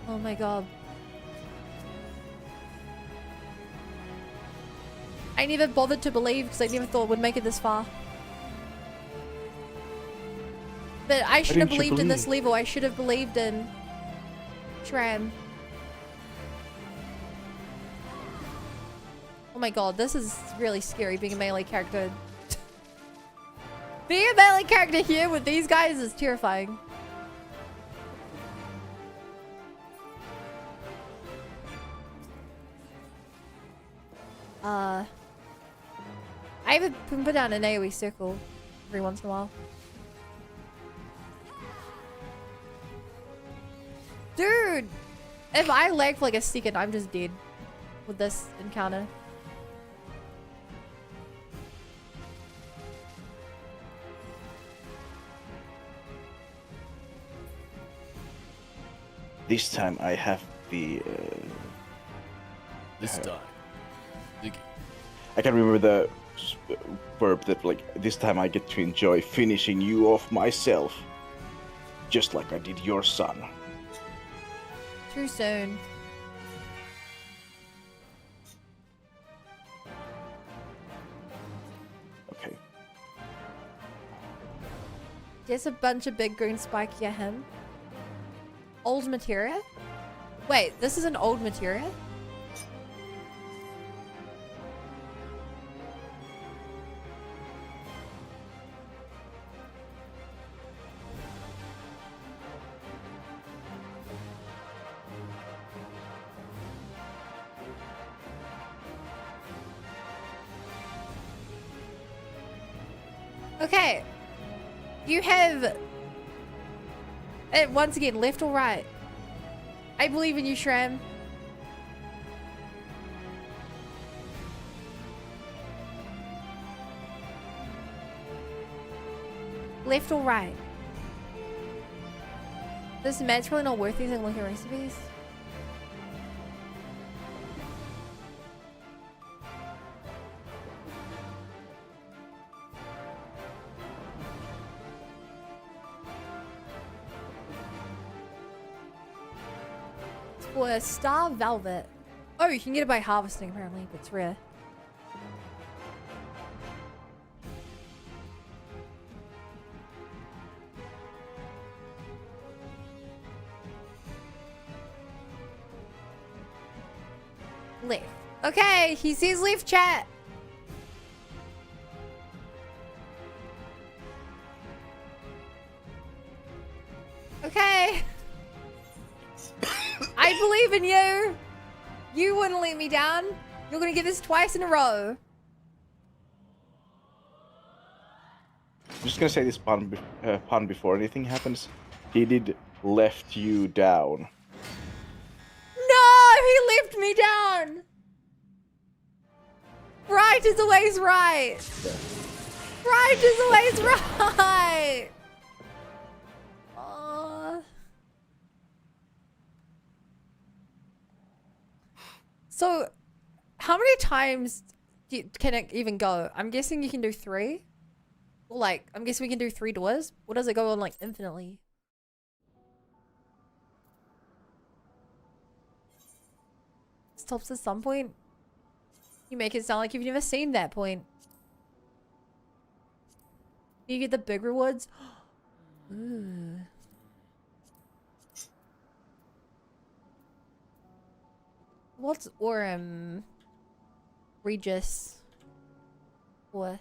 Oh my god. I never bothered to believe because I never thought it would make it this far. But I shouldn't have didn't you believed in this believe? level. I should have believed in Tram. Oh my god, this is really scary being a melee character. Being a melee character here with these guys is terrifying. I even can put down an AoE circle every once in a while. Dude! If I lag for like a second, I'm just dead with this encounter. This time I have the. This time. I can remember the verb that, like, this time I get to enjoy finishing you off myself. Just like I did your son. Too soon. Okay. There's a bunch of big green spiky at him. Old materia? Wait, this is an old materia? Okay. You have... once again, left or right? I believe in you, Shram. Left or right? This match really not worth using looking recipes? For a star velvet. Oh, you can get it by harvesting apparently, but it's rare. Left. Okay, he sees left, chat. Okay. I believe in you. You wouldn't let me down. You're gonna get this twice in a row. I'm just gonna say this pun before anything happens. He did left you down. No, he left me down. Right is always right. Right is always right. So, how many times can it even go? I'm guessing you can do 3. Or like, I'm guessing we can do 3 doors. Or does it go on like infinitely? Stops at some point. You make it sound like you've never seen that point. You get the big rewards. Ooh. What's Orem Regis for?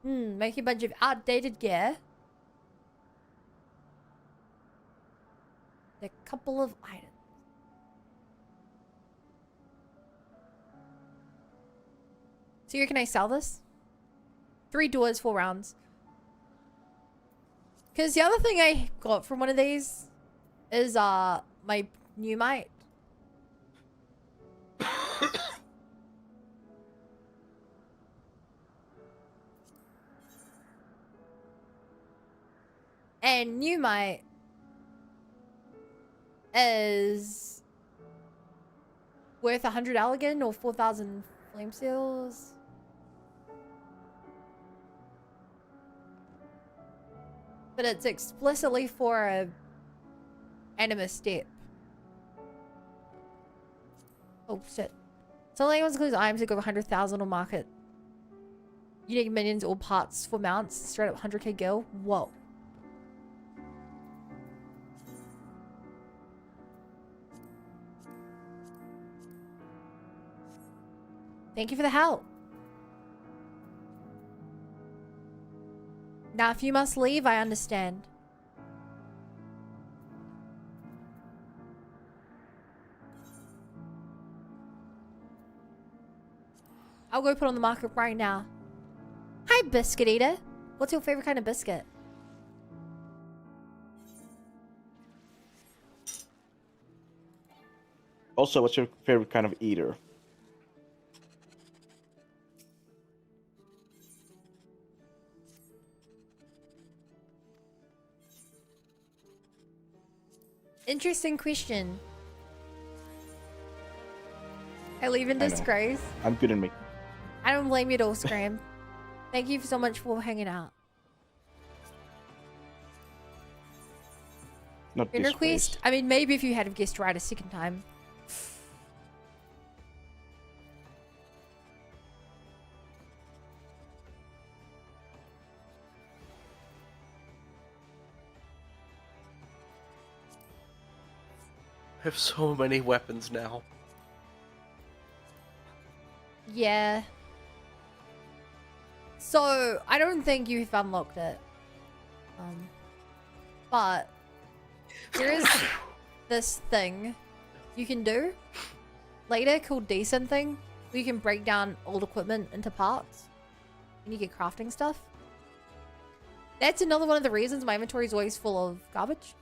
Make a bunch of outdated gear. A couple of items. So you reckon I sell this? 3 doors, 4 rounds. Because the other thing I got from one of these is my new mate. And new mate is worth 100 elegant or 4,000 flame seals. But it's explicitly for a animus step. Oh shit. Something else includes items that go over 100,000 or market. Unique minions or parts for mounts. Straight up 100k gil. Whoa. Thank you for the help. Now, if you must leave, I understand. I'll go put on the market right now. Hi, Biscuit Eater. What's your favorite kind of biscuit? Also, what's your favorite kind of eater? Interesting question. I leave in I know. disgrace. I'm good in me. I don't blame you at all, Scram. Thank you so much for hanging out. Not Friend disgrace. request? I mean, maybe if you had guessed right a second time. I have so many weapons now. Yeah. So, I don't think you've unlocked it. But there is this thing you can do later called Decent Thing, where you can break down old equipment into parts and you get crafting stuff. That's another one of the reasons my inventory is always full of garbage.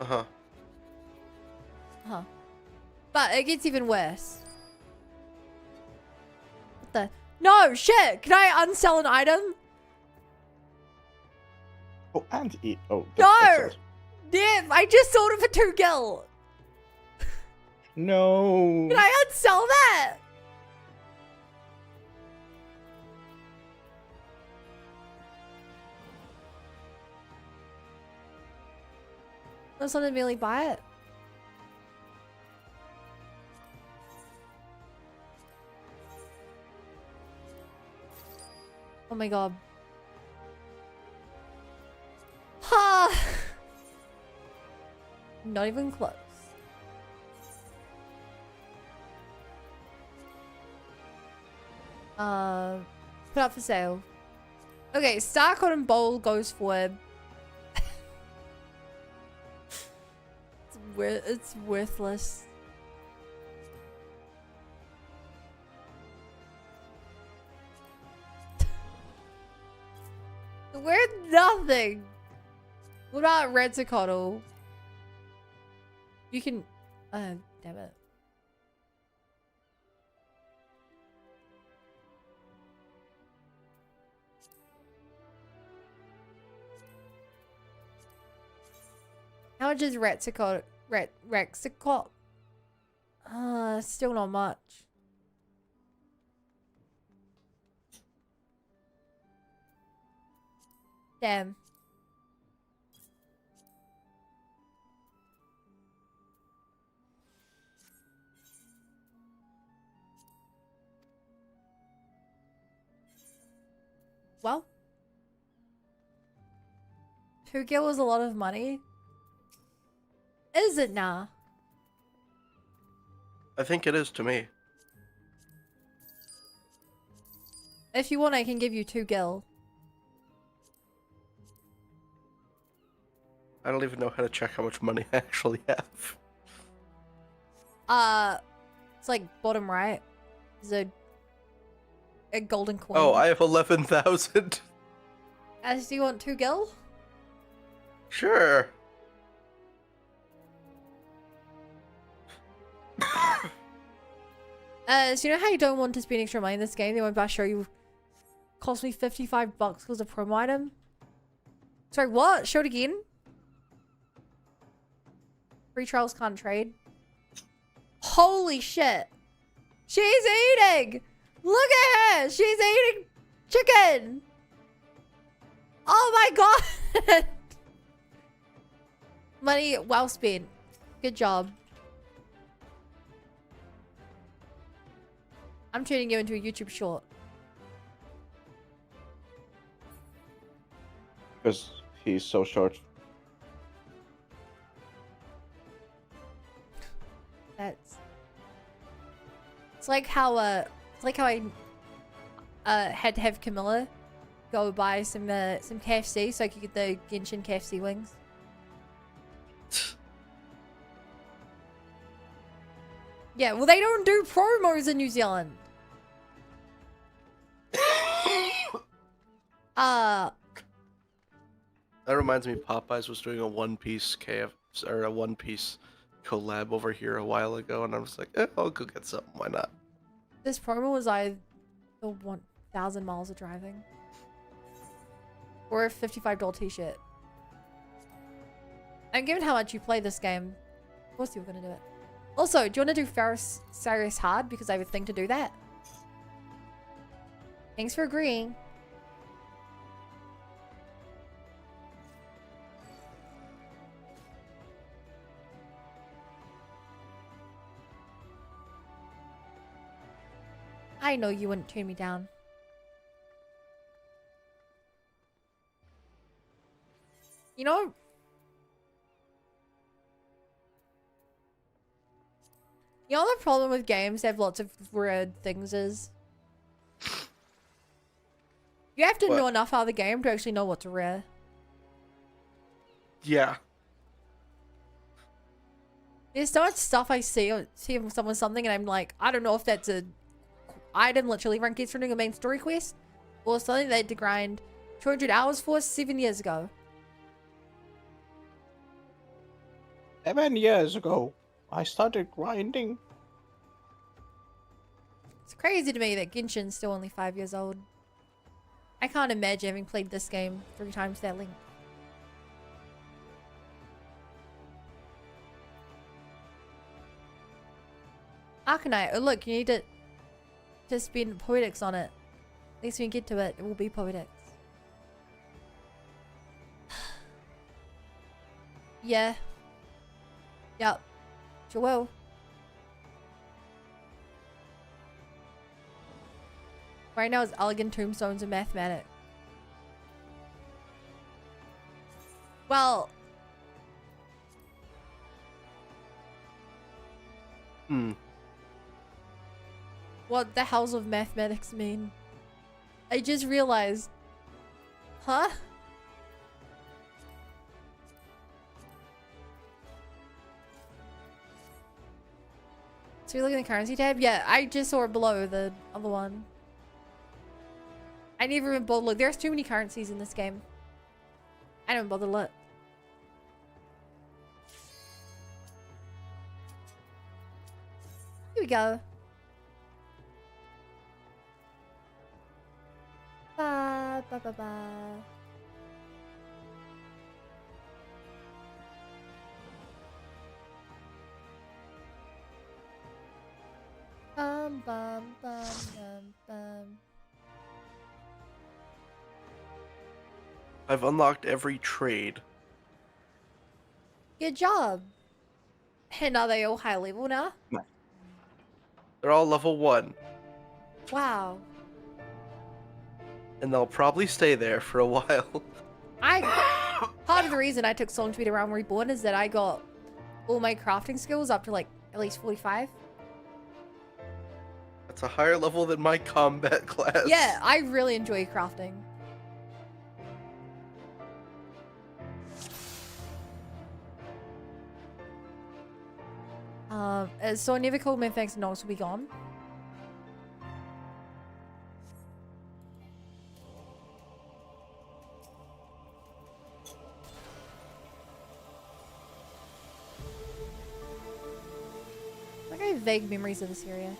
Uh-huh. But it gets even worse. What the? No, shit! Can I unsell an item? Oh, and eat. Oh, No! that's awesome. Damn, I just sold it for 2 gil. No. Can I unsell that? Does someone merely buy it? Oh my god. Ha! Not even close. Put up for sale. Okay, Star Cotton Bowl goes for it's worthless. Worth nothing. What about Redsicottle? You can damn it. How much is Redsicottle? Rexicot? Still not much. Damn. Well, 2 gil was a lot of money. Is it now? I think it is to me. If you want, I can give you 2 gil. I don't even know how to check how much money I actually have. It's like bottom right. There's a golden coin. Oh, I have 11,000. Do you want 2 gil? Sure. So you know how you don't want to spend extra money in this game? They won't show you. Cost me $55 because of promo item. Sorry, what? Show it again. Free trials can't trade. Holy shit! She's eating. Look at her. She's eating chicken. Oh my god. Money well spent. Good job. I'm turning you into a YouTube short. Because he's so short. That's. It's like how I had to have Camilla go buy some KFC so I could get the Genshin KFC wings. Yeah, well they don't do promos in New Zealand. That reminds me, Popeyes was doing a One Piece or a One Piece collab over here a while ago, and I was like, I'll go get something. Why not? This promo was either 1,000 miles of driving or a $55 t-shirt. And given how much you play this game, of course you were gonna do it. Also, do you want to do Sarius Hard? Because I have a thing to do that. Thanks for agreeing. I know you wouldn't turn me down. You know... You know the problem with games that have lots of weird things is? You have to know enough about the game to actually know what's rare. Yeah. There's so much stuff I see someone something and I'm like, I don't know if that's a item literally rank gets running a main story quest or something they had to grind 200 hours for 7 years ago. 7 years ago, I started grinding. It's crazy to me that Genshin's still only 5 years old. I can't imagine having played this game 3 times that length. Arcanite, oh look, you need to spend poetics on it. At least when you get to it, it will be poetics. Yeah. Yep. Sure will. Right now it's elegant tombstones and mathematics. Well... What the hells of mathematics mean? I just realized. Huh? So you're looking at the currency tab? Yeah, I just saw it below the other one. I never even bothered to look. There's too many currencies in this game. I don't bother to look. Here we go. Ba ba ba ba. Bum bum bum bum bum. I've unlocked every trade. Good job. And are they all high level now? They're all level 1. Wow. And they'll probably stay there for a while. I part of the reason I took Song to be the Realm Reborn is that I got all my crafting skills up to like at least 45. That's a higher level than my combat class. Yeah, I really enjoy crafting. So I never called my thanks and Nogs will be gone. Like I have vague memories of this area.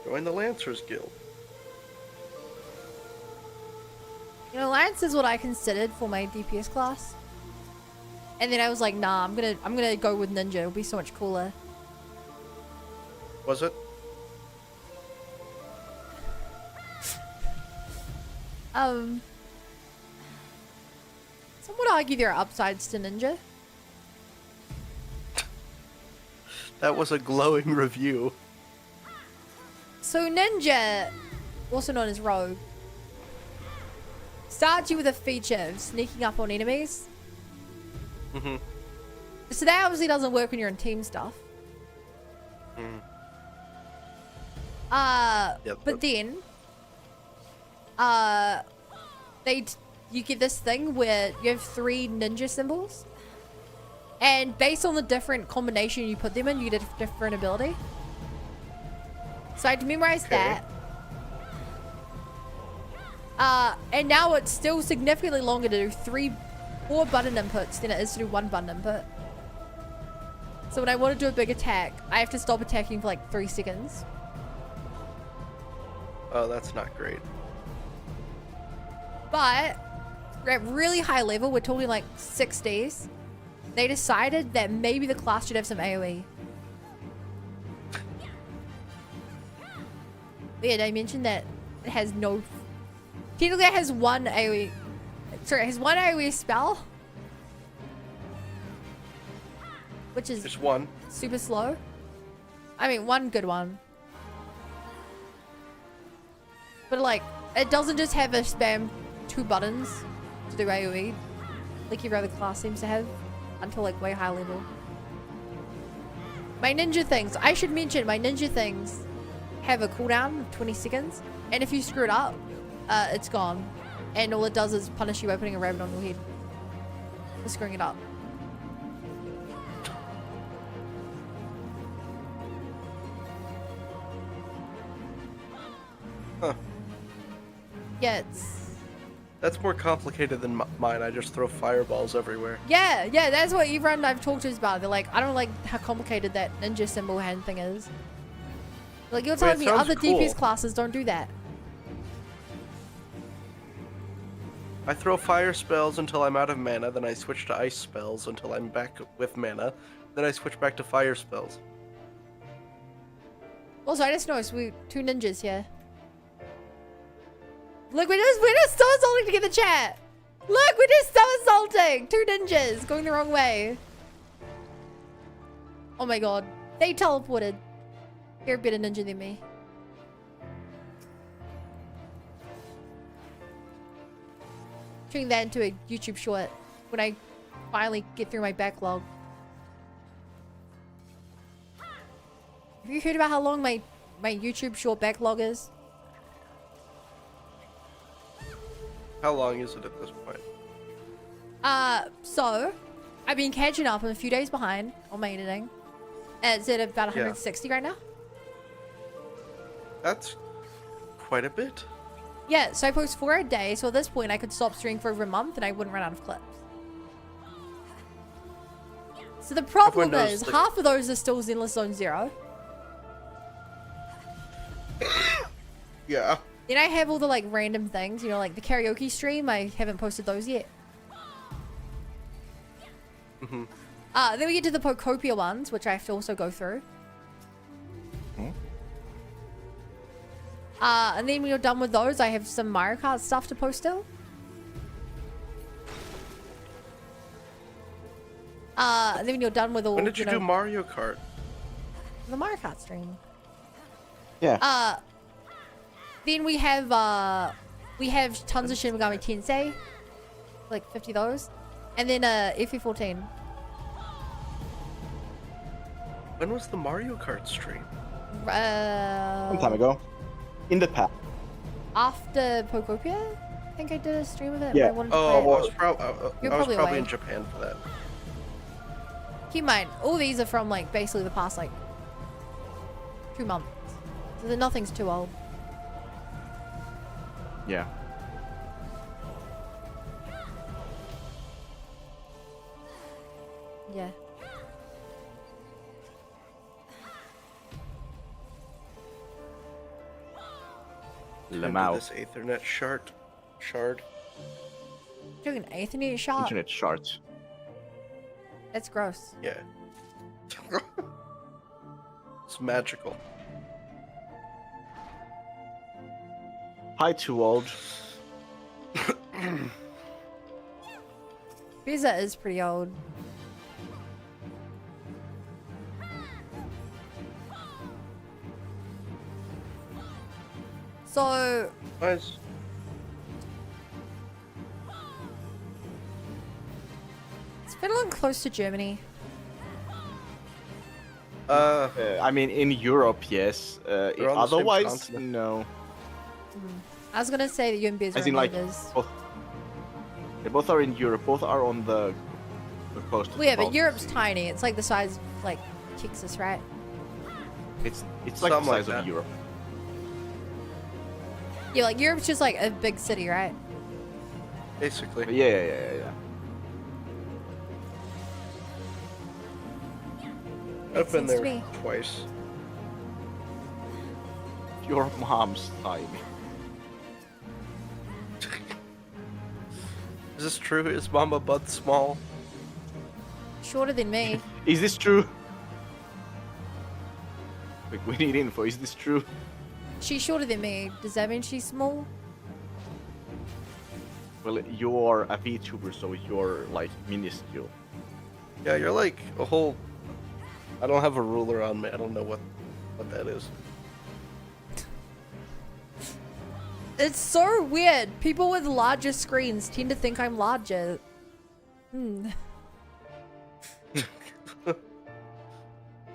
Join the Lancers Guild. You know, Lance is what I considered for my DPS class. And then I was like, nah, I'm gonna go with Ninja. It'll be so much cooler. Was it? Some would argue there are upsides to Ninja. That was a glowing review. So Ninja, also known as Rogue, starts you with a feature of sneaking up on enemies. Mm-hmm. So that obviously doesn't work when you're in team stuff. Mm. Yep. But then, you get this thing where you have 3 ninja symbols, and based on the different combination you put them in, you get a different ability. So I had to memorize that. And now it's still significantly longer to do 4 button inputs than it is to do 1 button input. So when I want to do a big attack, I have to stop attacking for like 3 seconds. Oh, that's not great. But at really high level, we're talking like 60s, they decided that maybe the class should have some AoE. Yeah, I mentioned that it has no... Technically it has 1 AoE... Sorry, it has 1 AoE spell. Which is... Just 1. Super slow. I mean, 1 good one. But like, it doesn't just have a spam 2 buttons to do AoE. Like every other class seems to have. Until like way high level. My ninja things. I should mention my ninja things have a cooldown of 20 seconds. And if you screw it up, it's gone. And all it does is punish you by putting a rabbit on your head. For screwing it up. Huh. Yeah, it's... That's more complicated than mine. I just throw fireballs everywhere. Yeah, that's what everyone I've talked to is about. They're like, I don't like how complicated that ninja symbol hand thing is. Like, you're telling me other DPS classes don't do that. I throw fire spells until I'm out of mana, then I switch to ice spells until I'm back with mana, then I switch back to fire spells. Also, I just noticed we 2 ninjas here. Look, we're just so insulting to get the chat. Look, we're just so insulting. 2 ninjas going the wrong way. Oh my god. They teleported. You're a better ninja than me. Turning that into a YouTube short when I finally get through my backlog. Have you heard about how long my YouTube short backlog is? How long is it at this point? So I've been catching up. I'm a few days behind on my editing. It's at about 160 right now. That's quite a bit. Yeah, so I post 4 a day. So at this point, I could stop streaming for over a month and I wouldn't run out of clips. So the problem is, half of those are still Zenless Zone 0. Yeah. Then I have all the like random things, you know, like the karaoke stream. I haven't posted those yet. Mm-hmm. Then we get to the Pocopia ones, which I have to also go through. And then when you're done with those, I have some Mario Kart stuff to post still. And then when you're done with all... When did you do Mario Kart? The Mario Kart stream. Yeah. Then we have We have tons of Shin Megami Tensei. Like 50 of those. And then FE14. When was the Mario Kart stream? Some time ago. In the past. After Pokopia? I think I did a stream of it. Yeah. I wanted to Oh, play it. well, I was, You're I was probably probably away. in Japan for that. Keep in mind, all these are from like basically the past like 2 months. So then nothing's too old. Yeah. Yeah. Into Lamau. this Ethernet shard. Doing an Ethernet shot? Internet shards. That's gross. Yeah. It's magical. Hi, too old. Pizza is pretty old. So, Nice. is Finland close to Germany? I mean, in Europe, yes. They're on the same Otherwise, continent. no. I was gonna say that you and Biz are As in, like, neighbors. both. They both are in Europe. Both are on the coast. of Well, yeah, the but Europe's Baltics. tiny. It's like the size of, like, Texas, right? It's like the Something like size of that. Europe. Yeah, like, Europe's just like a big city, right? Basically. Yeah. I've been sense to there me. twice. Your mom's tiny. Is this true? Is Mama Bud small? Shorter than me. Is this true? Like, we need info. Is this true? She's shorter than me. Does that mean she's small? Well, you're a VTuber, so you're like minuscule. Yeah, you're like a whole. I don't have a ruler on me. I don't know what that is. It's so weird. People with larger screens tend to think I'm larger.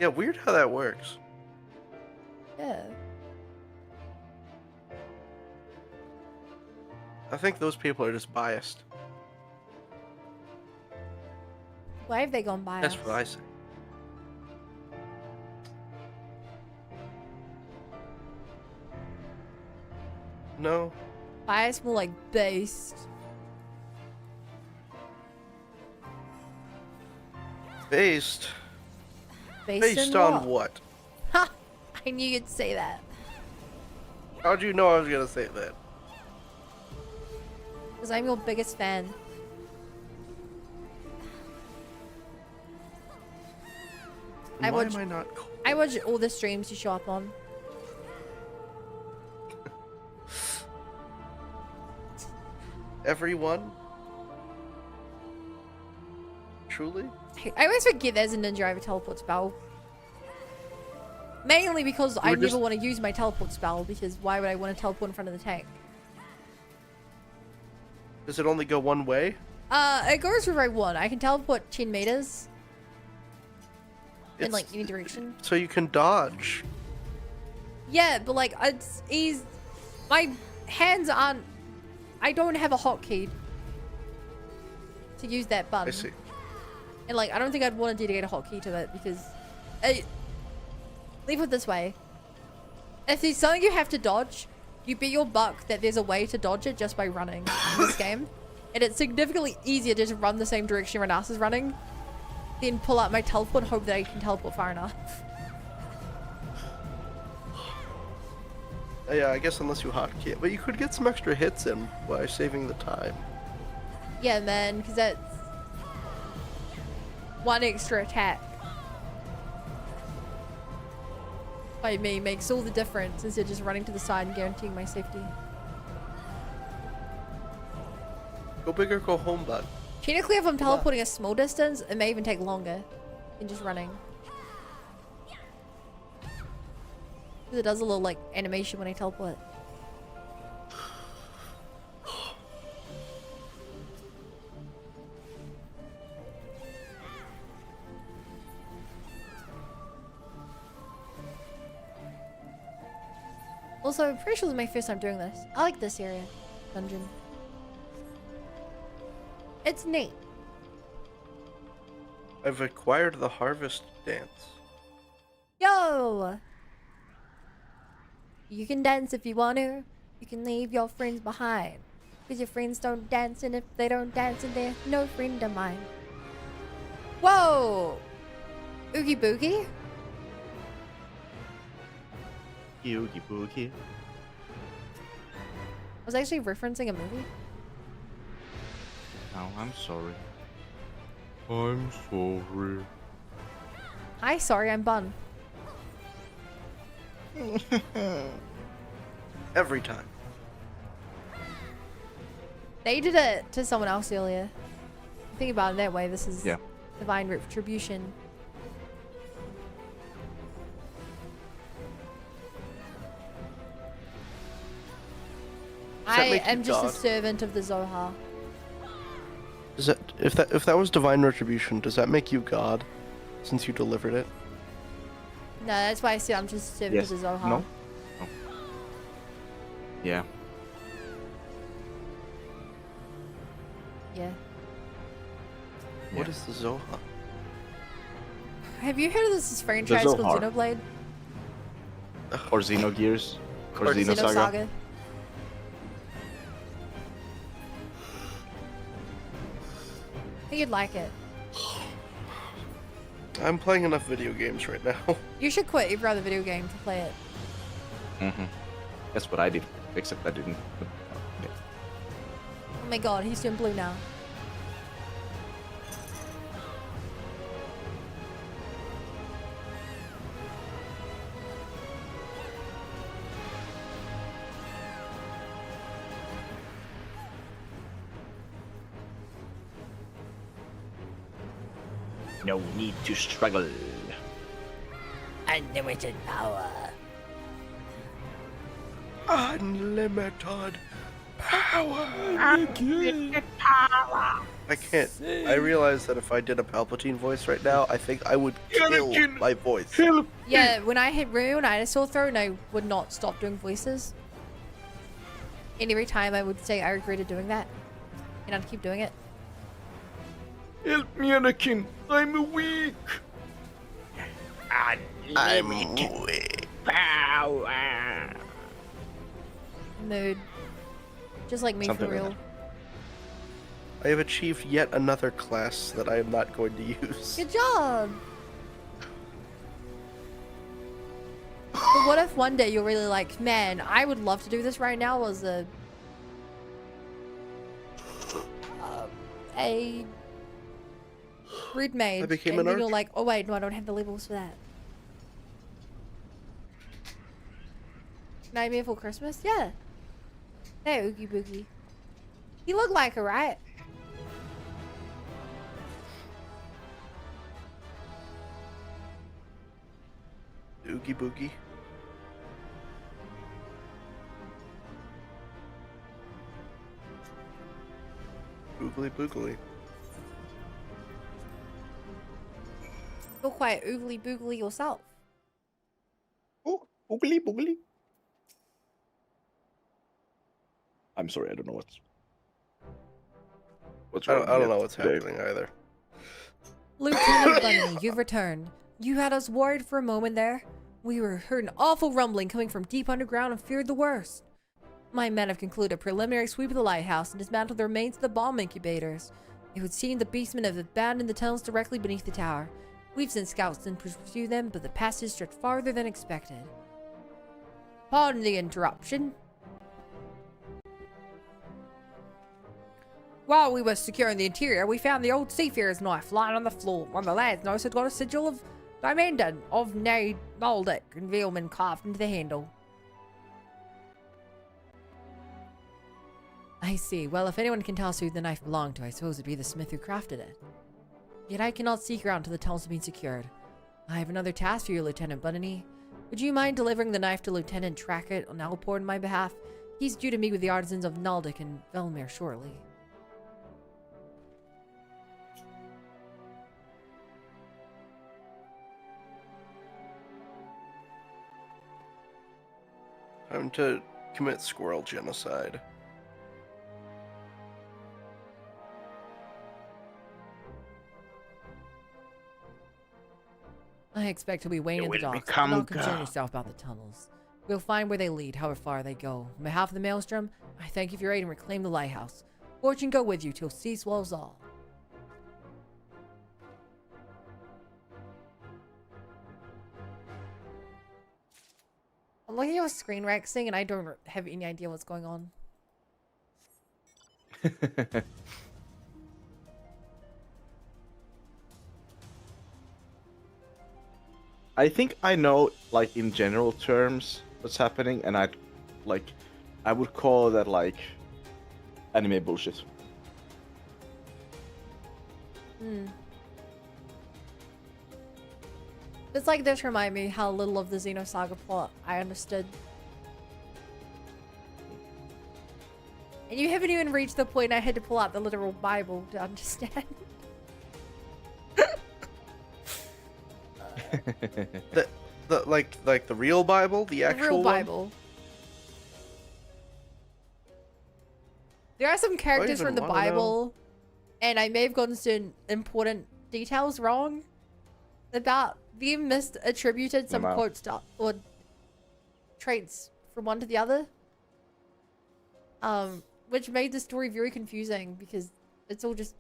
Yeah, weird how that works. Yeah. I think those people are just biased. Why have they gone by That's us? what I say. No. Bias more like based. Based. Based Based on what? Ha! I knew you'd say that. How'd you know I was gonna say that? Because I'm your biggest fan. And why watch- am I not cool? I watch all the streams you show up on. Everyone? Truly? I always forget there's a ninja I have a teleport spell. Mainly because I were never just- want to use my teleport spell, because why would I want to teleport in front of the tank? Does it only go one way? It goes for row 1. I can teleport 10 meters in It's- like any direction. So you can dodge. Yeah, but like it's easy. My hands aren't. I don't have a hotkey to use that button. I see. And like I don't think I'd want to dedicate a hotkey to it because. Leave it this way. If there's something you have to dodge, you bet your buck that there's a way to dodge it just by running in this game. And it's significantly easier to just run the same direction everyone else is running than pull out my teleport and hope that I can teleport far enough. Yeah, I guess unless you hotkey it. But you could get some extra hits in by saving the time. Yeah, man, because that's one extra attack by me makes all the difference instead of just running to the side and guaranteeing my safety. Go big or go home, bud. Technically, if I'm teleporting a small distance, it may even take longer than just running. Because it does a little like animation when I teleport. Also, I'm pretty sure this is my first time doing this. I like this area. Dungeon. It's neat. I've acquired the harvest dance. Yo! You can dance if you want to. You can leave your friends behind. Because your friends don't dance, and if they don't dance, then they're no friend of mine. Whoa! Oogie boogie? Oogie boogie. I was actually referencing a movie. Oh, I'm sorry. I'm sorry. Hi, sorry, I'm Bun. Every time. They did it to someone else earlier. Think about it that way. This is Yeah. divine retribution. Does that I make you am just a God? servant of the Zohar. Does that if that was divine retribution, does that make you God? Since you delivered it? No, that's why I said I'm just a servant Yes. of the Zohar. No. No. Yeah. Yeah. What is the Zohar? Have you heard of this franchise called Zohar. Xenoblade? Or Xenogears. Or Or Xenosaga. I think you'd like it. I'm playing enough video games right now. You should quit every other video game to play it. Mm-hmm. That's what I did. Except I didn't. Yeah. Oh my god, he's doing blue now. No need to struggle. Unlimited power. Unlimited power. I can't. I realize that if I did a Palpatine voice right now, I think I would kill my voice. Yeah, when I hit Rune, I had a sore throat and I would not stop doing voices. And every time I would say I regretted doing that. And I'd keep doing it. Help me, Anakin. I'm weak. I'm weak. Power. Mood. Just like me Something for like real. that. I have achieved yet another class that I am not going to use. Good job! But what if one day you're really like, man, I would love to do this right now as a Grid mage. I became and an then you're archer. like, oh wait, no, I don't have the levels for that. Nightmare Before Christmas? Yeah. Hey, Oogie Boogie. You look like her, right? Oogie boogie. Boogly boogly. You're quite oogly boogly yourself. Oh, boogly boogly. I'm sorry, I don't know what's I wrong. don't yet know what's today. happening either. Lieutenant Bunny, you've returned. You had us worried for a moment there. We heard an awful rumbling coming from deep underground and feared the worst. My men have concluded a preliminary sweep of the lighthouse and dismantled the remains of the bomb incubators. It would seem the beastmen have abandoned the tunnels directly beneath the tower. We've sent scouts in to pursue them, but the passage stretched farther than expected. Pardon the interruption. While we were securing the interior, we found the old seafarer's knife lying on the floor. One of the lads noticed it got a sigil of Diamanda of Nade Maldek and Veilman carved into the handle. I see. Well, if anyone can tell us who the knife belonged to, I suppose it'd be the smith who crafted it. Yet I cannot seek her out until the tunnels have been secured. I have another task for you, Lieutenant Bunny. Would you mind delivering the knife to Lieutenant Trackett on Alport on my behalf? He's due to meet with the artisans of Naldic and Velmir shortly. Time to commit squirrel genocide. I expect he'll be waiting in the will docks. Do become not concern God. yourself about the tunnels. We'll find where they lead, however far they go. On behalf of the Maelstrom, I thank you for your aid and reclaim the lighthouse. Fortune go with you till sea swallows all. I'm looking at your screen, Rexing, and I don't have any idea what's going on. I think I know, like, in general terms, what's happening, and I would call that, like, anime bullshit. It's like this remind me how little of the Xenosaga plot I understood. And you haven't even reached the point I had to pull out the literal Bible to understand. Like the real Bible, the actual real one? Bible. There are some characters even from the wanna know? Bible, and I may have gotten some important details wrong about being misattributed some Wow. quotes or traits from one to the other. Which made the story very confusing because it's all just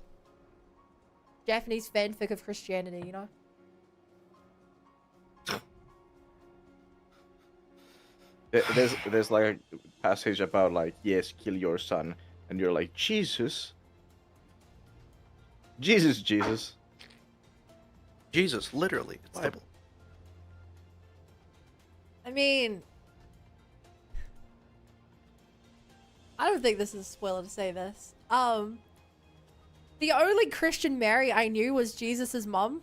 Japanese fanfic of Christianity, you know? There's like a passage about, like, yes, kill your son, and you're like, Jesus, Jesus. Jesus, literally, it's the Bible. I mean, I don't think this is a spoiler to say this. The only Christian Mary I knew was Jesus's mom.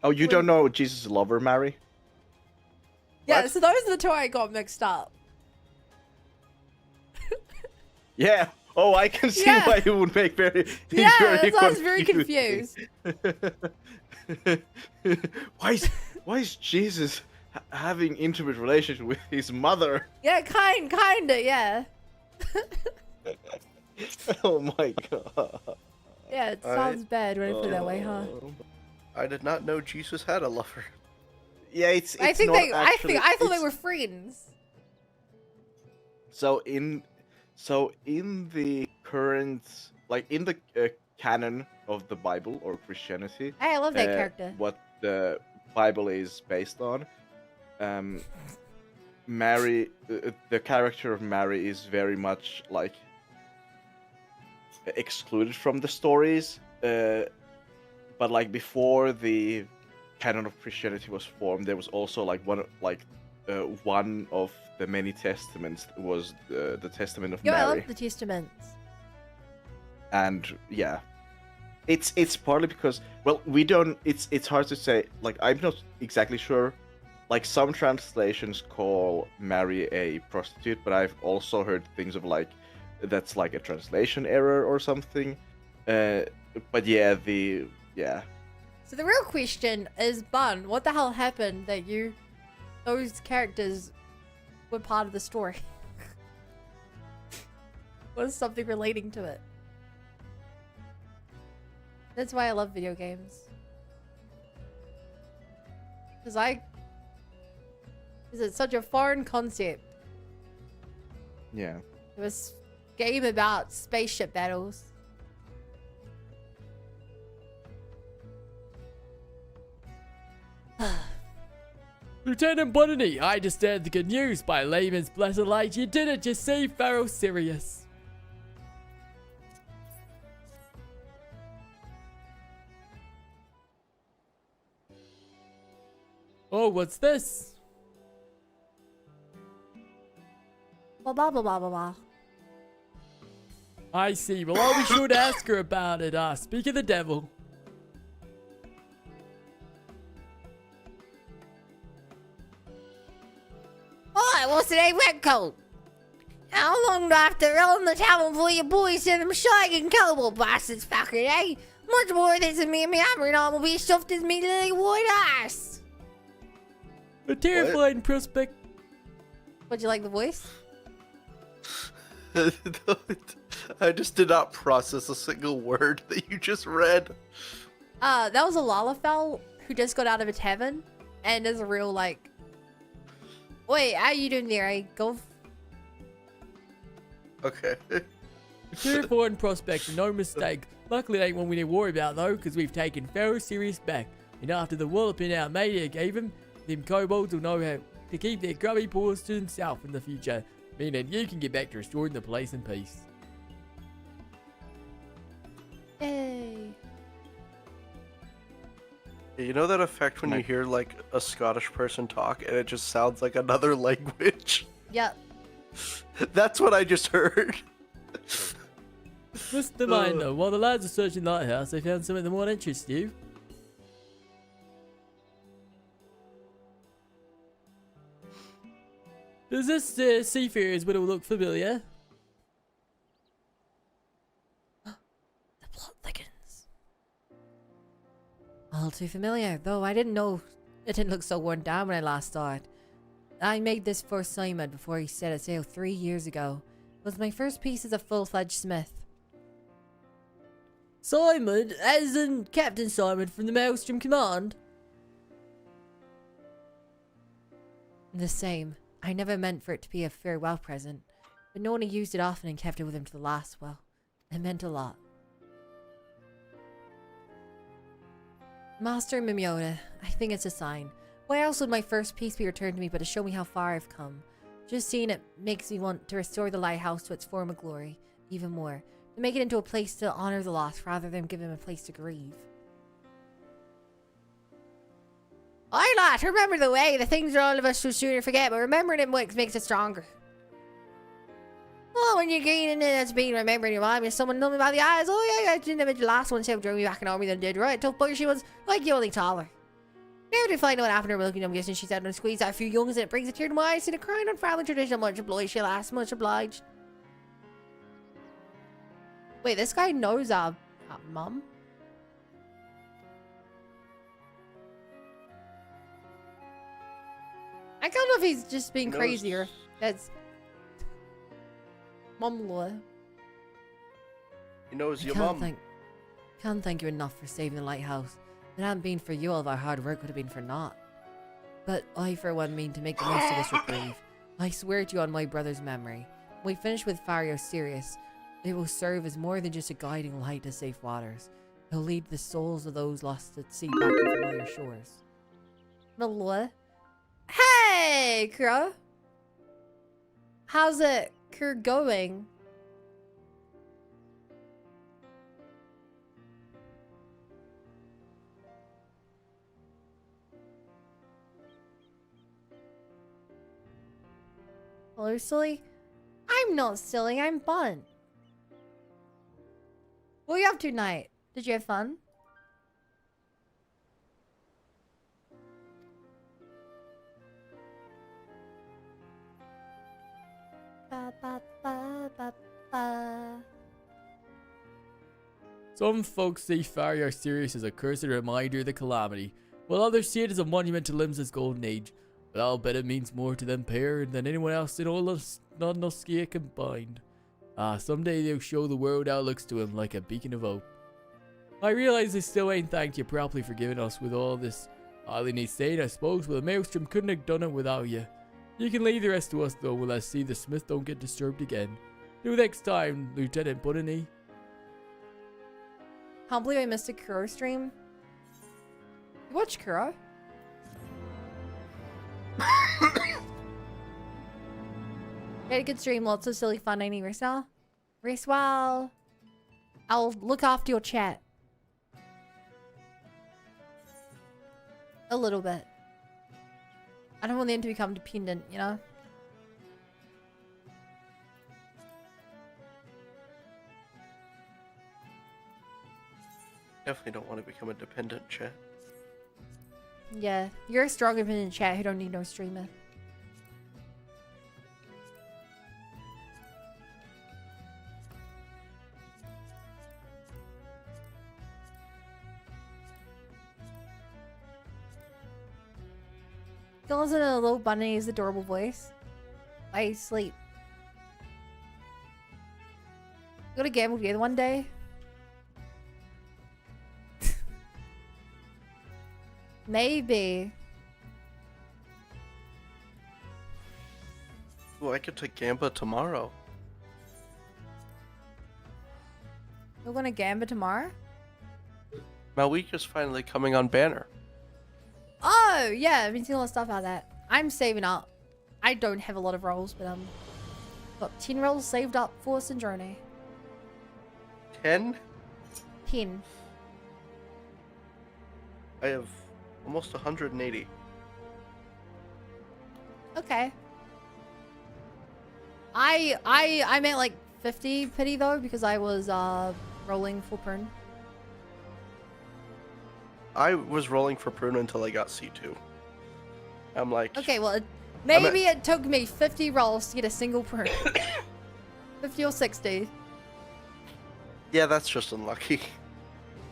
Oh, you don't know Jesus' lover, Mary? Yeah, What? so those are the two I got mixed up. Yeah. Oh, I can see Yeah. why you would make very. Yeah, very that's why I was very confusing. confused. why is Jesus having intimate relations with his mother? Yeah, kinda, yeah. Oh my god. Yeah, it sounds bad when I put it that way, huh? I did not know Jesus had a lover. Yeah, it's I think not they, actually, I thought they it's- were friends. So in the current, like, in the canon of the Bible or Christianity, Hey, I love that character. what the Bible is based on, Mary, the character of Mary is very much like excluded from the stories. But like before the canon of Christianity was formed, there was also like one of the many testaments was the Testament of Yo, I Mary. love the Testaments. And yeah, it's partly because, well, we don't, it's hard to say, like, I'm not exactly sure. Like, some translations call Mary a prostitute, but I've also heard things of like that's like a translation error or something. But yeah, So the real question is, Bun, what the hell happened that those characters were part of the story? Was something relating to it? That's why I love video games. Because it's such a foreign concept. yeah. It was a game about spaceship battles. Lieutenant Bonnany, I discern the good news by layman's blessed light. You did it, you saved Pharaoh Sirius. Oh, what's this? Blah blah blah blah blah blah. I see. Well, I'll be sure to ask her about it. Speak of the devil. Alright, what's today, red coat? How long do I have to roll in the tavern before your boys send them shagging cobalt bastards fucker, eh? Much more than some me and me hammering arm will be stuffed as me lily white ass. A terrifying prospect. Would you like the voice? I just did not process a single word that you just read. That was a Lalafell who just got out of a tavern and is a real like. Wait, how you doing there? I go. Okay. Clear foreign prospect, no mistake. Luckily, it ain't one we need to worry about though, because we've taken very serious back. And after the walloping our mate gave him, them kobolds will know how to keep their grubby paws to themselves in the future, meaning you can get back to restoring the place in peace. Yay. You know that effect when you hear like a Scottish person talk and it just sounds like another language? Yep. That's what I just heard. Mr. Minder, while the lads are searching the lighthouse, they found something that might interest you. Does this seafarer's widow look familiar? The plot thickens. All too familiar, though I didn't know it didn't look so worn down when I last saw it. I made this for Simon before he set sail 3 years ago. It was my first piece as a full-fledged smith. Simon, as in Captain Simon from the Maelstrom Command? The same. I never meant for it to be a farewell present, but Nona used it often and kept it with him to the last. Well, it meant a lot. Master Mimiota, I think it's a sign. Why else would my first piece be returned to me but to show me how far I've come? Just seeing it makes me want to restore the lighthouse to its former glory, even more. To make it into a place to honor the lost rather than give him a place to grieve. I like to remember the way, the things that all of us will sooner forget, but remembering it makes it stronger. Oh, when you're gaining it, that's being remembered in your mind. When someone told me about the eyes, oh yeah, I didn't the last one so drew me back in army than did, right? Tough bugger she was, like you, only taller. Never did find out what happened to her looking, I'm guessing she's out on a squeeze out a few youngs and it brings a tear to my eyes, and a crying on family tradition. Much obliged, she'll ask, much obliged. Wait, this guy knows our mum? I don't know if he's just being crazy or that's mum lore. He knows your Can't mum. thank you enough for saving the lighthouse. If it hadn't been for you, all of our hard work would have been for naught. But I, for one, mean to make the most of this reprieve. I swear to you on my brother's memory. When we finish with Fario Sirius, it will serve as more than just a guiding light to safe waters. It will lead the souls of those lost at sea back to familiar shores. Malua? Hey, Crow! How's it going? Hello, silly? I'm not silly, I'm fun. What were you up to tonight? Did you have fun? Ba, ba, ba, ba, ba. Some folks see Fario Sirius as a cursed reminder of the calamity, while others see it as a monument to Limsa's golden age. But I'll bet it means more to them pair than anyone else in all of Noskia combined. Someday they'll show the world how it looks to him like a beacon of hope. I realize I still ain't thanked you properly for giving us with all this Eileen saying, I suppose, but the Maelstrom couldn't have done it without you. You can leave the rest to us though, while I see the smith don't get disturbed again. Till next time, Lieutenant Buttony. Can't believe I missed a Kuro stream. You watch Kuro? You had a good stream, lots of silly fun. I need race now. Race well. I'll look after your chat. A little bit. I don't want them to become dependent, you know? Definitely don't want to become a dependent chat. Yeah, you're a strong independent chat who don't need no streamer. Don't listen to the little bunny's adorable voice. I sleep. We gotta gamble together one day. Maybe. Ooh, I could take Gamba tomorrow. We're gonna gamba tomorrow? Malwika's finally coming on banner. Oh, yeah, I've been seeing a lot of stuff about that. I'm saving up. I don't have a lot of rolls, but got 10 rolls saved up for Syndrome. 10? 10. I have almost 180. Okay. I'm at like 50 pity though because I was rolling for prune. I was rolling for Prune until I got C2. I'm like, Okay, well, maybe it took me 50 rolls to get a single prune. 50 or 60. yeah, that's just unlucky.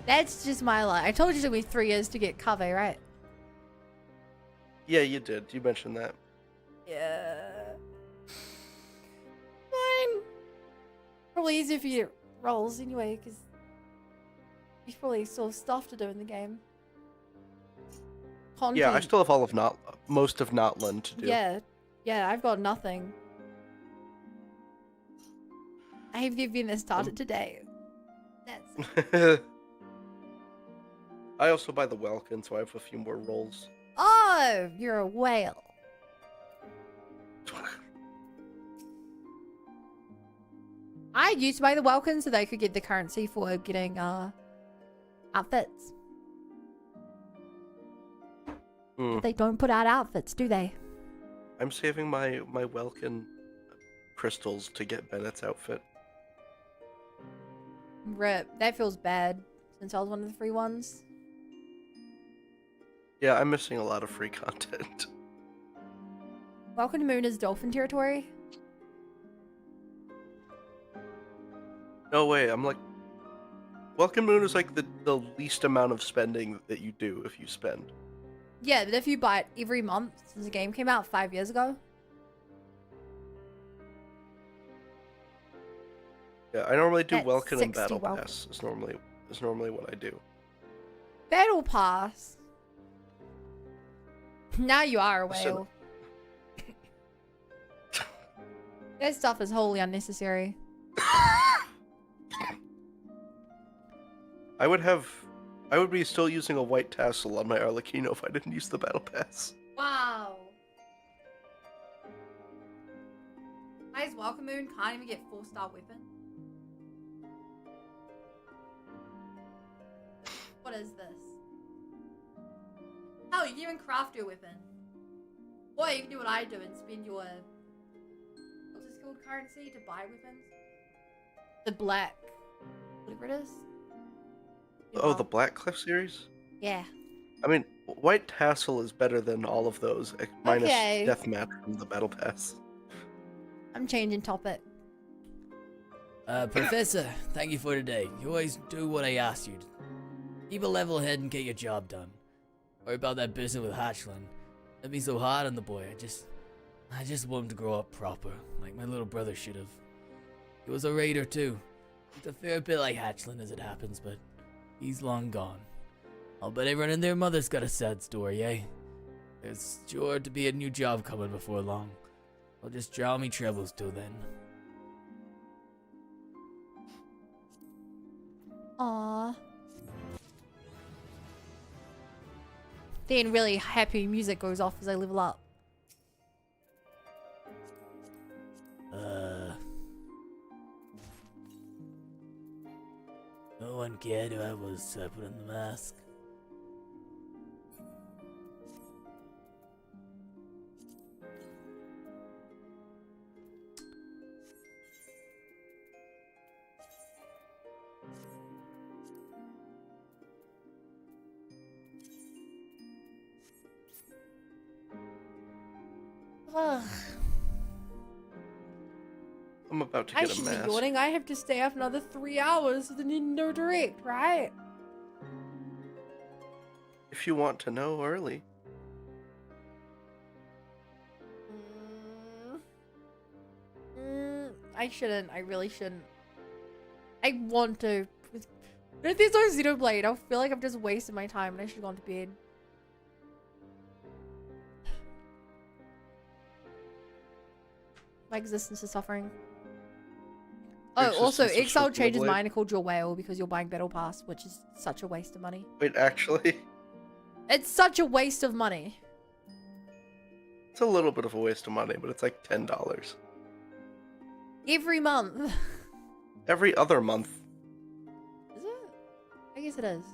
That's just my luck. I told you it took me 3 years to get Cave, right? Yeah, you did. You mentioned that. Yeah. Fine. Probably easier for you to get rolls anyway, because you probably still have stuff to do in the game. Content. Yeah, I still have all of most of Notland to do. Yeah. Yeah, I've got nothing. I have given this started today. That's I also buy the Welkin, so I have a few more rolls. Oh, you're a whale. I used to buy the Welkin so they could get the currency for getting outfits. They don't put out outfits, do they? I'm saving my Welkin crystals to get Bennett's outfit. Rip. That feels bad since I was one of the free ones. Yeah, I'm missing a lot of free content. Welcome to Moon is dolphin territory. No way, I'm like... Welcome Moon is like the least amount of spending that you do if you spend. Yeah, but if you buy it every month since the game came out 5 years ago. Yeah, I normally do That's Welkin and 60 Battle Welkin. Pass. Is normally what I do. Battle Pass. Now you are a Listen. whale. That stuff is wholly unnecessary. I would be still using a white tassel on my Arlecchino if I didn't use the Battle Pass. Wow. Guys, Welcome Moon can't even get 4-star weapon. What is this? Hell, you can even craft your weapon. Or you can do what I do and spend your what's this called currency to buy weapons? The black whatever it is. Oh, the Black Cliff series? Yeah. I mean, White Tassel is better than all of those, minus Okay. Deathmatch from the Battle Pass. I'm changing topic. Professor, thank you for today. You always do what I asked you to. Keep a level head and get your job done. Worry about that business with Hatchland. That'd be so hard on the boy. I just want him to grow up proper, like my little brother should have. He was a raider too. It's a fair bit like Hatchland as it happens, but he's long gone. I'll bet everyone and their mother's got a sad story, eh? There's sure to be a new job coming before long. I'll just draw me troubles till then. Aww. Then really happy music goes off as I level up. No one cared who I was put on the mask. Ugh. I'm about to I get a should be mask. yawning. I have to stay up another 3 hours for the Nintendo Direct, right? If you want to know early. I shouldn't. I really shouldn't. I want to. But if there's no Xenoblade, I'll feel like I'm just wasting my time and I should have gone to bed. My existence is suffering. Oh, also, Existence of Exile changes Xenoblade. mine and called your whale because you're buying Battle Pass, which is such a waste of money. Wait, actually, It's such a waste of money. it's a little bit of a waste of money, but it's like $10 Every month. every other month. Is it? I guess it is.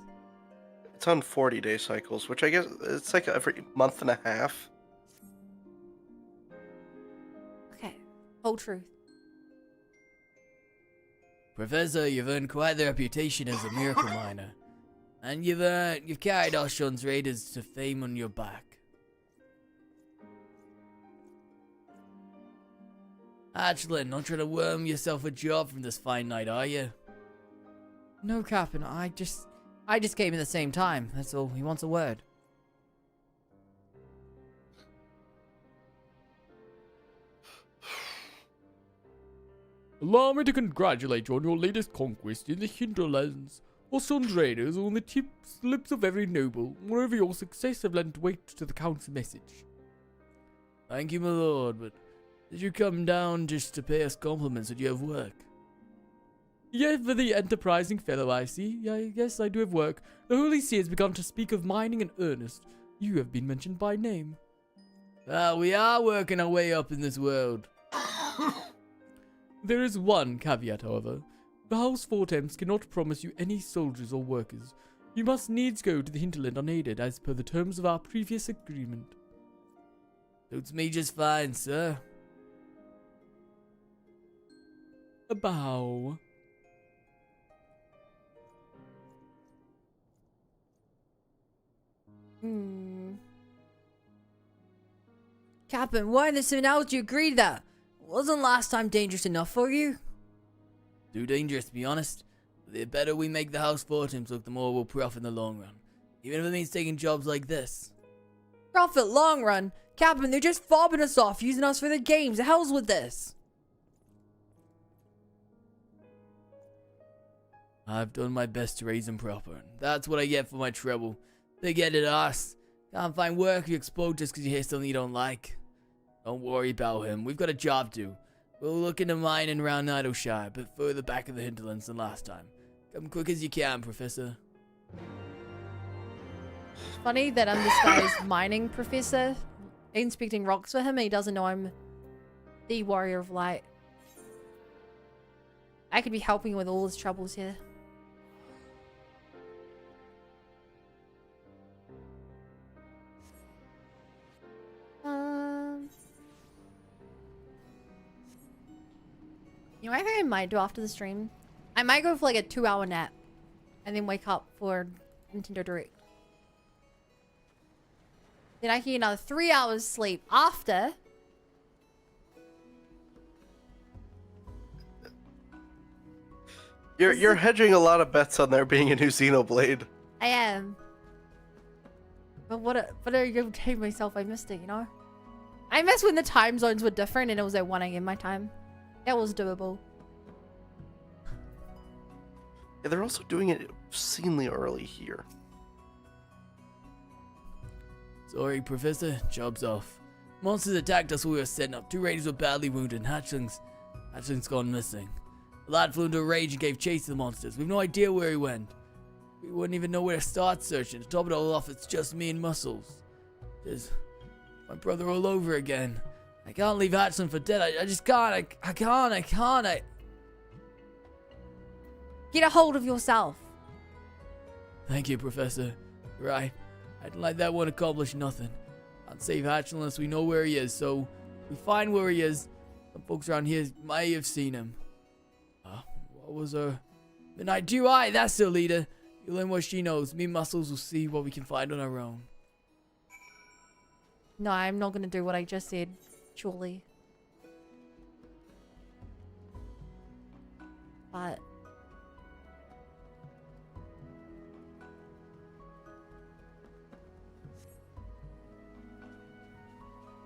It's on 40-day cycles, which I guess it's like every month and a half. Okay. Whole truth. Professor, you've earned quite the reputation as a miracle miner. And you've carried Oshun's raiders to fame on your back. Hatchling, not trying to worm yourself a job from this fine night, are you? No, Captain. I just came in the same time. That's all. He wants a word. Allow me to congratulate you on your latest conquest in the hinterlands. Oshun's raiders are on the lips of every noble. Moreover, your success have lent weight to the Count's message. Thank you, my lord, but did you come down just to pay us compliments, or do you have work? Yeah, for the enterprising fellow I see. Yes, I do have work. The Holy See has begun to speak of mining in earnest. You have been mentioned by name. Well, we are working our way up in this world. There is one caveat, however. The House Fortemps cannot promise you any soldiers or workers. You must needs go to the hinterland unaided, as per the terms of our previous agreement. Suits me just fine, sir. A bow. Captain, why in the sin now did you agree to that? Wasn't last time dangerous enough for you? Too dangerous, to be honest. But the better we make the House Fortunes look, the more we'll profit in the long run. Even if it means taking jobs like this. Profit long run? Captain, they're just fobbing us off, using us for the games. The hell's with this? I've done my best to raise them proper. That's what I get for my trouble. They get it us. Can't find work, you explode just because you hear something you don't like. Don't worry about him. We've got a job to do. We'll look into mining around Idleshire, but further back in the hinterlands than last time. Come quick as you can, Professor. Funny that I'm this guy's mining professor, inspecting rocks for him, and he doesn't know I'm the Warrior of Light. I could be helping with all his troubles here. You know what I think I might do after the stream? I might go for like a 2-hour nap and then wake up for Nintendo Direct. Then I can get another 3 hours sleep after. You're hedging a lot of bets on there being a new Xenoblade. I am. But what are you gonna tell myself I missed it, you know? I missed when the time zones were different and it was at 1 a.m. my time. That was doable. Yeah, they're also doing it obscenely early here. Sorry, Professor. Job's off. Monsters attacked us while we were setting up. 2 raiders were badly wounded and Hatchling's gone missing. The lad flew into a rage and gave chase to the monsters. We've no idea where he went. We wouldn't even know where to start searching. To top it all off, it's just me and Muscles. There's my brother all over again. I can't leave Hatchling for dead. I just can't. I can't. Get a hold of yourself. Thank you, Professor. You're right. I'd like that one accomplish nothing. Can't save Hatchling unless we know where he is, so if we find where he is, some folks around here may have seen him. What was her? Midnight Dew Eye, that's the leader. You learn what she knows. Me and Muscles will see what we can find on our own. No, I'm not gonna do what I just said. Surely. But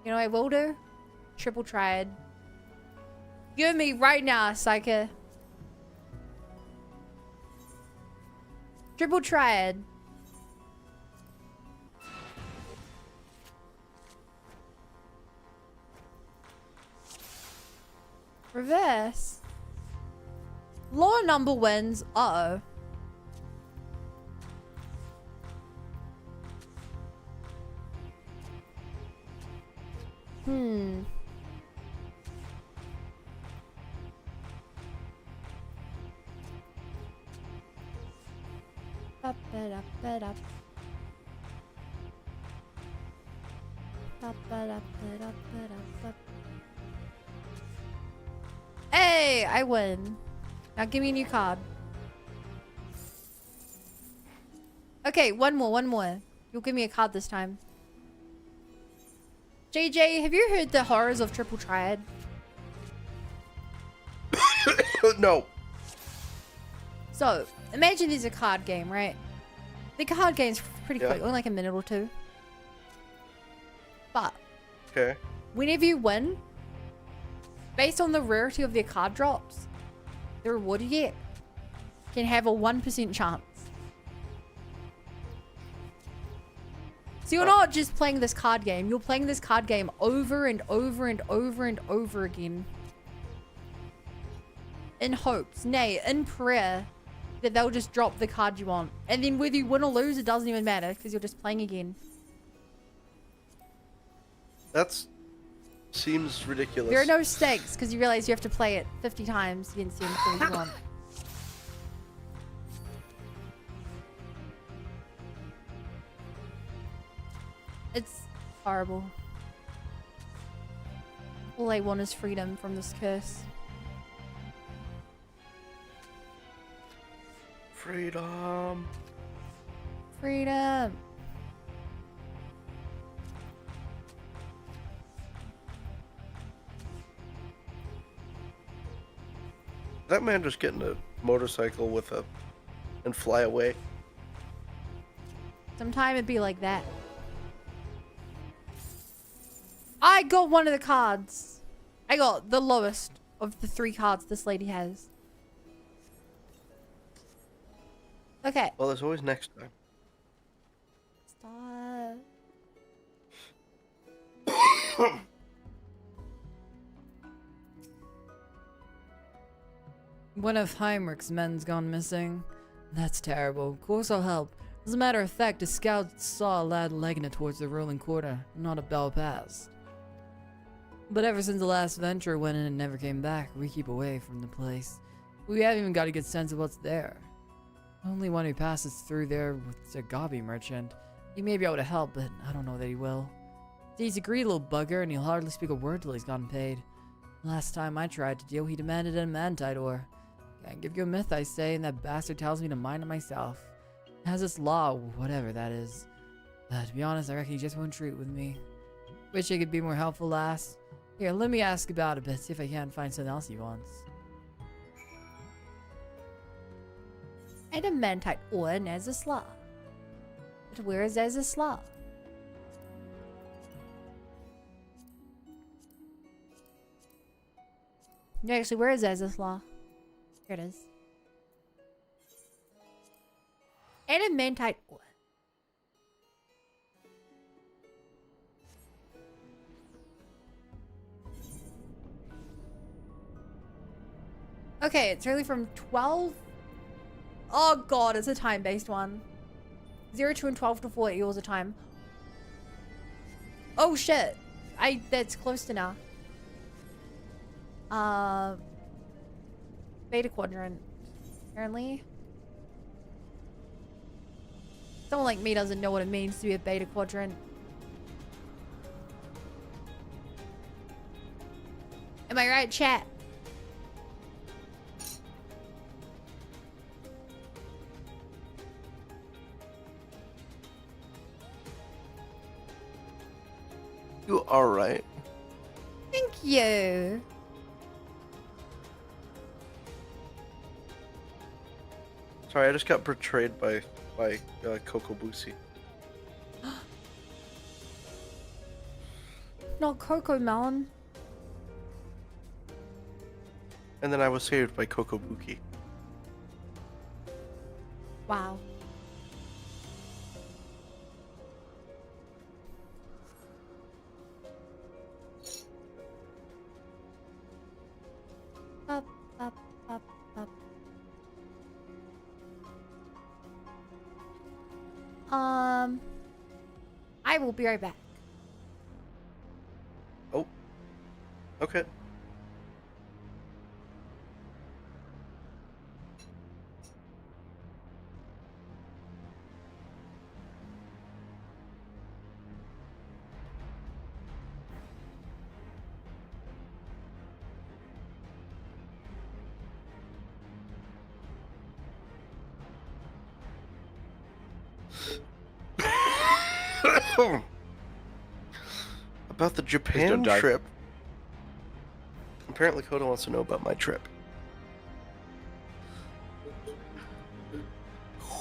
you know what I will do? Triple triad. Give me right now, Psycho. Triple triad. Reverse. Lower number wins. Uh-oh. Hmm. Up it up it up. Up it up it up it up up. Hey, I win. Now give me a new card. Okay, one more. You'll give me a card this time. JJ, have you heard the horrors of Triple Triad? No. So, imagine there's a card game, right? The card game's pretty Yeah. quick, only like a minute or two. But, Okay. whenever you win, based on the rarity of their card drops, the reward you get can have a 1% chance. So you're not just playing this card game, you're playing this card game over and over and over and over again. In hopes, nay, in prayer, that they'll just drop the card you want. And then whether you win or lose, it doesn't even matter, because you're just playing again. That's seems ridiculous. There are no stakes, because you realize you have to play it 50 times against them before you want. It's horrible. All I want is freedom from this curse. Freedom. Freedom. That man just get in a motorcycle with a and fly away. Sometime it'd be like that. I got one of the cards. I got the lowest of the 3 cards this lady has. Okay. Well, there's always next time. Stop. One of Heinrich's men's gone missing. That's terrible. Of course I'll help. As a matter of fact, a scout saw a lad legging it towards the rolling quarter, not a bell pass. But ever since the last venture went in and never came back, we keep away from the place. We haven't even got a good sense of what's there. Only one who passes through there with a gobby merchant. He may be able to help, but I don't know that he will. He's a greedy little bugger, and he'll hardly speak a word till he's gotten paid. Last time I tried to deal, he demanded a mantidor. Can't give you a myth, I say, and that bastard tells me to mind it myself. Has this law, whatever that is. To be honest, I reckon he just won't treat with me. Wish I could be more helpful, lass. Here, let me ask about it a bit, see if I can't find something else he wants. Adamantite ore and Azazla. But where is Azazla? No, actually, where is Azazla? Here it is. Adamantite ore. Okay, it's really from 12. Oh god, it's a time-based one. 0 to and 12 to 4 equals a time. Oh shit. That's close to now. Beta quadrant. Apparently. Someone like me doesn't know what it means to be a beta quadrant. Am I right, chat? You are right. Thank you. Sorry, I just got betrayed by Coco Busi. Not Coco Melon. And then I was saved by Kokobuki. Wow. Up, up, up, up. I will be right back. Oh. Okay. About the Japan die. trip. Apparently Koda wants to know about my trip.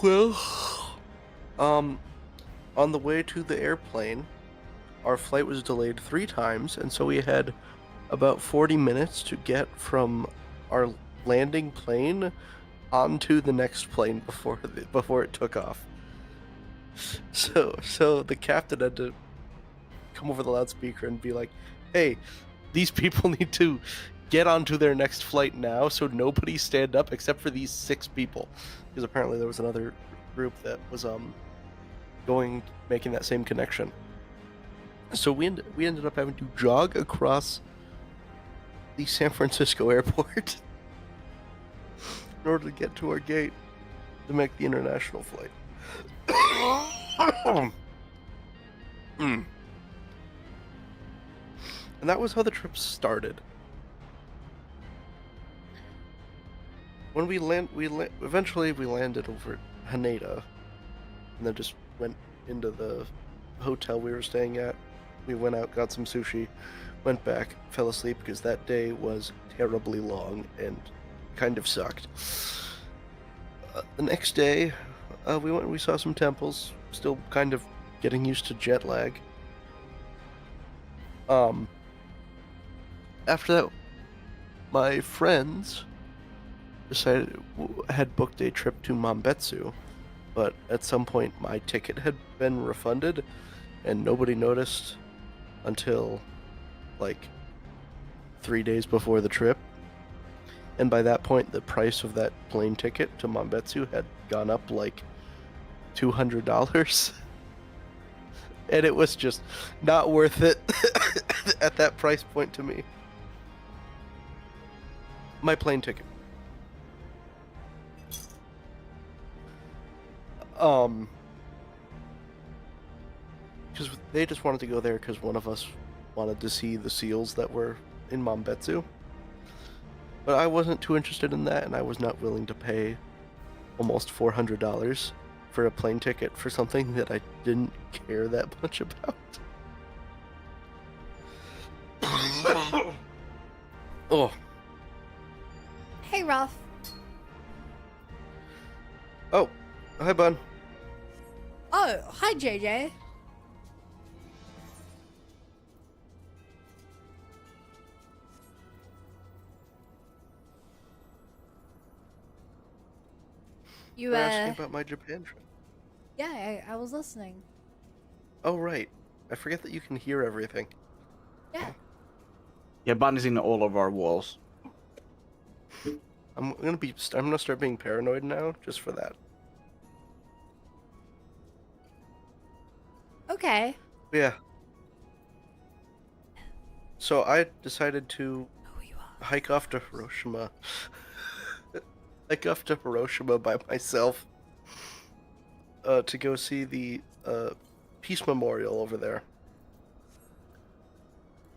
Well, on the way to the airplane, our flight was delayed 3 times, and so we had about 40 minutes to get from our landing plane onto the next plane before it took off. So the captain had to come over the loudspeaker and be like, "Hey, these people need to get onto their next flight now, so nobody stand up except for these 6 people," because apparently there was another group that was making that same connection. So we ended up having to jog across the San Francisco airport in order to get to our gate to make the international flight. And that was how the trip started. When eventually we landed over at Haneda, and then just went into the hotel we were staying at. We went out, got some sushi, went back, fell asleep because that day was terribly long and kind of sucked. The next day, we went and we saw some temples, still kind of getting used to jet lag. After that, my friends had booked a trip to Mambetsu, but at some point my ticket had been refunded, and nobody noticed until like 3 days before the trip. And by that point, the price of that plane ticket to Mambetsu had gone up like $200. And it was just not worth it at that price point to me. My plane ticket. Because they just wanted to go there because one of us wanted to see the seals that were in Mambetsu. But I wasn't too interested in that, and I was not willing to pay almost $400 for a plane ticket for something that I didn't care that much about. Oh. Hey, Ruff. Oh, hi, Bun. Oh, hi, JJ. You You're asking about my Japan trip. Yeah, I was listening. Oh, right. I forget that you can hear everything. Yeah. Yeah, Bun is in all of our walls. I'm gonna start being paranoid now, just for that. Okay. Yeah. So I decided to hike off to Hiroshima. Hike off to Hiroshima by myself. To go see the Peace Memorial over there.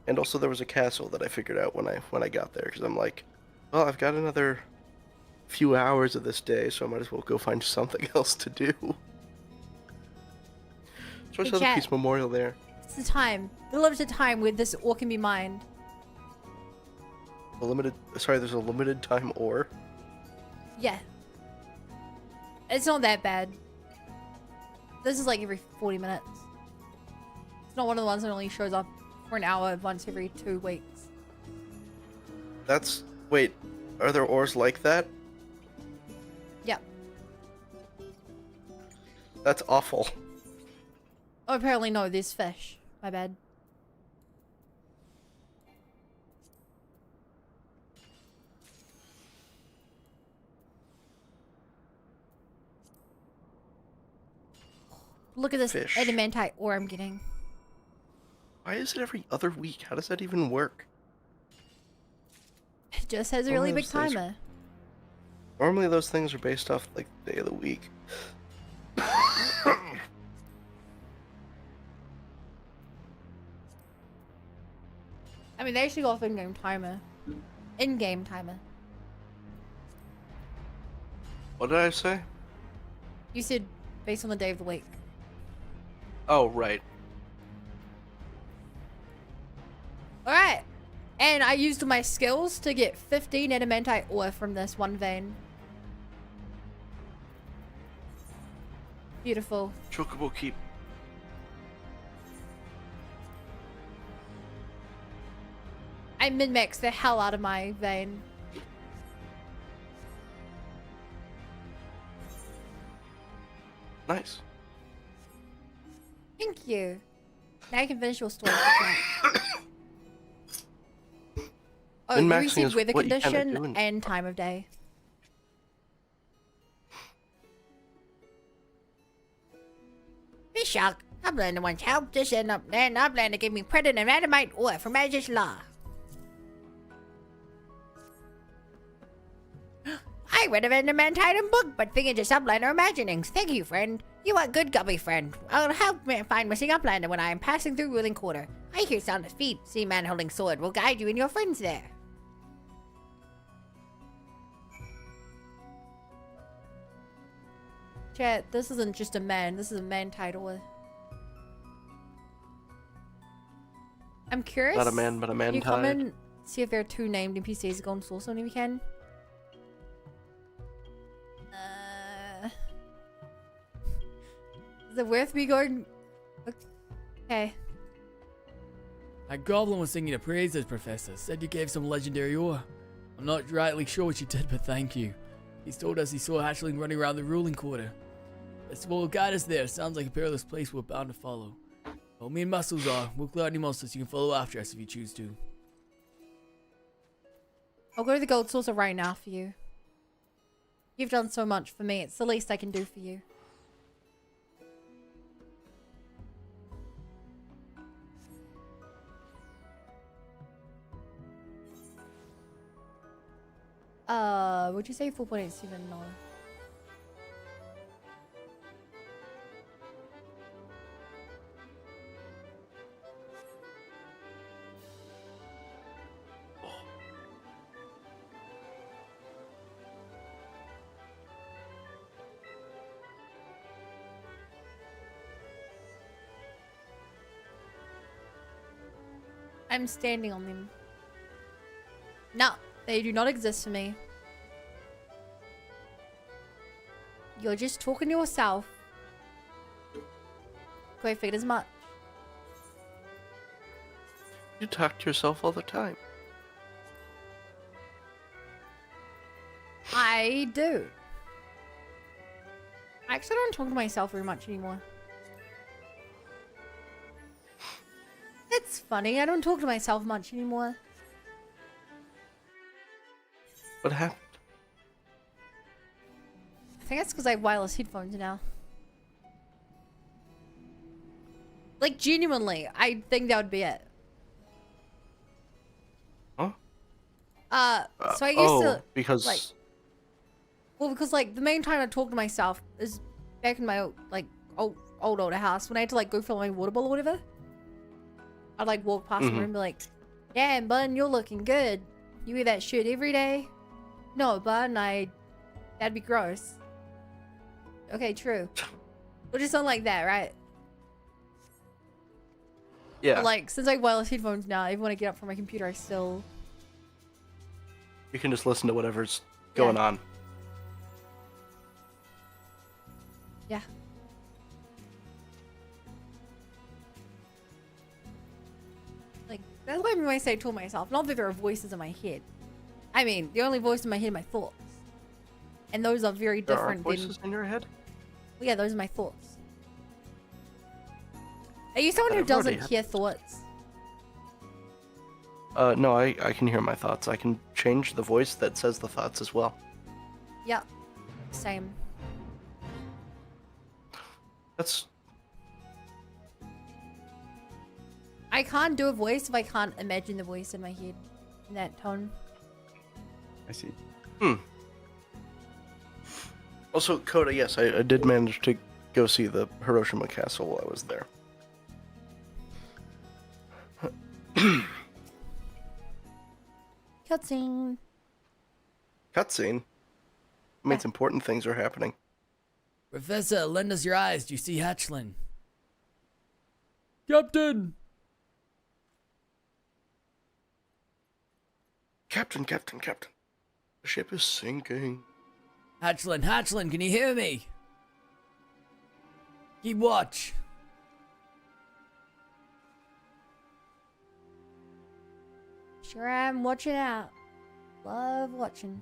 And also there was a castle that I figured out when I got there, because I'm like, well, I've got another few hours of this day, so I might as well go find something else to do. So I Hey, saw the chat. Peace Memorial there. It's the time. The limited time where this ore can be mined. There's a limited time ore. Yeah. It's not that bad. This is like every 40 minutes. It's not one of the ones that only shows up for an hour once every 2 weeks. Wait, Are there ores like that? Yep. That's awful. Oh, apparently no, there's fish. My bad. Look at this Fish. adamantite ore I'm getting. Why is it every other week? How does that even work? It just has a Normally really big those things- timer. Normally those things are based off like the day of the week. I mean, they actually go off in-game timer. In-game timer. What did I say? You said based on the day of the week. Oh, right. Alright. And I used my skills to get 15 adamantite ore from this one vein. Beautiful. Chocobo keep. I min-maxed the hell out of my vein. Nice. Thank you. Now I can finish your story. Oh, you Min-maxing received is weather what you kinda do condition in- and time of day. Fish shark, I'm learning one's help. Just end up there, and I'm learning to give me predator and adamite ore from Magic's Law. I read of an adamantite book, but figured just uplander imaginings. Thank you, friend. You are a good gubby friend. I'll help me find missing uplander when I am passing through Ruling Quarter. I hear sound of feet. See man holding sword will guide you and your friends there. Chat, this isn't just a man. This is a man title. I'm curious. Not a man, but a man Can you tide. comment, see if there are two named NPCs going to source on if you can? Is it worth me going? Okay. That goblin was singing a praises, Professor. Said you gave some legendary ore. I'm not rightly sure what you did, but thank you. He's told us he saw a hatchling running around the ruling quarter. This will guide us there. Sounds like a perilous place we're bound to follow. Well, me and Muscles are. We'll clear any monsters you can follow after us if you choose to. I'll go to the gold saucer right now for you. You've done so much for me. It's the least I can do for you. Would you say 4.87? No. I'm standing on them. No, they do not exist for me. You're just talking to yourself. Quite figured as much. You talk to yourself all the time. I do. I actually don't talk to myself very much anymore. It's funny, I don't talk to myself much anymore. What happened? I think that's because I have wireless headphones now. Like, genuinely, I think that would be it. Huh? So I used to, because like, well, because, like, the main time I talk to myself is back in my, like, older house, when I had to, like, go fill my water bottle or whatever. I'd, like, walk past the room and be like, damn, bun, you're looking good. You wear that shirt every day? No, bun, that'd be gross. Okay, true. Or just something like that, right? yeah, But, like, since I have wireless headphones now, even when I get up from my computer, I still... you can just listen to whatever's going on. Yeah. Like, that's why when I say to myself, not that there are voices in my head. I mean, the only voice in my head are my thoughts. And those are very There are different than... voices in your head? Yeah, those are my thoughts. Are you someone who I've already doesn't had hear thoughts? No, I can hear my thoughts. I can change the voice that says the thoughts as well. Yep. Same. That's I can't do a voice if I can't imagine the voice in my head in that tone. I see. Also, Coda, yes, I did manage to go see the Hiroshima Castle while I was there. Cutscene. Cutscene? Means important things are happening. Professor, lend us your eyes. Do you see Hatchling? Captain! Captain. The ship is sinking. Hatchling, can you hear me? Keep watch. Sure am watching out. Love watching.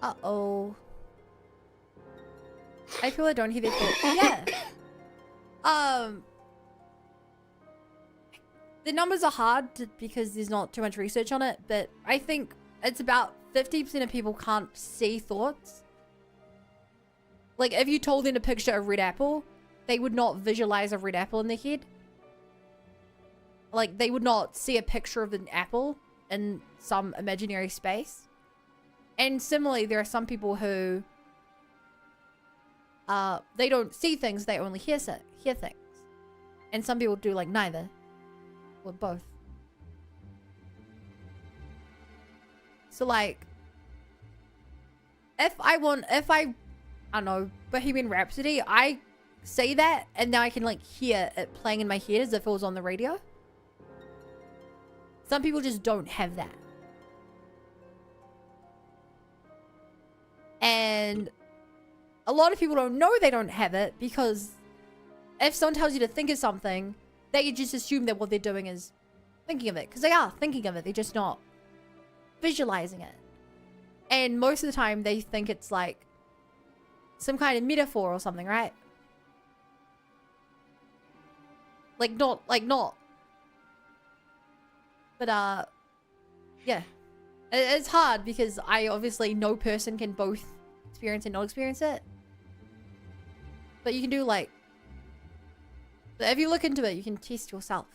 Uh-oh. I feel I don't hear their thoughts. Yeah. The numbers are hard because there's not too much research on it, but I think it's about 50% of people can't see thoughts. Like, if you told them to picture a red apple, they would not visualize a red apple in their head. Like, they would not see a picture of an apple in some imaginary space. And similarly, there are some people who they don't see things, they only hear things. And some people do like neither. Or both. So like, if I don't know, Bohemian Rhapsody, I say that and now I can like hear it playing in my head as if it was on the radio. Some people just don't have that. And a lot of people don't know they don't have it because if someone tells you to think of something, they just assume that what they're doing is thinking of it. Because they are thinking of it. They're just not visualizing it. And most of the time they think it's like some kind of metaphor or something, right? Like not. But yeah. It's hard because no person can both experience and not experience it. But you can do like, if you look into it, you can test yourself.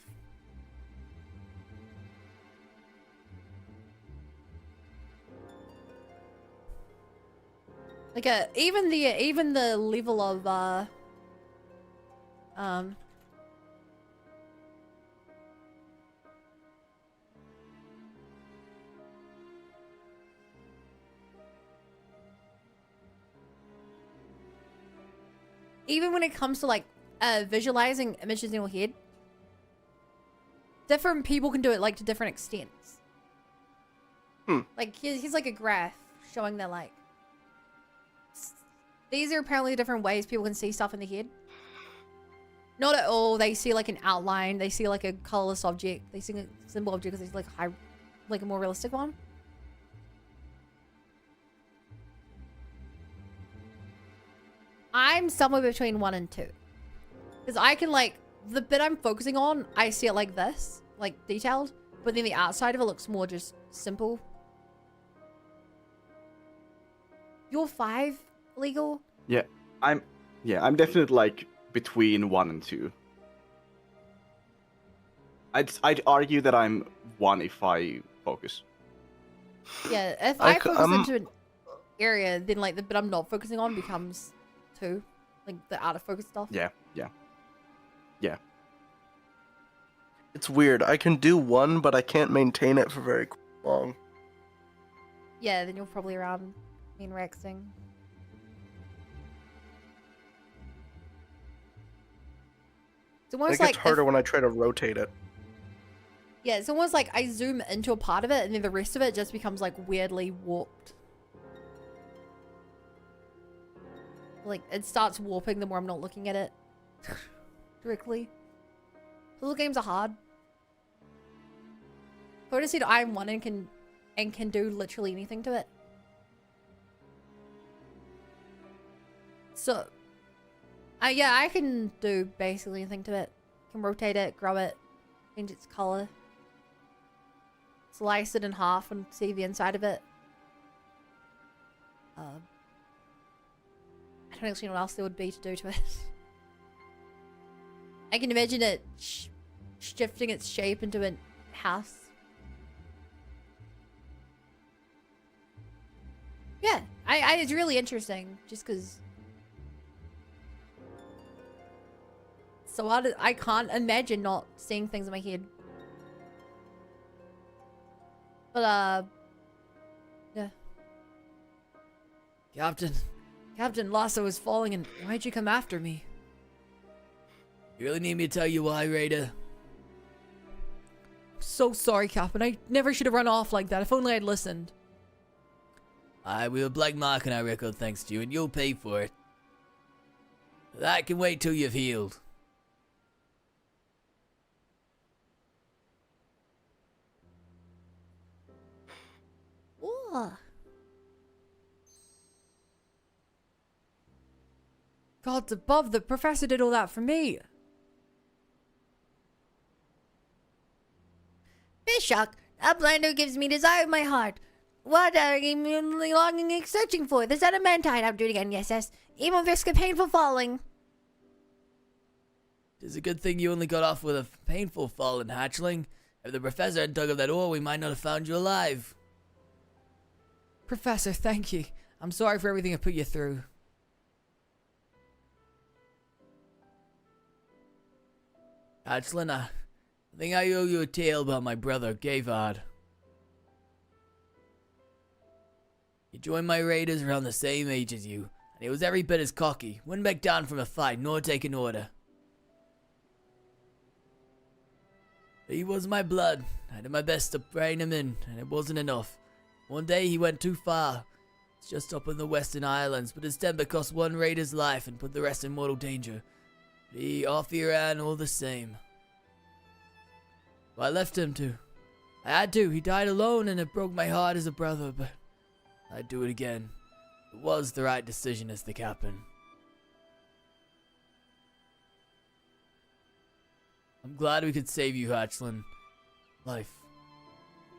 Like even the level of even when it comes to like visualizing images in your head, different people can do it like to different extents. Like here's like a graph showing that like these are apparently different ways people can see stuff in the head. Not at all. They see like an outline. They see like a colorless object. They see a simple object because it's like a more realistic one. I'm somewhere between 1 and 2. Because I can like, the bit I'm focusing on, I see it like this, like detailed. But then the outside of it looks more just simple. You're 5, Legal? Yeah, I'm definitely like between 1 and 2. I'd argue that I'm 1 if I focus. Yeah, if I focus into an area, then like the bit I'm not focusing on becomes 2. Like the out of focus stuff. Yeah. It's weird. I can do 1, but I can't maintain it for very long. Yeah, then you're probably around mean rexing. It's It almost gets like harder when I try to rotate it. Yeah, it's almost like I zoom into a part of it and then the rest of it just becomes like weirdly warped. Like, it starts warping the more I'm not looking at it directly. Puzzle games are hard. Coda said I'm one and can do literally anything to it. So, yeah, I can do basically anything to it. Can rotate it, grow it, change its color, slice it in half and see the inside of it. I don't actually know what else there would be to do to it. I can imagine it shifting its shape into a house. Yeah, it's really interesting just because. So I can't imagine not seeing things in my head. But, yeah. Captain Lasso is falling, and why'd you come after me? You really need me to tell you why, Raider? So sorry, Captain. I never should have run off like that. If only I'd listened. We have a black mark on our record thanks to you, and you'll pay for it. That can wait till you've healed. Ooh. Gods above, the professor did all that for me. Bishop, a blinder gives me desire of my heart. What are you longing and searching for? There's adamantine. I'll do it again, yes. Even risk a painful falling. It's a good thing you only got off with a painful falling, hatchling. If the professor had dug up that ore, we might not have found you alive. Professor, thank you. I'm sorry for everything I put you through. Hatchling, I think I owe you a tale about my brother, Gavard. He joined my raiders around the same age as you, and he was every bit as cocky. Wouldn't back down from a fight, nor take an order. He was my blood. I did my best to rein him in, and it wasn't enough. One day he went too far. It's just up in the Western Islands, but his temper cost one raider's life and put the rest in mortal danger. He off he ran all the same. Well, I left him to. I had to. He died alone, and it broke my heart as a brother, but I'd do it again. It was the right decision as the captain. I'm glad we could save you, Hatchling. Life.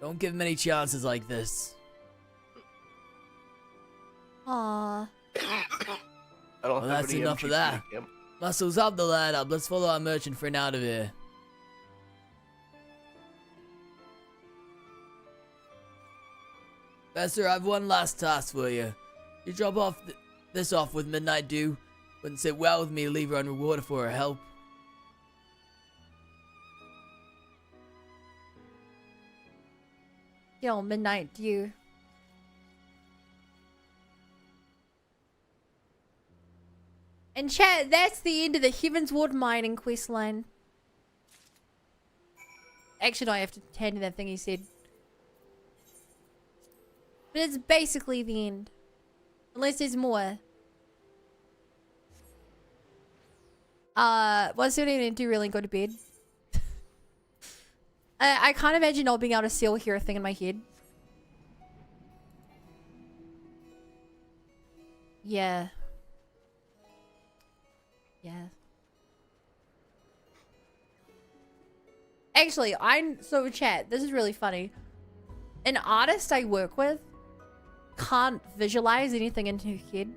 Don't give many chances like this. Aww. I don't Well, have that's any enough of MGP. that. Yep. Muscles up the lad up. Let's follow our merchant friend out of here. Professor, I've one last task for you. You drop off this off with Midnight Dew. Wouldn't sit well with me to leave her unrewarded for her help. Yo, Midnight Dew. And chat, that's the end of the Heavensward mining quest line. Actually, no, I have to hand you that thing he said. But it's basically the end. Unless there's more. What's what I do really go to bed? I can't imagine not being able to still hear a thing in my head. Yeah. Yeah. Actually, so chat, this is really funny. An artist I work with can't visualize anything into her head.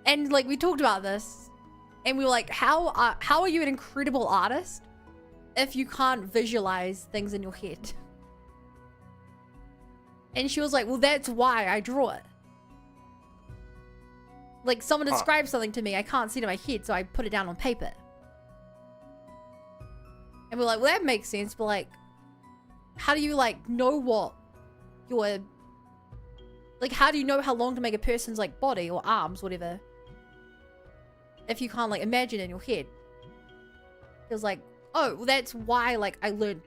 And like we talked about this, and we were like, how are you an incredible artist if you can't visualize things in your head? And she was like, well, that's why I draw it. Like, someone describes something to me, I can't see it in my head, so I put it down on paper. And we're like, well, that makes sense, but like, how do you like know what your, like, how do you know how long to make a person's like body or arms, whatever, if you can't like imagine it in your head? It was like, oh, well, that's why like I learned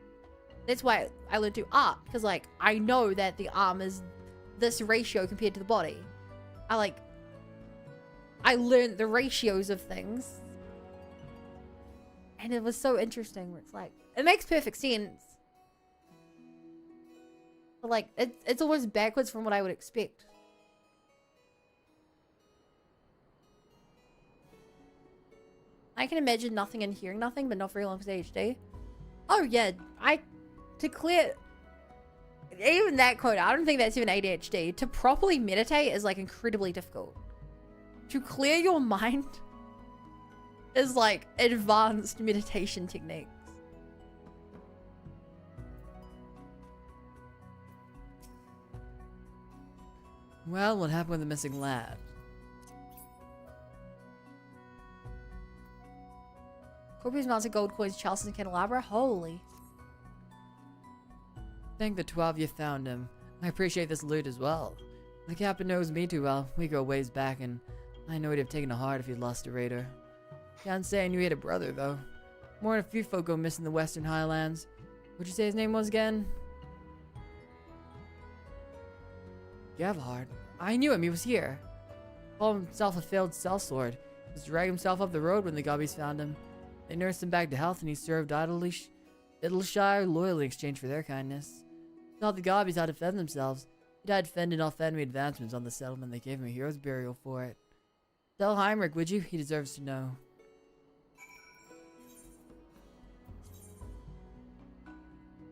to do art, because like I know that the arm is this ratio compared to the body. I learned the ratios of things. And it was so interesting where it's like, it makes perfect sense. But like, it's almost backwards from what I would expect. I can imagine nothing and hearing nothing, but not very long for ADHD. Oh yeah, to clear, even that quote, I don't think that's even ADHD. To properly meditate is like incredibly difficult. To clear your mind is like advanced meditation techniques. Well, what happened with the missing lad? Corby's mounted gold coins, chalices, and candelabra. Holy. Thank the 12 you found him. I appreciate this loot as well. The captain knows me too well. We go ways back, and I know he'd have taken to heart if he'd lost a raider. Can't say I knew he had a brother, though. More than a few folk go missing in the Western Highlands. What'd you say his name was again? Gavhard. I knew him, he was here. Called himself a failed sellsword. He was dragging himself up the road when the gobbies found him. They nursed him back to health, and he served Idleshire loyally in exchange for their kindness. He taught the gobbies how to defend themselves. He died fending off enemy advancements on the settlement. They gave him a hero's burial for it. Tell Heinrich, would you? He deserves to know.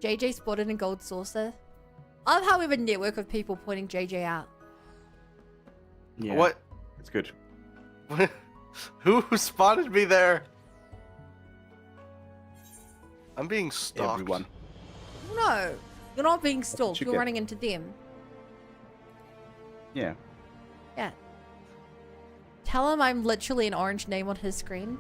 JJ spotted in gold saucer. I love how we have a network of people pointing JJ out. Yeah. What? It's good. Who spotted me there? I'm being stalked. Everyone. No, you're not being stalked. you You're get. running into them. Yeah. Yeah. Tell him I'm literally an orange name on his screen.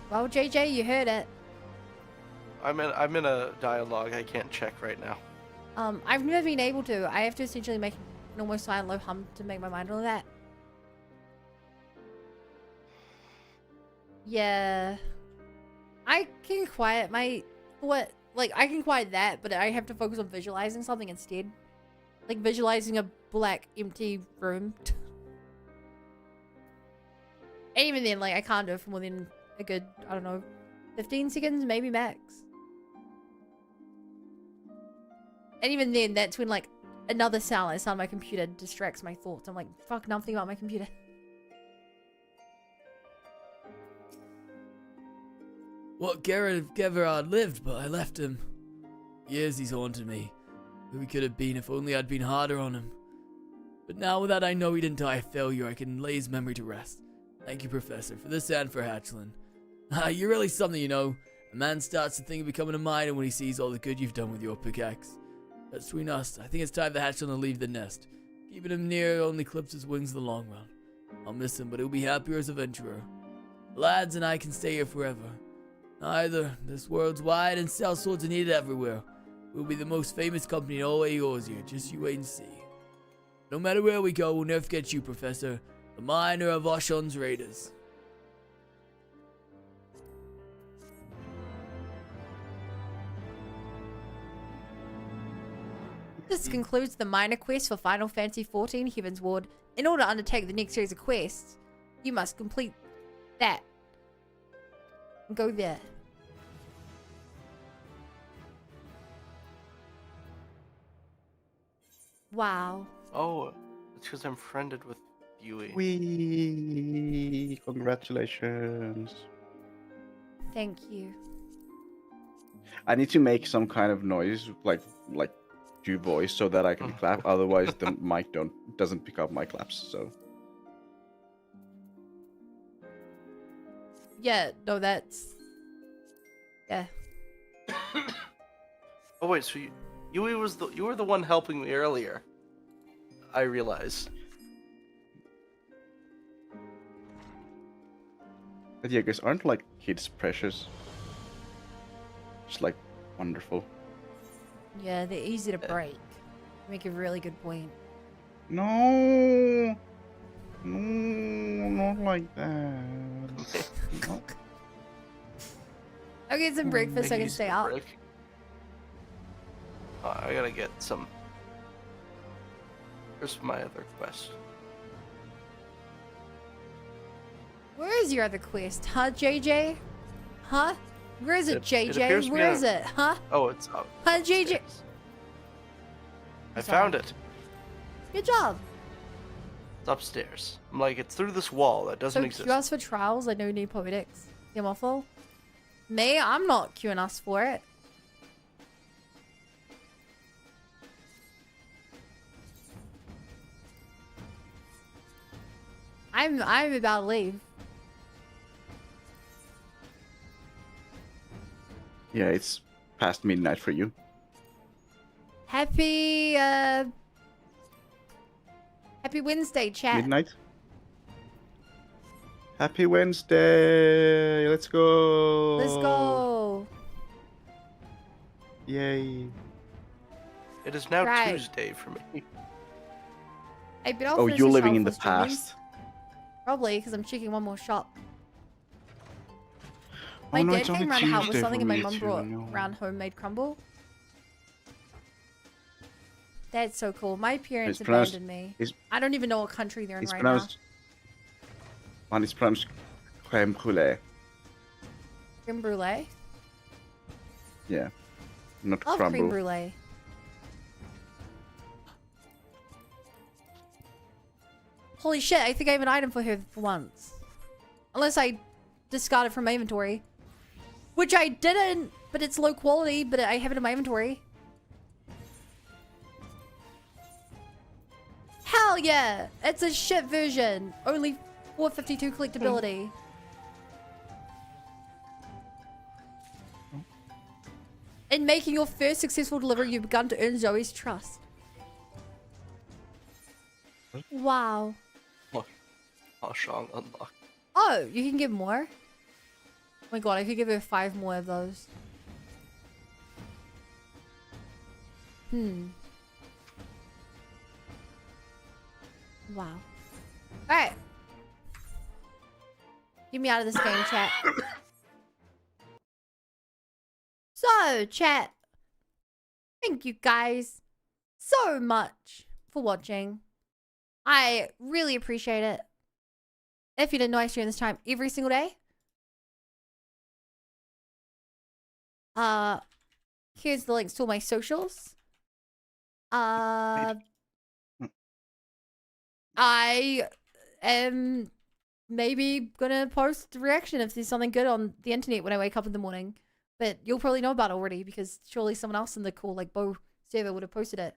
Well, JJ, you heard it. I'm in a dialogue. I can't check right now. I've never been able to. I have to essentially make an almost silent low hum to make my mind all of that. Yeah. I can quiet my thought. Like, I can quiet that, but I have to focus on visualizing something instead. Like, visualizing a black, empty room. And even then, like, I can't do it for more than a good, I don't know, 15 seconds, maybe max. And even then, that's when, like, another sound on my computer distracts my thoughts. I'm like, fuck, nothing about my computer. Well, Garrett Geverard lived, but I left him. Years he's haunted me. Who he could have been if only I'd been harder on him. But now that I know he didn't die a failure, I can lay his memory to rest. Thank you, Professor, for this and for Hatchlin. You're really something, you know. A man starts to think of becoming a miner when he sees all the good you've done with your pickaxe. But between us, I think it's time for Hatchlin to leave the nest. Keeping him near only clips his wings in the long run. I'll miss him, but he'll be happier as a venturer. The lads and I can stay here forever. Either. This world's wide and sellswords are needed everywhere. We'll be the most famous company in all Eorzea, just you wait and see. No matter where we go, we'll never forget you, Professor. The miner of Oshon's raiders. This concludes the minor quest for Final Fantasy XIV Heavensward. In order to undertake the next series of quests, you must complete that. And go there. Wow. Oh, it's because I'm friended with Yui. Wee! Congratulations. Thank you. I need to make some kind of noise, like do voice, so that I can clap. Otherwise, the mic doesn't pick up my claps. So. Yeah, no, that's... Yeah. Oh wait, so you were the one helping me earlier. I realize. But yeah, guys, aren't like kids precious? Just like wonderful. Yeah, they're easy to break. Make a really good point. No. No, not like that. No. I'll get some breakfast so I can Use stay the up. break. I gotta get some. Here's my other quest. Where is your other quest, huh, JJ? Huh? Where is it, It JJ? appears to be Where on- is it, huh? Oh, it's up. Huh, JJ? upstairs. I Sorry. found it. Good job. It's upstairs. I'm like, it's through this wall that doesn't So exist. queue us for trials. I know new poetics. You awful. Me, I'm not queuing us for it. I'm about to leave. Yeah, it's past midnight for you. Happy Wednesday, chat. Midnight. Happy Wednesday! Let's go! Let's go. Yay! It is now Right. Tuesday for me. I bet I'll Oh, finish you're this living off in the with streamings. past. Probably, because I'm checking one more shop. Oh, My no, dad it's came only around to help with Tuesday something for and my me mum too, brought no. around homemade crumble. That's so cool. My parents It's pronounced- abandoned me. it's- I don't even know what country they're in It's right pronounced. Man, it's pronounced creme brulee. now. Creme brulee? Yeah, not Love creme crumble. brulee. Holy shit, I think I have an item for her for once. Unless I discard it from my inventory. Which I didn't, but it's low quality, but I have it in my inventory. Hell yeah! It's a shit version. Only 452 collectability. In making your first successful delivery, you've begun to earn Zoe's trust. Wow. Shang unlocked. Oh, you can give more? Oh my god, I could give her 5 more of those. Wow. Alright. Get me out of this game, chat. So, chat. Thank you guys so much for watching. I really appreciate it. If you didn't know, I stream this time every single day. Here's the links to all my socials. I am maybe gonna post a reaction if there's something good on the internet when I wake up in the morning. But you'll probably know about it already because surely someone else in the cool like Bo server would have posted it.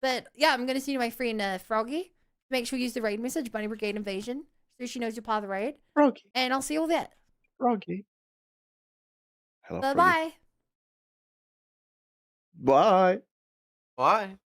But yeah, I'm gonna see my friend Froggy. Make sure you use the raid message, Bunny Brigade Invasion, so she knows you're part of the raid. Froggy. And I'll see you all there. Froggy. Hello, Bye Froggy. bye. Bye. Why?